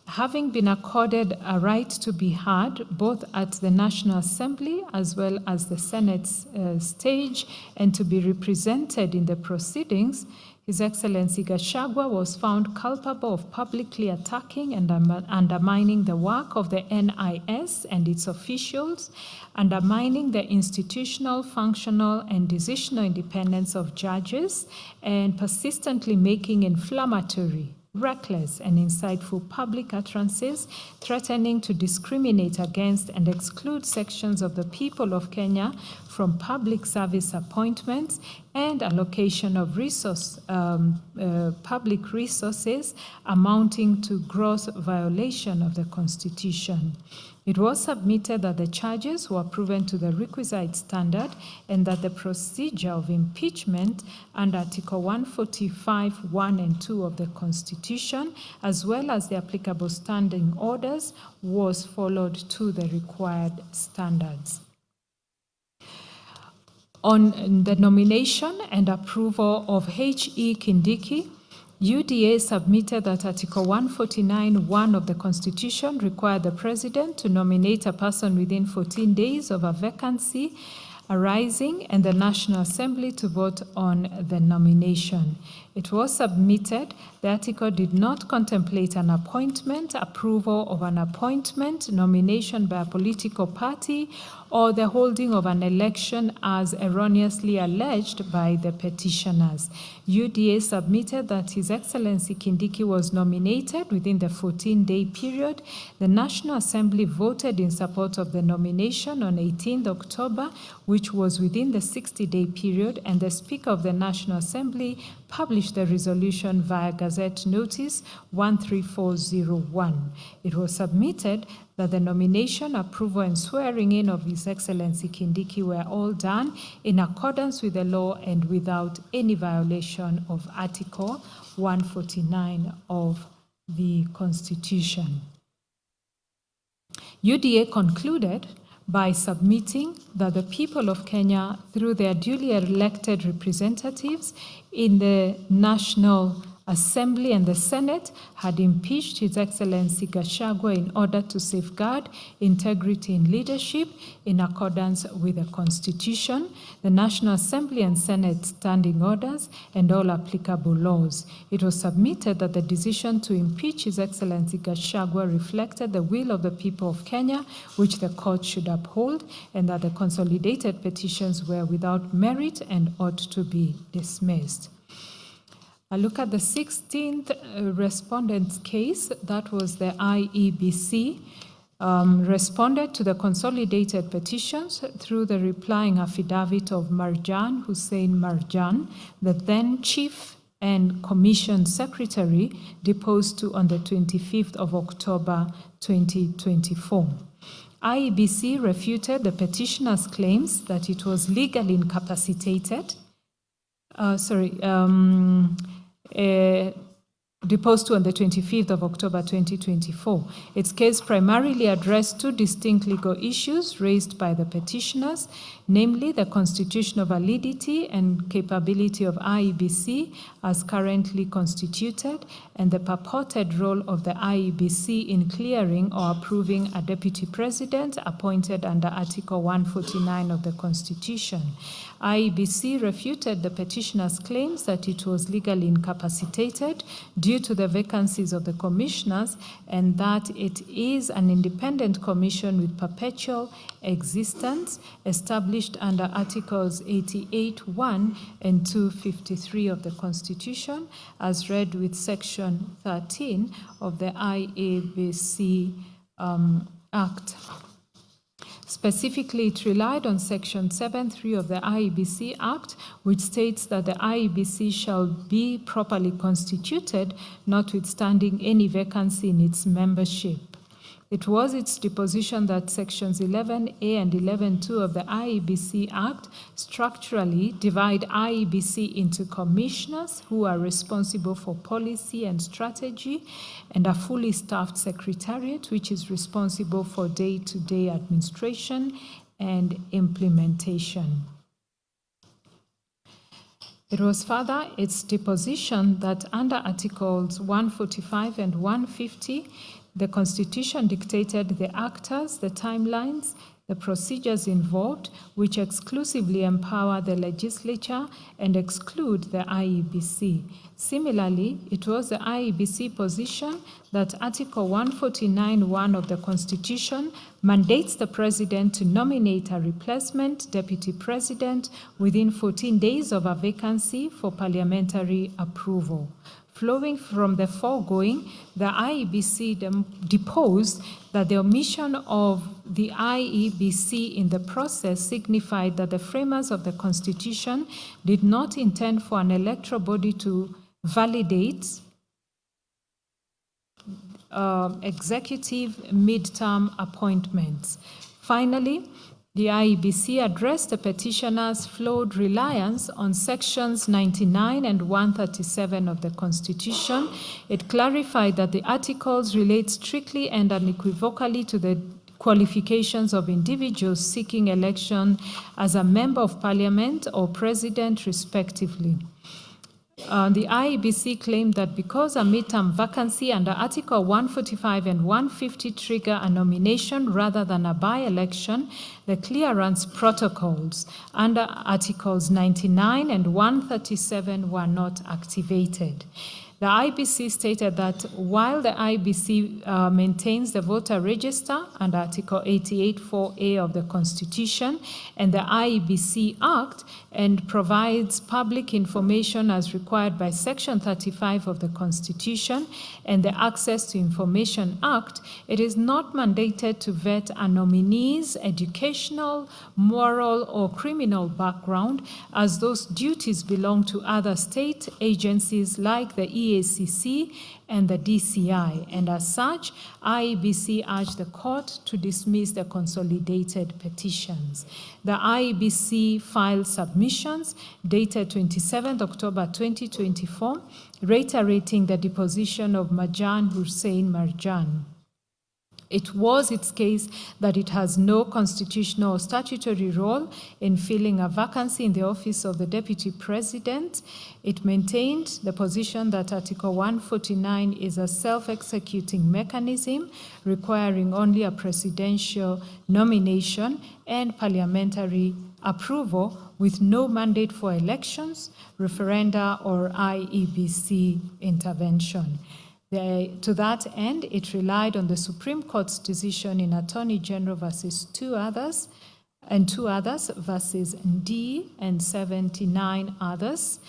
Speaker 11: having been accorded a right to be heard both at the National Assembly as well as the Senate's stage and to be represented in the proceedings, His Excellency Gachagua was found culpable of publicly attacking and undermining the work of the NIS and its officials, undermining the institutional, functional, and decisional independence of judges, and persistently making inflammatory, reckless, and insightful public utterances threatening to discriminate against and exclude sections of the people of Kenya from public service appointments and allocation of public resources amounting to gross violation of the Constitution. It was submitted that the charges were proven to the requisite standard and that the procedure of impeachment under Article 145, 1 and 2 of the Constitution, as well as the applicable standing orders, was followed to the required standards. On the nomination and approval of H.E. Kindiki, UDA submitted that Article 149(1) of the Constitution required the President to nominate a person within 14 days of a vacancy arising and the National Assembly to vote on the nomination. It was submitted. The article did not contemplate an appointment, approval of an appointment, nomination by a political party, or the holding of an election as erroneously alleged by the petitioners. UDA submitted that His Excellency Kindiki was nominated within the 14-day period. The National Assembly voted in support of the nomination on 18th October, which was within the 60-day period, and the Speaker of the National Assembly published the resolution via Gazette Notice 13401. It was submitted that the nomination, approval, and swearing in of His Excellency Kindiki were all done in accordance with the law and without any violation of Article 149 of the Constitution. UDA concluded by submitting that the people of Kenya, through their duly elected representatives in the National Assembly and the Senate, had impeached His Excellency Gachagua in order to safeguard integrity in leadership in accordance with the Constitution, the National Assembly and Senate standing orders, and all applicable laws. It was submitted that the decision to impeach His Excellency Gachagua reflected the will of the people of Kenya, which the court should uphold, and that the consolidated petitions were without merit and ought to be dismissed. I look at the 16th respondent's case. That was the IEBC. Responded to the consolidated petitions through the replying affidavit of Marjan Hussein Marjan, the then Chief and Commission Secretary, deposed to on the 25th of October 2024. IEBC refuted the petitioner's claims that it was legally incapacitated. Deposed to on the 25th of October 2024. Its case primarily addressed two distinct legal issues raised by the petitioners, namely the constitutional validity and capability of IEBC as currently constituted, and the purported role of the IEBC in clearing or approving a deputy president appointed under Article 149 of the Constitution. IEBC refuted the petitioner's claims that it was legally incapacitated due to the vacancies of the commissioners, and that it is an independent commission with perpetual existence established under Articles 88(1) and 253 of the Constitution, as read with Section 13 of the IEBC Act. Specifically, it relied on Section 7(3) of the IEBC Act, which states that the IEBC shall be properly constituted, notwithstanding any vacancy in its membership. It was its deposition that Sections 11A and 11(2) of the IEBC Act structurally divide IEBC into commissioners who are responsible for policy and strategy, and a fully staffed secretariat which is responsible for day-to-day administration and implementation. It was further its deposition that under Articles 145 and 150, the Constitution dictated the actors, the timelines, the procedures involved, which exclusively empower the legislature and exclude the IEBC. Similarly, it was the IEBC position that Article 149(1) of the Constitution mandates the President to nominate a replacement deputy president within 14 days of a vacancy for parliamentary approval. Flowing from the foregoing, the IEBC deposed that the omission of the IEBC in the process signified that the framers of the Constitution did not intend for an electoral body to validate executive midterm appointments. Finally, the IEBC addressed the petitioner's flawed reliance on Sections 99 and 137 of the Constitution. It clarified that the articles relate strictly and unequivocally to the qualifications of individuals seeking election as a member of parliament or president, respectively. The IEBC claimed that because a midterm vacancy under Article 145 and 150 trigger a nomination rather than a by-election, the clearance protocols under Articles 99 and 137 were not activated. The IBC stated that while the IBC maintains the voter register under Article 88(4)(a) of the Constitution and the IEBC Act and provides public information as required by Section 35 of the Constitution and the Access to Information Act, it is not mandated to vet a nominee's educational, moral, or criminal background, as those duties belong to other state agencies like the EACC and the DCI, and as such, IEBC urged the court to dismiss the consolidated petitions. The IEBC filed submissions dated 27th October 2024, reiterating the deposition of Marjan Hussein Marjan. It was its case that it has no constitutional or statutory role in filling a vacancy in the office of the Deputy President. It maintained the position that Article 149 is a self-executing mechanism requiring only a presidential nomination and parliamentary approval with no mandate for elections, referenda, or IEBC intervention. To that end, it relied on the Supreme Court's decision in Attorney General versus two others versus D and 79 others,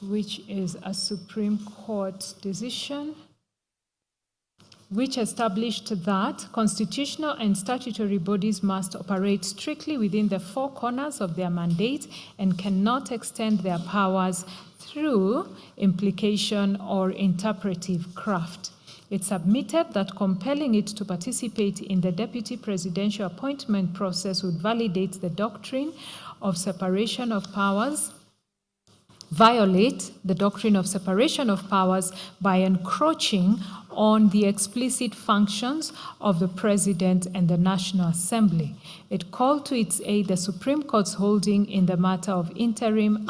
Speaker 11: which is a Supreme Court decision which established that constitutional and statutory bodies must operate strictly within the four corners of their mandate and cannot extend their powers through implication or interpretive craft. It submitted that compelling it to participate in the deputy presidential appointment process would validate the doctrine of separation of powers, violate the doctrine of separation of powers by encroaching on the explicit functions of the President and the National Assembly. It called to its aid the Supreme Court's holding in the matter of interim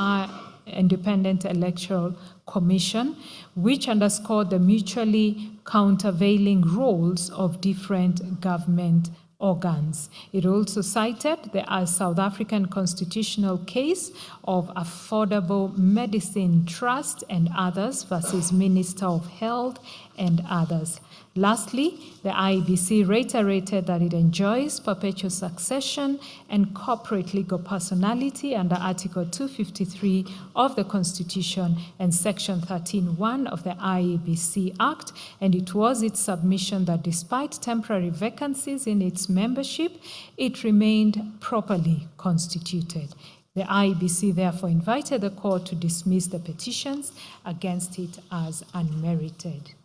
Speaker 11: Independent Electoral Commission, which underscored the mutually countervailing roles of different government organs. It also cited the South African constitutional case of Affordable Medicine Trust and others versus Minister of Health and others. Lastly, the IEBC reiterated that it enjoys perpetual succession and corporate legal personality under Article 253 of the Constitution and Section 13(1) of the IEBC Act, and it was its submission that despite temporary vacancies in its membership, it remained properly constituted. The IEBC therefore invited the court to dismiss the petitions against it as unmerited.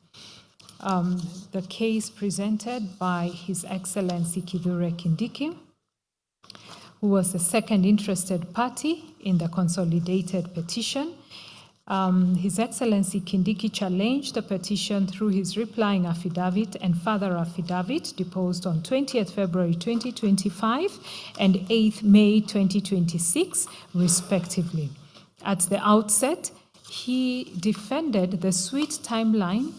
Speaker 11: The case presented by His Excellency Kithure Kindiki, who was the second interested party in the consolidated petition. His Excellency Kindiki challenged the petition through his replying affidavit and further affidavit deposed on 20th February 2025 and 8th May 2026, respectively. At the outset, he defended the swift timeline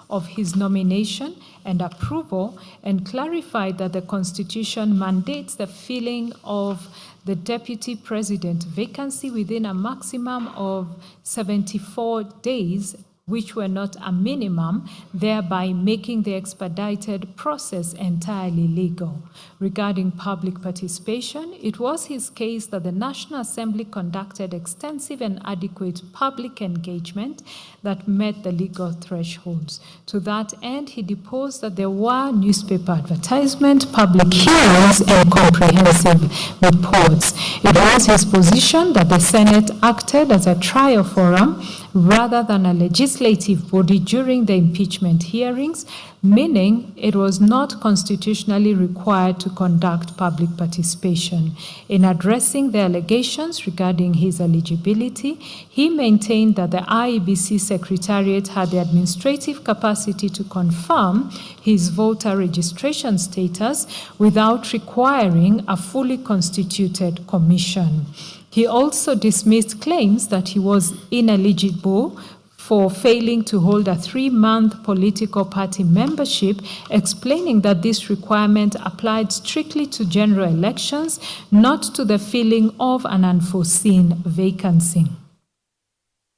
Speaker 11: of his nomination and approval and clarified that the Constitution mandates the filling of the Deputy President vacancy within a maximum of 74 days, which were not a minimum, thereby making the expedited process entirely legal. Regarding public participation, it was his case that the National Assembly conducted extensive and adequate public engagement that met the legal thresholds. To that end, he deposed that there were newspaper advertisement, public hearings, and comprehensive reports. It was his position that the Senate acted as a trial forum rather than a legislative body during the impeachment hearings, meaning it was not constitutionally required to conduct public participation. In addressing the allegations regarding his eligibility, he maintained that the IEBC Secretariat had the administrative capacity to confirm his voter registration status without requiring a fully constituted commission. He also dismissed claims that he was ineligible for failing to hold a 3-month political party membership, explaining that this requirement applied strictly to general elections, not to the filling of an unforeseen vacancy.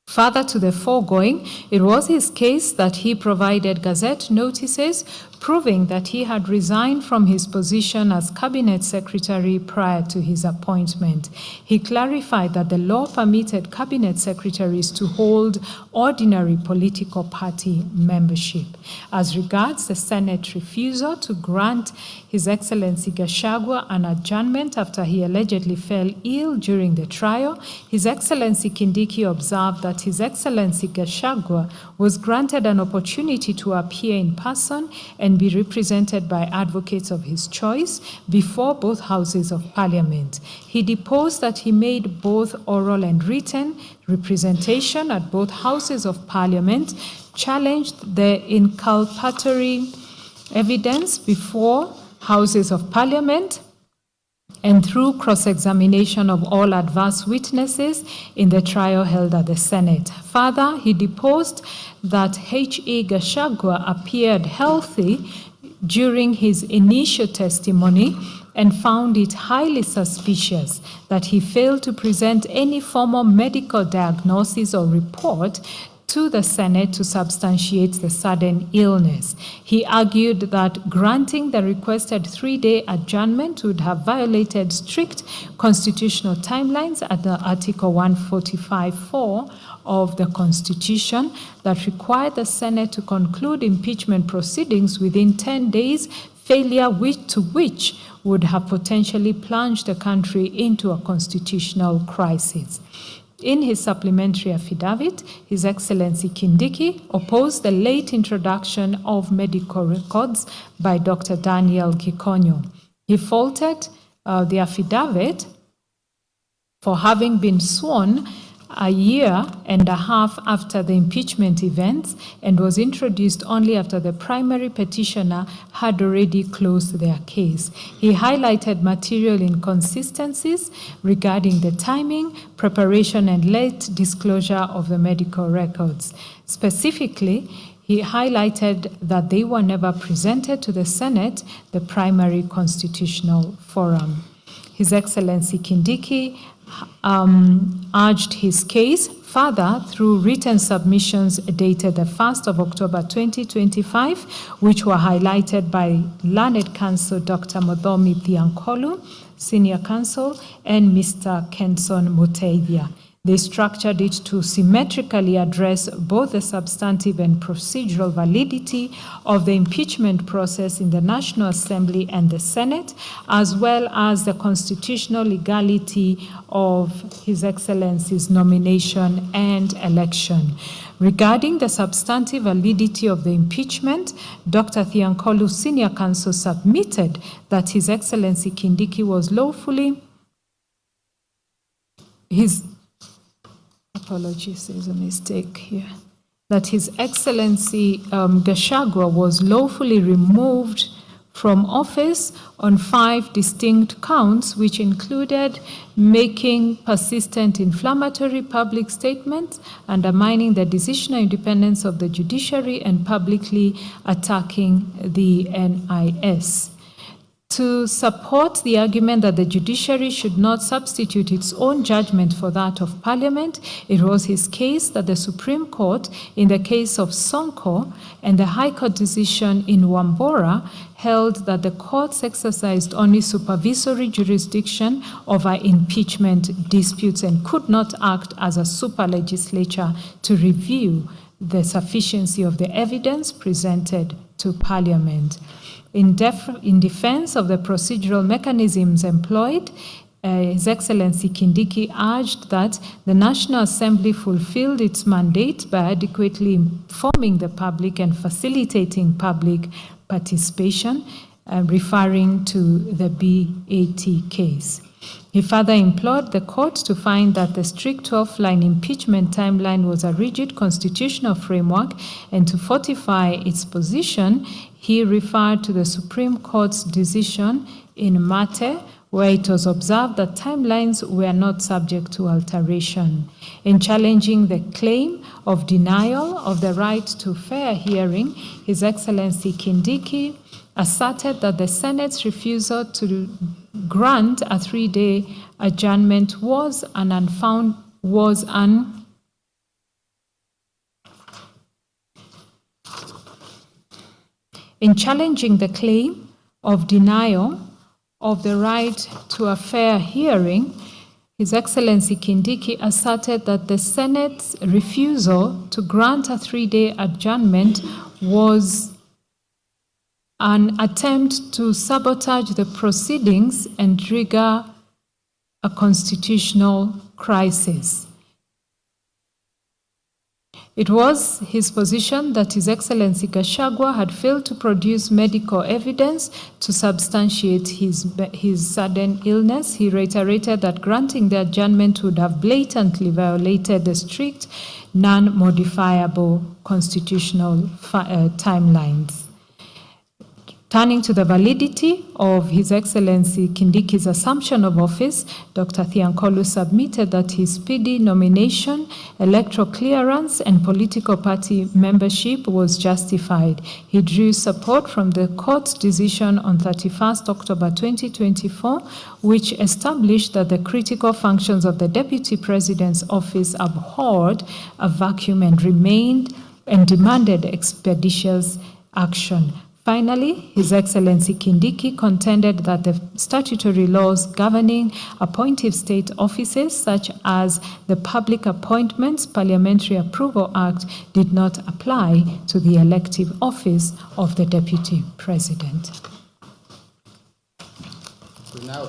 Speaker 11: Further to the foregoing, it was his case that he provided Gazette notices proving that he had resigned from his position as Cabinet Secretary prior to his appointment. He clarified that the law permitted Cabinet Secretaries to hold ordinary political party membership. As regards the Senate refusal to grant His Excellency Gachagua an adjournment after he allegedly fell ill during the trial, His Excellency Kindiki observed that His Excellency Gachagua was granted an opportunity to appear in person and be represented by advocates of his choice before both houses of parliament. He deposed that he made both oral and written representation at both houses of parliament, challenged the inculpatory evidence before houses of parliament, and through cross-examination of all adverse witnesses in the trial held at the Senate. Further, he deposed that H.E. Gachagua appeared healthy during his initial testimony and found it highly suspicious that he failed to present any formal medical diagnosis or report to the Senate to substantiate the sudden illness. He argued that granting the requested 3-day adjournment would have violated strict constitutional timelines under Article 145(4) of the Constitution that required the Senate to conclude impeachment proceedings within 10 days, failure to which would have potentially plunged the country into a constitutional crisis. In his supplementary affidavit, His Excellency Kindiki opposed the late introduction of medical records by Dr. Daniel Gikonyo. He faulted the affidavit for having been sworn a year and a half after the impeachment events and was introduced only after the primary petitioner had already closed their case. He highlighted material inconsistencies regarding the timing, preparation, and late disclosure of the medical records. Specifically, he highlighted that they were never presented to the Senate, the primary constitutional forum. His Excellency Kindiki urged his case further through written submissions dated the 1st of October 2025, which were highlighted by Learned Counsel Dr. Modhomi Thiankolu, Senior Counsel, and Mr. Kenson Muteithia. They structured it to symmetrically address both the substantive and procedural validity of the impeachment process in the National Assembly and the Senate, as well as the constitutional legality of His Excellency's nomination and election. Regarding the substantive validity of the impeachment, Dr. Thiankolu, Senior Counsel, submitted that His Excellency Kindiki was lawfully apologies, there's a mistake here. That His Excellency Gachagua was lawfully removed from office on 5 distinct counts, which included making persistent inflammatory public statements, undermining the decisional independence of the judiciary, and publicly attacking the NIS. To support the argument that the judiciary should not substitute its own judgment for that of Parliament, it was his case that the Supreme Court, in the case of Sonko, and the High Court decision in Wambora, held that the courts exercised only supervisory jurisdiction over impeachment disputes and could not act as a super legislature to review the sufficiency of the evidence presented to Parliament. In defense of the procedural mechanisms employed, His Excellency Kindiki urged that the National Assembly fulfilled its mandate by adequately informing the public and facilitating public participation, referring to the BAT case. He further implored the court to find that the strict 12-line impeachment timeline was a rigid constitutional framework, and to fortify its position, he referred to the Supreme Court's decision in Mate, where it was observed that timelines were not subject to alteration. In challenging the claim of denial of the right to fair hearing, His Excellency Kindiki asserted that the Senate's refusal to grant a 3-day adjournment was In challenging the claim of denial of the right to a fair hearing, His Excellency Kindiki asserted that the Senate's refusal to grant a 3-day adjournment was an attempt to sabotage the proceedings and trigger a constitutional crisis. It was his position that His Excellency Gachagua had failed to produce medical evidence to substantiate his sudden illness. He reiterated that granting the adjournment would have blatantly violated the strict, non-modifiable constitutional timelines. Turning to the validity of His Excellency Kindiki's assumption of office, Dr. Thiankolu submitted that his speedy nomination, electoral clearance, and political party membership was justified. He drew support from the court's decision on 31st October 2024, which established that the critical functions of the Deputy President's office abhorred a vacuum and demanded expeditious action. Finally, His Excellency Kindiki contended that the statutory laws governing appointive state offices, such as the Public Appointments Parliamentary Approval Act, did not apply to the elective office of the Deputy President.
Speaker 3: We now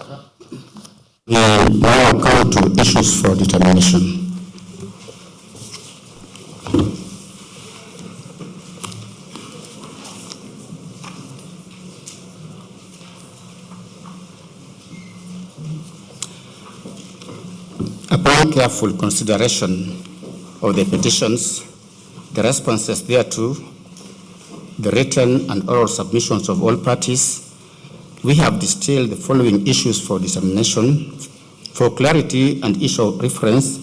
Speaker 3: come to issues for determination. Upon careful consideration of the petitions, the responses thereto, the written and oral submissions of all parties, we have distilled the following issues for determination. For clarity and issue of reference,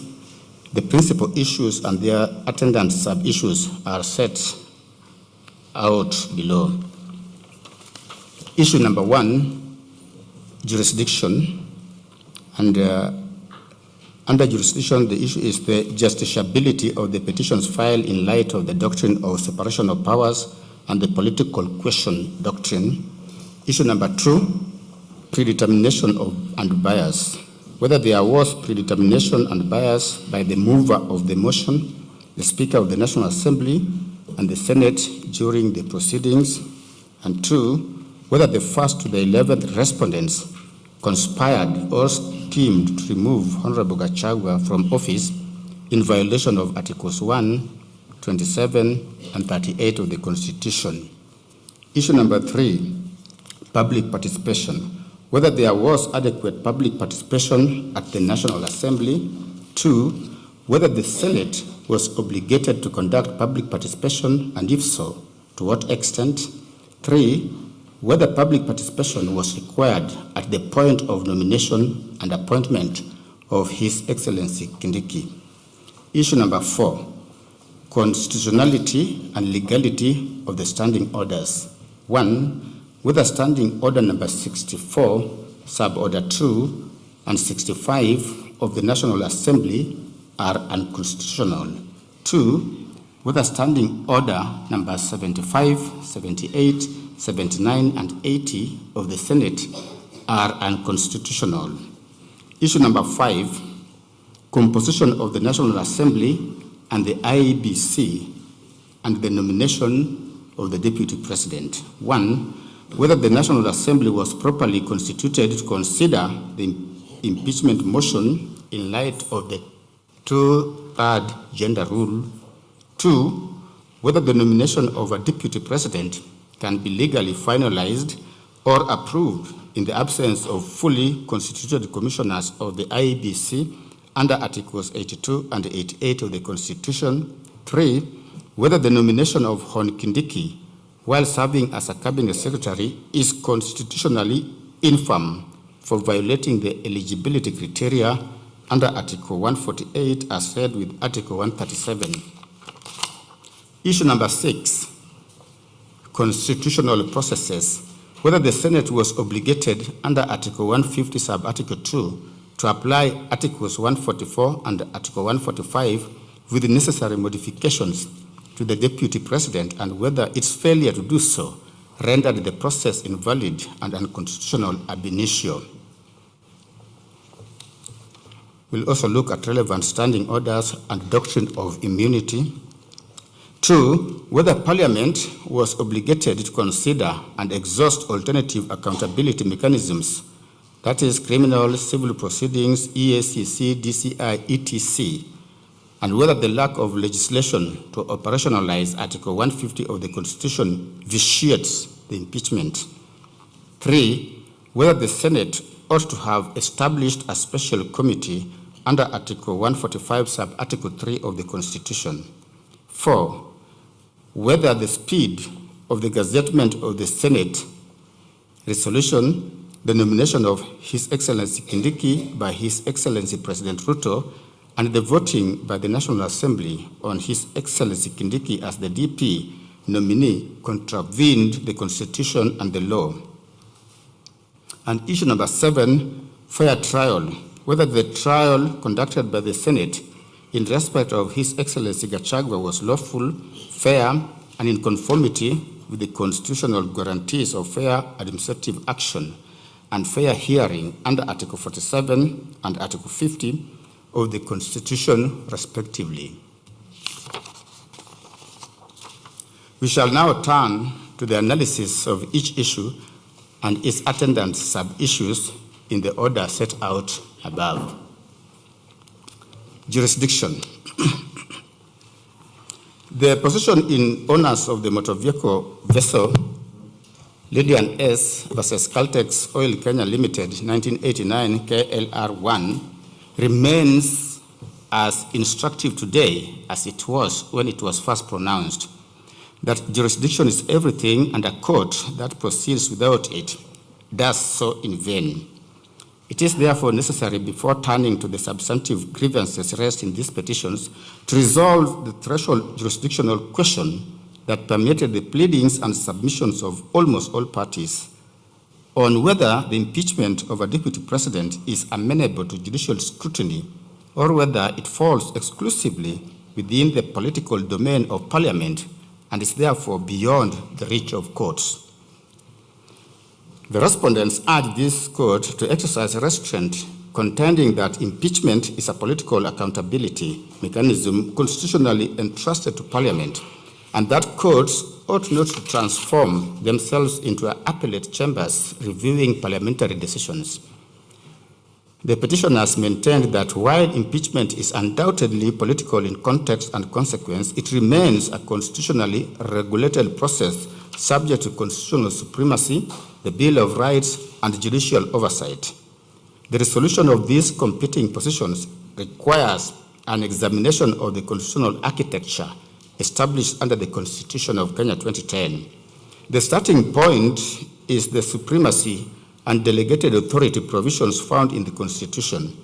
Speaker 3: the principal issues and their attendant sub-issues are set out below. Issue number 1, jurisdiction, and under jurisdiction, the issue is the justiciability of the petitions filed in light of the doctrine of separation of powers and the political question doctrine. Issue number 2, predetermination and bias. Whether there was predetermination and bias by the mover of the motion, the Speaker of the National Assembly, and the Senate during the proceedings. And 2, whether the first to the 11th respondents conspired or schemed to remove Honorable Gachagua from office in violation of Articles 1, 27, and 38 of the Constitution. Issue number 3, public participation. Whether there was adequate public participation at the National Assembly. 2, whether the Senate was obligated to conduct public participation, and if so, to what extent. 3, whether public participation was required at the point of nomination and appointment of His Excellency Kindiki. Issue number 4, constitutionality and legality of the standing orders. 1, whether standing order number 64, sub-order 2, and 65 of the National Assembly are unconstitutional. 2, whether standing order number 75, 78, 79, and 80 of the Senate are unconstitutional. Issue number 5, composition of the National Assembly and the IEBC and the nomination of the Deputy President. 1, whether the National Assembly was properly constituted to consider the impeachment motion in light of the 2/3 gender rule. 2, whether the nomination of a Deputy President can be legally finalized or approved in the absence of fully constituted commissioners of the IEBC under Articles 82 and 88 of the Constitution. 3, whether the nomination of Hon Kindiki while serving as a cabinet secretary is constitutionally infirm for violating the eligibility criteria under Article 148 as read with Article 137. Issue number 6, constitutional processes. Whether the Senate was obligated under Article 150 sub-Article 2 to apply Articles 144 and Article 145 with the necessary modifications to the Deputy President, and whether its failure to do so rendered the process invalid and unconstitutional ab initio. We'll also look at relevant standing orders and doctrine of immunity. 2, whether Parliament was obligated to consider and exhaust alternative accountability mechanisms, that is, criminal, civil proceedings, EACC, DCI, etc., and whether the lack of legislation to operationalize Article 150 of the Constitution vitiates the impeachment. 3, whether the Senate ought to have established a special committee under Article 145 sub-Article 3 of the Constitution. 4, whether the speed of the gazettement of the Senate resolution, the nomination of His Excellency Kindiki by His Excellency President Ruto, and the voting by the National Assembly on His Excellency Kindiki as the DP nominee contravened the Constitution and the law. And issue number 7, fair trial, whether the trial conducted by the Senate in respect of His Excellency Gachagua was lawful, fair, and in conformity with the constitutional guarantees of fair administrative action and fair hearing under Article 47 and Article 50 of the Constitution, respectively. We shall now turn to the analysis of each issue and its attendant sub-issues in the order set out above. Jurisdiction. The position in owners of the motor vehicle vessel Lydian S versus Caltex Oil Kenya Limited 1989 KLR1 remains as instructive today as it was when it was first pronounced, that jurisdiction is everything and a court that proceeds without it does so in vain. It is therefore necessary, before turning to the substantive grievances raised in these petitions, to resolve the threshold jurisdictional question that permeated the pleadings and submissions of almost all parties on whether the impeachment of a deputy president is amenable to judicial scrutiny or whether it falls exclusively within the political domain of Parliament and is therefore beyond the reach of courts. The respondents urge this court to exercise restraint, contending that impeachment is a political accountability mechanism constitutionally entrusted to Parliament, and that courts ought not to transform themselves into appellate chambers reviewing parliamentary decisions. The petitioners maintained that while impeachment is undoubtedly political in context and consequence, it remains a constitutionally regulated process subject to constitutional supremacy, the Bill of Rights, and judicial oversight. The resolution of these competing positions requires an examination of the constitutional architecture established under the Constitution of Kenya 2010. The starting point is the supremacy and delegated authority provisions found in the Constitution.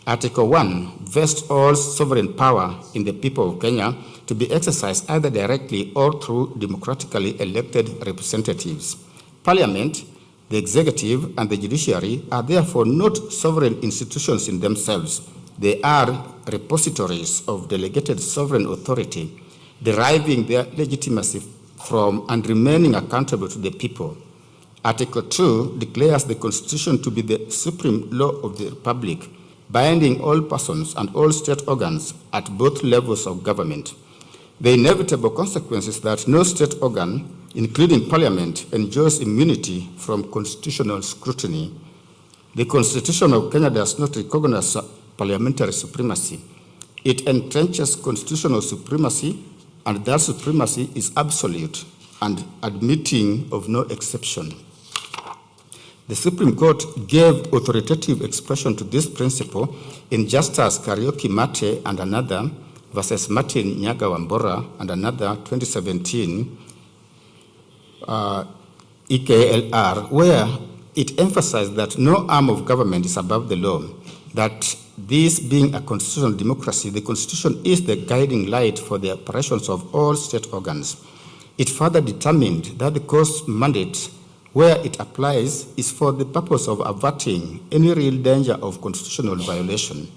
Speaker 3: Article 1 vests all sovereign power in the people of Kenya to be exercised either directly or through democratically elected representatives. Parliament, the executive, and the judiciary are therefore not sovereign institutions in themselves. They are repositories of delegated sovereign authority, deriving their legitimacy from and remaining accountable to the people. Article 2 declares the Constitution to be the supreme law of the Republic, binding all persons and all state organs at both levels of government. The inevitable consequence is that no state organ, including Parliament, enjoys immunity from constitutional scrutiny. The Constitution of Kenya does not recognize parliamentary supremacy. It entrenches constitutional supremacy, and that supremacy is absolute and admitting of no exception. The Supreme Court gave authoritative expression to this principle in Justice Kariuki Mate and another versus Martin Nyaga Wambora and another 2017 EKLR, where it emphasized that no arm of government is above the law, that this being a constitutional democracy, the Constitution is the guiding light for the operations of all state organs. It further determined that the court's mandate, where it applies, is for the purpose of averting any real danger of constitutional violation.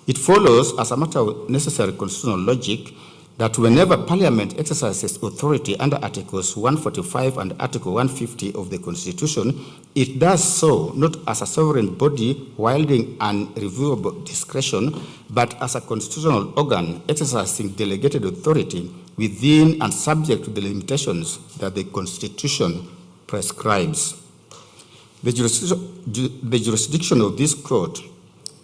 Speaker 3: It follows, as a matter of necessary constitutional logic, that whenever Parliament exercises authority under Articles 145 and Article 150 of the Constitution, it does so not as a sovereign body wielding unreviewable discretion, but as a constitutional organ exercising delegated authority within and subject to the limitations that the Constitution prescribes. The jurisdiction of this court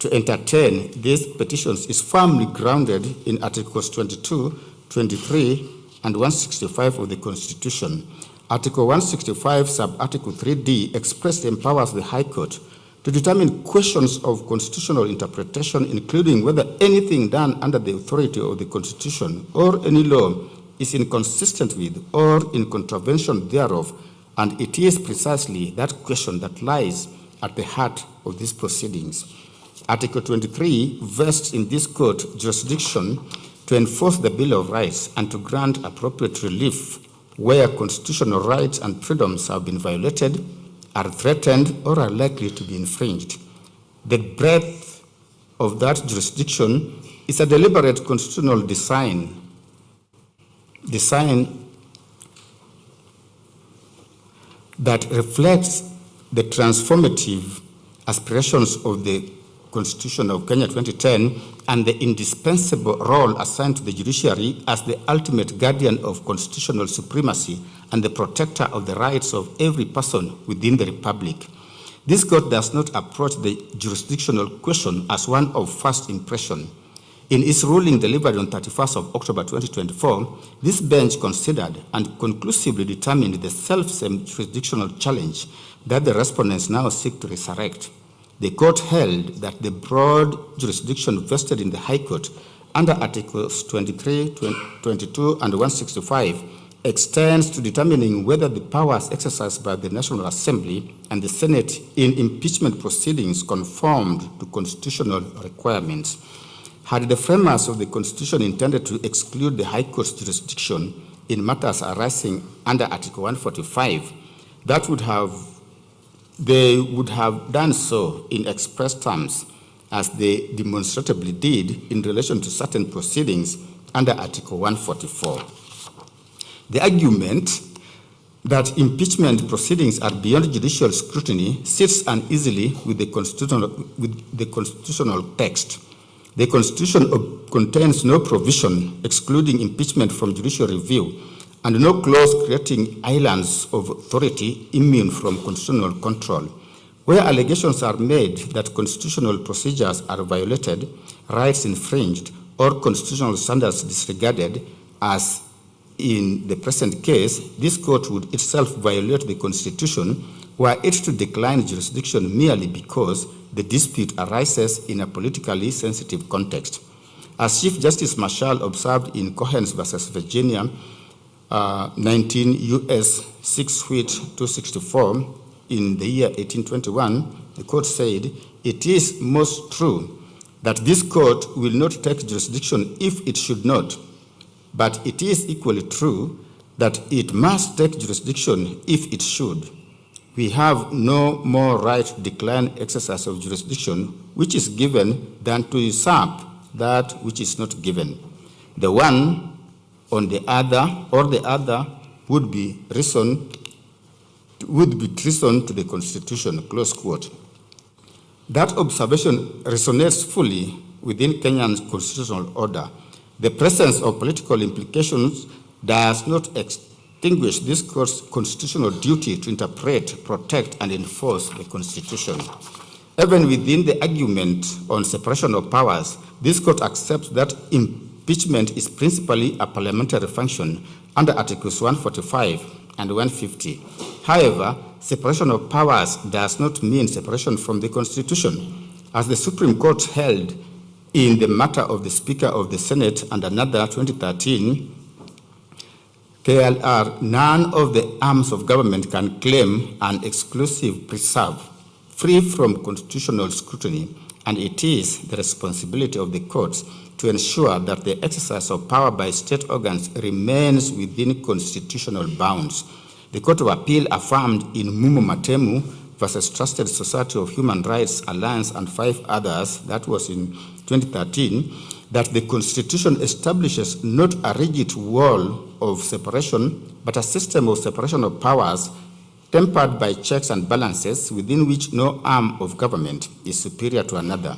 Speaker 3: to entertain these petitions is firmly grounded in Articles 22, 23, and 165 of the Constitution. Article 165, sub-article 3D, expressly empowers the High Court to determine questions of constitutional interpretation, including whether anything done under the authority of the Constitution or any law is inconsistent with or in contravention thereof, and it is precisely that question that lies at the heart of these proceedings. Article 23 vests in this court jurisdiction to enforce the Bill of Rights and to grant appropriate relief where constitutional rights and freedoms have been violated, are threatened, or are likely to be infringed. The breadth of that jurisdiction is a deliberate constitutional design that reflects the transformative aspirations of the Constitution of Kenya 2010 and the indispensable role assigned to the judiciary as the ultimate guardian of constitutional supremacy and the protector of the rights of every person within the Republic. This court does not approach the jurisdictional question as one of first impression. In its ruling delivered on 31st of October 2024, this bench considered and conclusively determined the self-same jurisdictional challenge that the respondents now seek to resurrect. The court held that the broad jurisdiction vested in the High Court under Articles 23, 22, and 165 extends to determining whether the powers exercised by the National Assembly and the Senate in impeachment proceedings conformed to constitutional requirements. Had the framers of the Constitution intended to exclude the High Court's jurisdiction in matters arising under Article 145, they would have done so in express terms, as they demonstrably did in relation to certain proceedings under Article 144. The argument that impeachment proceedings are beyond judicial scrutiny sits uneasily with the constitutional text. The Constitution contains no provision excluding impeachment from judicial review, and no clause creating islands of authority immune from constitutional control. Where allegations are made that constitutional procedures are violated, rights infringed, or constitutional standards disregarded, as in the present case, this court would itself violate the Constitution were it to decline jurisdiction merely because the dispute arises in a politically sensitive context. As Chief Justice Marshall observed in Cohens versus Virginia, 19 U.S. 6-264 in the year 1821, the court said, "It is most true that this court will not take jurisdiction if it should not, but it is equally true that it must take jurisdiction if it should. We have no more right to decline exercise of jurisdiction which is given than to usurp that which is not given. The one on the other, or the other, would be treason to the Constitution," close quote. That observation resonates fully within Kenyan's constitutional order. The presence of political implications does not extinguish this court's constitutional duty to interpret, protect, and enforce the Constitution. Even within the argument on separation of powers, this court accepts that impeachment is principally a parliamentary function under Articles 145 and 150. However, separation of powers does not mean separation from the Constitution. As the Supreme Court held in the matter of the Speaker of the Senate and another 2013, KLR, none of the arms of government can claim an exclusive preserve free from constitutional scrutiny, and it is the responsibility of the courts to ensure that the exercise of power by state organs remains within constitutional bounds. The Court of Appeal affirmed in Mumu Matemu versus Trusted Society of Human Rights Alliance and 5 others, that was in 2013, that the Constitution establishes not a rigid wall of separation, but a system of separation of powers tempered by checks and balances within which no arm of government is superior to another.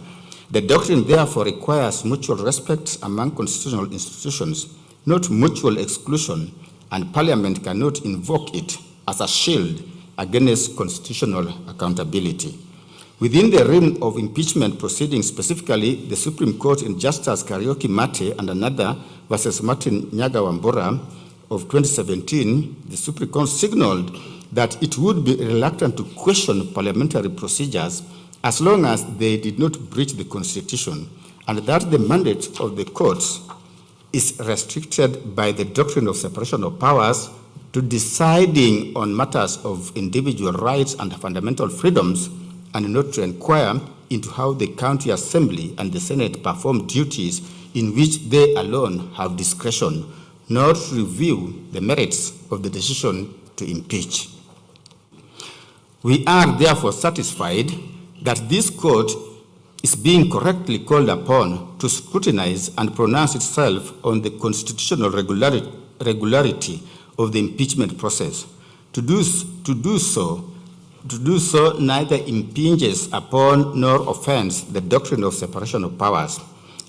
Speaker 3: The doctrine therefore requires mutual respect among constitutional institutions, not mutual exclusion, and Parliament cannot invoke it as a shield against constitutional accountability. Within the realm of impeachment proceedings, specifically the Supreme Court in Justice Karaoke Mate and another versus Martin Nyaga Wambora of 2017, the Supreme Court signaled that it would be reluctant to question parliamentary procedures as long as they did not breach the Constitution, and that the mandate of the courts is restricted by the doctrine of separation of powers to deciding on matters of individual rights and fundamental freedoms, and not to inquire into how the county assembly and the Senate perform duties in which they alone have discretion, nor to review the merits of the decision to impeach. We are therefore satisfied that this court is being correctly called upon to scrutinize and pronounce itself on the constitutional regularity of the impeachment process. To do so neither impinges upon nor offends the doctrine of separation of powers.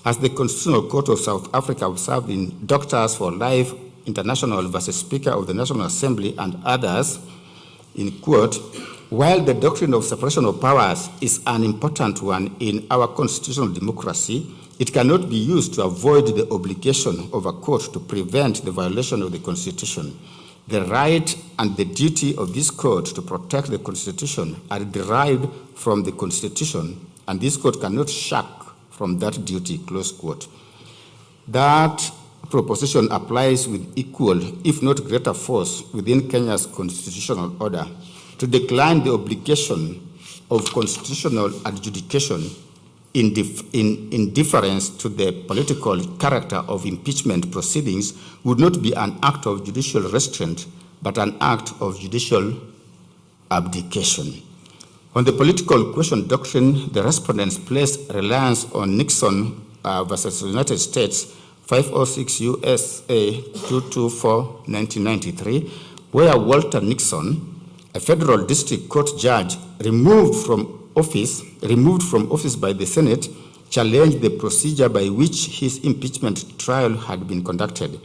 Speaker 3: As the Constitutional Court of South Africa observed in Doctors for Life International versus Speaker of the National Assembly and others, in quote, while the doctrine of separation of powers is an important one in our constitutional democracy, it cannot be used to avoid the obligation of a court to prevent the violation of the Constitution. The right and the duty of this court to protect the Constitution are derived from the Constitution, and this court cannot shirk from that duty, close quote. That proposition applies with equal, if not greater force within Kenya's constitutional order. To decline the obligation of constitutional adjudication in deference to the political character of impeachment proceedings would not be an act of judicial restraint, but an act of judicial abdication. On the political question doctrine, the respondents placed reliance on Nixon versus United States 506 USA 224 1993, where Walter Nixon, a federal district court judge removed from office by the Senate, challenged the procedure by which his impeachment trial had been conducted.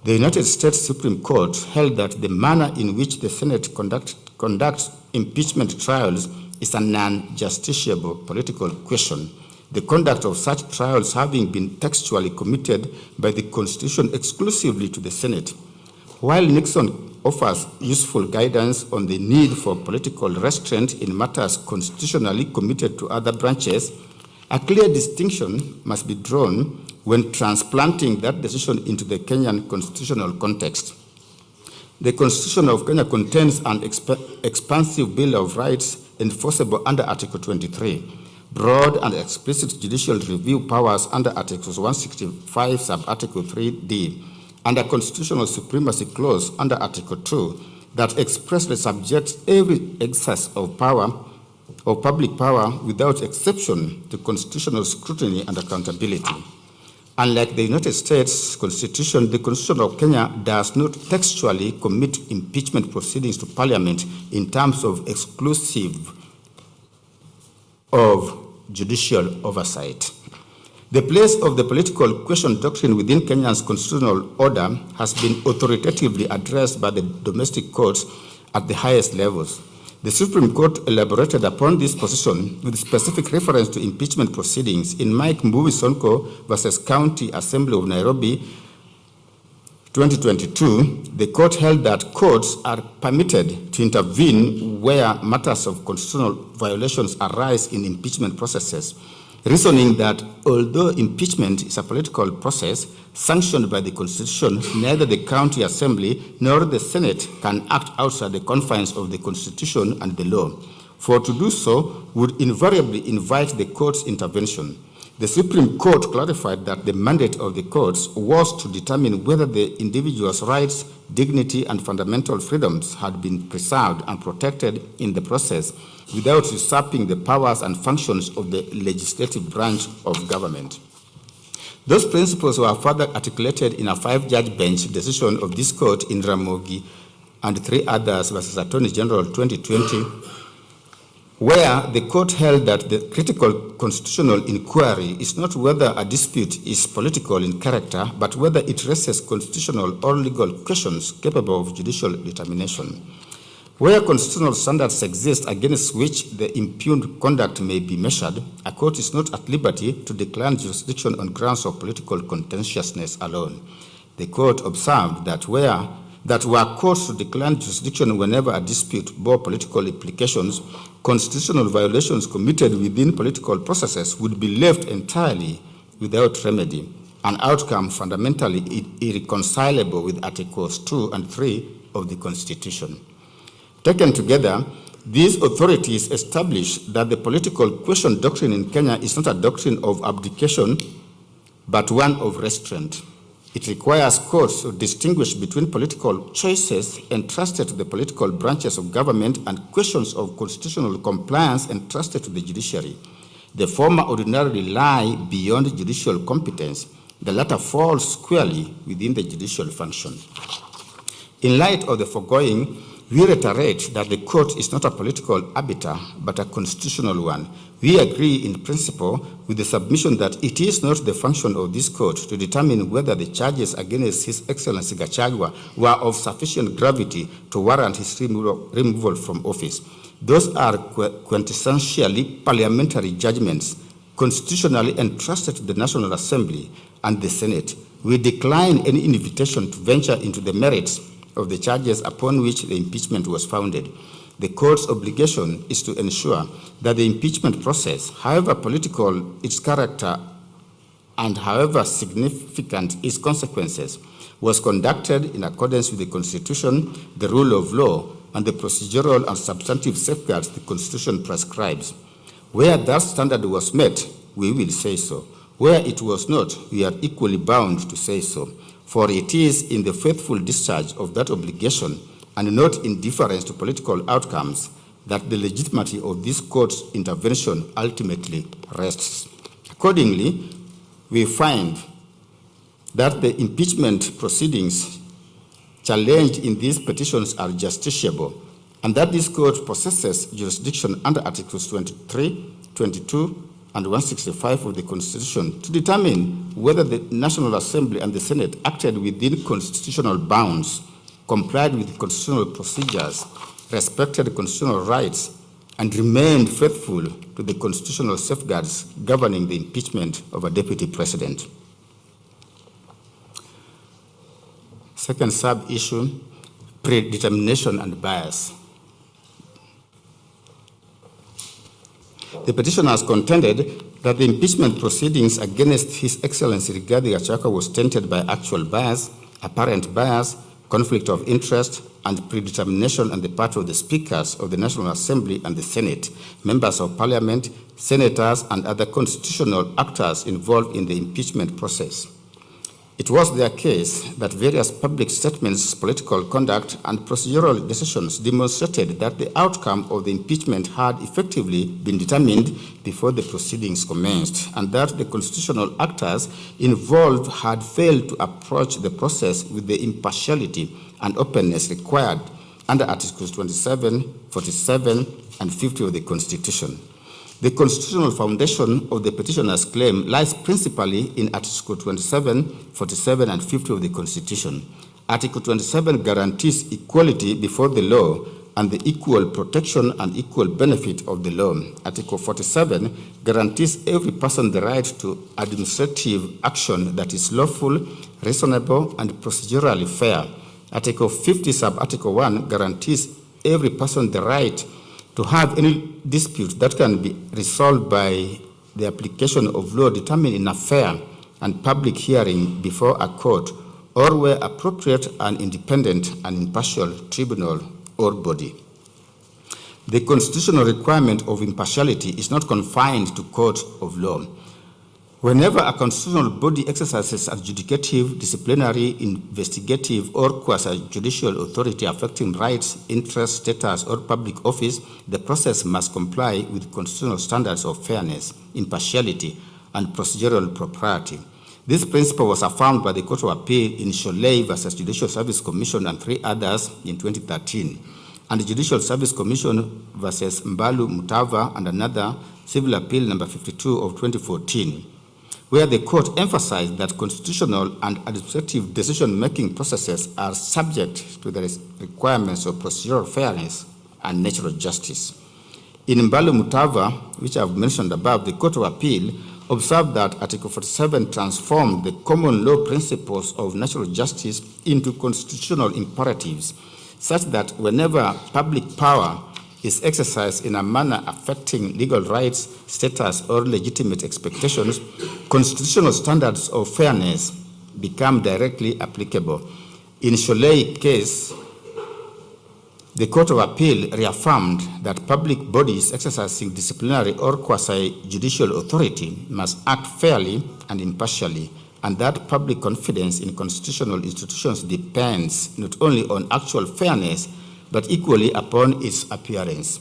Speaker 3: The United States Supreme Court held that the manner in which the Senate conducts impeachment trials is a non-justiciable political question, the conduct of such trials having been textually committed by the Constitution exclusively to the Senate. While Nixon offers useful guidance on the need for political restraint in matters constitutionally committed to other branches, a clear distinction must be drawn when transplanting that decision into the Kenyan constitutional context. The Constitution of Kenya contains an expansive Bill of Rights enforceable under Article 23, broad and explicit judicial review powers under Articles 165 sub-Article 3D, and a constitutional supremacy clause under Article 2 that expressly subjects every excess of power or public power without exception to constitutional scrutiny and accountability. Unlike the United States Constitution, the Constitution of Kenya does not textually commit impeachment proceedings to Parliament in terms of exclusive of judicial oversight. The place of the political question doctrine within Kenya's constitutional order has been authoritatively addressed by the domestic courts at the highest levels. The Supreme Court elaborated upon this position with specific reference to impeachment proceedings in Mike Mbuvi Sonko versus County Assembly of Nairobi 2022. The court held that courts are permitted to intervene where matters of constitutional violations arise in impeachment processes. reasoning that although impeachment is a political process sanctioned by the Constitution, neither the County Assembly nor the Senate can act outside the confines of the Constitution and the law, for to do so would invariably invite the court's intervention. The Supreme Court clarified that the mandate of the courts was to determine whether the individual's rights, dignity, and fundamental freedoms had been preserved and protected in the process without usurping the powers and functions of the legislative branch of government. Those principles were further articulated in a 5-judge bench decision of this court in Ramogi and 3 others versus Attorney General 2020, where the court held that the critical constitutional inquiry is not whether a dispute is political in character, but whether it raises constitutional or legal questions capable of judicial determination. Where constitutional standards exist against which the impugned conduct may be measured, a court is not at liberty to decline jurisdiction on grounds of political contentiousness alone. The court observed that were courts to decline jurisdiction whenever a dispute bore political implications, constitutional violations committed within political processes would be left entirely without remedy, an outcome fundamentally irreconcilable with Articles 2 and 3 of the Constitution. Taken together, these authorities establish that the political question doctrine in Kenya is not a doctrine of abdication, but one of restraint. It requires courts to distinguish between political choices entrusted to the political branches of government and questions of constitutional compliance entrusted to the judiciary. The former ordinarily lie beyond judicial competence. The latter falls squarely within the judicial function. In light of the foregoing, we reiterate that the court is not a political arbiter, but a constitutional one. We agree in principle with the submission that it is not the function of this court to determine whether the charges against His Excellency Gachagua were of sufficient gravity to warrant his removal from office. Those are quintessentially parliamentary judgments, constitutionally entrusted to the National Assembly and the Senate. We decline any invitation to venture into the merits of the charges upon which the impeachment was founded. The court's obligation is to ensure that the impeachment process, however political its character and however significant its consequences, was conducted in accordance with the Constitution, the rule of law, and the procedural and substantive safeguards the Constitution prescribes. Where that standard was met, we will say so. Where it was not, we are equally bound to say so. For it is in the faithful discharge of that obligation, and not in deference to political outcomes, that the legitimacy of this court's intervention ultimately rests. Accordingly, we find that the impeachment proceedings challenged in these petitions are justiciable, and that this court possesses jurisdiction under Articles 23, 22, and 165 of the Constitution to determine whether the National Assembly and the Senate acted within constitutional bounds, complied with constitutional procedures, respected constitutional rights, and remained faithful to the constitutional safeguards governing the impeachment of a deputy president. Second sub-issue, predetermination and bias. The petitioner has contended that the impeachment proceedings against His Excellency Rigathi Gachagua was tainted by actual bias, apparent bias, conflict of interest, and predetermination on the part of the speakers of the National Assembly and the Senate, members of Parliament, senators, and other constitutional actors involved in the impeachment process. It was their case that various public statements, political conduct, and procedural decisions demonstrated that the outcome of the impeachment had effectively been determined before the proceedings commenced, and that the constitutional actors involved had failed to approach the process with the impartiality and openness required under Articles 27, 47, and 50 of the Constitution. The constitutional foundation of the petitioner's claim lies principally in Article 27, 47, and 50 of the Constitution. Article 27 guarantees equality before the law and the equal protection and equal benefit of the law. Article 47 guarantees every person the right to administrative action that is lawful, reasonable, and procedurally fair. Article 50, sub-article 1 guarantees every person the right to have any dispute that can be resolved by the application of law determined in a fair and public hearing before a court, or where appropriate and independent and impartial tribunal or body. The constitutional requirement of impartiality is not confined to courts of law. Whenever a constitutional body exercises adjudicative, disciplinary, investigative, or quasi-judicial authority affecting rights, interests, status, or public office, the process must comply with constitutional standards of fairness, impartiality, and procedural propriety. This principle was affirmed by the Court of Appeal in Sholei versus Judicial Service Commission and 3 others in 2013, and the Judicial Service Commission versus Mbalu Mutava and another civil appeal number 52 of 2014, where the court emphasized that constitutional and administrative decision-making processes are subject to the requirements of procedural fairness and natural justice. In Mbalu Mutava, which I have mentioned above, the Court of Appeal observed that Article 47 transformed the common law principles of natural justice into constitutional imperatives, such that whenever public power is exercised in a manner affecting legal rights, status, or legitimate expectations, constitutional standards of fairness become directly applicable. In Sholei case, the Court of Appeal reaffirmed that public bodies exercising disciplinary or quasi-judicial authority must act fairly and impartially, and that public confidence in constitutional institutions depends not only on actual fairness, but equally upon its appearance.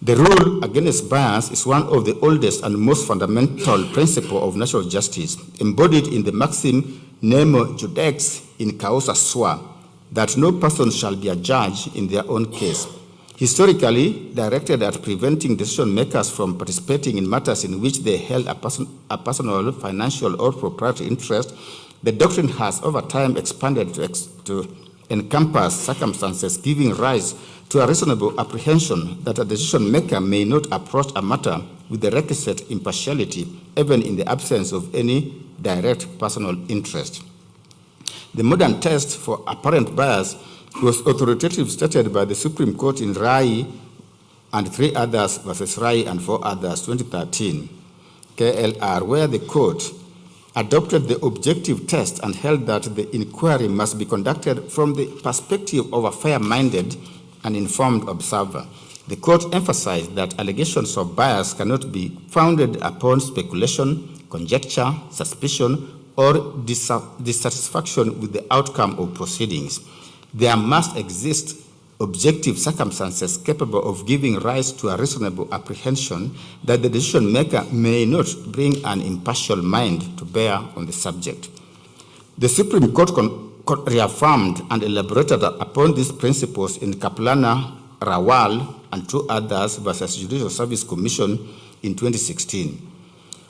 Speaker 3: The rule against bias is one of the oldest and most fundamental principles of natural justice, embodied in the maxim Nemo Judex in Causa Sua, that no person shall be a judge in their own case. Historically directed at preventing decision makers from participating in matters in which they held a personal, financial, or proprietary interest, the doctrine has over time expanded to encompass circumstances giving rise to a reasonable apprehension that a decision maker may not approach a matter with the requisite impartiality, even in the absence of any direct personal interest. The modern test for apparent bias was authoritatively stated by the Supreme Court in Rai and 3 others versus Rai and 4 others, 2013, KLR, where the court adopted the objective test and held that the inquiry must be conducted from the perspective of a fair-minded and informed observer. The court emphasized that allegations of bias cannot be founded upon speculation, conjecture, suspicion, or dissatisfaction with the outcome of proceedings. There must exist objective circumstances capable of giving rise to a reasonable apprehension that the decision maker may not bring an impartial mind to bear on the subject. The Supreme Court reaffirmed and elaborated upon these principles in Kaplana, Rawal, and 2 others versus Judicial Service Commission in 2016.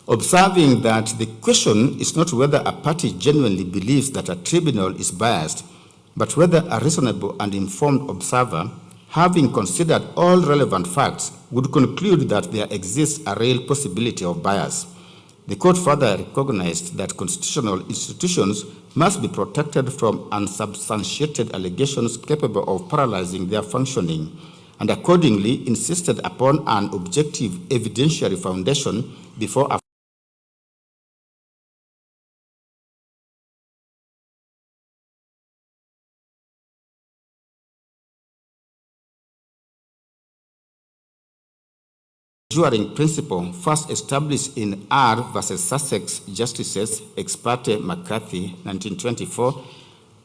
Speaker 3: Observing that the question is not whether a party genuinely believes that a tribunal is biased, but whether a reasonable and informed observer, having considered all relevant facts, would conclude that there exists a real possibility of bias. The court further recognized that constitutional institutions must be protected from unsubstantiated allegations capable of paralyzing their functioning, and accordingly insisted upon an objective evidentiary foundation before a enduring principle first established in R versus Sussex Justices ex parte McCarthy, 1924,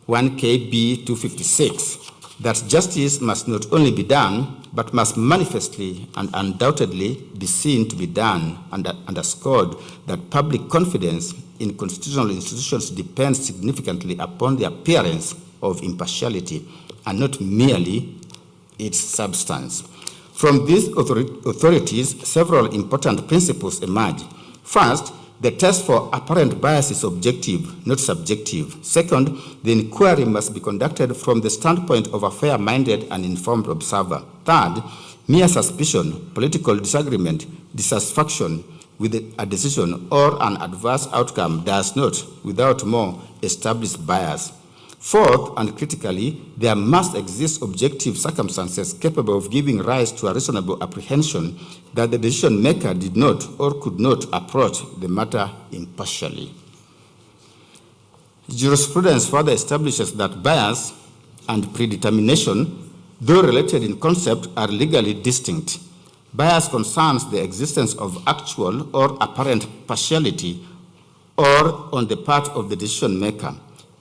Speaker 3: 1 KB 256, that justice must not only be done, but must manifestly and undoubtedly be seen to be done, and underscored that public confidence in constitutional institutions depends significantly upon the appearance of impartiality and not merely its substance. From these authorities, several important principles emerge. First, the test for apparent bias is objective, not subjective. Second, the inquiry must be conducted from the standpoint of a fair-minded and informed observer. Third, mere suspicion, political disagreement, dissatisfaction with a decision or an adverse outcome does not, without more, establish bias. Fourth, and critically, there must exist objective circumstances capable of giving rise to a reasonable apprehension that the decision maker did not or could not approach the matter impartially. Jurisprudence further establishes that bias and predetermination, though related in concept, are legally distinct. Bias concerns the existence of actual or apparent partiality or on the part of the decision maker.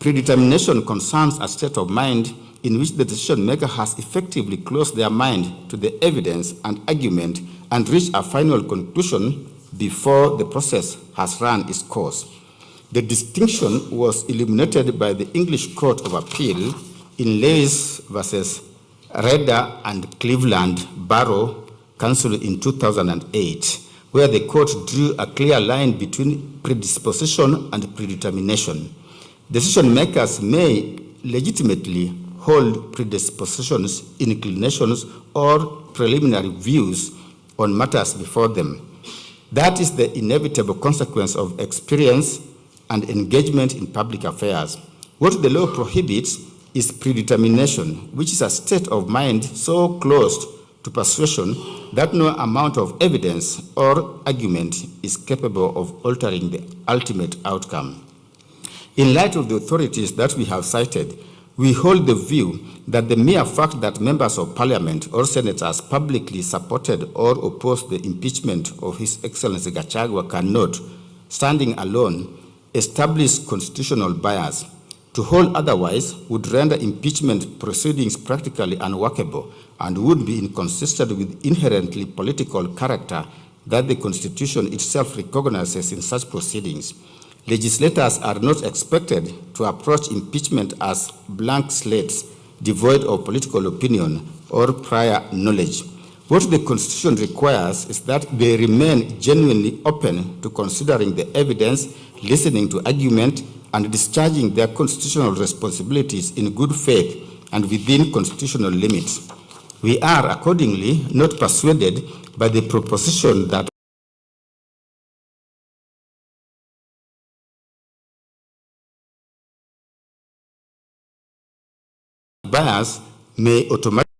Speaker 3: Predetermination concerns a state of mind in which the decision maker has effectively closed their mind to the evidence and argument and reached a final conclusion before the process has run its course. The distinction was illuminated by the English Court of Appeal in Lewis versus Redder and Cleveland Borough Council in 2008, where the court drew a clear line between predisposition and predetermination. Decision makers may legitimately hold predispositions, inclinations, or preliminary views on matters before them. That is the inevitable consequence of experience and engagement in public affairs. What the law prohibits is predetermination, which is a state of mind so closed to persuasion that no amount of evidence or argument is capable of altering the ultimate outcome. In light of the authorities that we have cited, we hold the view that the mere fact that members of parliament or senators publicly supported or opposed the impeachment of His Excellency Gachagua cannot, standing alone, establish constitutional bias. To hold otherwise would render impeachment proceedings practically unworkable and would be inconsistent with inherently political character that the Constitution itself recognizes in such proceedings. Legislators are not expected to approach impeachment as blank slates devoid of political opinion or prior knowledge. What the Constitution requires is that they remain genuinely open to considering the evidence, listening to argument, and discharging their constitutional responsibilities in good faith and within constitutional limits. We are accordingly not persuaded by the proposition that bias may automatically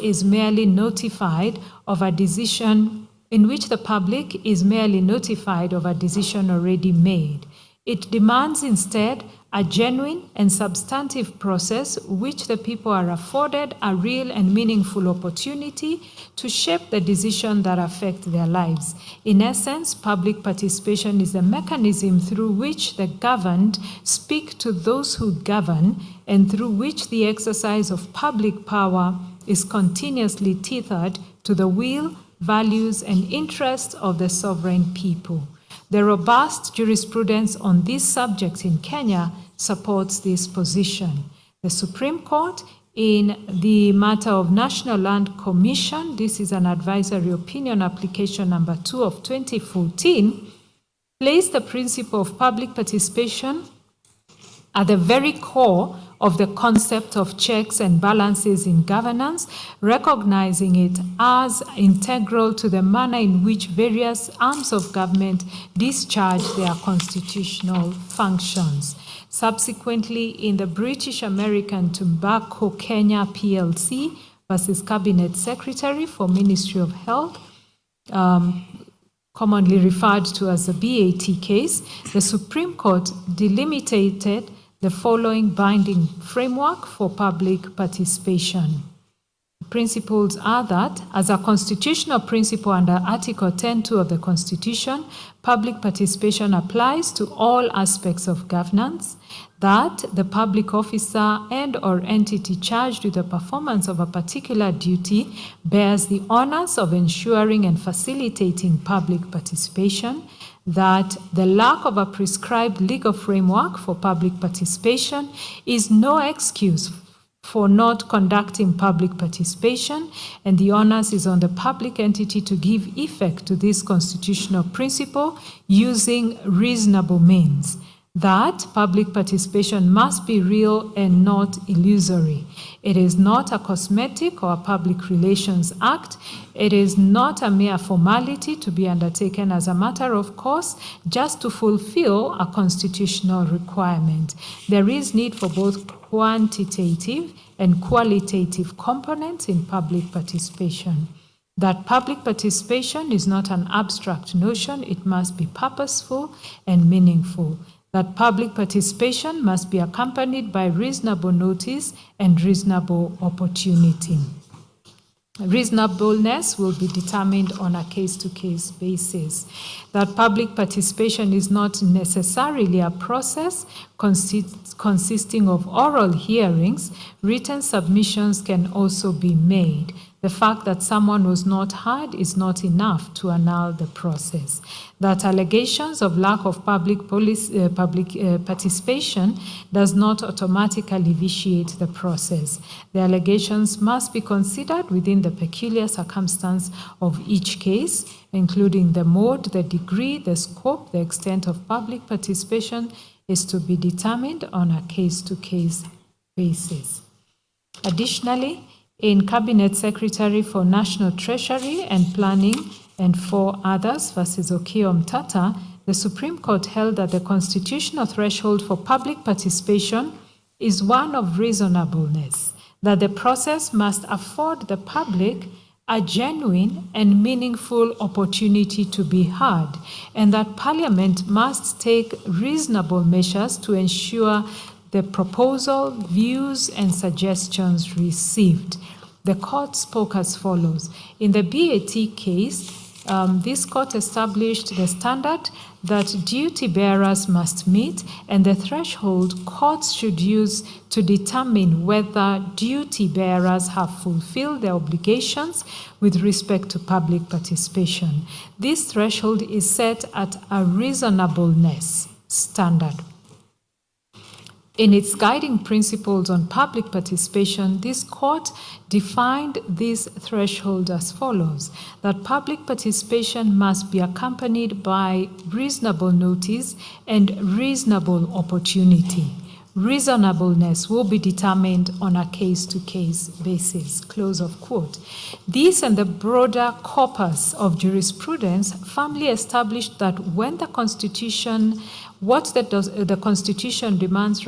Speaker 11: is merely notified of a decision already made. It demands instead a genuine and substantive process which the people are afforded a real and meaningful opportunity to shape the decisions that affect their lives. In essence, public participation is a mechanism through which the governed speak to those who govern and through which the exercise of public power is continuously tethered to the will, values, and interests of the sovereign people. The robust jurisprudence on this subject in Kenya supports this position. The Supreme Court, in the matter of National Land Commission, this is an advisory opinion application number 2 of 2014, placed the principle of public participation at the very core of the concept of checks and balances in governance, recognizing it as integral to the manner in which various arms of government discharge their constitutional functions. Subsequently, in the British American Tobacco Kenya PLC versus Cabinet Secretary for Ministry of Health, commonly referred to as the BAT case, the Supreme Court delimited the following binding framework for public participation. The principles are that, as a constitutional principle under Article 10(2) of the Constitution, public participation applies to all aspects of governance, that the public officer and/or entity charged with the performance of a particular duty bears the honors of ensuring and facilitating public participation, that the lack of a prescribed legal framework for public participation is no excuse for not conducting public participation, and the onus is on the public entity to give effect to this constitutional principle using reasonable means. That public participation must be real and not illusory. It is not a cosmetic or a public relations act. It is not a mere formality to be undertaken as a matter of course just to fulfill a constitutional requirement. There is need for both quantitative and qualitative components in public participation. That public participation is not an abstract notion, it must be purposeful and meaningful. That public participation must be accompanied by reasonable notice and reasonable opportunity. Reasonableness will be determined on a case-to-case basis. That public participation is not necessarily a process consisting of oral hearings. Written submissions can also be made. The fact that someone was not heard is not enough to annul the process. That allegations of lack of public participation does not automatically vitiate the process. The allegations must be considered within the peculiar circumstance of each case, including the mode, the degree, the scope, the extent of public participation is to be determined on a case-to-case basis. Additionally, in Cabinet Secretary for National Treasury and Planning and 4 others versus Okiya Mtata, the Supreme Court held that the constitutional threshold for public participation is one of reasonableness, that the process must afford the public a genuine and meaningful opportunity to be heard, and that Parliament must take reasonable measures to ensure the proposal, views, and suggestions received. The court spoke as follows. In the BAT case, this court established the standard that duty bearers must meet and the threshold courts should use to determine whether duty bearers have fulfilled their obligations with respect to public participation. This threshold is set at a reasonableness standard. In its guiding principles on public participation, this court defined this threshold as follows: that public participation must be accompanied by reasonable notice and reasonable opportunity. Reasonableness will be determined on a case-to-case basis. Close of quote. This and the broader corpus of jurisprudence firmly established that when the Constitution, the Constitution demands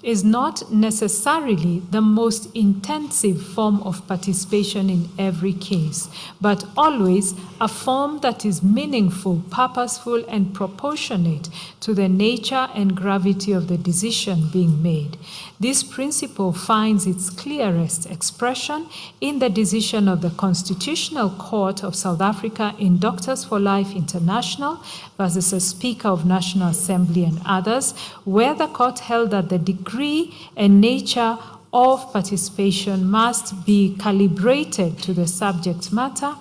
Speaker 11: is not necessarily the most intensive form of participation in every case, but always a form that is meaningful, purposeful, and proportionate to the nature and gravity of the decision being made. This principle finds its clearest expression in the decision of the Constitutional Court of South Africa in Doctors for Life International versus the Speaker of National Assembly and others, where the court held that the degree and nature of participation must be calibrated to the subject matter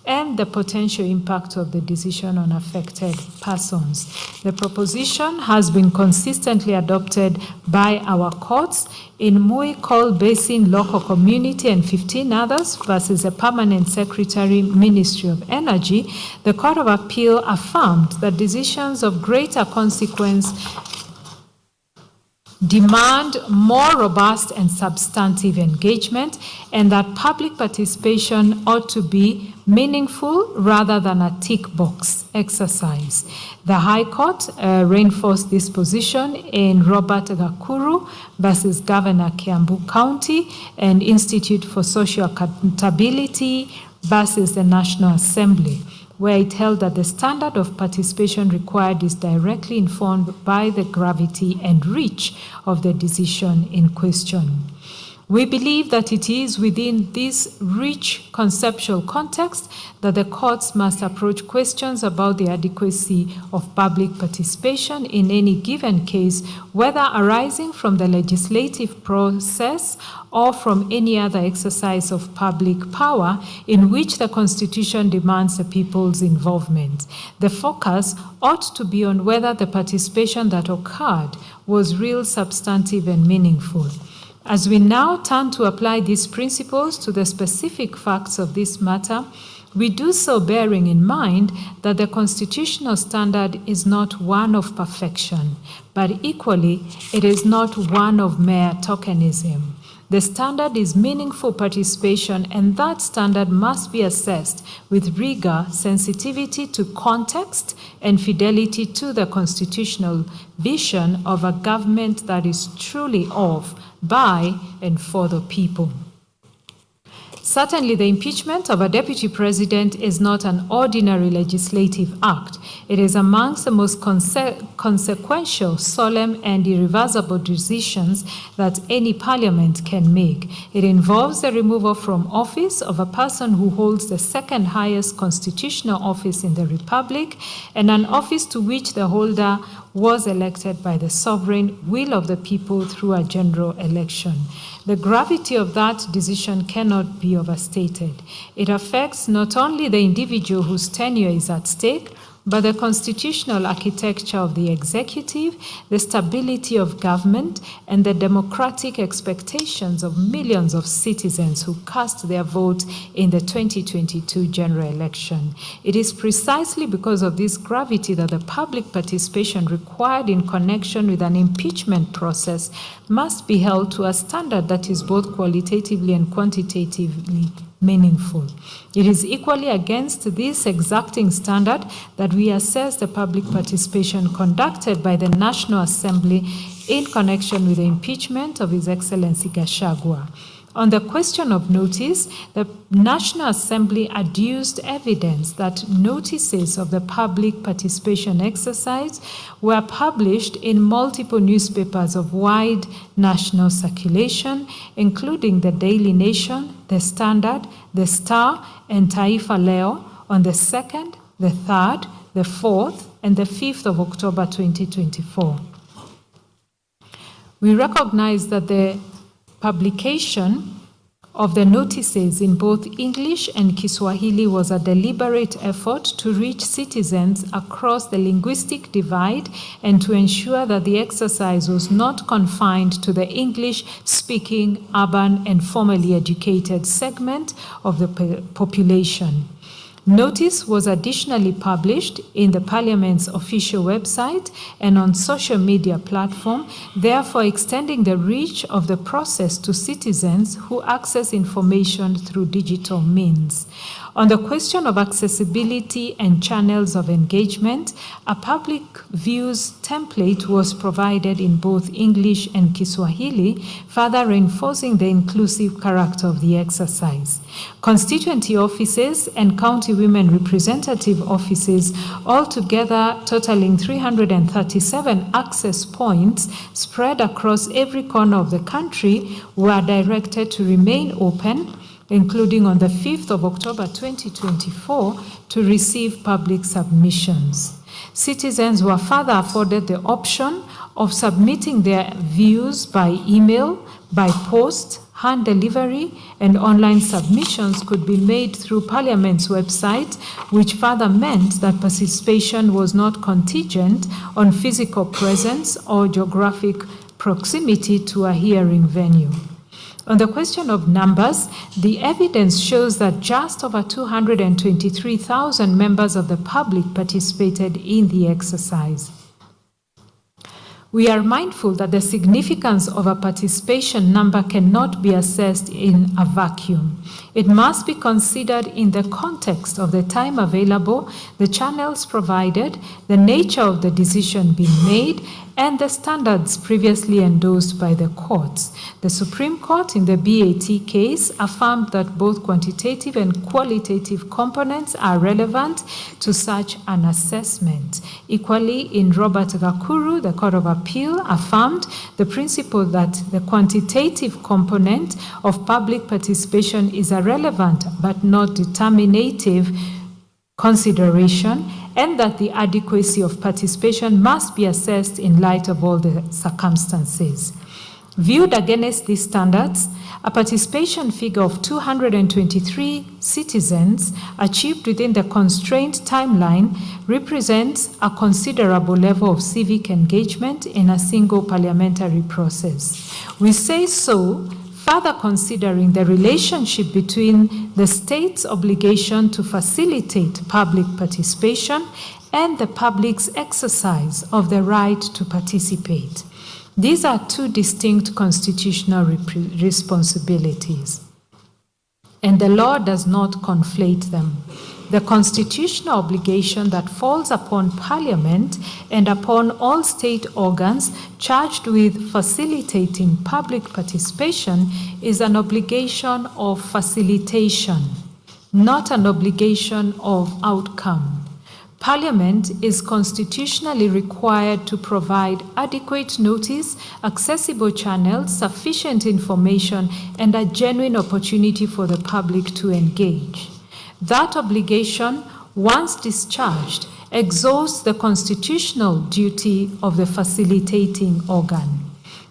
Speaker 11: and the potential impact of the decision on affected persons. The proposition has been consistently adopted by our courts in Mui Col Basin Local Community and 15 others versus the Permanent Secretary, Ministry of Energy. The Court of Appeal affirmed that decisions of greater consequence demand more robust and substantive engagement, and that public participation ought to be meaningful rather than a tick box exercise. The High Court reinforced this position in Robert Gakuru versus Governor Kiambu County and Institute for Social Accountability versus the National Assembly, where it held that the standard of participation required is directly informed by the gravity and reach of the decision in question. We believe that it is within this rich conceptual context that the courts must approach questions about the adequacy of public participation in any given case, whether arising from the legislative process or from any other exercise of public power in which the Constitution demands the people's involvement. The focus ought to be on whether the participation that occurred was real, substantive, and meaningful. As we now turn to apply these principles to the specific facts of this matter, we do so bearing in mind that the constitutional standard is not one of perfection, but equally, it is not one of mere tokenism. The standard is meaningful participation, and that standard must be assessed with rigor, sensitivity to context, and fidelity to the constitutional vision of a government that is truly of, by, and for the people. Certainly, the impeachment of a deputy president is not an ordinary legislative act. It is amongst the most consequential, solemn, and irreversible decisions that any parliament can make. It involves the removal from office of a person who holds the second highest constitutional office in the republic, and an office to which the holder was elected by the sovereign will of the people through a general election. The gravity of that decision cannot be overstated. It affects not only the individual whose tenure is at stake, but the constitutional architecture of the executive, the stability of government, and the democratic expectations of millions of citizens who cast their vote in the 2022 general election. It is precisely because of this gravity that the public participation required in connection with an impeachment process must be held to a standard that is both qualitatively and quantitatively meaningful. It is equally against this exacting standard that we assess the public participation conducted by the National Assembly in connection with the impeachment of His Excellency Gachagua. On the question of notice, the National Assembly adduced evidence that notices of the public participation exercise were published in multiple newspapers of wide national circulation, including the Daily Nation, the Standard, the Star, and Taifa Leo on the 2nd, the 3rd, the 4th, and the 5th of October 2024. We recognize that the publication of the notices in both English and Kiswahili was a deliberate effort to reach citizens across the linguistic divide and to ensure that the exercise was not confined to the English-speaking, urban, and formally educated segment of the population. Notice was additionally published in the Parliament's official website and on social media platform, therefore extending the reach of the process to citizens who access information through digital means. On the question of accessibility and channels of engagement, a public views template was provided in both English and Kiswahili, further reinforcing the inclusive character of the exercise. Constituency offices and county women representative offices, altogether totaling 337 access points spread across every corner of the country, were directed to remain open, including on the 5th of October 2024, to receive public submissions. Citizens were further afforded the option of submitting their views by email, by post, hand delivery, and online submissions could be made through Parliament's website, which further meant that participation was not contingent on physical presence or geographic proximity to a hearing venue. On the question of numbers, the evidence shows that just over 223,000 members of the public participated in the exercise. We are mindful that the significance of a participation number cannot be assessed in a vacuum. It must be considered in the context of the time available, the channels provided, the nature of the decision being made, and the standards previously endorsed by the courts. The Supreme Court in the BAT case affirmed that both quantitative and qualitative components are relevant to such an assessment. Equally, in Robert Gakuru, the Court of Appeal affirmed the principle that the quantitative component of public participation is a relevant but not determinative consideration, and that the adequacy of participation must be assessed in light of all the circumstances. Viewed against these standards, a participation figure of 223 citizens achieved within the constrained timeline represents a considerable level of civic engagement in a single parliamentary process. We say so further considering the relationship between the state's obligation to facilitate public participation and the public's exercise of the right to participate. These are two distinct constitutional responsibilities, and the law does not conflate them. The constitutional obligation that falls upon Parliament and upon all state organs charged with facilitating public participation is an obligation of facilitation, not an obligation of outcome. Parliament is constitutionally required to provide adequate notice, accessible channels, sufficient information, and a genuine opportunity for the public to engage. That obligation, once discharged, exhausts the constitutional duty of the facilitating organ.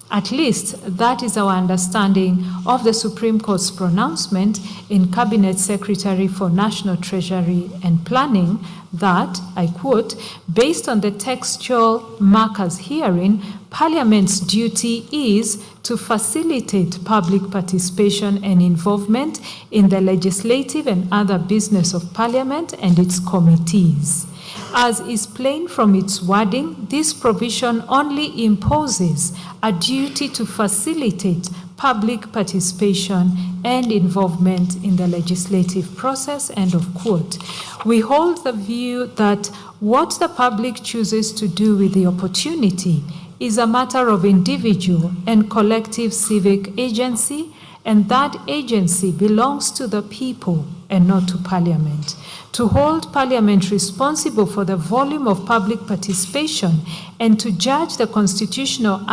Speaker 11: At least that is our understanding of the Supreme Court's pronouncement in Cabinet Secretary for National Treasury and Planning that, I quote, based on the textual markers herein, Parliament's duty is to facilitate public participation and involvement in the legislative and other business of Parliament and its committees. As is plain from its wording, this provision only imposes a duty to facilitate public participation and involvement in the legislative process, end of quote. We hold the view that what the public chooses to do with the opportunity is a matter of individual and collective civic agency, and that agency belongs to the people and not to Parliament. To hold Parliament responsible for the volume of public participation and to judge the constitutional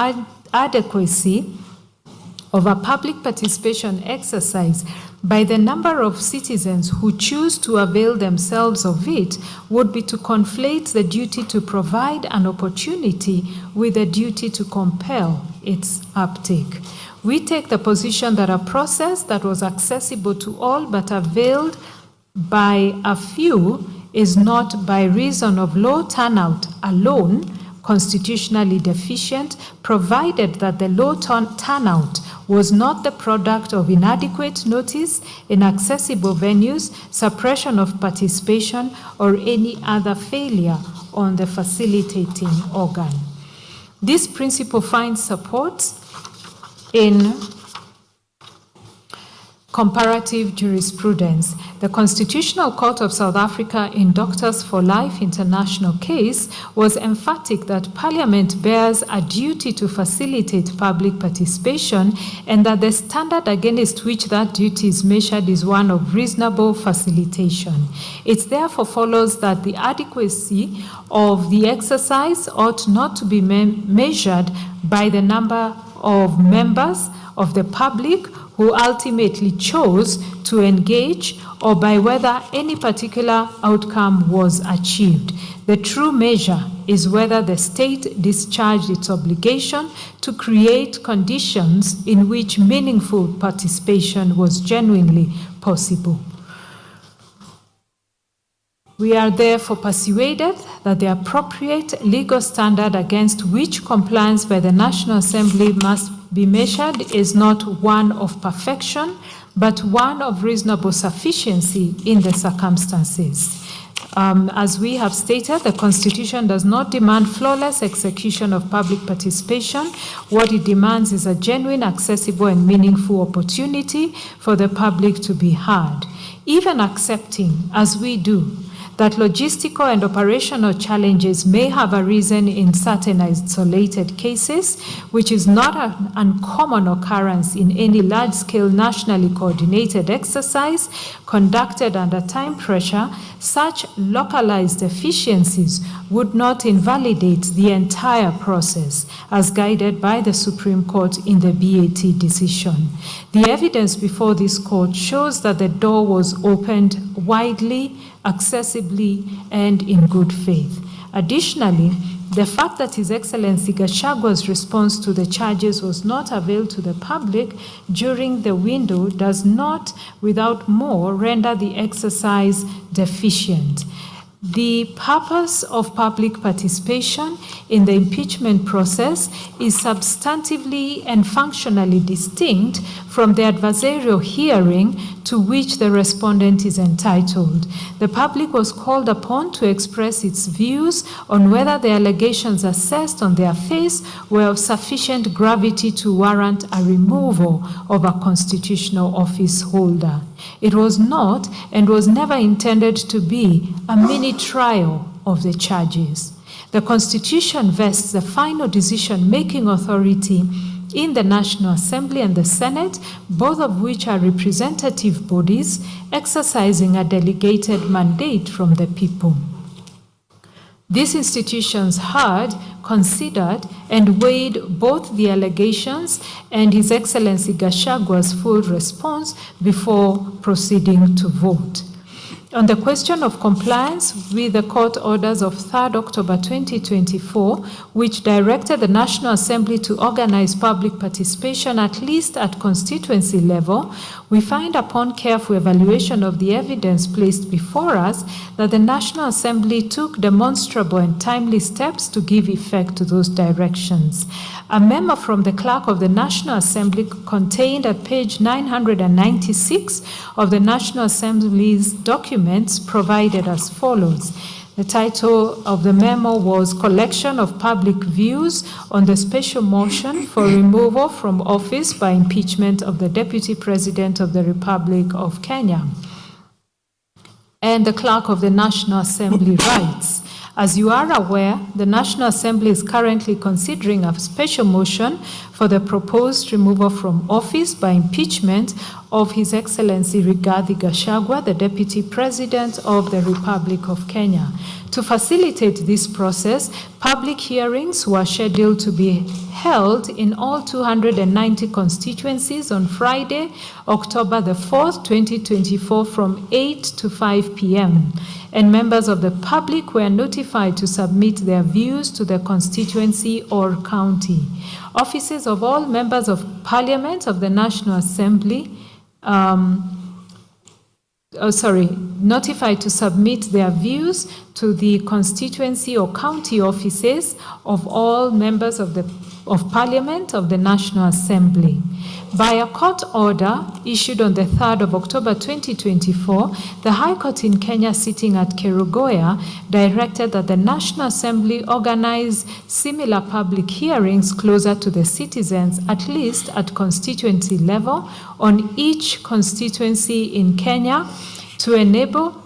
Speaker 11: adequacy of a public participation exercise by the number of citizens who choose to avail themselves of it would be to conflate the duty to provide an opportunity with the duty to compel its uptake. We take the position that a process that was accessible to all but availed by a few is not by reason of low turnout alone constitutionally deficient, provided that the low turnout was not the product of inadequate notice, inaccessible venues, suppression of participation, or any other failure on the facilitating organ. This principle finds support in comparative jurisprudence. The Constitutional Court of South Africa in Doctors for Life International case was emphatic that Parliament bears a duty to facilitate public participation and that the standard against which that duty is measured is one of reasonable facilitation. It therefore follows that the adequacy of the exercise ought not to be measured by the number of members of the public who ultimately chose to engage or by whether any particular outcome was achieved. The true measure is whether the state discharged its obligation to create conditions in which meaningful participation was genuinely possible. We are therefore persuaded that the appropriate legal standard against which compliance by the National Assembly must be measured is not one of perfection, but one of reasonable sufficiency in the circumstances. As we have stated, the Constitution does not demand flawless execution of public participation. What it demands is a genuine, accessible, and meaningful opportunity for the public to be heard. Even accepting, as we do, that logistical and operational challenges may have arisen in certain isolated cases, which is not an uncommon occurrence in any large-scale nationally coordinated exercise conducted under time pressure, such localized deficiencies would not invalidate the entire process, as guided by the Supreme Court in the BAT decision. The evidence before this court shows that the door was opened widely, accessibly, and in good faith. Additionally, the fact that His Excellency Gachagua's response to the charges was not availed to the public during the window does not, without more, render the exercise deficient. The purpose of public participation in the impeachment process is substantively and functionally distinct from the adversarial hearing to which the respondent is entitled. The public was called upon to express its views on whether the allegations assessed on their face were of sufficient gravity to warrant a removal of a constitutional office holder. It was not and was never intended to be a mini trial of the charges. The Constitution vests the final decision-making authority in the National Assembly and the Senate, both of which are representative bodies exercising a delegated mandate from the people. These institutions heard, considered, and weighed both the allegations and His Excellency Gachagua's full response before proceeding to vote. On the question of compliance with the court orders of 3rd October 2024, which directed the National Assembly to organize public participation at least at constituency level, we find upon careful evaluation of the evidence placed before us that the National Assembly took demonstrable and timely steps to give effect to those directions. A memo from the Clerk of the National Assembly contained at page 996 of the National Assembly's documents provided as follows. The title of the memo was Collection of Public Views on the Special Motion for Removal from Office by Impeachment of the Deputy President of the Republic of Kenya. And the Clerk of the National Assembly writes, as you are aware, the National Assembly is currently considering a special motion for the proposed removal from office by impeachment of His Excellency Rigathi Gachagua, the Deputy President of the Republic of Kenya. To facilitate this process, public hearings were scheduled to be held in all 290 constituencies on Friday, October the 4th, 2024 from 8 to 5 p.m. and members of the public were notified to submit their views to the constituency or county. Offices of all members of Parliament of the National Assembly, notified to submit their views to the constituency or county offices of all members of Parliament of the National Assembly. By a court order issued on the 3rd of October 2024, the High Court in Kenya sitting at Kerugoya directed that the National Assembly organize similar public hearings closer to the citizens, at least at constituency level, on each constituency in Kenya to enable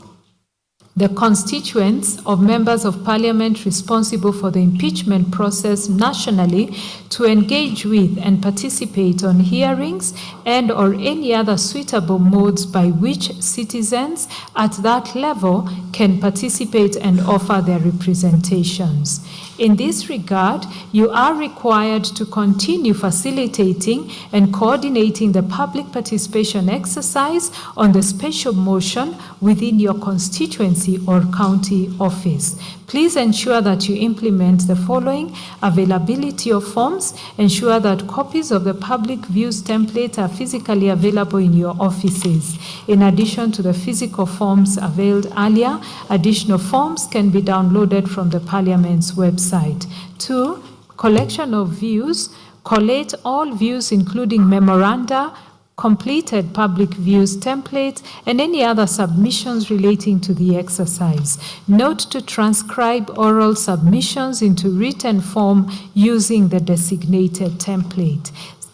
Speaker 11: the constituents of members of parliament responsible for the impeachment process nationally to engage with and participate on hearings and or any other suitable modes by which citizens at that level can participate and offer their representations. In this regard, you are required to continue facilitating and coordinating the public participation exercise on the special motion within your constituency or county office. Please ensure that you implement the following: availability of forms. Ensure that copies of the public views template are physically available in your offices. In addition to the physical forms availed earlier, additional forms can be downloaded from the Parliament's website. 2. Collection of views. Collate all views, including memoranda, completed public views templates, and any other submissions relating to the exercise. Note to transcribe oral submissions into written form using the designated template.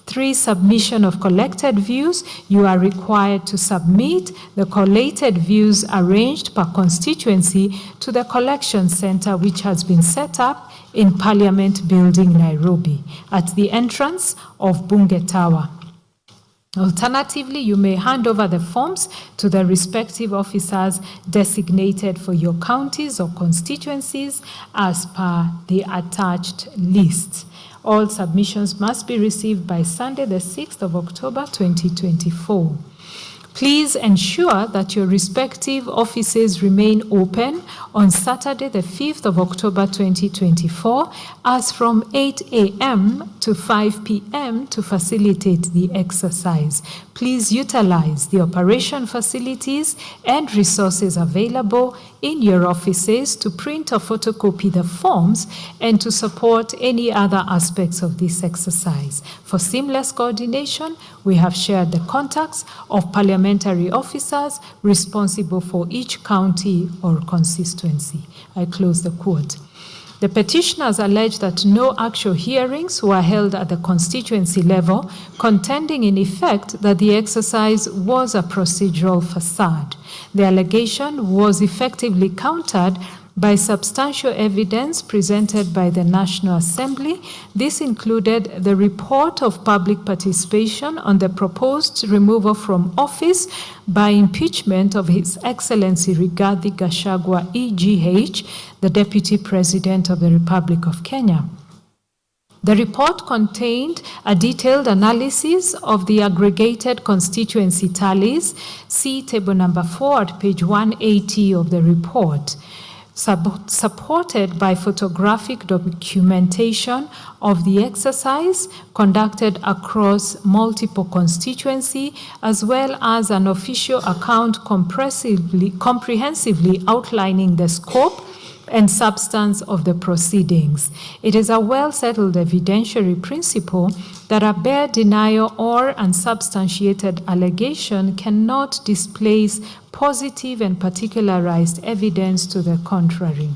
Speaker 11: 3. Submission of collected views. You are required to submit the collated views arranged per constituency to the collection center, which has been set up in Parliament Building, Nairobi, at the entrance of Bunge Tower. Alternatively, you may hand over the forms to the respective officers designated for your counties or constituencies as per the attached list. All submissions must be received by Sunday, the 6th of October, 2024. Please ensure that your respective offices remain open on Saturday, the 5th of October 2024, as from 8 a.m. to 5 p.m. to facilitate the exercise. Please utilize the operation facilities and resources available in your offices to print or photocopy the forms and to support any other aspects of this exercise. For seamless coordination, we have shared the contacts of parliamentary officers responsible for each county or constituency. I close the quote. The petitioners allege that no actual hearings were held at the constituency level, contending in effect that the exercise was a procedural facade. The allegation was effectively countered by substantial evidence presented by the National Assembly. This included the report of public participation on the proposed removal from office by impeachment of His Excellency Rigathi Gachagua, EGH, the Deputy President of the Republic of Kenya. The report contained a detailed analysis of the aggregated constituency tallies. See table number 4 at page 180 of the report. Supported by photographic documentation of the exercise conducted across multiple constituencies, as well as an official account comprehensively outlining the scope and substance of the proceedings. It is a well-settled evidentiary principle that a bare denial or unsubstantiated allegation cannot displace positive and particularized evidence to the contrary.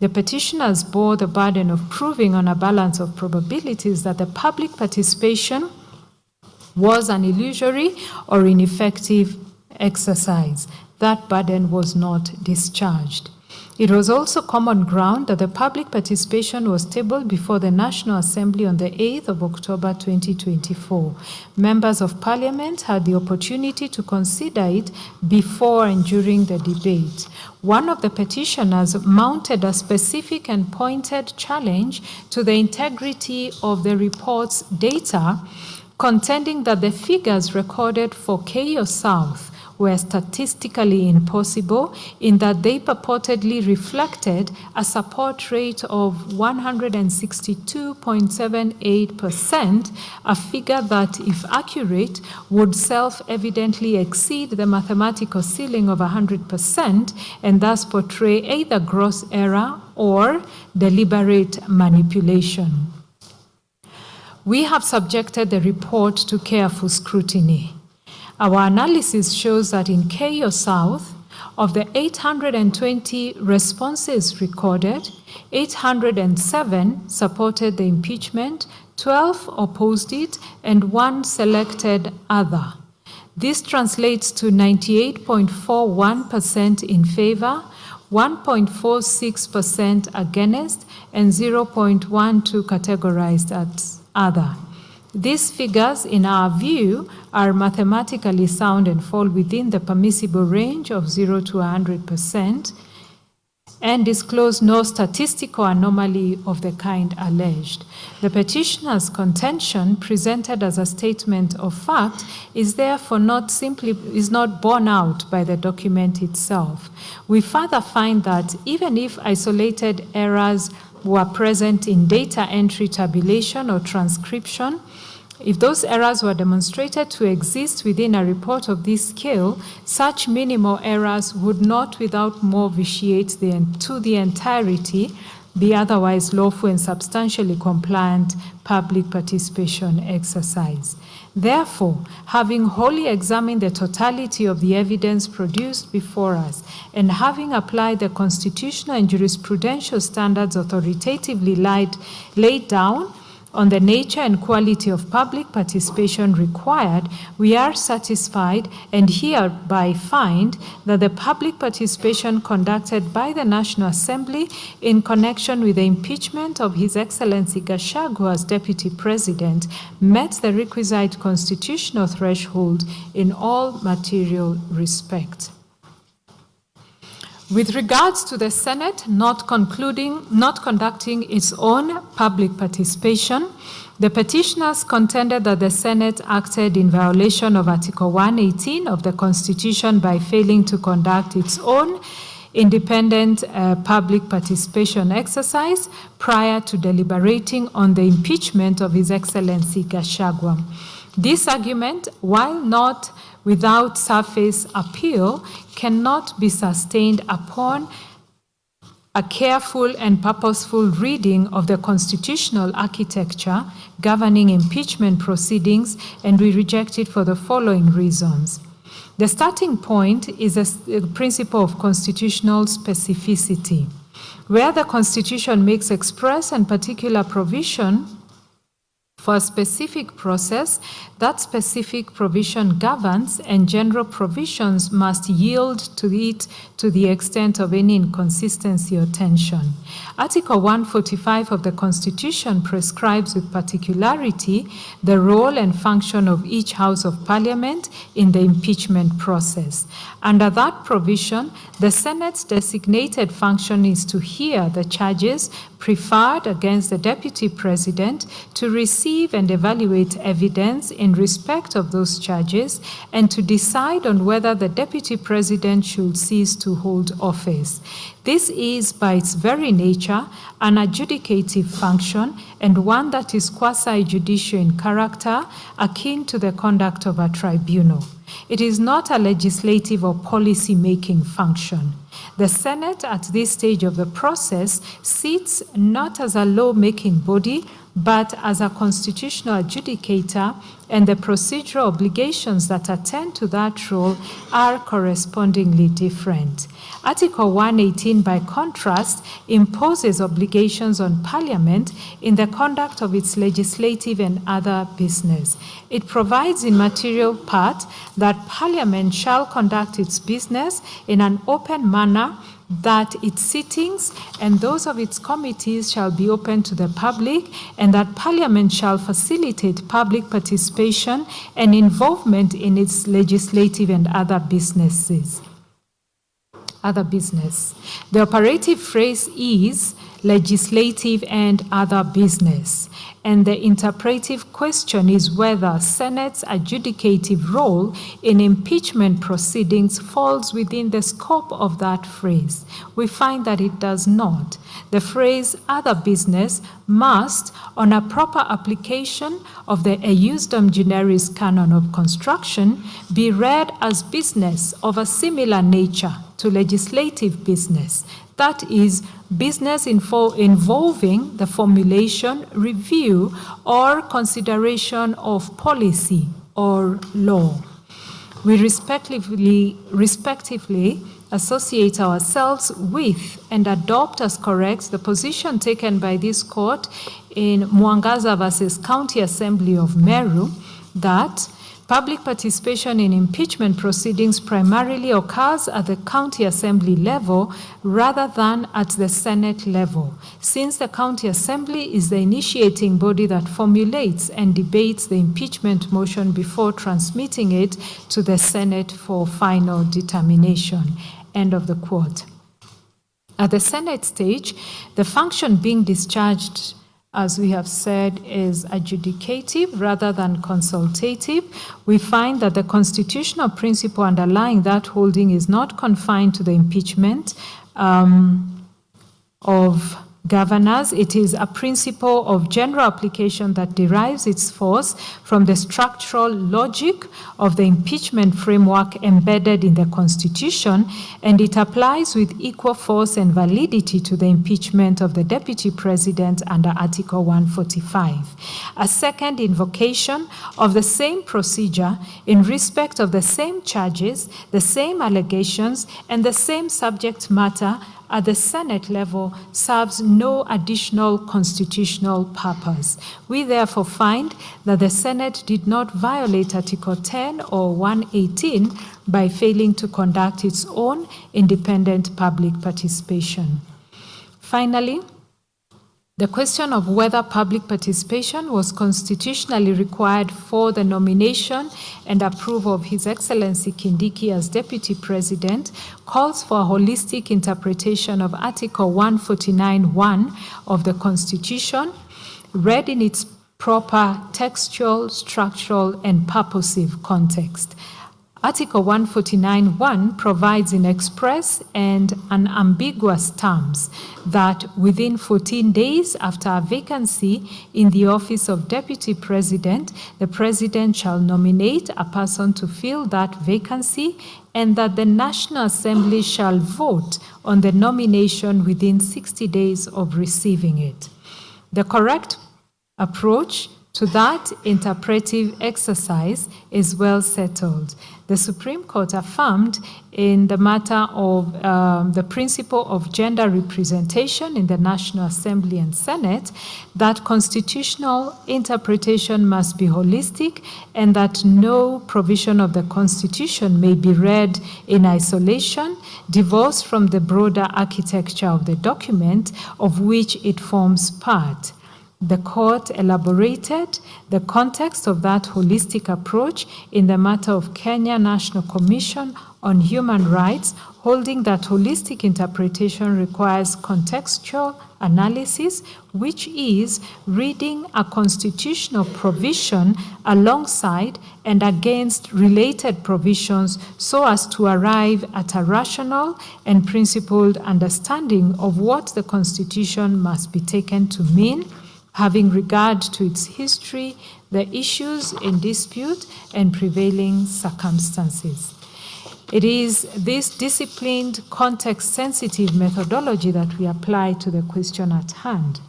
Speaker 11: The petitioners bore the burden of proving on a balance of probabilities that the public participation was an illusory or ineffective exercise. That burden was not discharged. It was also common ground that the public participation was tabled before the National Assembly on the 8th of October 2024. Members of Parliament had the opportunity to consider it before and during the debate. One of the petitioners mounted a specific and pointed challenge to the integrity of the report's data, contending that the figures recorded for Keio South were statistically impossible in that they purportedly reflected a support rate of 162.78%, a figure that, if accurate, would self-evidently exceed the mathematical ceiling of 100% and thus portray either gross error or deliberate manipulation. We have subjected the report to careful scrutiny. Our analysis shows that in Keio South, of the 820 responses recorded, 807 supported the impeachment, 12 opposed it, and 1 selected other. This translates to 98.41% in favor, 1.46% against, and 0.12% categorized as other. These figures, in our view, are mathematically sound and fall within the permissible range of 0 to 100% and disclose no statistical anomaly of the kind alleged. The petitioner's contention, presented as a statement of fact, is therefore not borne out by the document itself. We further find that even if isolated errors were present in data entry, tabulation, or transcription, if those errors were demonstrated to exist within a report of this scale, such minimal errors would not without more vitiate to the entirety the otherwise lawful and substantially compliant public participation exercise. Therefore, having wholly examined the totality of the evidence produced before us, and having applied the constitutional and jurisprudential standards authoritatively laid down on the nature and quality of public participation required, we are satisfied and hereby find that the public participation conducted by the National Assembly in connection with the impeachment of His Excellency Gachagua as Deputy President met the requisite constitutional threshold in all material respects. With regards to the Senate not conducting its own public participation, the petitioners contended that the Senate acted in violation of Article 118 of the Constitution by failing to conduct its own independent public participation exercise prior to deliberating on the impeachment of His Excellency Gachagua. This argument, while not without surface appeal, cannot be sustained upon a careful and purposeful reading of the constitutional architecture governing impeachment proceedings, and we reject it for the following reasons. The starting point is a principle of constitutional specificity. Where the Constitution makes express and particular provision for a specific process, that specific provision governs, and general provisions must yield to it to the extent of any inconsistency or tension. Article 145 of the Constitution prescribes with particularity the role and function of each House of Parliament in the impeachment process. Under that provision, the Senate's designated function is to hear the charges preferred against the Deputy President, to receive and evaluate evidence in respect of those charges, and to decide on whether the Deputy President should cease to hold office. This is, by its very nature, an adjudicative function, and one that is quasi-judicial in character, akin to the conduct of a tribunal. It is not a legislative or policy-making function. The Senate, at this stage of the process, sits not as a law-making body, but as a constitutional adjudicator, and the procedural obligations that attend to that role are correspondingly different. Article 118, by contrast, imposes obligations on Parliament in the conduct of its legislative and other business. It provides in material part that Parliament shall conduct its business in an open manner, that its sittings and those of its committees shall be open to the public, and that Parliament shall facilitate public participation and involvement in its legislative and other business. The operative phrase is legislative and other business. And the interpretive question is whether Senate's adjudicative role in impeachment proceedings falls within the scope of that phrase. We find that it does not. The phrase other business must, on a proper application of the Eusdom Generis canon of construction, be read as business of a similar nature to legislative business. That is, business involving the formulation, review, or consideration of policy or law. We respectively associate ourselves with and adopt as correct the position taken by this court in Mwangaza versus County Assembly of Meru that public participation in impeachment proceedings primarily occurs at the county assembly level rather than at the Senate level, since the county assembly is the initiating body that formulates and debates the impeachment motion before transmitting it to the Senate for final determination. End of the quote. At the Senate stage, the function being discharged, as we have said, is adjudicative rather than consultative. We find that the constitutional principle underlying that holding is not confined to the impeachment of governors. It is a principle of general application that derives its force from the structural logic of the impeachment framework embedded in the Constitution, and it applies with equal force and validity to the impeachment of the Deputy President under Article 145. A second invocation of the same procedure in respect of the same charges, the same allegations, and the same subject matter at the Senate level serves no additional constitutional purpose. We therefore find that the Senate did not violate Article 10 or 118 by failing to conduct its own independent public participation. Finally, the question of whether public participation was constitutionally required for the nomination and approval of His Excellency Kindiki as Deputy President calls for a holistic interpretation of Article 149(1) of the Constitution, read in its proper textual, structural, and purposive context. Article 149(1) provides in express and unambiguous terms that within 14 days after a vacancy in the office of Deputy President, the President shall nominate a person to fill that vacancy, and that the National Assembly shall vote on the nomination within 60 days of receiving it. The correct approach to that interpretive exercise is well settled. The Supreme Court affirmed in the matter of the principle of gender representation in the National Assembly and Senate that constitutional interpretation must be holistic and that no provision of the Constitution may be read in isolation, divorced from the broader architecture of the document of which it forms part. The court elaborated the context of that holistic approach in the matter of Kenya National Commission on Human Rights, holding that holistic interpretation requires contextual analysis, which is reading a constitutional provision alongside and against related provisions so as to arrive at a rational and principled understanding of what the Constitution must be taken to mean, having regard to its history, the issues in dispute, and prevailing circumstances. It is this disciplined, context-sensitive methodology that we apply to the question at hand.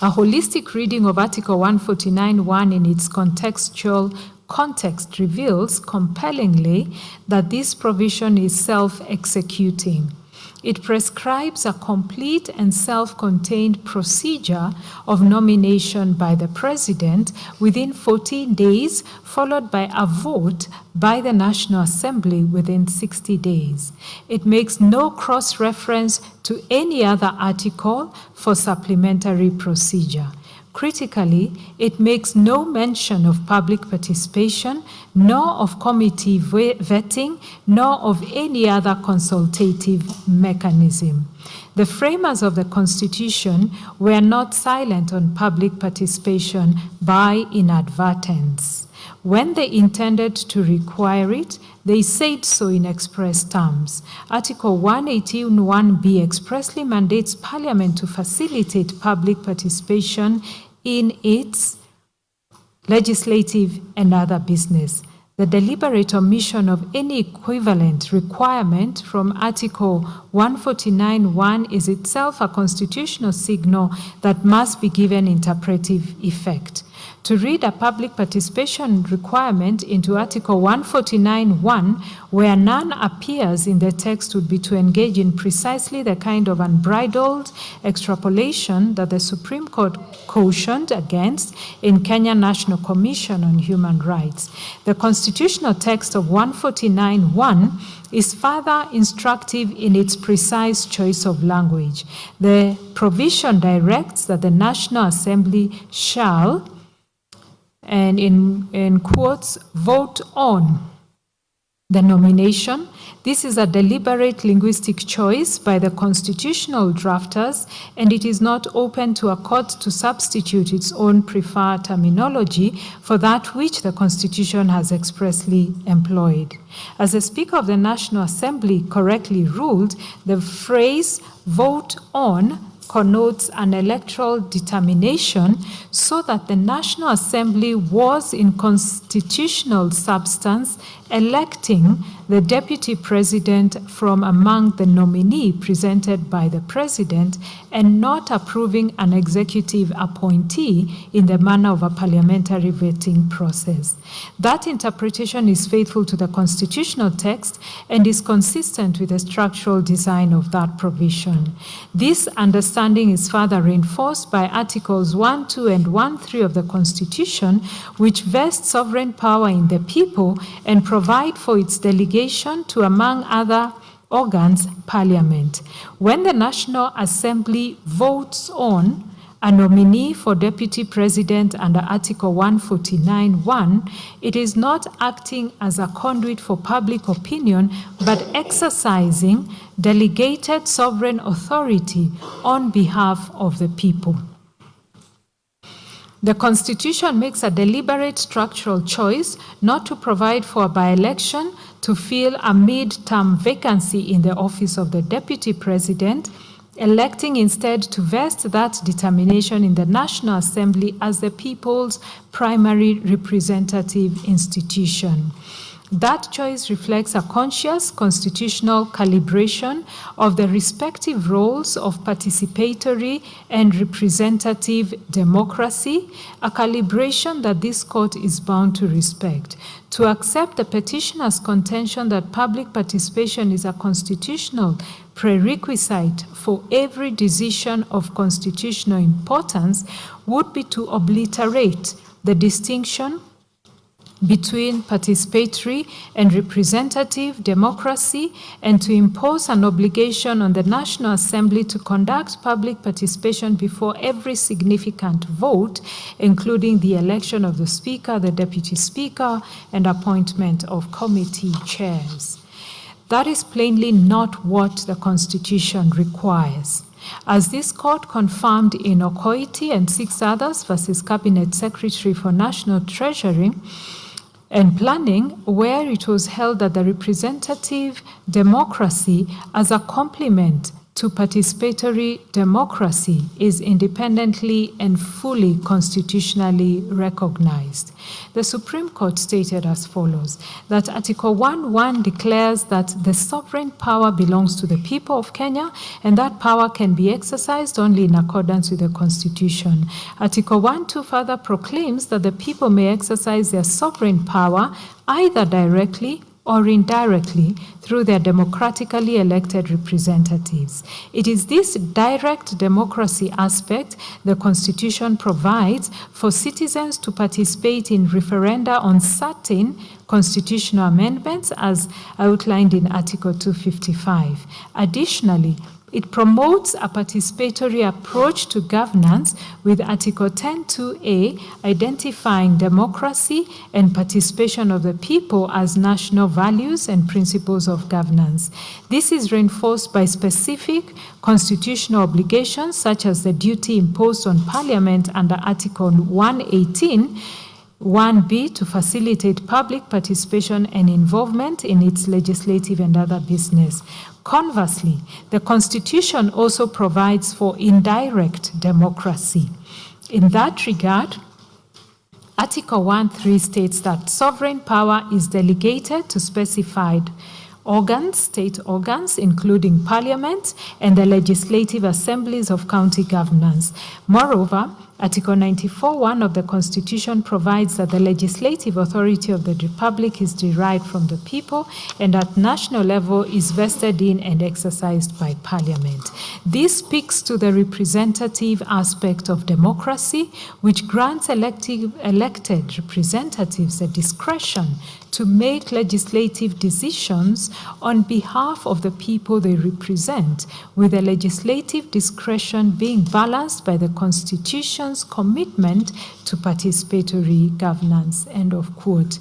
Speaker 11: A holistic reading of Article 149(1) in its contextual context reveals compellingly that this provision is self-executing. It prescribes a complete and self-contained procedure of nomination by the President within 14 days, followed by a vote by the National Assembly within 60 days. It makes no cross-reference to any other article for supplementary procedure. Critically, it makes no mention of public participation, nor of committee vetting, nor of any other consultative mechanism. The framers of the Constitution were not silent on public participation by inadvertence. When they intended to require it, they said so in express terms. Article 118(1)(b) expressly mandates Parliament to facilitate public participation in its legislative and other business. The deliberate omission of any equivalent requirement from Article 149(1) is itself a constitutional signal that must be given interpretive effect. To read a public participation requirement into Article 149(1), where none appears in the text, would be to engage in precisely the kind of unbridled extrapolation that the Supreme Court cautioned against in Kenya National Commission on Human Rights. The constitutional text of 149(1) is further instructive in its precise choice of language. The provision directs that the National Assembly shall, and in quotes, vote on the nomination. This is a deliberate linguistic choice by the constitutional drafters, and it is not open to a court to substitute its own preferred terminology for that which the Constitution has expressly employed. As the Speaker of the National Assembly correctly ruled, the phrase vote on connotes an electoral determination, so that the National Assembly was in constitutional substance electing the Deputy President from among the nominee presented by the President, and not approving an executive appointee in the manner of a parliamentary vetting process. That interpretation is faithful to the constitutional text and is consistent with the structural design of that provision. This understanding is further reinforced by Articles 1, 2, and 1, 3 of the Constitution, which vest sovereign power in the people and provide for its delegation to, among other organs, Parliament. When the National Assembly votes on a nominee for Deputy President under Article 149(1), it is not acting as a conduit for public opinion, but exercising delegated sovereign authority on behalf of the people. The Constitution makes a deliberate structural choice not to provide for a by-election to fill a mid-term vacancy in the office of the Deputy President, electing instead to vest that determination in the National Assembly as the people's primary representative institution. That choice reflects a conscious constitutional calibration of the respective roles of participatory and representative democracy, a calibration that this court is bound to respect. To accept the petitioner's contention that public participation is a constitutional prerequisite for every decision of constitutional importance would be to obliterate the distinction between participatory and representative democracy, and to impose an obligation on the National Assembly to conduct public participation before every significant vote, including the election of the Speaker, the Deputy Speaker, and appointment of committee chairs. That is plainly not what the Constitution requires. As this court confirmed in Okoiti and 6 others versus Cabinet Secretary for National Treasury and Planning, where it was held that the representative democracy as a complement to participatory democracy is independently and fully constitutionally recognized. The Supreme Court stated as follows, that Article 1(1) declares that the sovereign power belongs to the people of Kenya, and that power can be exercised only in accordance with the Constitution. Article 1(2) further proclaims that the people may exercise their sovereign power either directly or indirectly through their democratically elected representatives. It is this direct democracy aspect the Constitution provides for citizens to participate in referenda on certain constitutional amendments as outlined in Article 255. Additionally, It promotes a participatory approach to governance with Article 10.2a identifying democracy and participation of the people as national values and principles of governance. This is reinforced by specific constitutional obligations such as the duty imposed on Parliament under Article 118 1B to facilitate public participation and involvement in its legislative and other business. Conversely, the Constitution also provides for indirect democracy. In that regard, Article 1.3 states that sovereign power is delegated to specified organs, state organs, including Parliament and the legislative assemblies of county governments. Moreover, Article 94(1) of the Constitution provides that the legislative authority of the Republic is derived from the people and at national level is vested in and exercised by Parliament. This speaks to the representative aspect of democracy, which grants elected representatives the discretion to make legislative decisions on behalf of the people they represent, with the legislative discretion being balanced by the Constitution's commitment to participatory governance. End of quote.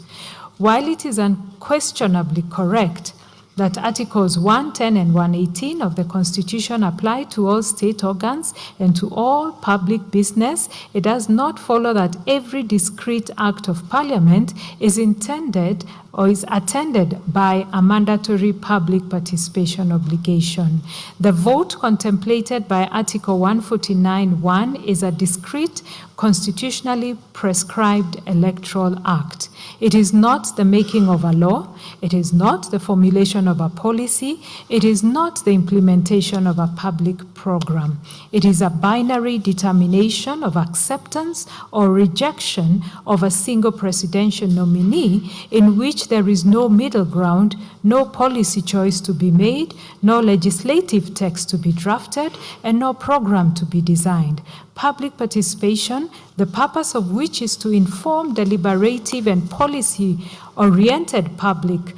Speaker 11: While it is unquestionably correct that Articles 110 and 118 of the Constitution apply to all state organs and to all public business, it does not follow that every discrete act of Parliament is intended or is attended by a mandatory public participation obligation. The vote contemplated by Article 149(1) is a discrete, constitutionally prescribed electoral act. It is not the making of a law, it is not the formulation of a policy, it is not the implementation of a public program. It is a binary determination of acceptance or rejection of a single presidential nominee in which there is no middle ground, no policy choice to be made, no legislative text to be drafted, and no program to be designed. Public participation, the purpose of which is to inform deliberative and policy-oriented public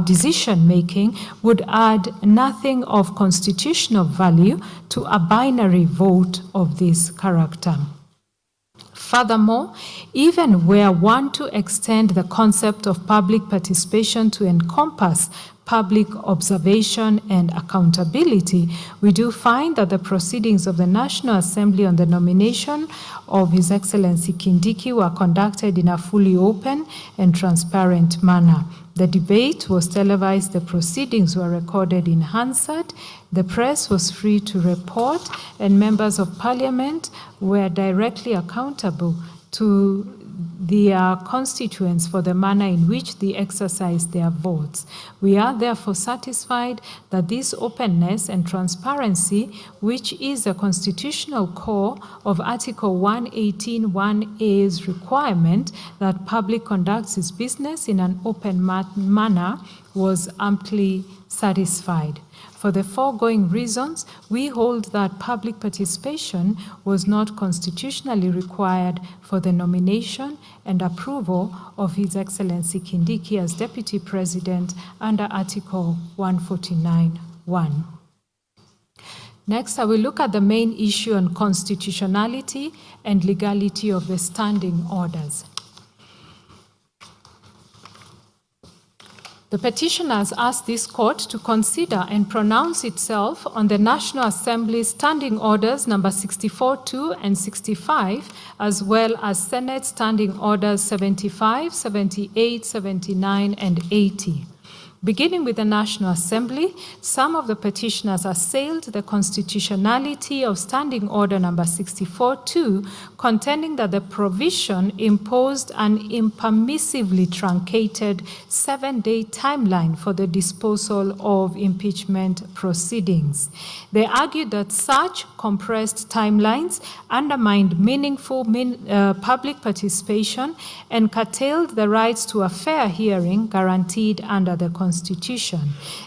Speaker 11: decision-making, would add nothing of constitutional value to a binary vote of this character. Furthermore, even were one to extend the concept of public participation to encompass public observation and accountability, we do find that the proceedings of the National Assembly on the nomination of His Excellency Kindiki were conducted in a fully open and transparent manner. The debate was televised, the proceedings were recorded in Hansard, the press was free to report, and members of Parliament were directly accountable to their constituents for the manner in which they exercised their votes. We are therefore satisfied that this openness and transparency, which is a constitutional core of Article 118(1)A's requirement that public conducts its business in an open manner, was amply satisfied. For the foregoing reasons, we hold that public participation was not constitutionally required for the nomination and approval of His Excellency Kindiki as Deputy President under Article 149(1). Next, I will look at the main issue on constitutionality and legality of the standing orders. The petitioners asked this court to consider and pronounce itself on the National Assembly's Standing Orders number 64(2) and 65, as well as Senate Standing Orders 75, 78, 79, and 80. Beginning with the National Assembly, some of the petitioners assailed the constitutionality of Standing Order number 64(2), contending that the provision imposed an impermissibly truncated 7-day timeline for the disposal of impeachment proceedings. They argued that such compressed timelines undermined meaningful public participation and curtailed the rights to a fair hearing guaranteed under the Constitution. Constitution.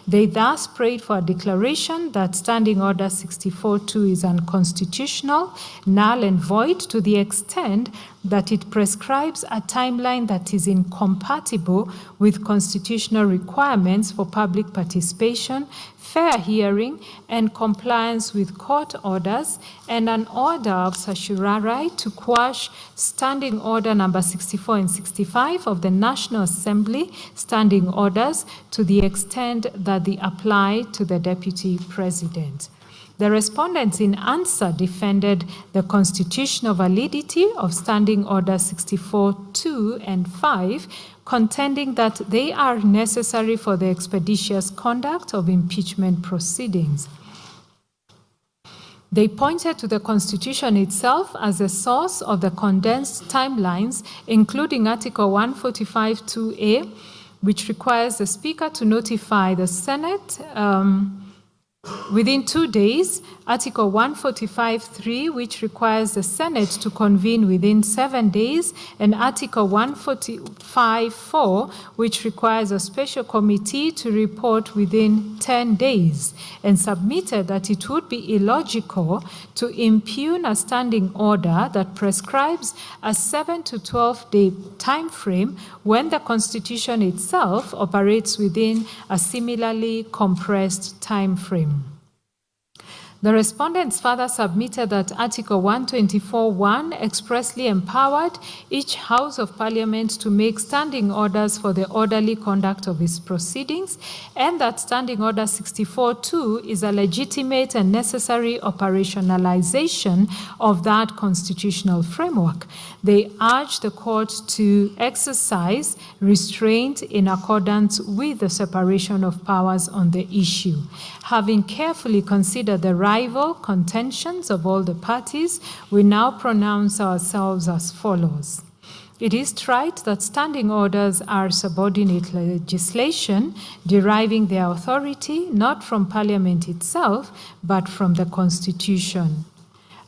Speaker 11: They thus prayed for a declaration that Standing Order 64-2 is unconstitutional, null and void to the extent that it prescribes a timeline that is incompatible with constitutional requirements for public participation, fair hearing, and compliance with court orders, and an order of certiorari to quash Standing Order number 64 and 65 of the National Assembly standing orders to the extent that they apply to the Deputy President. The respondents in answer defended the constitutional validity of Standing Order 64-2 and 5, contending that they are necessary for the expeditious conduct of impeachment proceedings. They pointed to the Constitution itself as a source of the condensed timelines, including Article 145(2)(a), which requires the Speaker to notify the Senate within 2 days, Article 145(3), which requires the Senate to convene within 7 days, and Article 145(4), which requires a special committee to report within 10 days, and submitted that it would be illogical to impugn a standing order that prescribes a 7 to 12-day time frame when the Constitution itself operates within a similarly compressed time frame. The respondents further submitted that Article 124(1) expressly empowered each House of Parliament to make standing orders for the orderly conduct of its proceedings, and that Standing Order 64(2) is a legitimate and necessary operationalization of that constitutional framework. They urged the court to exercise restraint in accordance with the separation of powers on the issue. Having carefully considered the rival contentions of all the parties, we now pronounce ourselves as follows. It is trite that standing orders are subordinate legislation deriving their authority not from Parliament itself, but from the Constitution.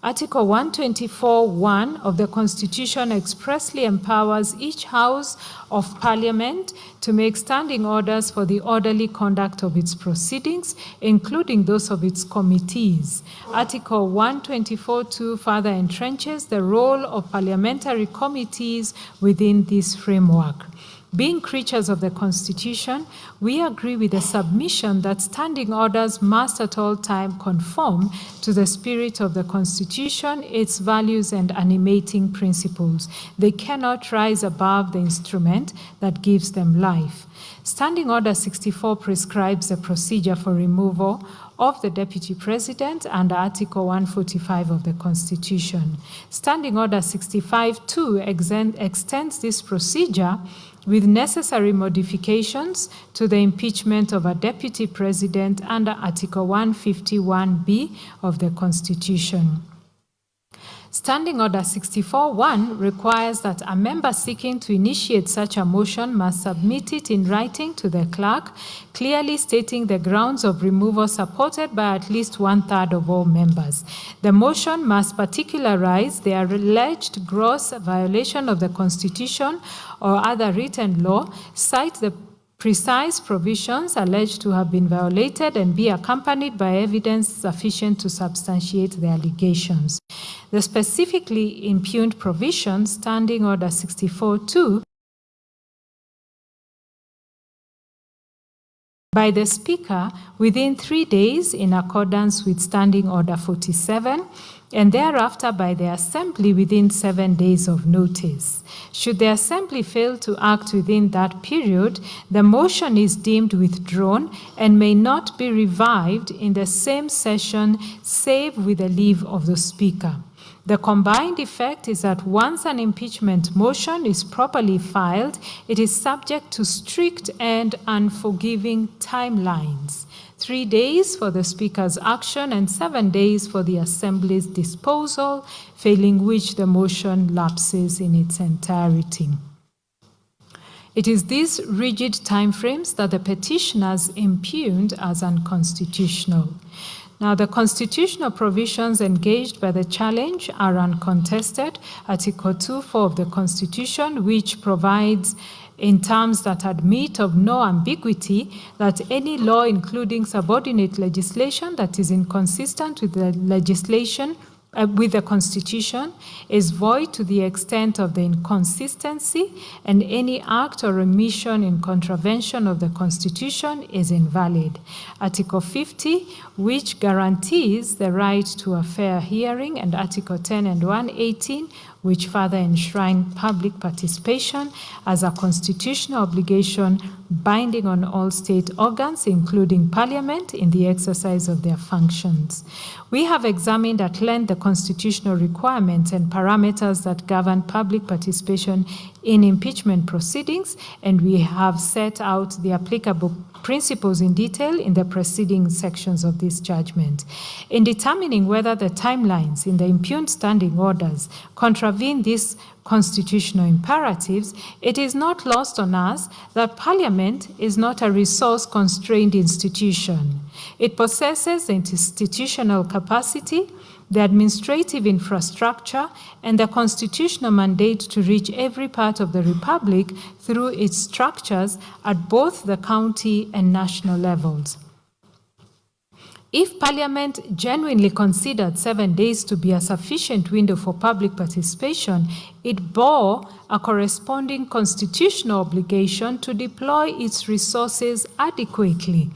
Speaker 11: Article 124(1) of the Constitution expressly empowers each House of Parliament to make standing orders for the orderly conduct of its proceedings, including those of its committees. Article 124(2) further entrenches the role of parliamentary committees within this framework. Being creatures of the Constitution, we agree with the submission that standing orders must at all times conform to the spirit of the Constitution, its values and animating principles. They cannot rise above the instrument that gives them life. Standing Order 64 prescribes a procedure for removal of the Deputy President under Article 145 of the Constitution. Standing Order 65(2) extends this procedure with necessary modifications to the impeachment of a Deputy President under Article 151(b) of the Constitution. Standing Order 64(1) requires that a member seeking to initiate such a motion must submit it in writing to the clerk, clearly stating the grounds of removal supported by at least 1/3 of all members. The motion must particularize the alleged gross violation of the Constitution or other written law, cite the precise provisions alleged to have been violated, and be accompanied by evidence sufficient to substantiate the allegations. The specifically impugned provisions, Standing Order 64(2), by the Speaker within 3 days in accordance with Standing Order 47, and thereafter by the Assembly within 7 days of notice. Should the Assembly fail to act within that period, the motion is deemed withdrawn and may not be revived in the same session save with the leave of the Speaker. The combined effect is that once an impeachment motion is properly filed, it is subject to strict and unforgiving timelines. 3 days for the Speaker's action and 7 days for the Assembly's disposal, failing which the motion lapses in its entirety. It is these rigid timeframes that the petitioners impugned as unconstitutional. Now, the constitutional provisions engaged by the challenge are uncontested. Article 2(4) of the Constitution, which provides in terms that admit of no ambiguity that any law, including subordinate legislation that is inconsistent with the legislation with the Constitution, is void to the extent of the inconsistency, and any act or omission in contravention of the Constitution is invalid. Article 50, which guarantees the right to a fair hearing, and Article 10 and 118, which further enshrine public participation as a constitutional obligation binding on all state organs, including Parliament, in the exercise of their functions. We have examined at length the constitutional requirements and parameters that govern public participation in impeachment proceedings, and we have set out the applicable principles in detail in the preceding sections of this judgment. In determining whether the timelines in the impugned standing orders contravene these constitutional imperatives, it is not lost on us that Parliament is not a resource-constrained institution. It possesses the institutional capacity, the administrative infrastructure, and the constitutional mandate to reach every part of the Republic through its structures at both the county and national levels. If Parliament genuinely considered 7 days to be a sufficient window for public participation, it bore a corresponding constitutional obligation to deploy its resources adequately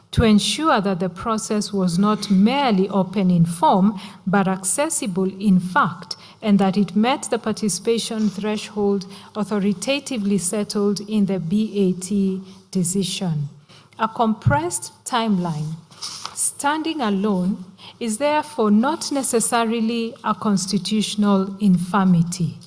Speaker 11: to ensure that the process was not merely open in form, but accessible in fact, and that it met the participation threshold authoritatively settled in the BAT decision. A compressed timeline, standing alone, is therefore not necessarily a constitutional infirmity.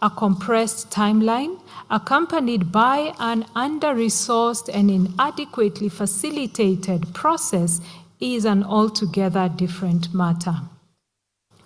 Speaker 11: A compressed timeline, accompanied by an under-resourced and inadequately facilitated process, is an altogether different matter.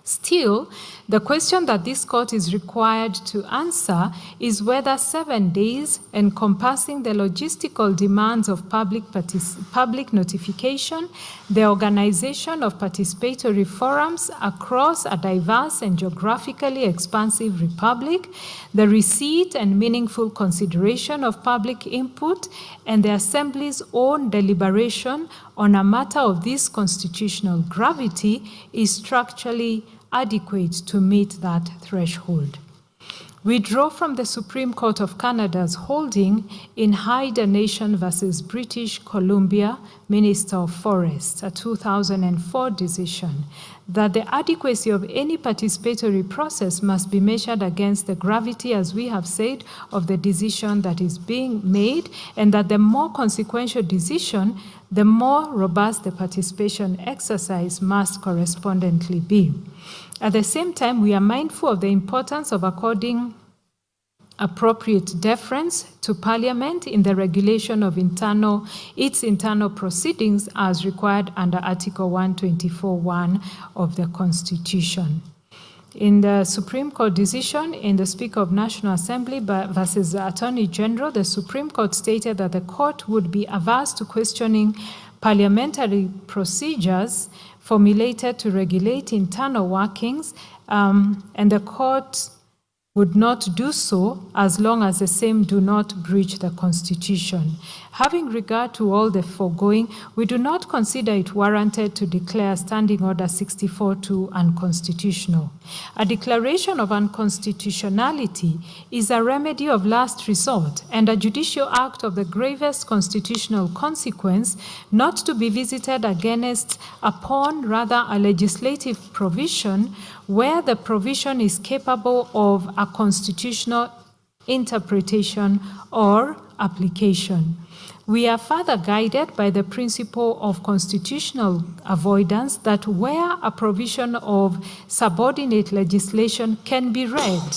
Speaker 11: Still, the question that this court is required to answer is whether 7 days, encompassing the logistical demands of public notification, the organization of participatory forums across a diverse and geographically expansive republic, the receipt and meaningful consideration of public input, and the Assembly's own deliberation on a matter of this constitutional gravity is structurally adequate to meet that threshold. We draw from the Supreme Court of Canada's holding in Hyde Nation versus British Columbia, Minister of Forests, a 2004 decision, that the adequacy of any participatory process must be measured against the gravity, as we have said, of the decision that is being made, and that the more consequential decision, the more robust the participation exercise must correspondently be. At the same time, we are mindful of the importance of according appropriate deference to Parliament in the regulation of its internal proceedings as required under Article 124(1) of the Constitution. In the Supreme Court decision in the Speaker of National Assembly versus the Attorney General, the Supreme Court stated that the court would be averse to questioning parliamentary procedures formulated to regulate internal workings, and the court would not do so as long as the same do not breach the Constitution. Having regard to all the foregoing, we do not consider it warranted to declare Standing Order 64-2 unconstitutional. A declaration of unconstitutionality is a remedy of last resort and a judicial act of the gravest constitutional consequence, not to be visited against upon rather a legislative provision where the provision is capable of a constitutional interpretation or application. We are further guided by the principle of constitutional avoidance that where a provision of subordinate legislation can be read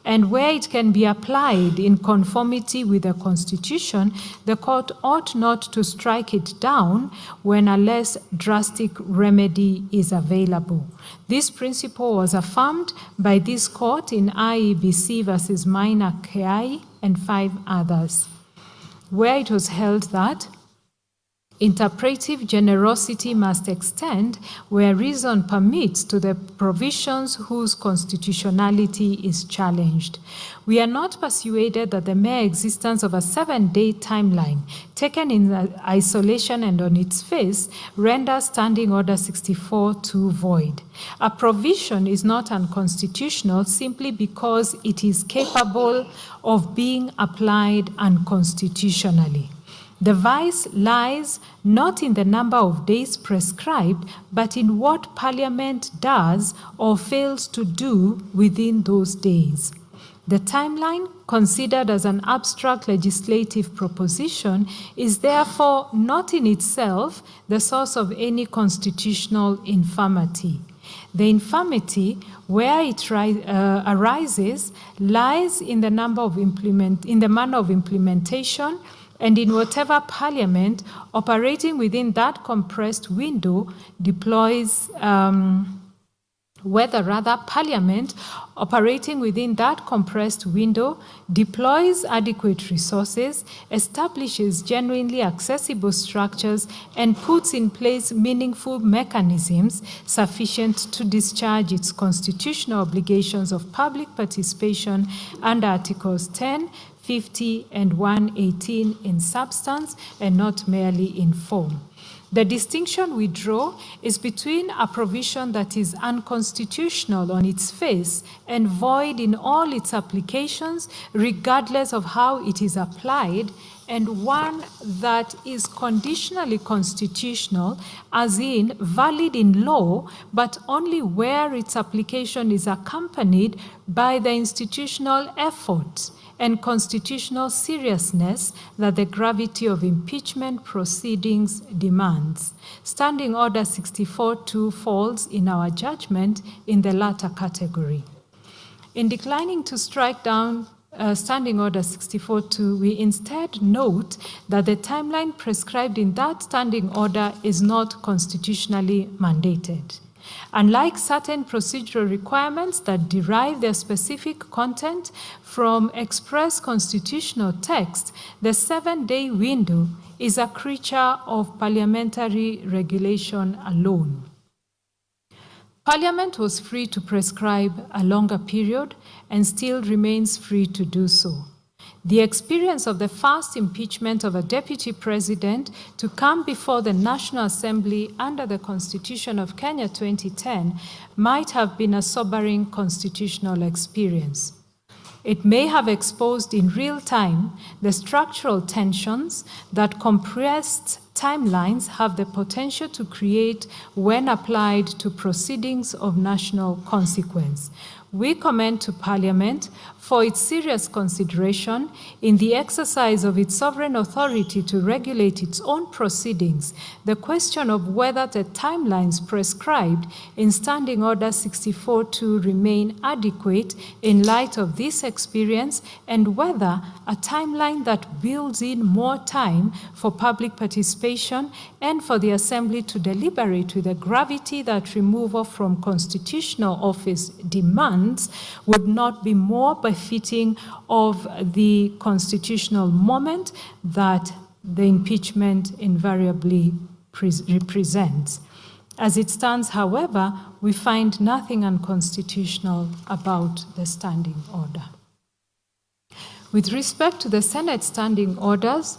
Speaker 11: and where it can be applied in conformity with the Constitution, the court ought not to strike it down when a less drastic remedy is available. This principle was affirmed by this court in IEBC versus Maina Keai and 5 others, where it was held that Interpretive generosity must extend where reason permits to the provisions whose constitutionality is challenged. We are not persuaded that the mere existence of a 7-day timeline taken in isolation and on its face renders Standing Order 64-2 void. A provision is not unconstitutional simply because it is capable of being applied unconstitutionally. The vice lies not in the number of days prescribed, but in what Parliament does or fails to do within those days. The timeline, considered as an abstract legislative proposition, is therefore not in itself the source of any constitutional infirmity. The infirmity, where it arises, lies in the manner of implementation, and in whatever Parliament operating within that compressed window deploys, Parliament operating within that compressed window deploys adequate resources, establishes genuinely accessible structures, and puts in place meaningful mechanisms sufficient to discharge its constitutional obligations of public participation under Articles 10, 50, and 118 in substance and not merely in form. The distinction we draw is between a provision that is unconstitutional on its face and void in all its applications, regardless of how it is applied, and one that is conditionally constitutional, as in valid in law, but only where its application is accompanied by the institutional effort and constitutional seriousness that the gravity of impeachment proceedings demands. Standing Order 64-2 falls, in our judgment, in the latter category. In declining to strike down Standing Order 64-2, we instead note that the timeline prescribed in that standing order is not constitutionally mandated. Unlike certain procedural requirements that derive their specific content from express constitutional text, the 7-day window is a creature of parliamentary regulation alone. Parliament was free to prescribe a longer period and still remains free to do so. The experience of the first impeachment of a deputy president to come before the National Assembly under the Constitution of Kenya 2010 might have been a sobering constitutional experience. It may have exposed in real time the structural tensions that compressed timelines have the potential to create when applied to proceedings of national consequence. We commend to Parliament for its serious consideration in the exercise of its sovereign authority to regulate its own proceedings, the question of whether the timelines prescribed in Standing Order 64-2 remain adequate in light of this experience, and whether a timeline that builds in more time for public participation and for the Assembly to deliberate with the gravity that removal from constitutional office demands would not be more befitting of the constitutional moment that the impeachment invariably represents. As it stands, however, we find nothing unconstitutional about the standing order. With respect to the Senate standing orders,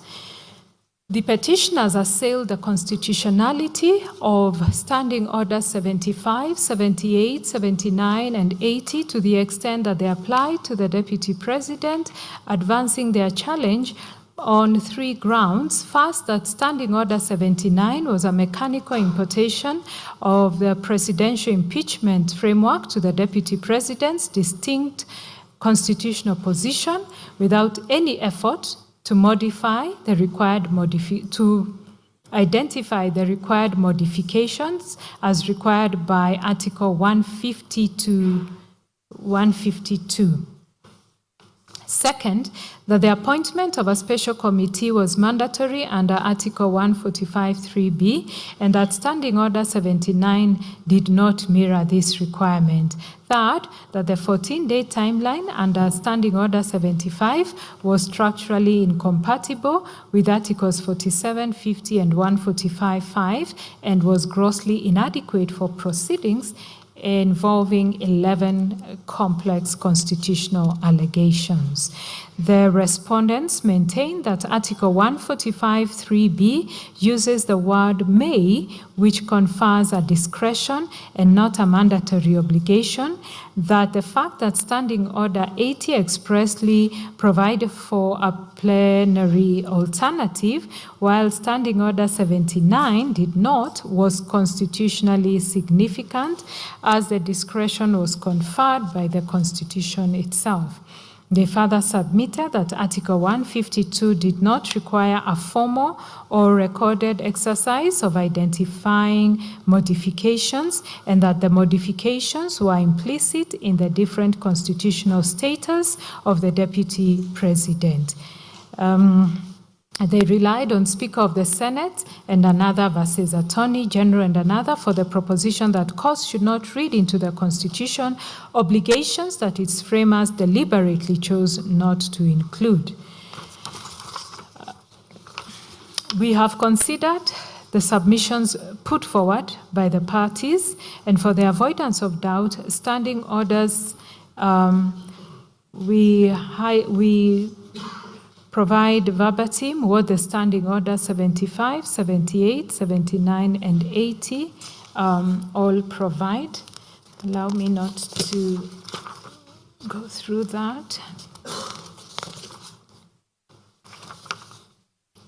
Speaker 11: the petitioners assailed the constitutionality of Standing Orders 75, 78, 79, and 80 to the extent that they apply to the Deputy President, advancing their challenge on 3 grounds. First, that Standing Order 79 was a mechanical importation of the presidential impeachment framework to the Deputy President's distinct constitutional position without any effort to modify the required identify the required modifications as required by Article 150 to 152. Second, that the appointment of a special committee was mandatory under Article 145(3)(b, and that Standing Order 79 did not mirror this requirement. Third, that the 14-day timeline under Standing Order 75 was structurally incompatible with Articles 47, 50, and 145(5), and was grossly inadequate for proceedings involving 11 complex constitutional allegations. The respondents maintain that Article 145(3)(b uses the word may, which confers a discretion and not a mandatory obligation, that the fact that Standing Order 80 expressly provided for a plenary alternative, while Standing Order 79 did not, was constitutionally significant, as the discretion was conferred by the Constitution itself. They further submitted that Article 152 did not require a formal or recorded exercise of identifying modifications, and that the modifications were implicit in the different constitutional status of the Deputy President. They relied on Speaker of the Senate and another versus Attorney General and another for the proposition that courts should not read into the Constitution obligations that its framers deliberately chose not to include. We have considered the submissions put forward by the parties, and for the avoidance of doubt, standing orders, we provide verbatim what the Standing Order 75, 78, 79, and 80 all provide. Allow me not to go through that.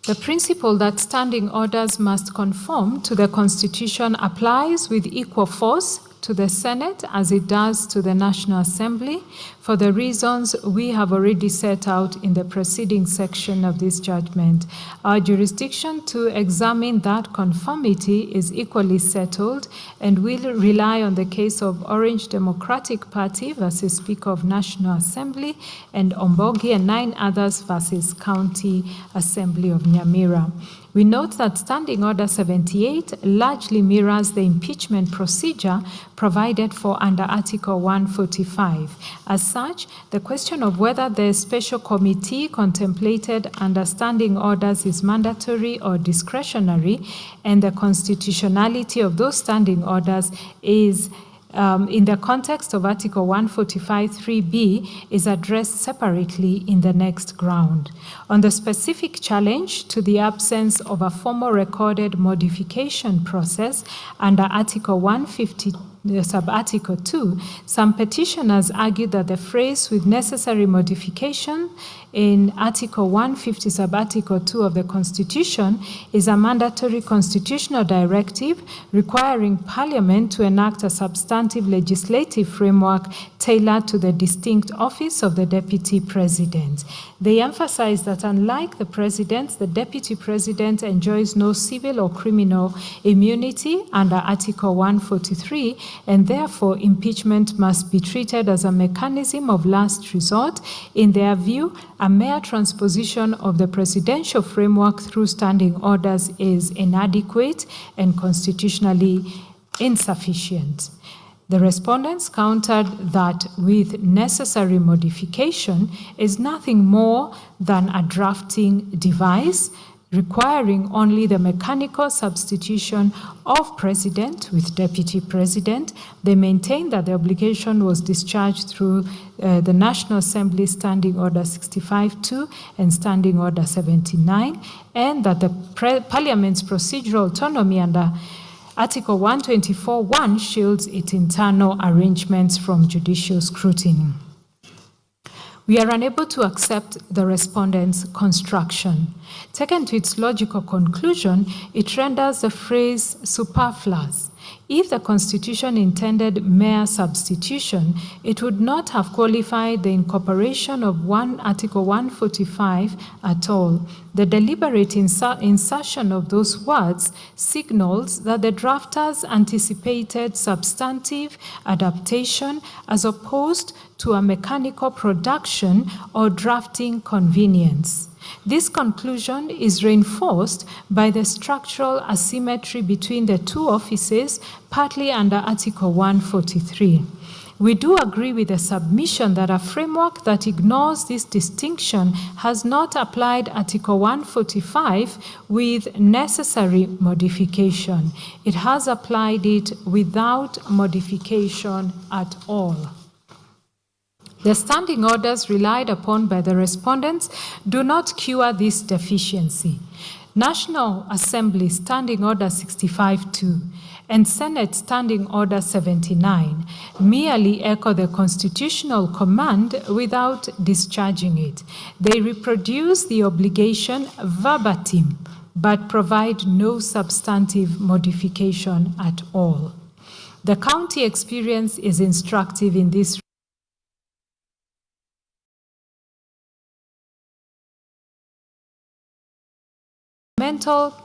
Speaker 11: The principle that standing orders must conform to the Constitution applies with equal force to the Senate as it does to the National Assembly, for the reasons we have already set out in the preceding section of this judgment. Our jurisdiction to examine that conformity is equally settled, and will rely on the case of Orange Democratic Party versus Speaker of National Assembly, and Ombogi and 9 others versus County Assembly of Nyamira. We note that Standing Order 78 largely mirrors the impeachment procedure provided for under Article 145. As such, the question of whether the special committee contemplated under standing orders is mandatory or discretionary, and the constitutionality of those standing orders is in the context of Article 145(3)(b is addressed separately in the next ground. On the specific challenge to the absence of a formal recorded modification process under Article 150, Sub-Article 2, some petitioners argue that the phrase "with necessary modification" in Article 150, Sub-Article 2 of the Constitution is a mandatory constitutional directive requiring Parliament to enact a substantive legislative framework tailored to the distinct office of the Deputy President. They emphasize that unlike the President, the Deputy President enjoys no civil or criminal immunity under Article 143, and therefore impeachment must be treated as a mechanism of last resort. In their view, a mere transposition of the presidential framework through standing orders is inadequate and constitutionally insufficient. The respondents countered that with necessary modification is nothing more than a drafting device requiring only the mechanical substitution of president with deputy president. They maintain that the obligation was discharged through the National Assembly Standing Order 65-2 and Standing Order 79, and that the Parliament's procedural autonomy under Article 124(1) shields its internal arrangements from judicial scrutiny. We are unable to accept the respondent's construction. Taken to its logical conclusion, it renders the phrase superfluous. If the Constitution intended mere substitution, it would not have qualified the incorporation of Article 145 at all. The deliberate insertion of those words signals that the drafters anticipated substantive adaptation as opposed to a mechanical production or drafting convenience. This conclusion is reinforced by the structural asymmetry between the two offices, partly under Article 143. We do agree with the submission that a framework that ignores this distinction has not applied Article 145 with necessary modification. It has applied it without modification at all. The standing orders relied upon by the respondents do not cure this deficiency. National Assembly Standing Order 65-2 and Senate Standing Order 79 merely echo the constitutional command without discharging it. They reproduce the obligation verbatim, but provide no substantive modification at all. The county experience is instructive in this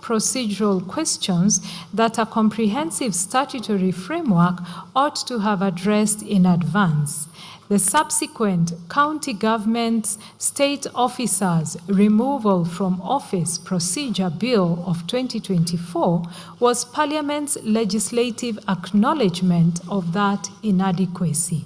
Speaker 11: procedural questions that a comprehensive statutory framework ought to have addressed in advance. The subsequent county government's state officers' removal from office procedure bill of 2024 was Parliament's legislative acknowledgement of that inadequacy.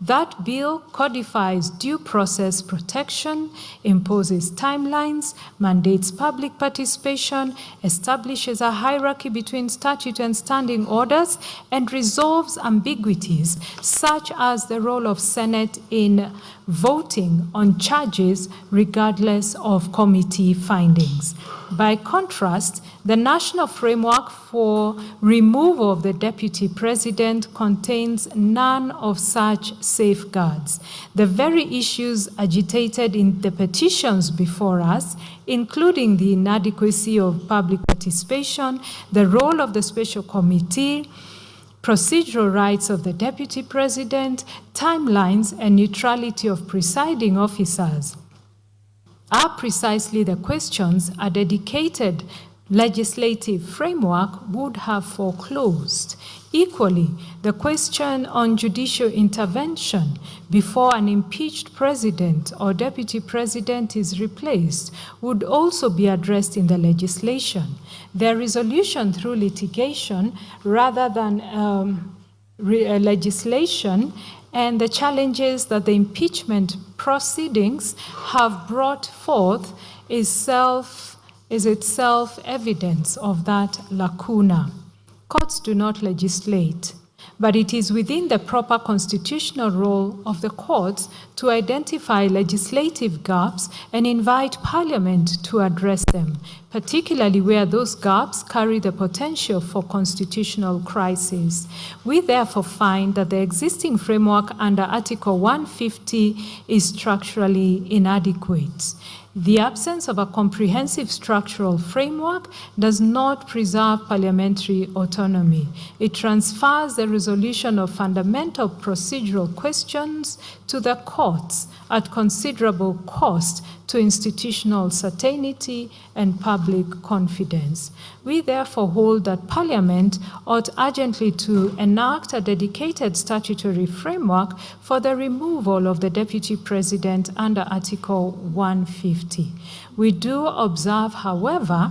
Speaker 11: That bill codifies due process protection, imposes timelines, mandates public participation, establishes a hierarchy between statute and standing orders, and resolves ambiguities such as the role of Senate in voting on charges regardless of committee findings. By contrast, the national framework for removal of the deputy president contains none of such safeguards. The very issues agitated in the petitions before us, including the inadequacy of public participation, the role of the special committee, procedural rights of the deputy president, timelines, and neutrality of presiding officers, are precisely the questions a dedicated legislative framework would have foreclosed. Equally, the question on judicial intervention before an impeached president or deputy president is replaced would also be addressed in the legislation. Their resolution through litigation rather than legislation, and the challenges that the impeachment proceedings have brought forth is itself evidence of that lacuna. Courts do not legislate, but it is within the proper constitutional role of the courts to identify legislative gaps and invite Parliament to address them, particularly where those gaps carry the potential for constitutional crisis. We therefore find that the existing framework under Article 150 is structurally inadequate. The absence of a comprehensive structural framework does not preserve parliamentary autonomy. It transfers the resolution of fundamental procedural questions to the courts at considerable cost to institutional certainty and public confidence. We therefore hold that Parliament ought urgently to enact a dedicated statutory framework for the removal of the Deputy President under Article 150. We do observe, however,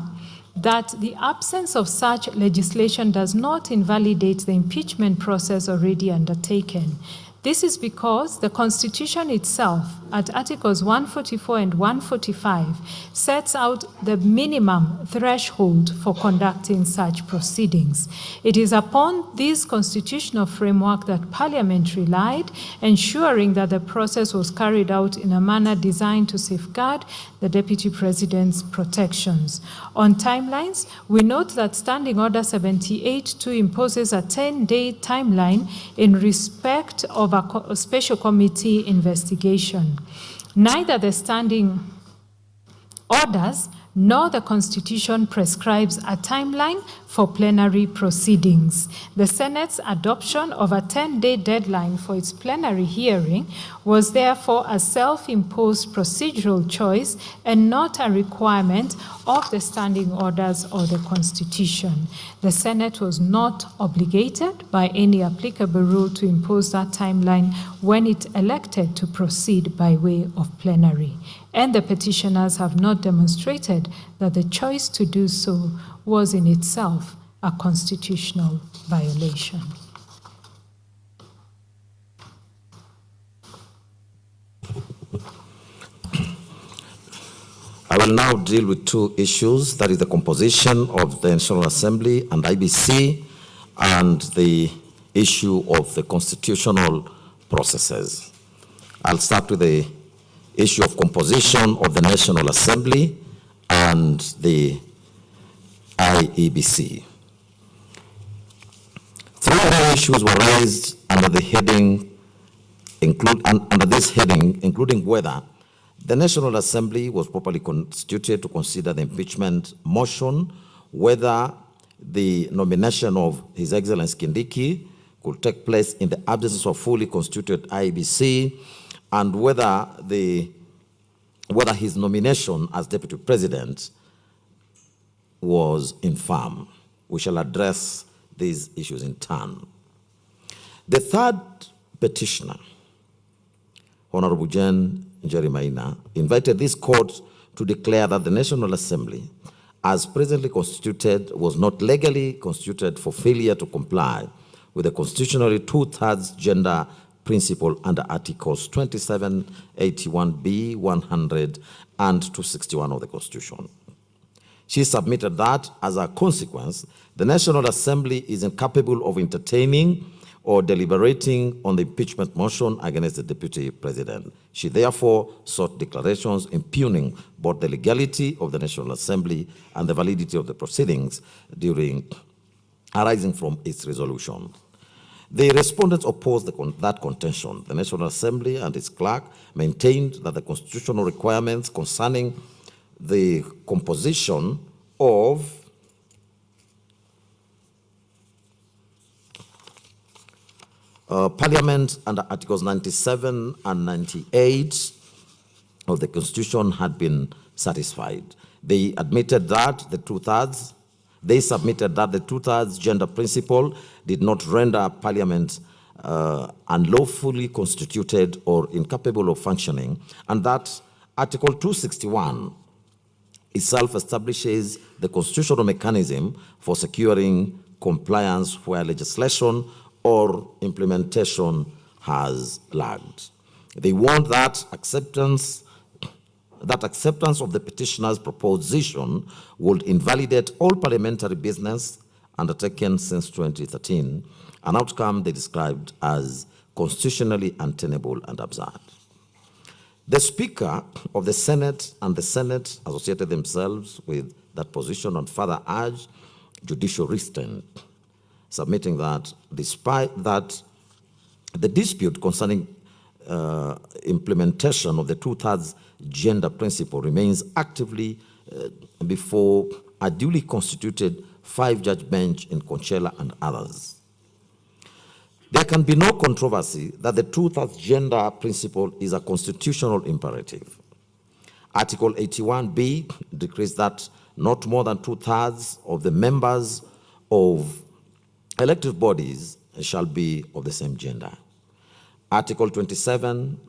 Speaker 11: that the absence of such legislation does not invalidate the impeachment process already undertaken. This is because the Constitution itself, at Articles 144 and 145, sets out the minimum threshold for conducting such proceedings. It is upon this constitutional framework that Parliament relied, ensuring that the process was carried out in a manner designed to safeguard the Deputy President's protections. On timelines, we note that Standing Order 78-2 imposes a 10-day timeline in respect of a special committee investigation. Neither the standing orders nor the Constitution prescribes a timeline for plenary proceedings. The Senate's adoption of a 10-day deadline for its plenary hearing was therefore a self-imposed procedural choice and not a requirement of the standing orders or the Constitution. The Senate was not obligated by any applicable rule to impose that timeline when it elected to proceed by way of plenary. And the petitioners have not demonstrated that the choice to do so was in itself a constitutional violation.
Speaker 10: I will now deal with two issues, that is the composition of the National Assembly and IBC, and the issue of the constitutional processes. I'll start with the issue of composition of the National Assembly and the IEBC. Three other issues were raised under the heading, under this heading, including whether the National Assembly was properly constituted to consider the impeachment motion, whether the nomination of His Excellency Kindiki could take place in the absence of fully constituted IEBC, and whether his nomination as Deputy President was infirm. We shall address these issues in turn. The third petitioner, Honorable Jane Njeri Maina, invited this court to declare that the National Assembly, as presently constituted, was not legally constituted for failure to comply with the constitutionally two-thirds gender principle under Articles 27, 81B, 100, and 261 of the Constitution. She submitted that, as a consequence, the National Assembly is incapable of entertaining or deliberating on the impeachment motion against the Deputy President. She therefore sought declarations impugning both the legality of the National Assembly and the validity of the proceedings arising from its resolution. The respondents opposed that contention. The National Assembly and its clerk maintained that the constitutional requirements concerning the composition of Parliament under Articles 97 and 98 of the Constitution had been satisfied. They admitted that they submitted that the two-thirds gender principle did not render Parliament unlawfully constituted or incapable of functioning, and that Article 261 itself establishes the constitutional mechanism for securing compliance where legislation or implementation has lagged. They warned that acceptance of the petitioner's proposition would invalidate all parliamentary business undertaken since 2013, an outcome they described as constitutionally untenable and absurd. The Speaker of the Senate and the Senate associated themselves with that position and further urged judicial restraint, submitting that despite that the dispute concerning implementation of the two-thirds gender principle remains actively before a duly constituted 5-judge bench in Conchela and others. There can be no controversy that the two-thirds gender principle is a constitutional imperative. Article 81B decrees that not more than two-thirds of the members of elective bodies shall be of the same gender. Article 27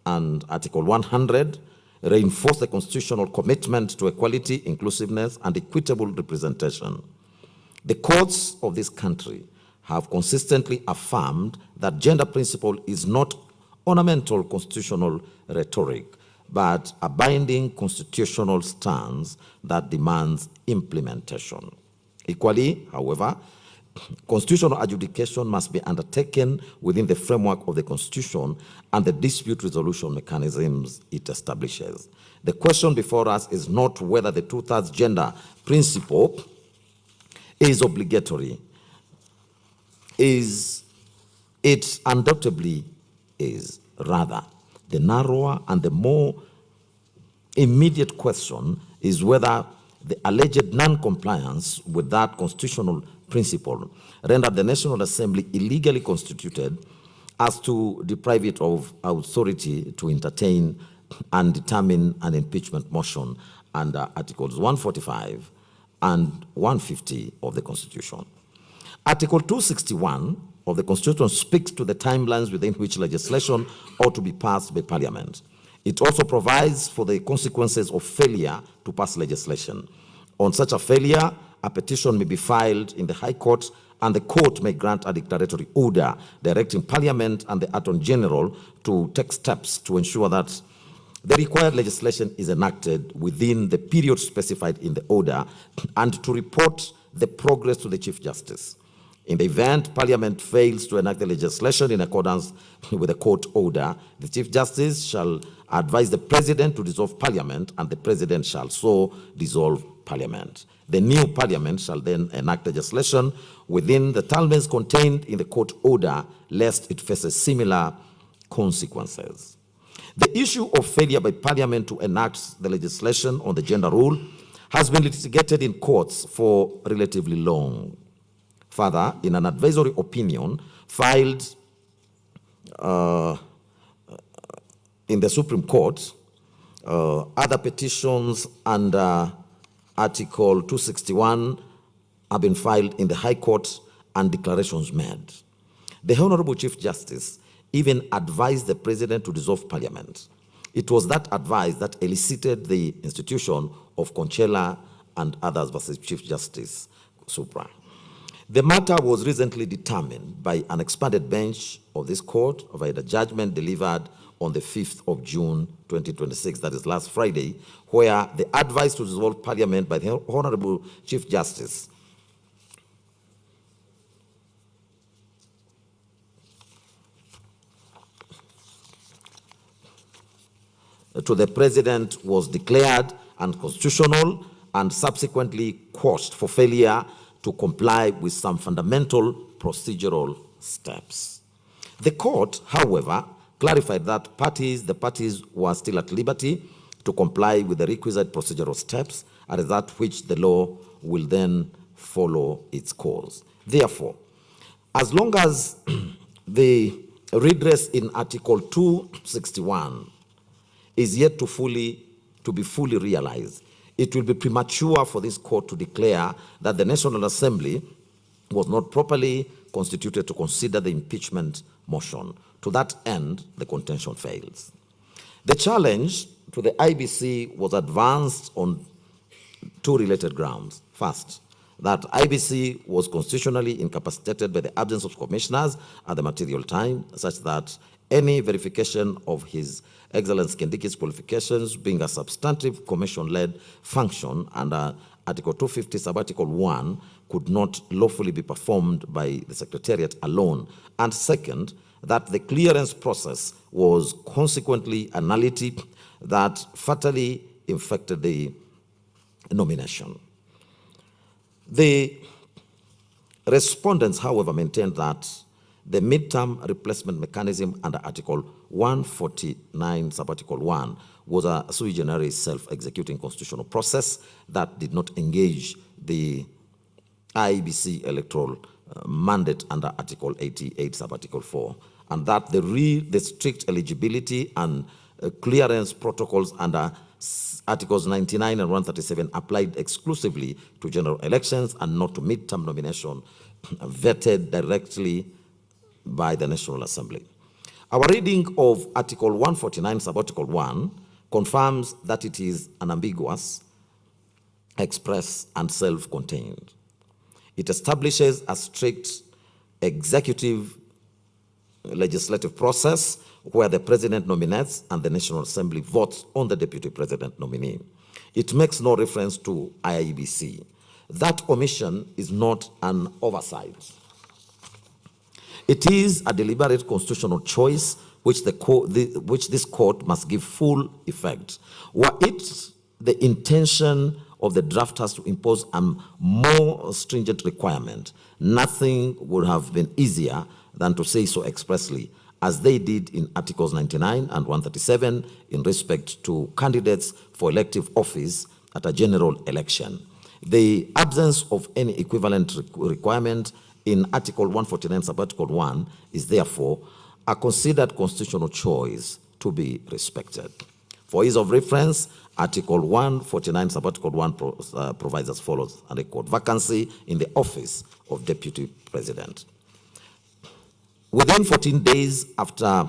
Speaker 10: and Article 100 reinforce the constitutional commitment to equality, inclusiveness, and equitable representation. The courts of this country have consistently affirmed that gender principle is not ornamental constitutional rhetoric, but a binding constitutional stance that demands implementation. Equally, however, constitutional adjudication must be undertaken within the framework of the Constitution and the dispute resolution mechanisms it establishes. The question before us is not whether the two-thirds gender principle is obligatory. It undoubtedly is. Rather, the narrower and the more immediate question is whether the alleged non-compliance with that constitutional principle rendered the National Assembly illegally constituted as to deprive it of authority to entertain and determine an impeachment motion under Articles 145 and 150 of the Constitution. Article 261 of the Constitution speaks to the timelines within which legislation ought to be passed by Parliament. It also provides for the consequences of failure to pass legislation. On such a failure, a petition may be filed in the High Court, and the court may grant a declaratory order directing Parliament and the Attorney General to take steps to ensure that the required legislation is enacted within the period specified in the order, and to report the progress to the Chief Justice. In the event Parliament fails to enact the legislation in accordance with the court order, the Chief Justice shall advise the President to dissolve Parliament, and the President shall so dissolve Parliament. The new Parliament shall then enact legislation within the timelines contained in the court order, lest it faces similar consequences. The issue of failure by Parliament to enact the legislation on the gender rule has been litigated in courts for relatively long. Further, in an advisory opinion filed in the Supreme Court, other petitions under Article 261 have been filed in the High Court and declarations made. The Honorable Chief Justice even advised the President to dissolve Parliament. It was that advice that elicited the institution of Conchela and others versus Chief Justice Supra. The matter was recently determined by an expanded bench of this court via the judgment delivered on the 5th of June 2026, that is last Friday, where the advice to dissolve Parliament by the Honorable Chief Justice to the President was declared unconstitutional and subsequently quashed for failure to comply with some fundamental procedural steps. The court, however, clarified that the parties were still at liberty to comply with the requisite procedural steps, and that which the law will then follow its course. Therefore, as long as the redress in Article 261 is yet to be fully realized, it will be premature for this court to declare that the National Assembly was not properly constituted to consider the impeachment motion. To that end, the contention fails. The challenge to the IBC was advanced on two related grounds. First, that IBC was constitutionally incapacitated by the absence of commissioners at the material time, such that any verification of His Excellency Kindiki's qualifications being a substantive commission-led function under Article 250, Sub-Article 1, could not lawfully be performed by the Secretariat alone. And second, that the clearance process was consequently a nullity that fatally infected the nomination. The respondents, however, maintained that the midterm replacement mechanism under Article 149, Sub-Article 1, was a sui generis self-executing constitutional process that did not engage the IBC electoral mandate under Article 88, Sub-Article 4, and that the strict eligibility and clearance protocols under Articles 99 and 137 applied exclusively to general elections and not to midterm nomination vetted directly by the National Assembly. Our reading of Article 149, Sub-Article 1, confirms that it is unambiguous, express, and self-contained. It establishes a strict executive legislative process where the President nominates and the National Assembly votes on the Deputy President nominee. It makes no reference to IEBC. That omission is not an oversight. It is a deliberate constitutional choice which this court must give full effect. Were it the intention of the drafters to impose a more stringent requirement, nothing would have been easier than to say so expressly, as they did in Articles 99 and 137 in respect to candidates for elective office at a general election. The absence of any equivalent requirement in Article 149, Sub-Article 1 is therefore a considered constitutional choice to be respected. For ease of reference, Article 149, Sub-Article 1 provides as follows, and I quote, vacancy in the office of Deputy President. Within 14 days after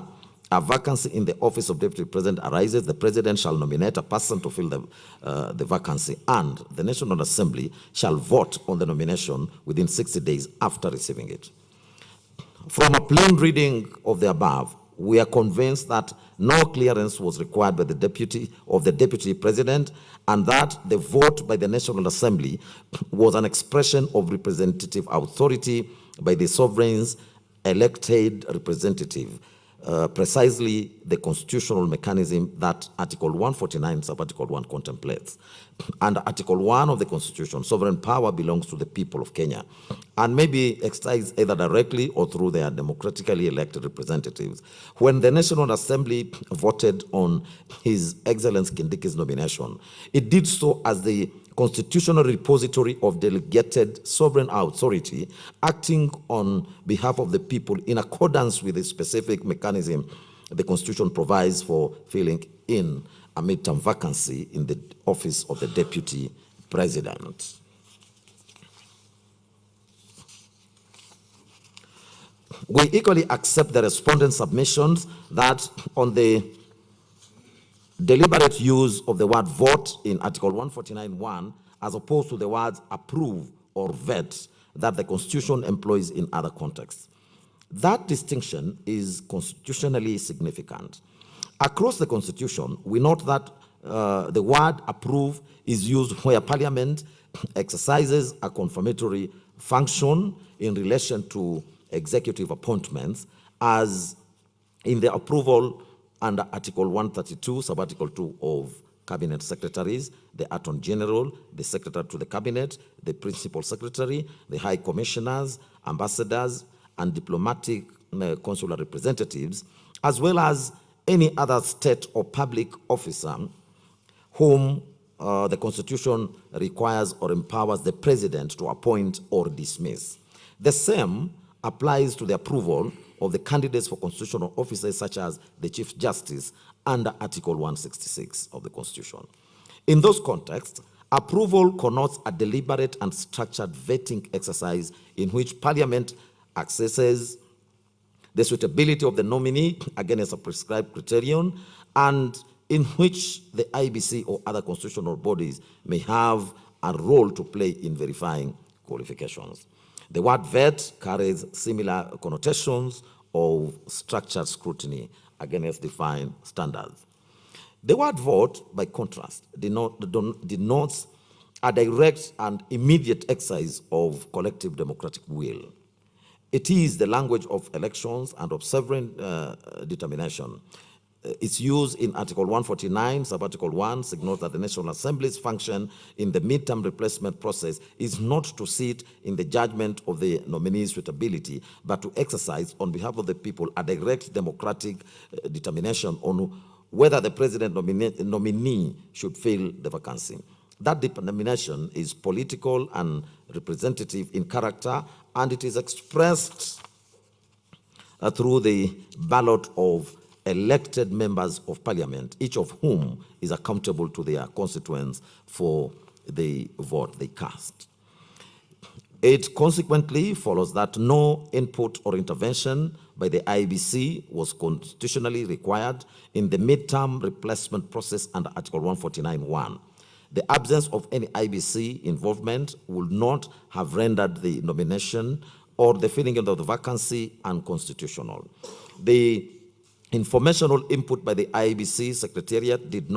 Speaker 10: a vacancy in the office of Deputy President arises, the President shall nominate a person to fill the vacancy, and the National Assembly shall vote on the nomination within 60 days after receiving it. From a plain reading of the above, we are convinced that no clearance was required by the Deputy President, and that the vote by the National Assembly was an expression of representative authority by the sovereign's elected representative, precisely the constitutional mechanism that Article 149, Sub-Article 1 contemplates. Under Article 1 of the Constitution, sovereign power belongs to the people of Kenya and may be exercised either directly or through their democratically elected representatives. When the National Assembly voted on His Excellency Kindiki's nomination, it did so as the constitutional repository of delegated sovereign authority acting on behalf of the people in accordance with the specific mechanism the Constitution provides for filling in a midterm vacancy in the office of the Deputy President. We equally accept the respondent's submissions that on the deliberate use of the word vote in Article 149(1 as opposed to the words approve or vet that the Constitution employs in other contexts. That distinction is constitutionally significant. Across the Constitution, we note that the word approve is used where Parliament exercises a confirmatory function in relation to executive appointments, as in the approval under Article 132, Sub-Article 2 of Cabinet Secretaries, the Attorney General, the Secretary to the Cabinet, the Principal Secretary, the High Commissioners, Ambassadors, and diplomatic consular representatives, as well as any other state or public officer whom the Constitution requires or empowers the President to appoint or dismiss. The same applies to the approval of the candidates for constitutional offices such as the Chief Justice under Article 166 of the Constitution. In those contexts, approval connotes a deliberate and structured vetting exercise in which Parliament assesses the suitability of the nominee against a prescribed criterion, and in which the IBC or other constitutional bodies may have a role to play in verifying qualifications. The word vet carries similar connotations of structured scrutiny against defined standards. The word vote, by contrast, denotes a direct and immediate exercise of collective democratic will. It is the language of elections and of sovereign determination. Its use in Article 149, Sub-Article 1, signals that the National Assembly's function in the midterm replacement process is not to sit in the judgment of the nominee's suitability, but to exercise on behalf of the people a direct democratic determination on whether the President nominee should fill the vacancy. That determination is political and representative in character, and it is expressed through the ballot of elected members of Parliament, each of whom is accountable to their constituents for the vote they cast. It consequently follows that no input or intervention by the IBC was constitutionally required in the midterm replacement process under Article 149(1). The absence of any IBC involvement would not have rendered the nomination or the filling of the vacancy unconstitutional. The informational input by the IBC Secretariat did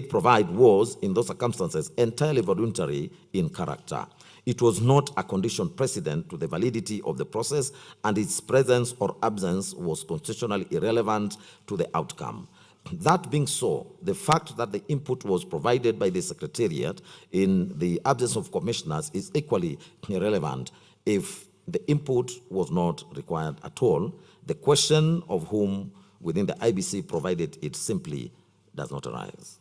Speaker 10: provide was, in those circumstances, entirely voluntary in character. It was not a condition precedent to the validity of the process, and its presence or absence was constitutionally irrelevant to the outcome. That being so, the fact that the input was provided by the Secretariat in the absence of commissioners is equally irrelevant if the input was not required at all. The question of whom within the IBC provided it simply does not arise.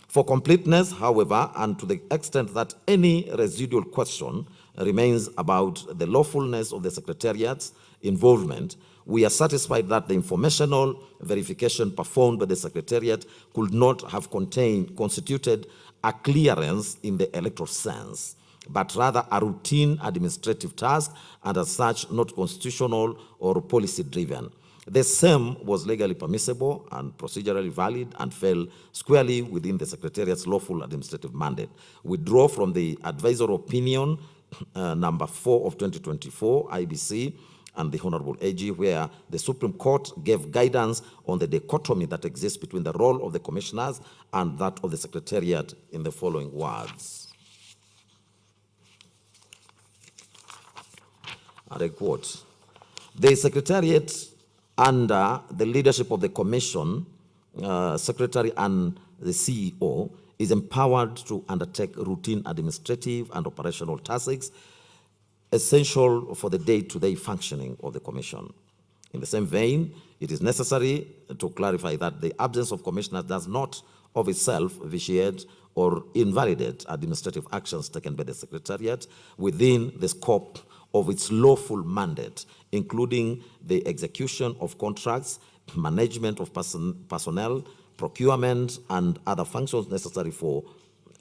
Speaker 10: For completeness, however, and to the extent that any residual question remains about the lawfulness of the Secretariat's involvement, we are satisfied that the informational verification performed by the Secretariat could not have constituted a clearance in the electoral sense, but rather a routine administrative task and as such not constitutional or policy-driven. The same was legally permissible and procedurally valid and fell squarely within the Secretariat's lawful administrative mandate. We draw from the advisory opinion number 4 of 2024 IBC and the Honorable AG, where the Supreme Court gave guidance on the dichotomy that exists between the role of the commissioners and that of the Secretariat in the following words. And I quote, "The Secretariat, under the leadership of the Commission, Secretary and the CEO, is empowered to undertake routine administrative and operational tasks essential for the day-to-day functioning of the Commission. In the same vein, it is necessary to clarify that the absence of commissioners does not of itself vitiate or invalidate administrative actions taken by the Secretariat within the scope of its lawful mandate, including the execution of contracts, management of personnel, procurement, and other functions necessary for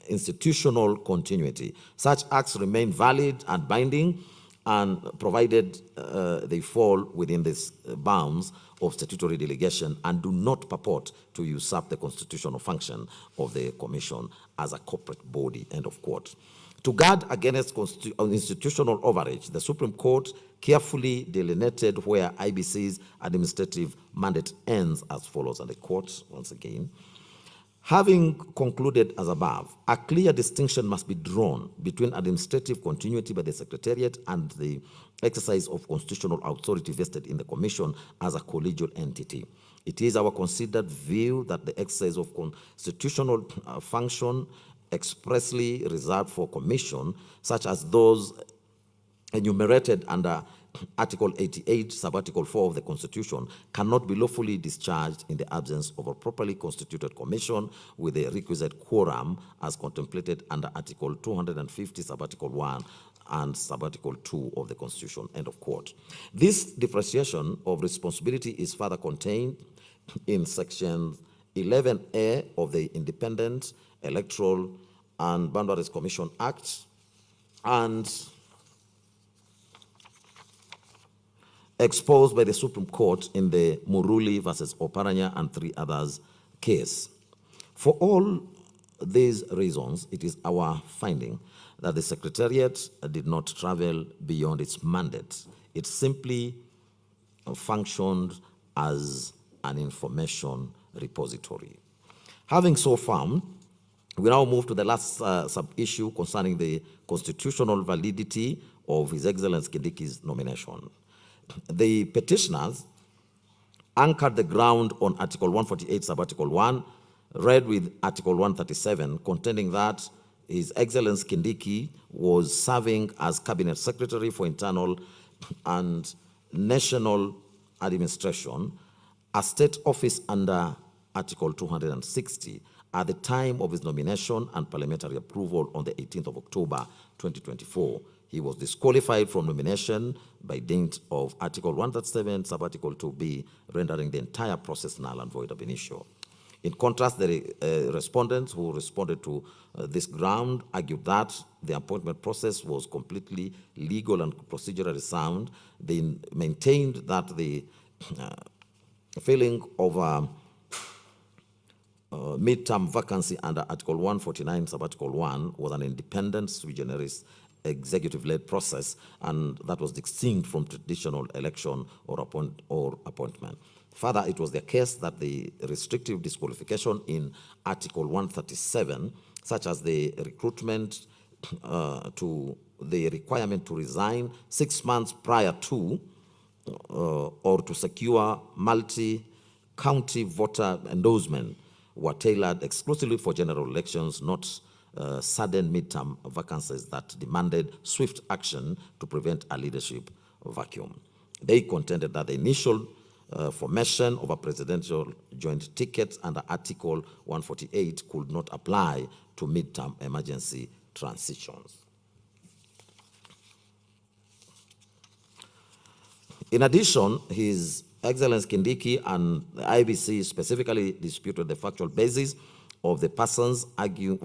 Speaker 10: institutional continuity. Such acts remain valid and binding, and provided they fall within these bounds of statutory delegation and do not purport to usurp the constitutional function of the Commission as a corporate body," end of quote. To guard against institutional overreach, the Supreme Court carefully delineated where IBC's administrative mandate ends as follows, and I quote once again, "Having concluded as above, a clear distinction must be drawn between administrative continuity by the Secretariat and the exercise of constitutional authority vested in the Commission as a collegial entity. It is our considered view that the exercise of constitutional function expressly reserved for Commission, such as those enumerated under Article 88, Sub-Article 4 of the Constitution, cannot be lawfully discharged in the absence of a properly constituted Commission with the requisite quorum as contemplated under Article 250, Sub-Article 1 and Sub-Article 2 of the Constitution," end of quote. This differentiation of responsibility is further contained in Section 11A of the Independent Electoral and Boundaries Commission Act and exposed by the Supreme Court in the Muruli versus Oparanya and 3 others case. For all these reasons, it is our finding that the Secretariat did not travel beyond its mandate. It simply functioned as an information repository. Having so found, we now move to the last sub-issue concerning the constitutional validity of His Excellency Kindiki's nomination. The petitioners anchored the ground on Article 148, Sub-Article 1, read with Article 137, contending that His Excellency Kindiki was serving as Cabinet Secretary for Internal and National Administration, a state office under Article 260, at the time of his nomination and parliamentary approval on the 18th of October 2024. He was disqualified from nomination by dint of Article 137, Sub-Article 2B, rendering the entire process null and void ab initio. In contrast, the respondents who responded to this ground argued that the appointment process was completely legal and procedurally sound. They maintained that the filling of midterm vacancy under Article 149, Sub-Article 1 was an independent sui generis executive-led process, and that was distinct from traditional election or appointment. Further, it was the case that the restrictive disqualification in Article 137, such as the recruitment to the requirement to resign 6 months prior to or to secure multi-county voter endorsement, were tailored exclusively for general elections, not sudden midterm vacancies that demanded swift action to prevent a leadership vacuum. They contended that the initial formation of a presidential joint ticket under Article 148 could not apply to midterm emergency transitions. In addition, His Excellency Kindiki and the IBC specifically disputed the factual basis of the petitions, arguing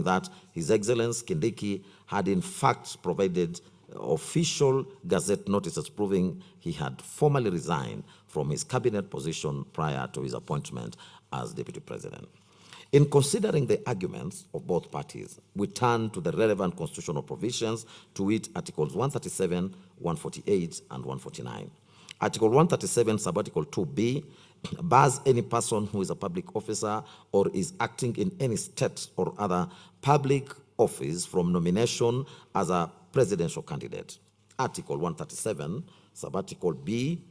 Speaker 10: that His Excellency Kindiki had in fact provided official gazette notices proving he had formally resigned from his cabinet position prior to his appointment as Deputy President. In considering the arguments of both parties, we turn to the relevant constitutional provisions, to wit Articles 137, 148, and 149. Article 137, Subarticle 2b, bars any person who is a public officer or is acting in any state or other public office from nomination as a presidential candidate. Article 137, Subarticle b,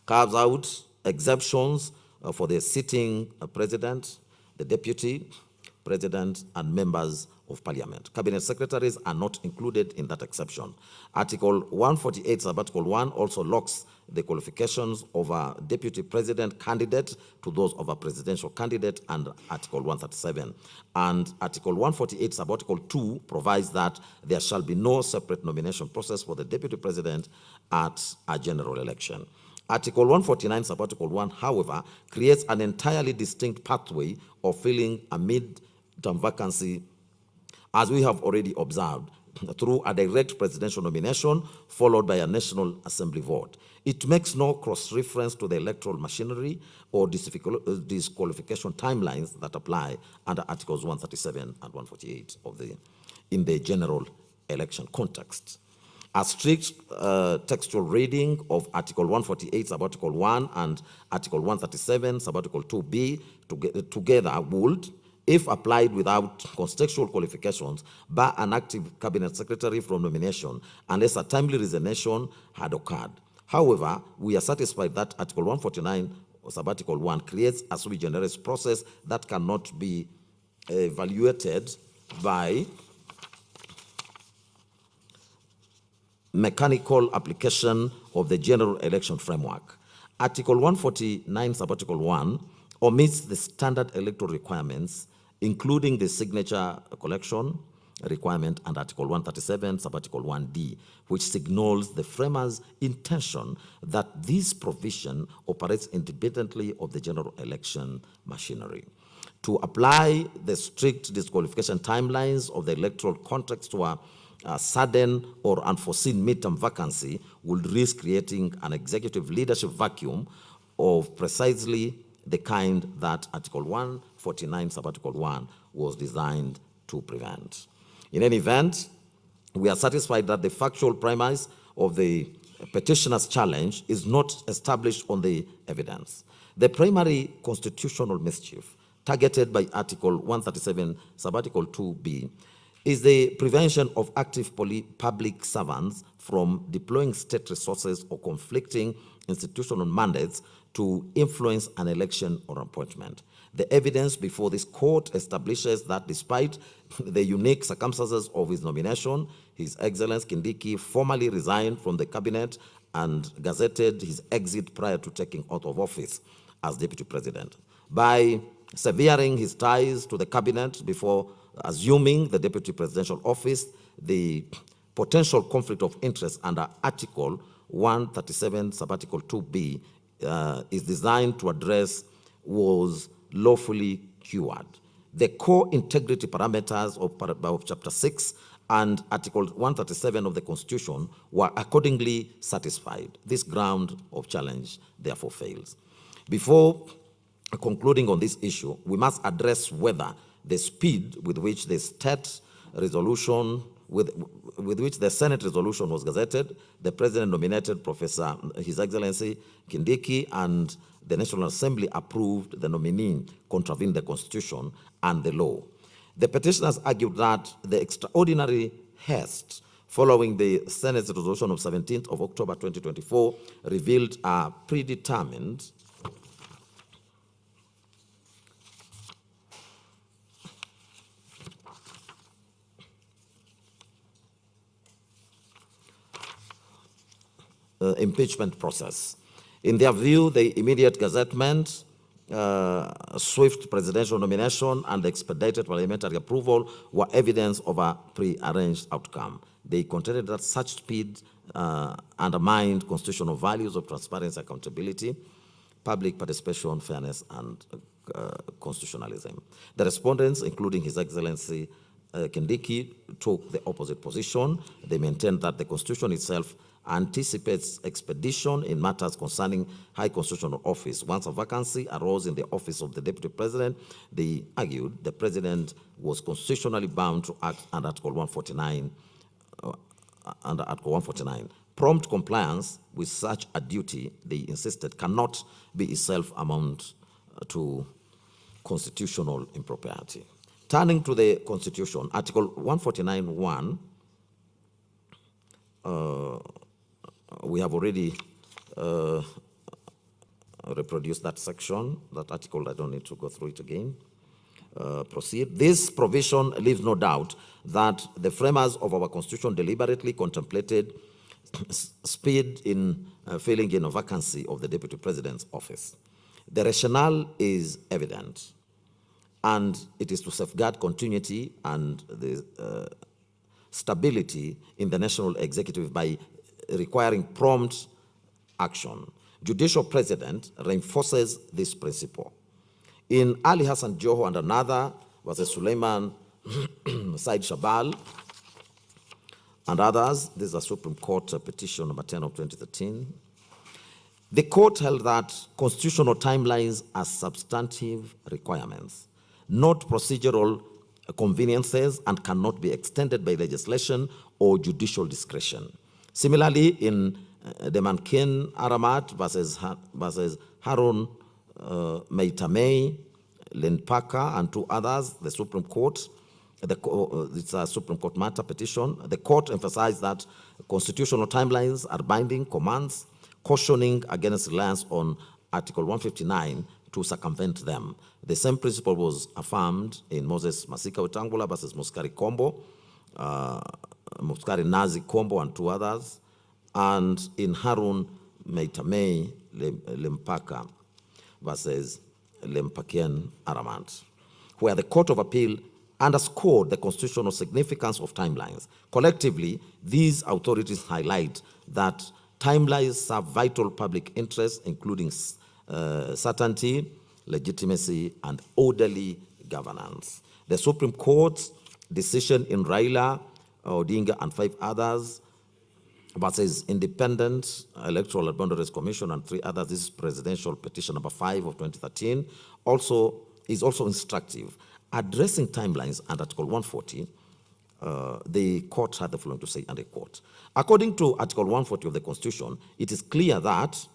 Speaker 10: carves out exemptions for the sitting president, the deputy president, and members of parliament. Cabinet secretaries are not included in that exception. Article 148, Subarticle 1 also locks the qualifications of a deputy president candidate to those of a presidential candidate under Article 137. And Article 148, Subarticle 2 provides that there shall be no separate nomination process for the deputy president at a general election. Article 149, Subarticle 1, however, creates an entirely distinct pathway of filling a mid-term vacancy, as we have already observed, through a direct presidential nomination followed by a National Assembly vote. It makes no cross-reference to the electoral machinery or disqualification timelines that apply under Articles 137 and 148 in the general election context. A strict textual reading of Article 148, Subarticle 1, and Article 137, Subarticle 2b together would, if applied without contextual qualifications, bar an active cabinet secretary from nomination unless a timely resignation had occurred. However, we are satisfied that Article 149, Subarticle 1, creates a sui generis process that cannot be evaluated by mechanical application of the general election framework. Article 149, Subarticle 1, omits the standard electoral requirements, including the signature collection requirement and Article 137, Subarticle 1d, which signals the framers' intention that this provision operates independently of the general election machinery. To apply the strict disqualification timelines of the electoral context to a sudden or unforeseen midterm vacancy would risk creating an executive leadership vacuum of precisely the kind that Article 149, Subarticle 1 was designed to prevent. In any event, we are satisfied that the factual premise of the petitioner's challenge is not established on the evidence. The primary constitutional mischief targeted by Article 137, Subarticle 2b, is the prevention of active public servants from deploying state resources or conflicting institutional mandates to influence an election or appointment. The evidence before this court establishes that despite the unique circumstances of his nomination, His Excellency Kindiki formally resigned from the cabinet and gazetted his exit prior to taking oath of office as Deputy President. By severing his ties to the cabinet before assuming the Deputy Presidential office, the potential conflict of interest under Article 137, Subarticle 2b is designed to address was lawfully cured. The core integrity parameters of Chapter 6 and Article 137 of the Constitution were accordingly satisfied. This ground of challenge therefore fails. Before concluding on this issue, we must address whether the speed with which the state resolution, with which the Senate resolution was gazetted, the President nominated Professor His Excellency Kindiki, and the National Assembly approved the nominee, contravened the Constitution and the law. The petitioners argued that the extraordinary haste following the Senate's resolution of 17th of October 2024 revealed a predetermined impeachment process. In their view, the immediate gazettement, swift presidential nomination, and expedited parliamentary approval were evidence of a pre-arranged outcome. They contended that such speed undermined constitutional values of transparency, accountability, public participation, fairness, and constitutionalism. The respondents, including His Excellency Kindiki, took the opposite position. They maintained that the Constitution itself anticipates expedition in matters concerning high constitutional office. Once a vacancy arose in the office of the Deputy President, they argued the President was constitutionally bound to act under Article 149. Prompt compliance with such a duty, they insisted, cannot be itself amount to constitutional impropriety. Turning to the Constitution, Article 149(1), we have already reproduced that section, that article. I don't need to go through it again. Proceed. This provision leaves no doubt that the framers of our Constitution deliberately contemplated speed in filling in a vacancy of the Deputy President's office. The rationale is evident, and it is to safeguard continuity and the stability in the national executive by requiring prompt action. Judicial President reinforces this principle. In Ali Hassan Joho and another was a Suleiman Said Shabal and others, this is a Supreme Court petition number 10 of 2013. The court held that constitutional timelines are substantive requirements, not procedural conveniences, and cannot be extended by legislation or judicial discretion. Similarly, in the Mankin Aramat versus Harun Meitamei, Lenpaka, and two others, the Supreme Court, it's a Supreme Court matter petition. The court emphasized that constitutional timelines are binding commands, cautioning against reliance on Article 159 to circumvent them. The same principle was affirmed in Moses Masika Wetangula versus Muskari Kombo, Muskari Nazi Kombo, and two others, and in Harun Meitamei Lempaka versus Lempakian Aramat, where the Court of Appeal underscored the constitutional significance of timelines. Collectively, these authorities highlight that timelines serve vital public interests, including certainty, legitimacy, and orderly governance. The Supreme Court's decision in Raila Odinga and 5 others versus Independent Electoral and Boundaries Commission and 3 others, this is presidential petition number 5 of 2013, is also instructive. Addressing timelines under Article 140, the court had the following to say, and I quote, according to Article 140 of the Constitution, it is clear that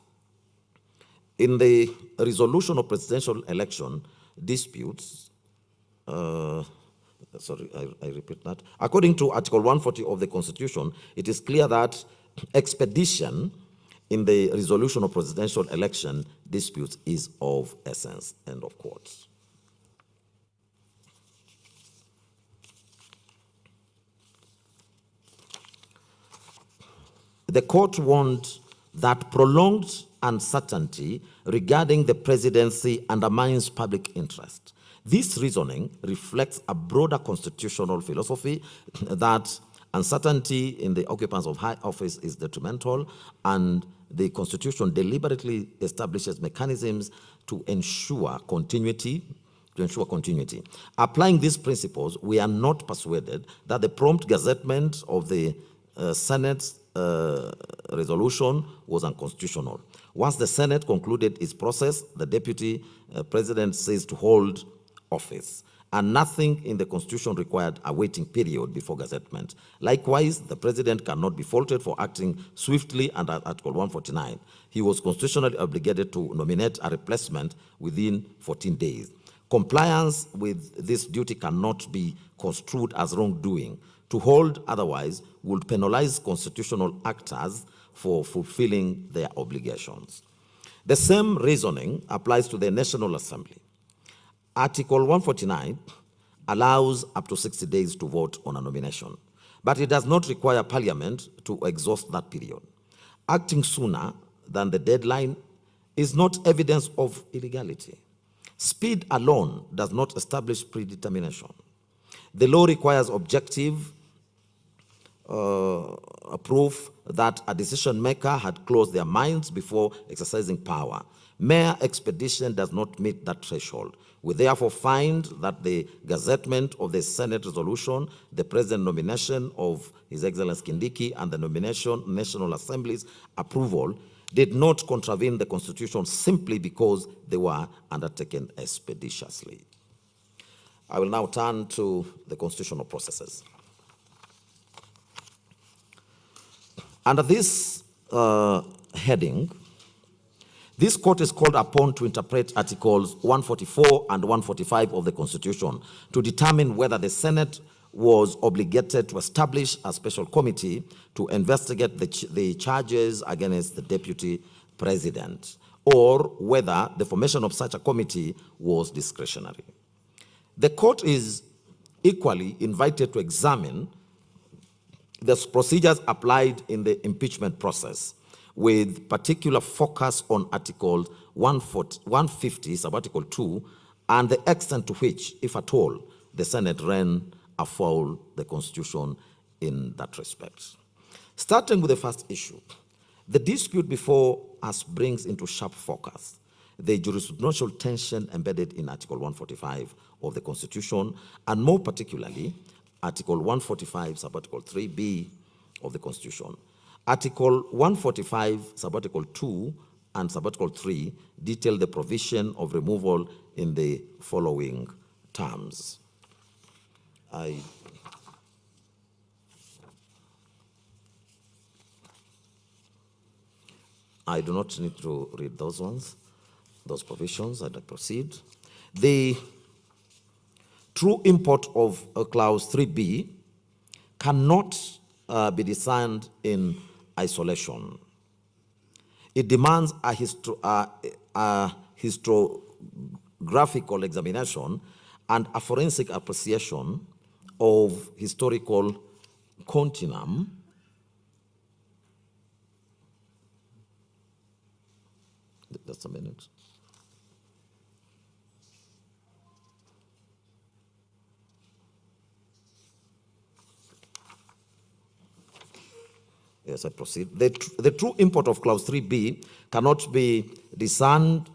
Speaker 10: in the resolution of presidential election disputes, I repeat that. According to Article 140 of the Constitution, it is clear that expedition in the resolution of presidential election disputes is of essence, end of quote. The court warned that prolonged uncertainty regarding the presidency undermines public interest. This reasoning reflects a broader constitutional philosophy that uncertainty in the occupants of high office is detrimental, and the Constitution deliberately establishes mechanisms to ensure continuity. Applying these principles, we are not persuaded that the prompt gazettement of the Senate's resolution was unconstitutional. Once the Senate concluded its process, the Deputy President ceased to hold office, and nothing in the Constitution required a waiting period before gazettement. Likewise, the President cannot be faulted for acting swiftly under Article 149. He was constitutionally obligated to nominate a replacement within 14 days. Compliance with this duty cannot be construed as wrongdoing. To hold otherwise would penalize constitutional actors for fulfilling their obligations. The same reasoning applies to the National Assembly. Article 149 allows up to 60 days to vote on a nomination, but it does not require Parliament to exhaust that period. Acting sooner than the deadline is not evidence of illegality. Speed alone does not establish predetermination. The law requires objective proof that a decision maker had closed their minds before exercising power. Mere expedition does not meet that threshold. We therefore find that the gazettement of the Senate resolution, the President nomination of His Excellency Kindiki, and the nomination National Assembly's approval did not contravene the Constitution simply because they were undertaken expeditiously. I will now turn to the constitutional processes. Under this heading, this court is called upon to interpret Articles 144 and 145 of the Constitution to determine whether the Senate was obligated to establish a special committee to investigate the charges against the Deputy President, or whether the formation of such a committee was discretionary. The court is equally invited to examine the procedures applied in the impeachment process, with particular focus on Article 150, sub-Article 2, and the extent to which, if at all, the Senate ran afoul the Constitution in that respect. Starting with the first issue, the dispute before us brings into sharp focus the jurisprudential tension embedded in Article 145 of the Constitution, and more particularly, Article 145, sub-Article 3b of the Constitution. Article 145, sub-Article 2 and sub-Article 3 detail the provision of removal in the following terms. I do not need to read those ones, those provisions. I proceed. The true import of Clause 3b cannot be discerned in isolation. It demands a historiographical examination and a forensic appreciation of historical continuum just a minute. Yes, I proceed. The true import of Clause 3b cannot be discerned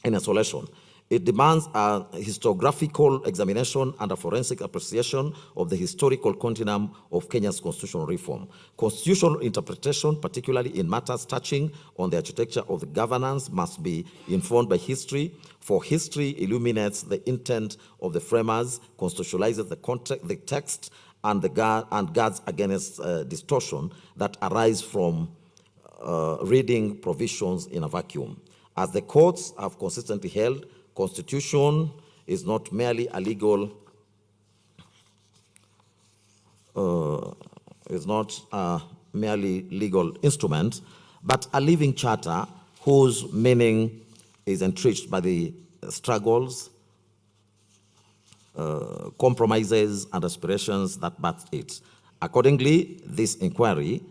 Speaker 10: in isolation. It demands a historiographical examination and a forensic appreciation of the historical continuum of Kenya's constitutional reform. Constitutional interpretation, particularly in matters touching on the architecture of the governance, must be informed by history, for history illuminates the intent of the framers, constitutionalizes the text, and guards against distortion that arise from reading provisions in a vacuum. As the courts have consistently held, Constitution is not merely a legal, instrument, but a living charter whose meaning is entrenched by the struggles, compromises, and aspirations that birthed it. Accordingly, this inquiry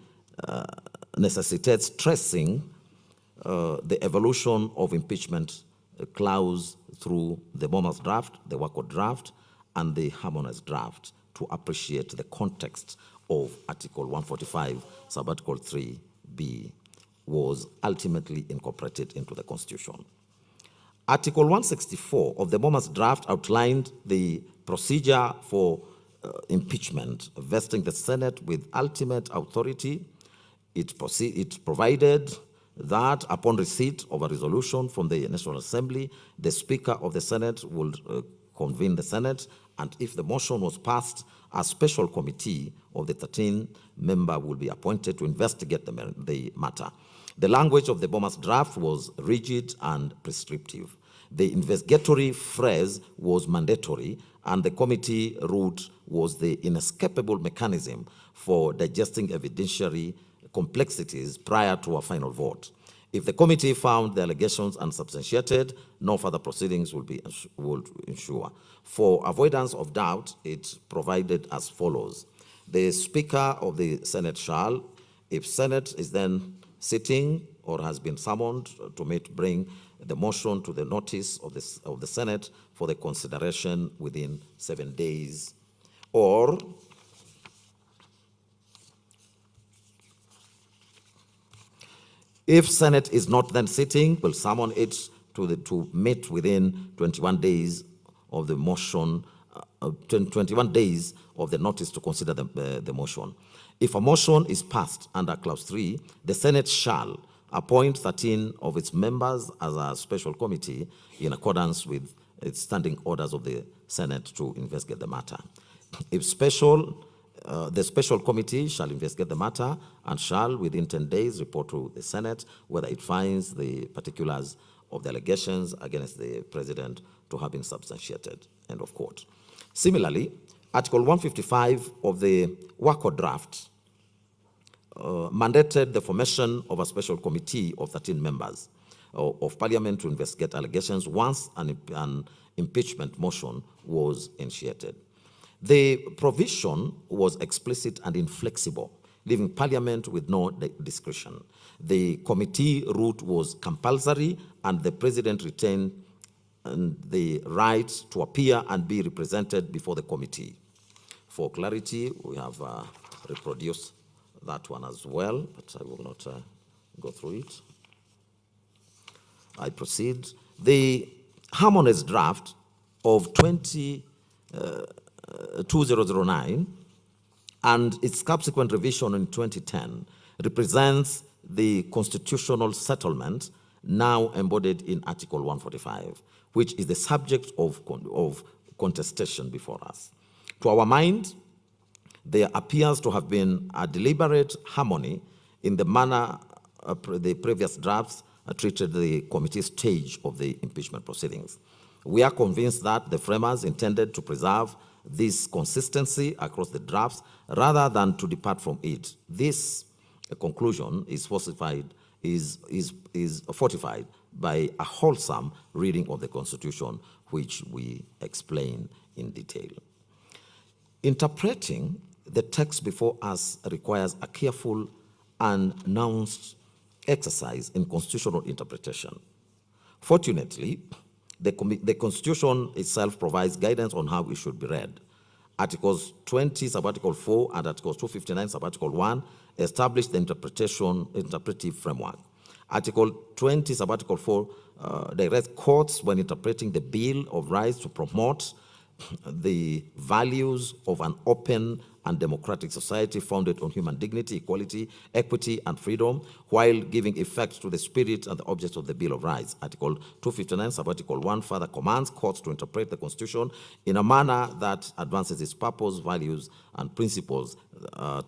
Speaker 10: necessitates tracing the evolution of impeachment clause through the Bomas draft, the Wako draft, and the harmonized draft to appreciate the context of Article 145, sub-Article 3b was ultimately incorporated into the Constitution. Article 164 of the Bomas draft outlined the procedure for impeachment, vesting the Senate with ultimate authority. It provided that upon receipt of a resolution from the National Assembly, the Speaker of the Senate would convene the Senate, and if the motion was passed, a special committee of the 13-member will be appointed to investigate the matter. The language of the Bomas draft was rigid and prescriptive. The investigatory phrase was mandatory, and the committee route was the inescapable mechanism for digesting evidentiary complexities prior to a final vote. If the committee found the allegations unsubstantiated, no further proceedings would ensue. For avoidance of doubt, it provided as follows. The Speaker of the Senate shall, if Senate is then sitting or has been summoned to bring the motion to the notice of the Senate for the consideration within 7 days, or if Senate is not then sitting, will summon it to meet within 21 days of the motion, 21 days of the notice to consider the motion. If a motion is passed under Clause 3, the Senate shall appoint 13 of its members as a special committee in accordance with its standing orders of the Senate to investigate the matter. If the special committee shall investigate the matter and shall, within 10 days, report to the Senate whether it finds the particulars of the allegations against the President to have been substantiated. End of quote. Similarly, Article 155 of the WACO draft mandated the formation of a special committee of 13 members of Parliament to investigate allegations once an impeachment motion was initiated. The provision was explicit and inflexible, leaving Parliament with no discretion. The committee route was compulsory, and the President retained the right to appear and be represented before the committee. For clarity, we have reproduced that one as well, but I will not go through it. I proceed. The harmonious draft of 2009 and its subsequent revision in 2010 represents the constitutional settlement now embodied in Article 145, which is the subject of contestation before us. To our mind, there appears to have been a deliberate harmony in the manner the previous drafts treated the committee stage of the impeachment proceedings. We are convinced that the framers intended to preserve this consistency across the drafts rather than to depart from it. This conclusion is fortified by a wholesome reading of the Constitution, which we explain in detail. Interpreting the text before us requires a careful and nuanced exercise in constitutional interpretation. Fortunately, the Constitution itself provides guidance on how it should be read. Articles 20, subarticle 4, and Articles 259, subarticle 1 establish the interpretive framework. Article 20, subarticle 4 directs courts when interpreting the Bill of Rights to promote the values of an open and democratic society founded on human dignity, equality, equity, and freedom, while giving effect to the spirit and the objects of the Bill of Rights. Article 259, subarticle 1 further commands courts to interpret the Constitution in a manner that advances its purpose, values, and principles,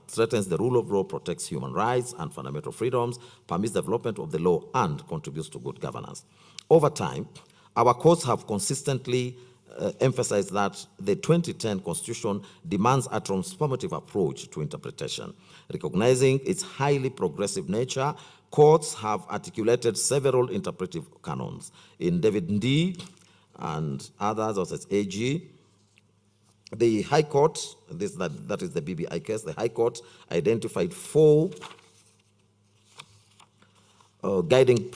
Speaker 10: threatens the rule of law, protects human rights and fundamental freedoms, permits development of the law, and contributes to good governance. Over time, our courts have consistently emphasized that the 2010 Constitution demands a transformative approach to interpretation. Recognizing its highly progressive nature, courts have articulated several interpretive canons. In David D. and others, such as AG, the High Court, that is the BBI case, the High Court identified 4 guiding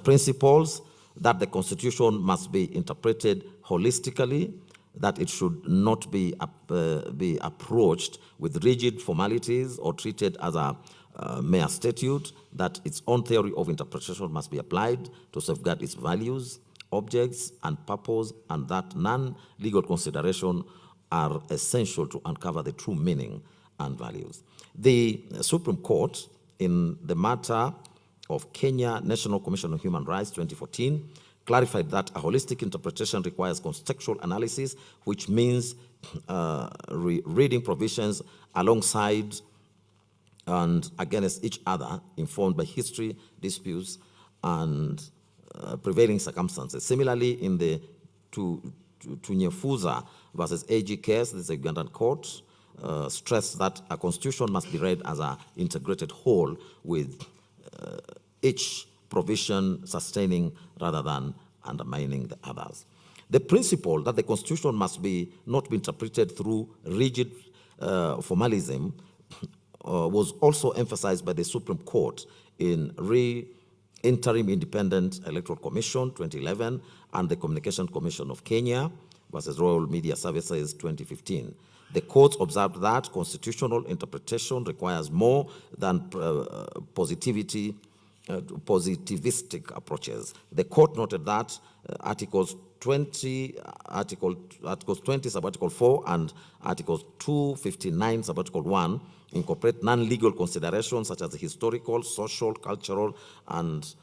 Speaker 10: principles: that the Constitution must be interpreted holistically, that it should not be approached with rigid formalities or treated as a mere statute, that its own theory of interpretation must be applied to safeguard its values, objects, and purpose, and that non-legal considerations are essential to uncover the true meaning and values. The Supreme Court, in the matter of Kenya National Commission on Human Rights 2014, clarified that a holistic interpretation requires contextual analysis, which means reading provisions alongside and against each other, informed by history, disputes, and prevailing circumstances. Similarly, in the Tunyefuza versus AG case, this is a Ugandan court, stressed that a constitution must be read as an integrated whole with each provision sustaining rather than undermining the others. The principle that the Constitution must not be interpreted through rigid formalism was also emphasized by the Supreme Court in Interim Independent Electoral Commission 2011 and the Communication Commission of Kenya versus Royal Media Services 2015. The court observed that constitutional interpretation requires more than positivistic approaches. The court noted that Articles 20, Subarticle 4 and Articles 259, Subarticle 1 incorporate non-legal considerations such as historical, social, cultural, and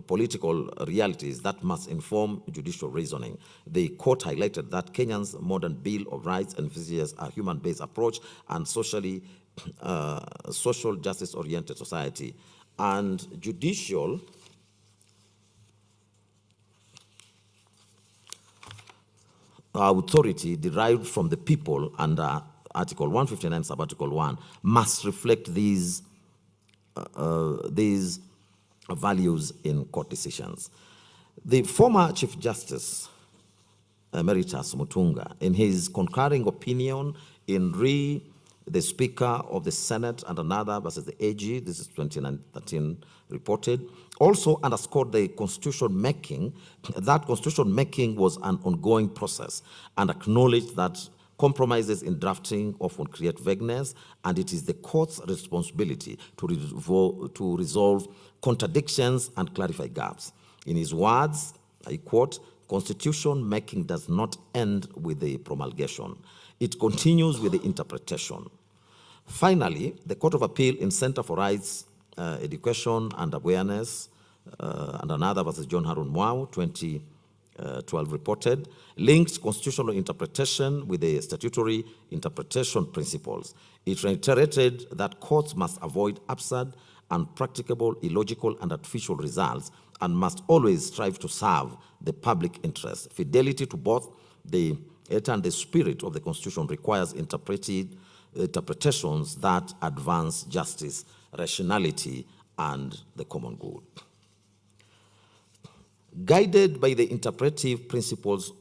Speaker 10: political realities that must inform judicial reasoning. The court highlighted that Kenya's modern Bill of Rights envisages a human-based approach and social justice-oriented society, and judicial authority derived from the people under Article 159, Subarticle 1 must reflect these values in court decisions. The former Chief Justice Emeritus Mutunga, in his concurring opinion in the Speaker of the Senate and another versus the AG, this is 2013 reported, also underscored the constitution making was an ongoing process, and acknowledged that compromises in drafting often create vagueness, and it is the court's responsibility to resolve contradictions and clarify gaps. In his words, I quote, "Constitution making does not end with the promulgation. It continues with the interpretation." Finally, the Court of Appeal in Center for Rights, Education and Awareness, and another versus John Harun Mwau, 2012 reported, linked constitutional interpretation with the statutory interpretation principles. It reiterated that courts must avoid absurd, unpracticable, illogical, and artificial results, and must always strive to serve the public interest. Fidelity to both the letter and the spirit of the Constitution requires interpretations that advance justice, rationality, and the common good. Guided by the interpretive principles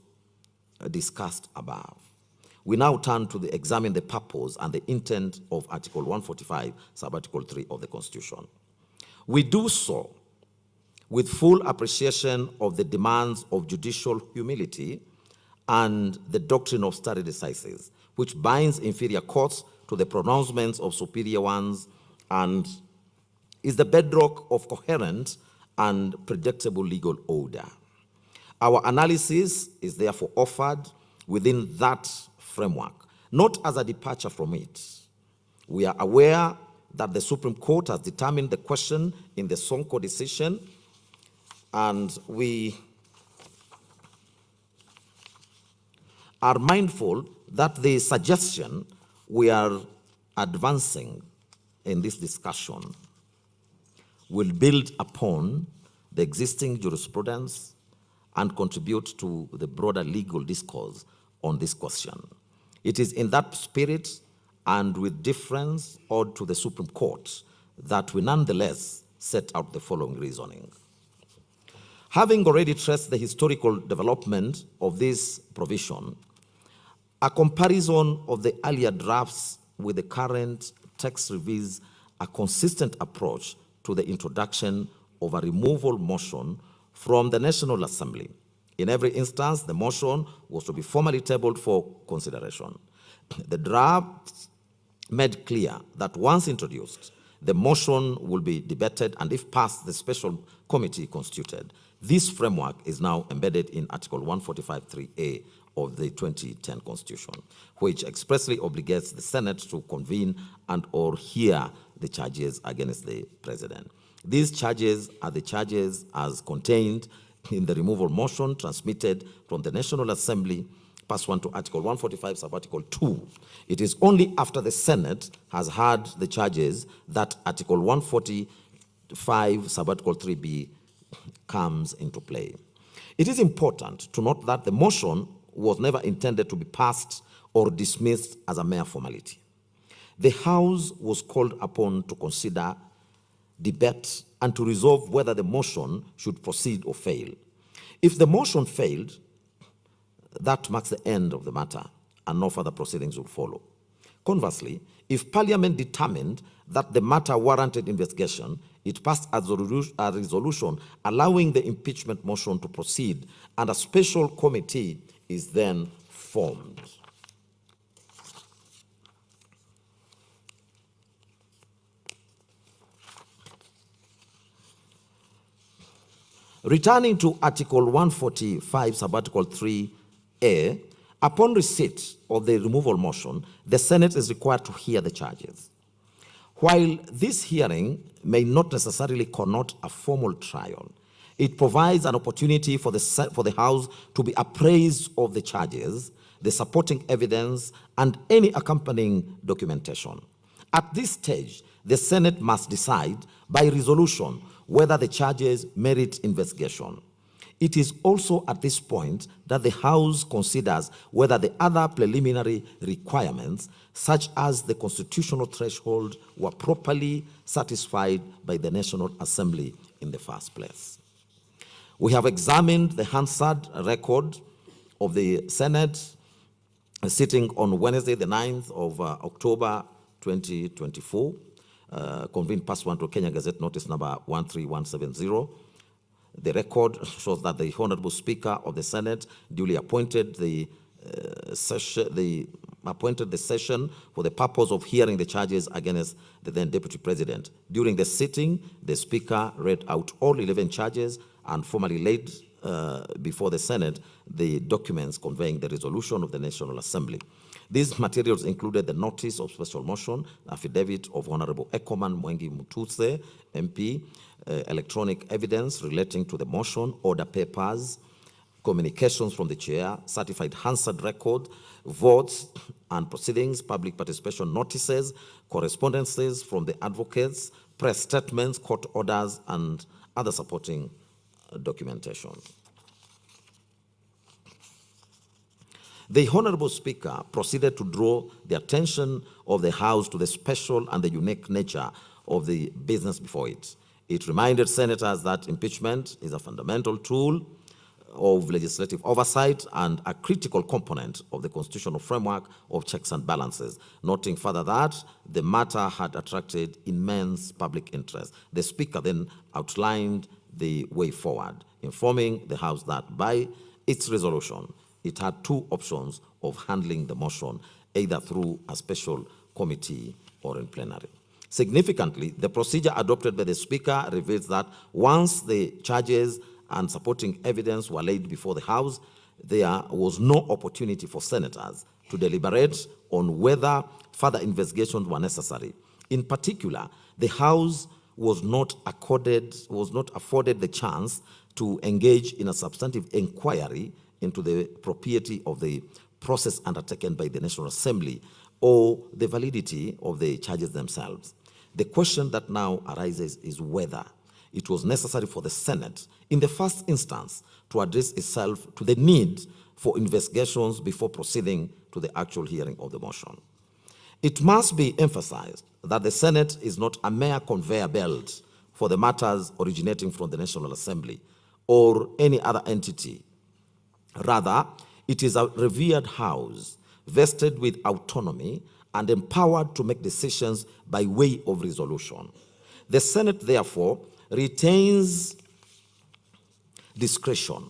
Speaker 10: discussed above, we now turn to examine the purpose and the intent of Article 145, Subarticle 3 of the Constitution. We do so with full appreciation of the demands of judicial humility and the doctrine of stare decisis, which binds inferior courts to the pronouncements of superior ones and is the bedrock of coherent and predictable legal order. Our analysis is therefore offered within that framework, not as a departure from it. We are aware that the Supreme Court has determined the question in the Sonko decision, and we are mindful that the suggestion we are advancing in this discussion will build upon the existing jurisprudence and contribute to the broader legal discourse on this question. It is in that spirit and with deference owed to the Supreme Court that we nonetheless set out the following reasoning. Having already traced the historical development of this provision, a comparison of the earlier drafts with the current text reveals a consistent approach to the introduction of a removal motion from the National Assembly. In every instance, the motion was to be formally tabled for consideration. The draft made clear that once introduced, the motion will be debated and, if passed, the special committee constituted. This framework is now embedded in Article 145(3)(a) of the 2010 Constitution, which expressly obligates the Senate to convene and/or hear the charges against the President. These charges are the charges as contained in the removal motion transmitted from the National Assembly pursuant to Article 145, Subarticle 2. It is only after the Senate has heard the charges that Article 145, Subarticle 3b comes into play. It is important to note that the motion was never intended to be passed or dismissed as a mere formality. The House was called upon to consider, debate, and to resolve whether the motion should proceed or fail. If the motion failed, that marks the end of the matter, and no further proceedings will follow. Conversely, If Parliament determined that the matter warranted investigation, it passed a resolution allowing the impeachment motion to proceed, and a special committee is then formed. Returning to Article 145, Subarticle 3A, upon receipt of the removal motion, the Senate is required to hear the charges. While this hearing may not necessarily connote a formal trial, it provides an opportunity for the House to be appraised of the charges, the supporting evidence, and any accompanying documentation. At this stage, the Senate must decide by resolution whether the charges merit investigation. It is also at this point that the House considers whether the other preliminary requirements, such as the constitutional threshold, were properly satisfied by the National Assembly in the first place. We have examined the Hansard record of the Senate sitting on Wednesday, the 9th of October 2024, convened pursuant to Kenya Gazette Notice number 13170. The record shows that the Honorable Speaker of the Senate duly appointed the session for the purpose of hearing the charges against the then Deputy President. During the sitting, the Speaker read out all 11 charges and formally laid before the Senate the documents conveying the resolution of the National Assembly. These materials included the notice of special motion, affidavit of Honorable Ekoman Mwengi Mutuse, MP, electronic evidence relating to the motion, order papers, communications from the chair, certified Hansard record, votes and proceedings, public participation notices, correspondences from the advocates, press statements, court orders, and other supporting documentation. The Honorable Speaker proceeded to draw the attention of the House to the special and the unique nature of the business before it. It reminded senators that impeachment is a fundamental tool of legislative oversight and a critical component of the constitutional framework of checks and balances, noting further that the matter had attracted immense public interest. The Speaker then outlined the way forward, informing the House that by its resolution, it had two options of handling the motion, either through a special committee or in plenary. Significantly, the procedure adopted by the Speaker reveals that once the charges and supporting evidence were laid before the House, there was no opportunity for senators to deliberate on whether further investigations were necessary. In particular, the House was not afforded the chance to engage in a substantive inquiry into the propriety of the process undertaken by the National Assembly or the validity of the charges themselves. The question that now arises is whether it was necessary for the Senate, in the first instance, to address itself to the need for investigations before proceeding to the actual hearing of the motion. It must be emphasized that the Senate is not a mere conveyor belt for the matters originating from the National Assembly or any other entity. Rather, it is a revered house vested with autonomy and empowered to make decisions by way of resolution. The Senate, therefore, retains discretion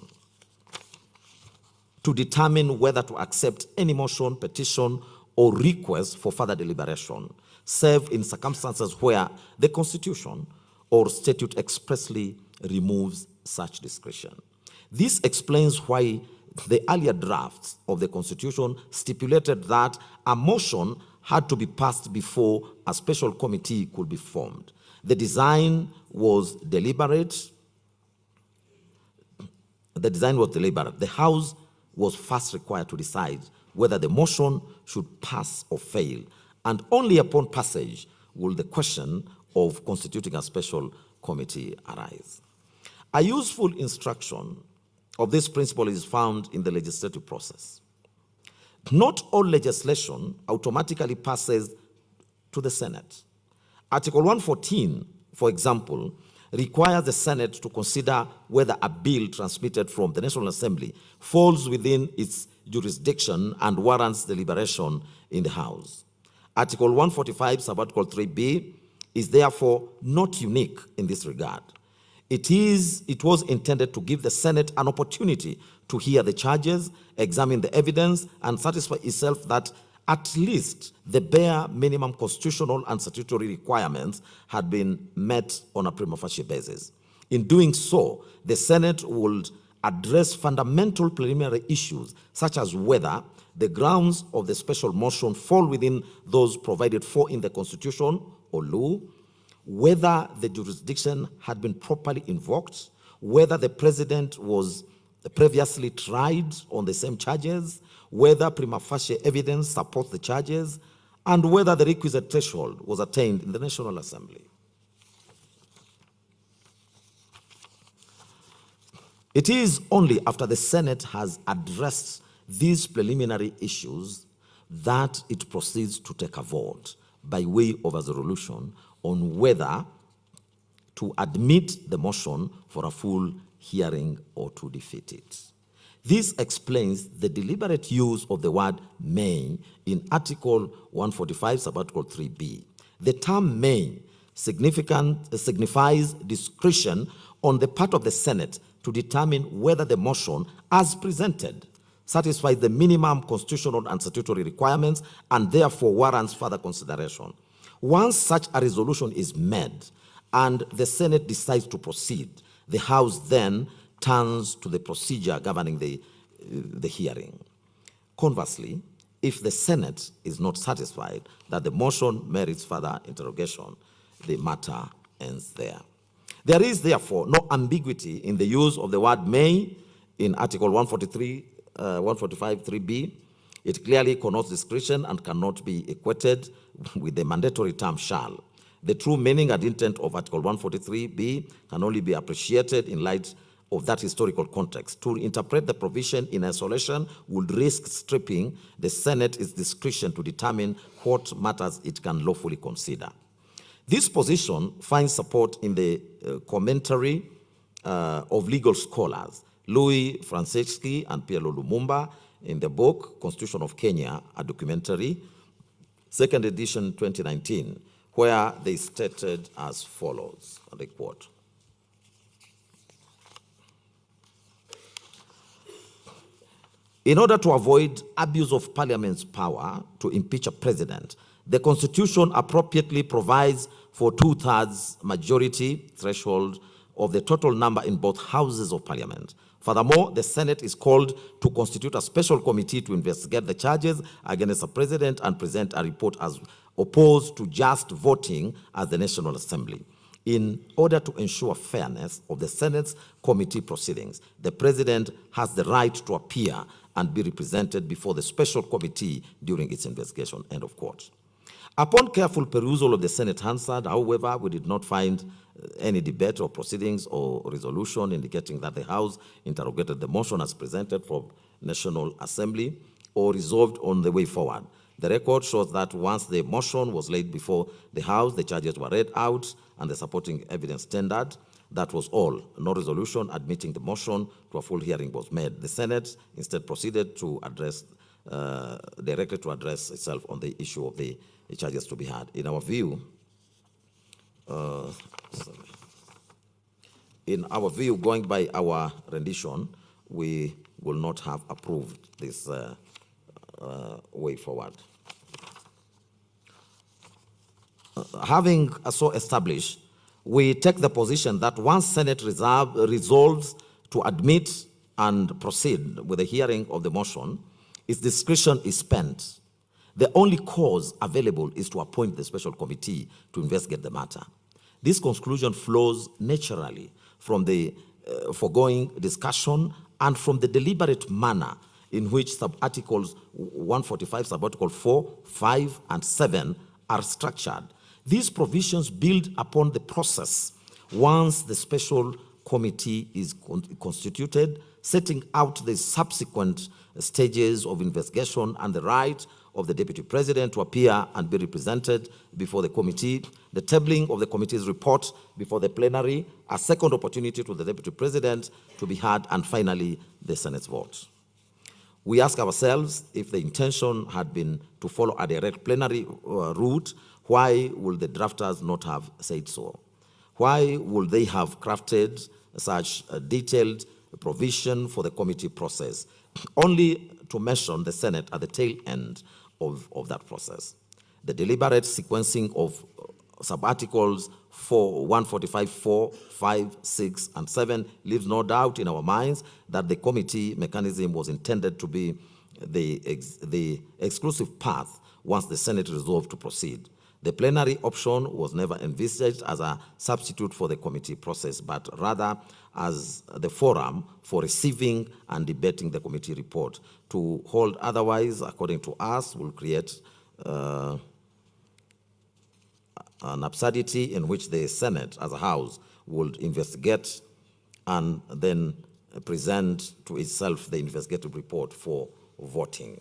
Speaker 10: to determine whether to accept any motion, petition, or request for further deliberation, save in circumstances where the Constitution or statute expressly removes such discretion. This explains why the earlier drafts of the Constitution stipulated that a motion had to be passed before a special committee could be formed. The design was deliberate. The House was first required to decide whether the motion should pass or fail, and only upon passage will the question of constituting a special committee arise. A useful instruction of this principle is found in the legislative process. Not all legislation automatically passes to the Senate. Article 114, for example, requires the Senate to consider whether a bill transmitted from the National Assembly falls within its jurisdiction and warrants deliberation in the House. Article 145, Subarticle 3B, is therefore not unique in this regard. It was intended to give the Senate an opportunity to hear the charges, examine the evidence, and satisfy itself that at least the bare minimum constitutional and statutory requirements had been met on a prima facie basis. In doing so, the Senate would address fundamental preliminary issues, such as whether the grounds of the special motion fall within those provided for in the Constitution or law, whether the jurisdiction had been properly invoked, whether the president was previously tried on the same charges, whether prima facie evidence supports the charges, and whether the requisite threshold was attained in the National Assembly. It is only after the Senate has addressed these preliminary issues that it proceeds to take a vote by way of a resolution on whether to admit the motion for a full hearing or to defeat it. This explains the deliberate use of the word may in Article 145, Subarticle 3B. The term may signifies discretion on the part of the Senate to determine whether the motion, as presented, satisfies the minimum constitutional and statutory requirements and therefore warrants further consideration. Once such a resolution is made and the Senate decides to proceed, the House then turns to the procedure governing the hearing. Conversely, if the Senate is not satisfied that the motion merits further interrogation, the matter ends there. There is therefore no ambiguity in the use of the word may in Article 145 3B. It clearly connotes discretion and cannot be equated with the mandatory term shall. The true meaning and intent of Article 143B can only be appreciated in light of that historical context. To interpret the provision in isolation would risk stripping the Senate its discretion to determine what matters it can lawfully consider. This position finds support in the commentary of legal scholars Louis Franceschi and Piero Lumumba in the book Constitution of Kenya, a documentary, second edition 2019, where they stated as follows, and I quote, "In order to avoid abuse of Parliament's power to impeach a president, the Constitution appropriately provides for 2/3 majority threshold of the total number in both houses of Parliament. Furthermore, the Senate is called to constitute a special committee to investigate the charges against the president and present a report as opposed to just voting as the National Assembly. In order to ensure fairness of the Senate's committee proceedings, the president has the right to appear and be represented before the special committee during its investigation," end of quote. Upon careful perusal of the Senate Hansard, however, we did not find any debate or proceedings or resolution indicating that the House interrogated the motion as presented from National Assembly or resolved on the way forward. The record shows that once the motion was laid before the House, the charges were read out and the supporting evidence tendered. That was all. No resolution admitting the motion to a full hearing was made. The Senate instead proceeded to address, directly to address itself on the issue of the charges to be had. In our view, going by our rendition, we will not have approved this way forward. Having so established, we take the position that once Senate resolves to admit and proceed with the hearing of the motion, its discretion is spent. The only cause available is to appoint the special committee to investigate the matter. This conclusion flows naturally from the foregoing discussion and from the deliberate manner in which sub-articles 145, sub-article 4, 5, and 7 are structured. These provisions build upon the process once the special committee is constituted, setting out the subsequent stages of investigation and the right of the Deputy President to appear and be represented before the committee, the tabling of the committee's report before the plenary, a second opportunity to the Deputy President to be heard, and finally, the Senate's vote. We ask ourselves, if the intention had been to follow a direct plenary route, why would the drafters not have said so? Why would they have crafted such a detailed provision for the committee process, only to mention the Senate at the tail end of that process? The deliberate sequencing of sub-articles 145, 4, 5, 6, and 7 leaves no doubt in our minds that the committee mechanism was intended to be the exclusive path once the Senate resolved to proceed. The plenary option was never envisaged as a substitute for the committee process, but rather as the forum for receiving and debating the committee report. To hold otherwise, according to us, will create an absurdity in which the Senate as a house would investigate and then present to itself the investigative report for voting.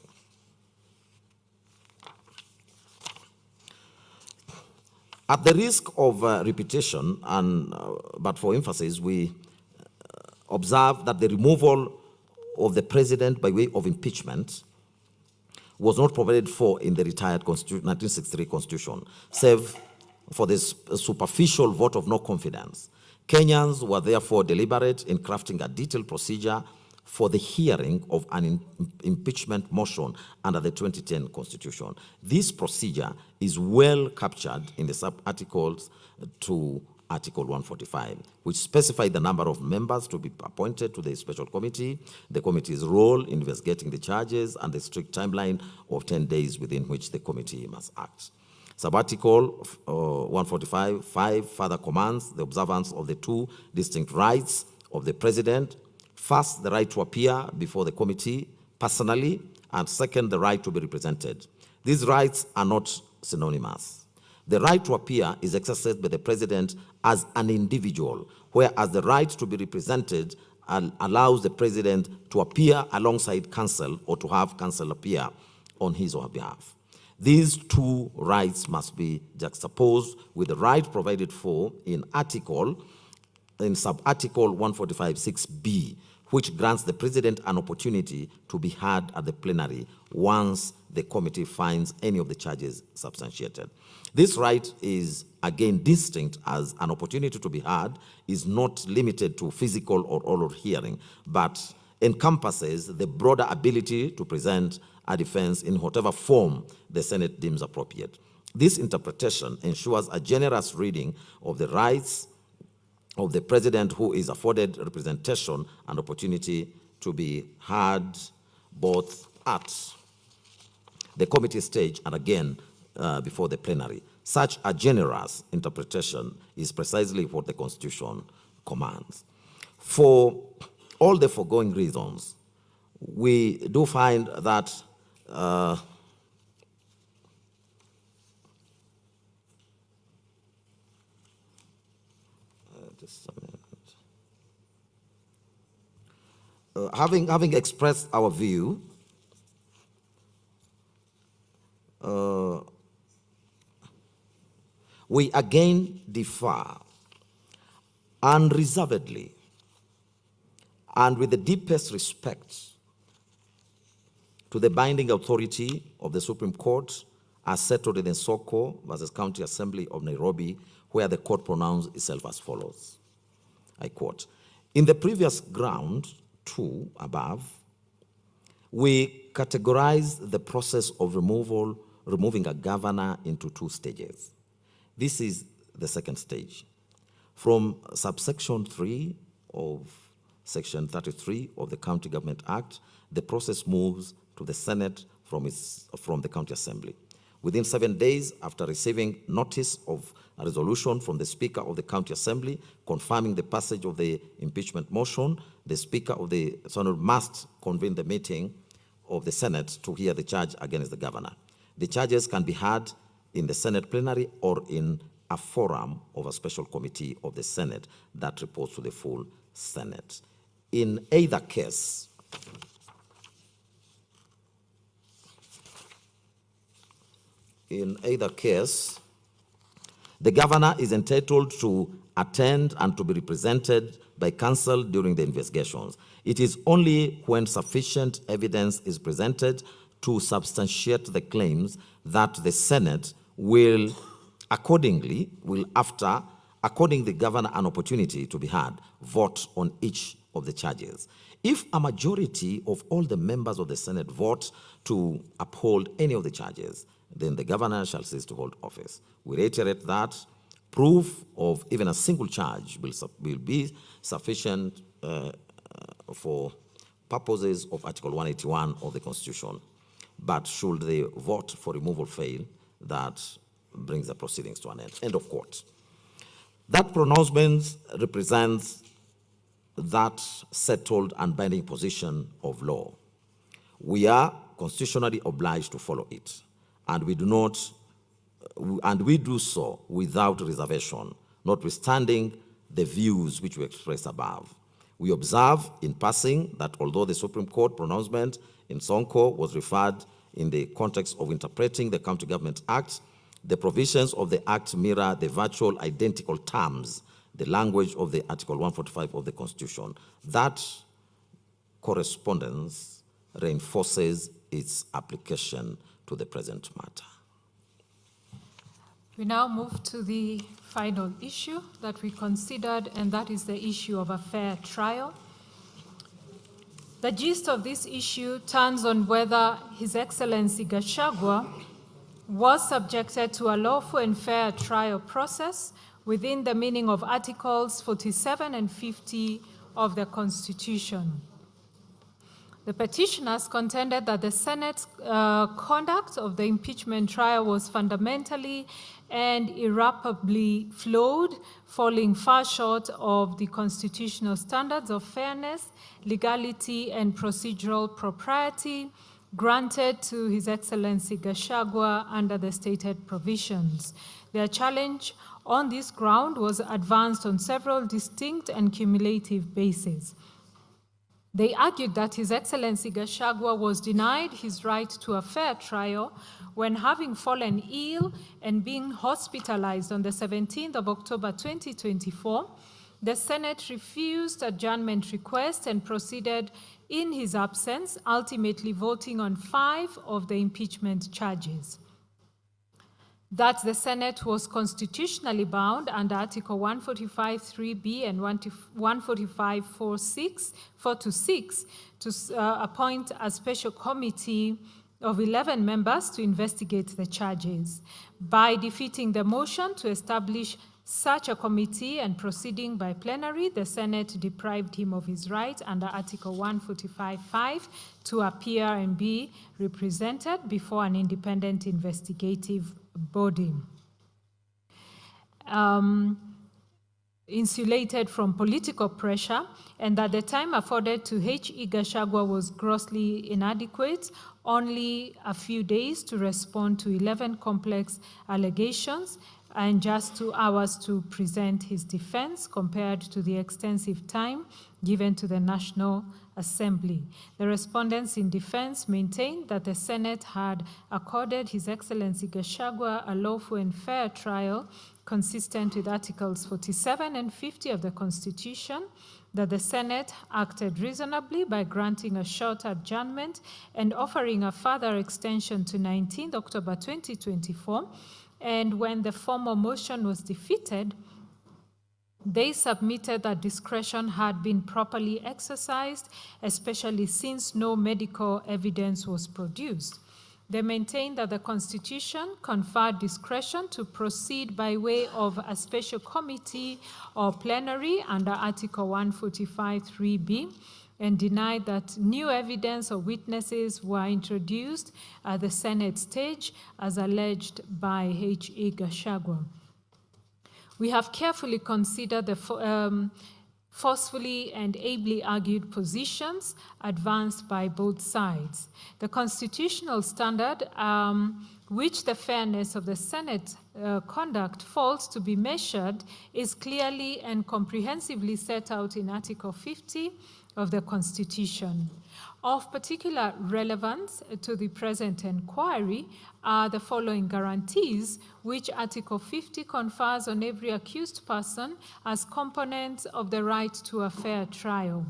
Speaker 10: At the risk of repetition, but for emphasis, we observe that the removal of the president by way of impeachment was not provided for in the retired 1963 Constitution, save for this superficial vote of no confidence. Kenyans were therefore deliberate in crafting a detailed procedure for the hearing of an impeachment motion under the 2010 Constitution. This procedure is well captured in the sub-articles to Article 145, which specify the number of members to be appointed to the special committee, the committee's role in investigating the charges, and the strict timeline of 10 days within which the committee must act. Sub-article 145(5) further commands the observance of the two distinct rights of the president. First, the right to appear before the committee personally, and second, the right to be represented. These rights are not synonymous. The right to appear is exercised by the president as an individual, whereas the right to be represented allows the president to appear alongside counsel or to have counsel appear on his or her behalf. These two rights must be juxtaposed with the right provided for in sub-article 145(6)(b), which grants the president an opportunity to be heard at the plenary once the committee finds any of the charges substantiated. This right is again distinct, as an opportunity to be heard is not limited to physical or oral hearing, but encompasses the broader ability to present a defense in whatever form the Senate deems appropriate. This interpretation ensures a generous reading of the rights of the president, who is afforded representation and opportunity to be heard both at the committee stage and again before the plenary. Such a generous interpretation is precisely what the Constitution commands. For all the foregoing reasons, we do find that just a minute. Having expressed our view, we again differ unreservedly and with the deepest respect to the binding authority of the Supreme Court as settled in Soko versus County Assembly of Nairobi, where the court pronounced itself as follows. I quote, "In the previous ground 2 above, we categorized the process of removing a governor into 2 stages. This is the second stage. From subsection 3 of Section 33 of the County Government Act, the process moves to the Senate from the County Assembly. Within 7 days after receiving notice of a resolution from the Speaker of the County Assembly confirming the passage of the impeachment motion, the Speaker of the Senate must convene the meeting of the Senate to hear the charge against the governor. The charges can be heard in the Senate plenary or in a forum of a special committee of the Senate that reports to the full Senate. In either case, the governor is entitled to attend and to be represented by counsel during the investigations. It is only when sufficient evidence is presented to substantiate the claims that the Senate will according the governor an opportunity to be heard, vote on each of the charges. If a majority of all the members of the Senate vote to uphold any of the charges, then the governor shall cease to hold office. We reiterate that proof of even a single charge will be sufficient for purposes of Article 181 of the Constitution. But should the vote for removal fail, that brings the proceedings to an end. End of quote. That pronouncement represents that settled and binding position of law. We are constitutionally obliged to follow it, and we do so without reservation, notwithstanding the views which we express above. We observe in passing that although the Supreme Court pronouncement in Sonko was referred in the context of interpreting the County Government Act, the provisions of the Act mirror the virtual identical terms, the language of the Article 145 of the Constitution. That correspondence reinforces its application to the present matter.
Speaker 11: We now move to the final issue that we considered, and that is the issue of a fair trial. The gist of this issue turns on whether His Excellency Gachagua was subjected to a lawful and fair trial process within the meaning of Articles 47 and 50 of the Constitution. The petitioners contended that the Senate's conduct of the impeachment trial was fundamentally and irreparably flawed, falling far short of the constitutional standards of fairness, legality, and procedural propriety granted to His Excellency Gachagua under the stated provisions. Their challenge on this ground was advanced on several distinct and cumulative bases. They argued that His Excellency Gachagua was denied his right to a fair trial when, having fallen ill and being hospitalized on the 17th of October 2024, the Senate refused adjournment request and proceeded in his absence, ultimately voting on 5 of the impeachment charges. That the Senate was constitutionally bound under Article 145(3)(b) and 145(4)(6) to appoint a special committee of 11 members to investigate the charges. By defeating the motion to establish such a committee and proceeding by plenary, the Senate deprived him of his right under Article 145(5) to appear and be represented before an independent investigative body. Insulated from political pressure, and that the time afforded to H.E. Gachagua was grossly inadequate, only a few days to respond to 11 complex allegations, and just 2 hours to present his defense compared to the extensive time given to the National Assembly. The respondents in defense maintained that the Senate had accorded His Excellency Gachagua a lawful and fair trial consistent with Articles 47 and 50 of the Constitution, that the Senate acted reasonably by granting a short adjournment and offering a further extension to 19th October 2024, and when the formal motion was defeated, they submitted that discretion had been properly exercised, especially since no medical evidence was produced. They maintained that the Constitution conferred discretion to proceed by way of a special committee or plenary under Article 145(3)(b), and denied that new evidence or witnesses were introduced at the Senate stage as alleged by H.E. Gachagua. We have carefully considered the forcefully and ably argued positions advanced by both sides. The constitutional standard which the fairness of the Senate conduct falls to be measured is clearly and comprehensively set out in Article 50 of the Constitution. Of particular relevance to the present inquiry are the following guarantees which Article 50 confers on every accused person as components of the right to a fair trial.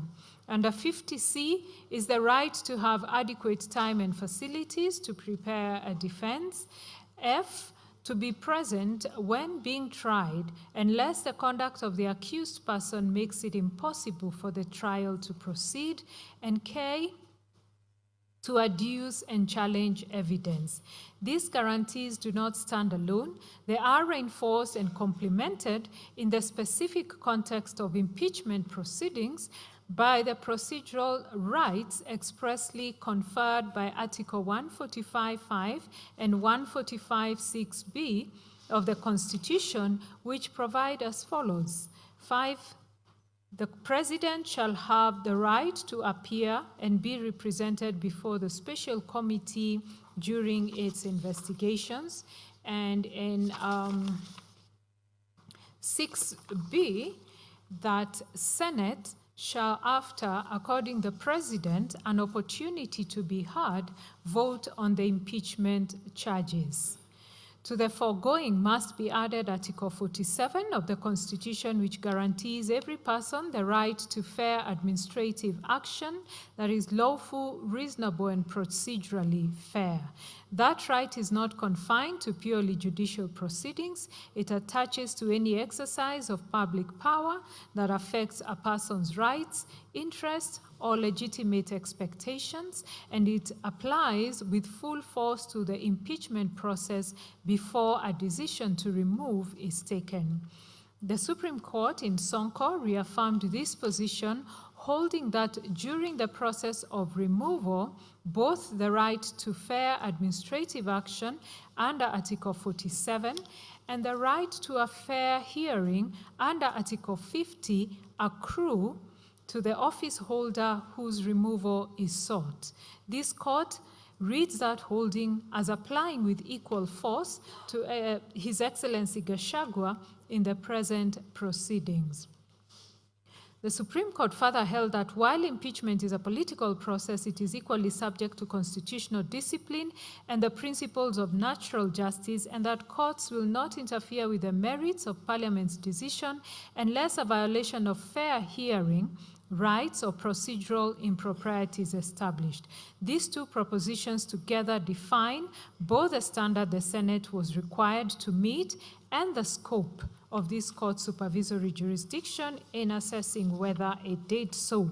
Speaker 11: Under 50C is the right to have adequate time and facilities to prepare a defense. F, to be present when being tried, unless the conduct of the accused person makes it impossible for the trial to proceed. And K, to adduce and challenge evidence. These guarantees do not stand alone. They are reinforced and complemented in the specific context of impeachment proceedings by the procedural rights expressly conferred by Article 145.5 and 145.6b of the Constitution, which provide as follows. 5. The President shall have the right to appear and be represented before the special committee during its investigations. And in 6b, that Senate shall, after according the President an opportunity to be heard, vote on the impeachment charges. To the foregoing must be added Article 47 of the Constitution, which guarantees every person the right to fair administrative action that is lawful, reasonable, and procedurally fair. That right is not confined to purely judicial proceedings. It attaches to any exercise of public power that affects a person's rights, interests, or legitimate expectations, and it applies with full force to the impeachment process before a decision to remove is taken. The Supreme Court in Sonko reaffirmed this position, holding that during the process of removal, both the right to fair administrative action under Article 47 and the right to a fair hearing under Article 50 accrue to the office holder whose removal is sought. This court reads that holding as applying with equal force to His Excellency Gachagua in the present proceedings. The Supreme Court further held that while impeachment is a political process, it is equally subject to constitutional discipline and the principles of natural justice, and that courts will not interfere with the merits of Parliament's decision unless a violation of fair hearing rights or procedural improprieties established. These two propositions together define both the standard the Senate was required to meet and the scope of this court's supervisory jurisdiction in assessing whether it did so.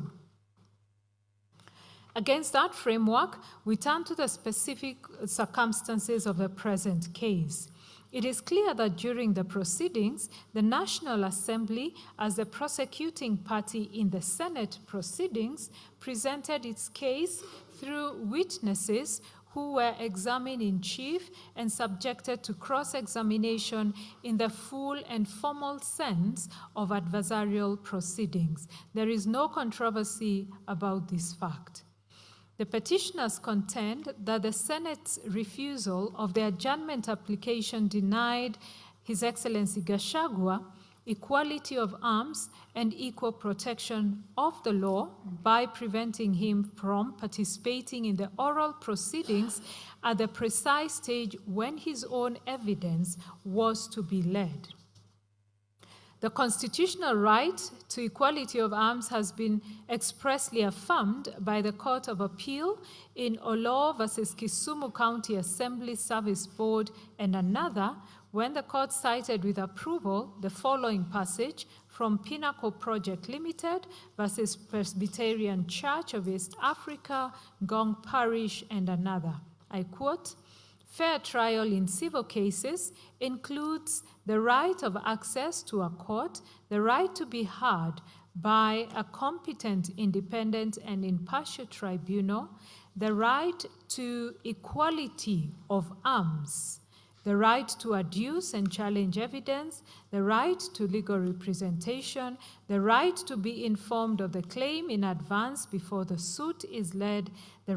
Speaker 11: Against that framework, we turn to the specific circumstances of the present case. It is clear that during the proceedings, the National Assembly, as the prosecuting party in the Senate proceedings, presented its case through witnesses who were examined in chief and subjected to cross-examination in the full and formal sense of adversarial proceedings. There is no controversy about this fact. The petitioners contend that the Senate's refusal of the adjournment application denied His Excellency Gachagua equality of arms and equal protection of the law by preventing him from participating in the oral proceedings at the precise stage when his own evidence was to be led. The constitutional right to equality of arms has been expressly affirmed by the Court of Appeal in Olo versus Kisumu County Assembly Service Board and another, when the court cited with approval the following passage from Pinnacle Project Limited versus Presbyterian Church of East Africa, Gong Parish, and another. I quote, "Fair trial in civil cases includes the right of access to a court, the right to be heard by a competent, independent, and impartial tribunal, the right to equality of arms, the right to adduce and challenge evidence, the right to legal representation, the right to be informed of the claim in advance before the suit is led, the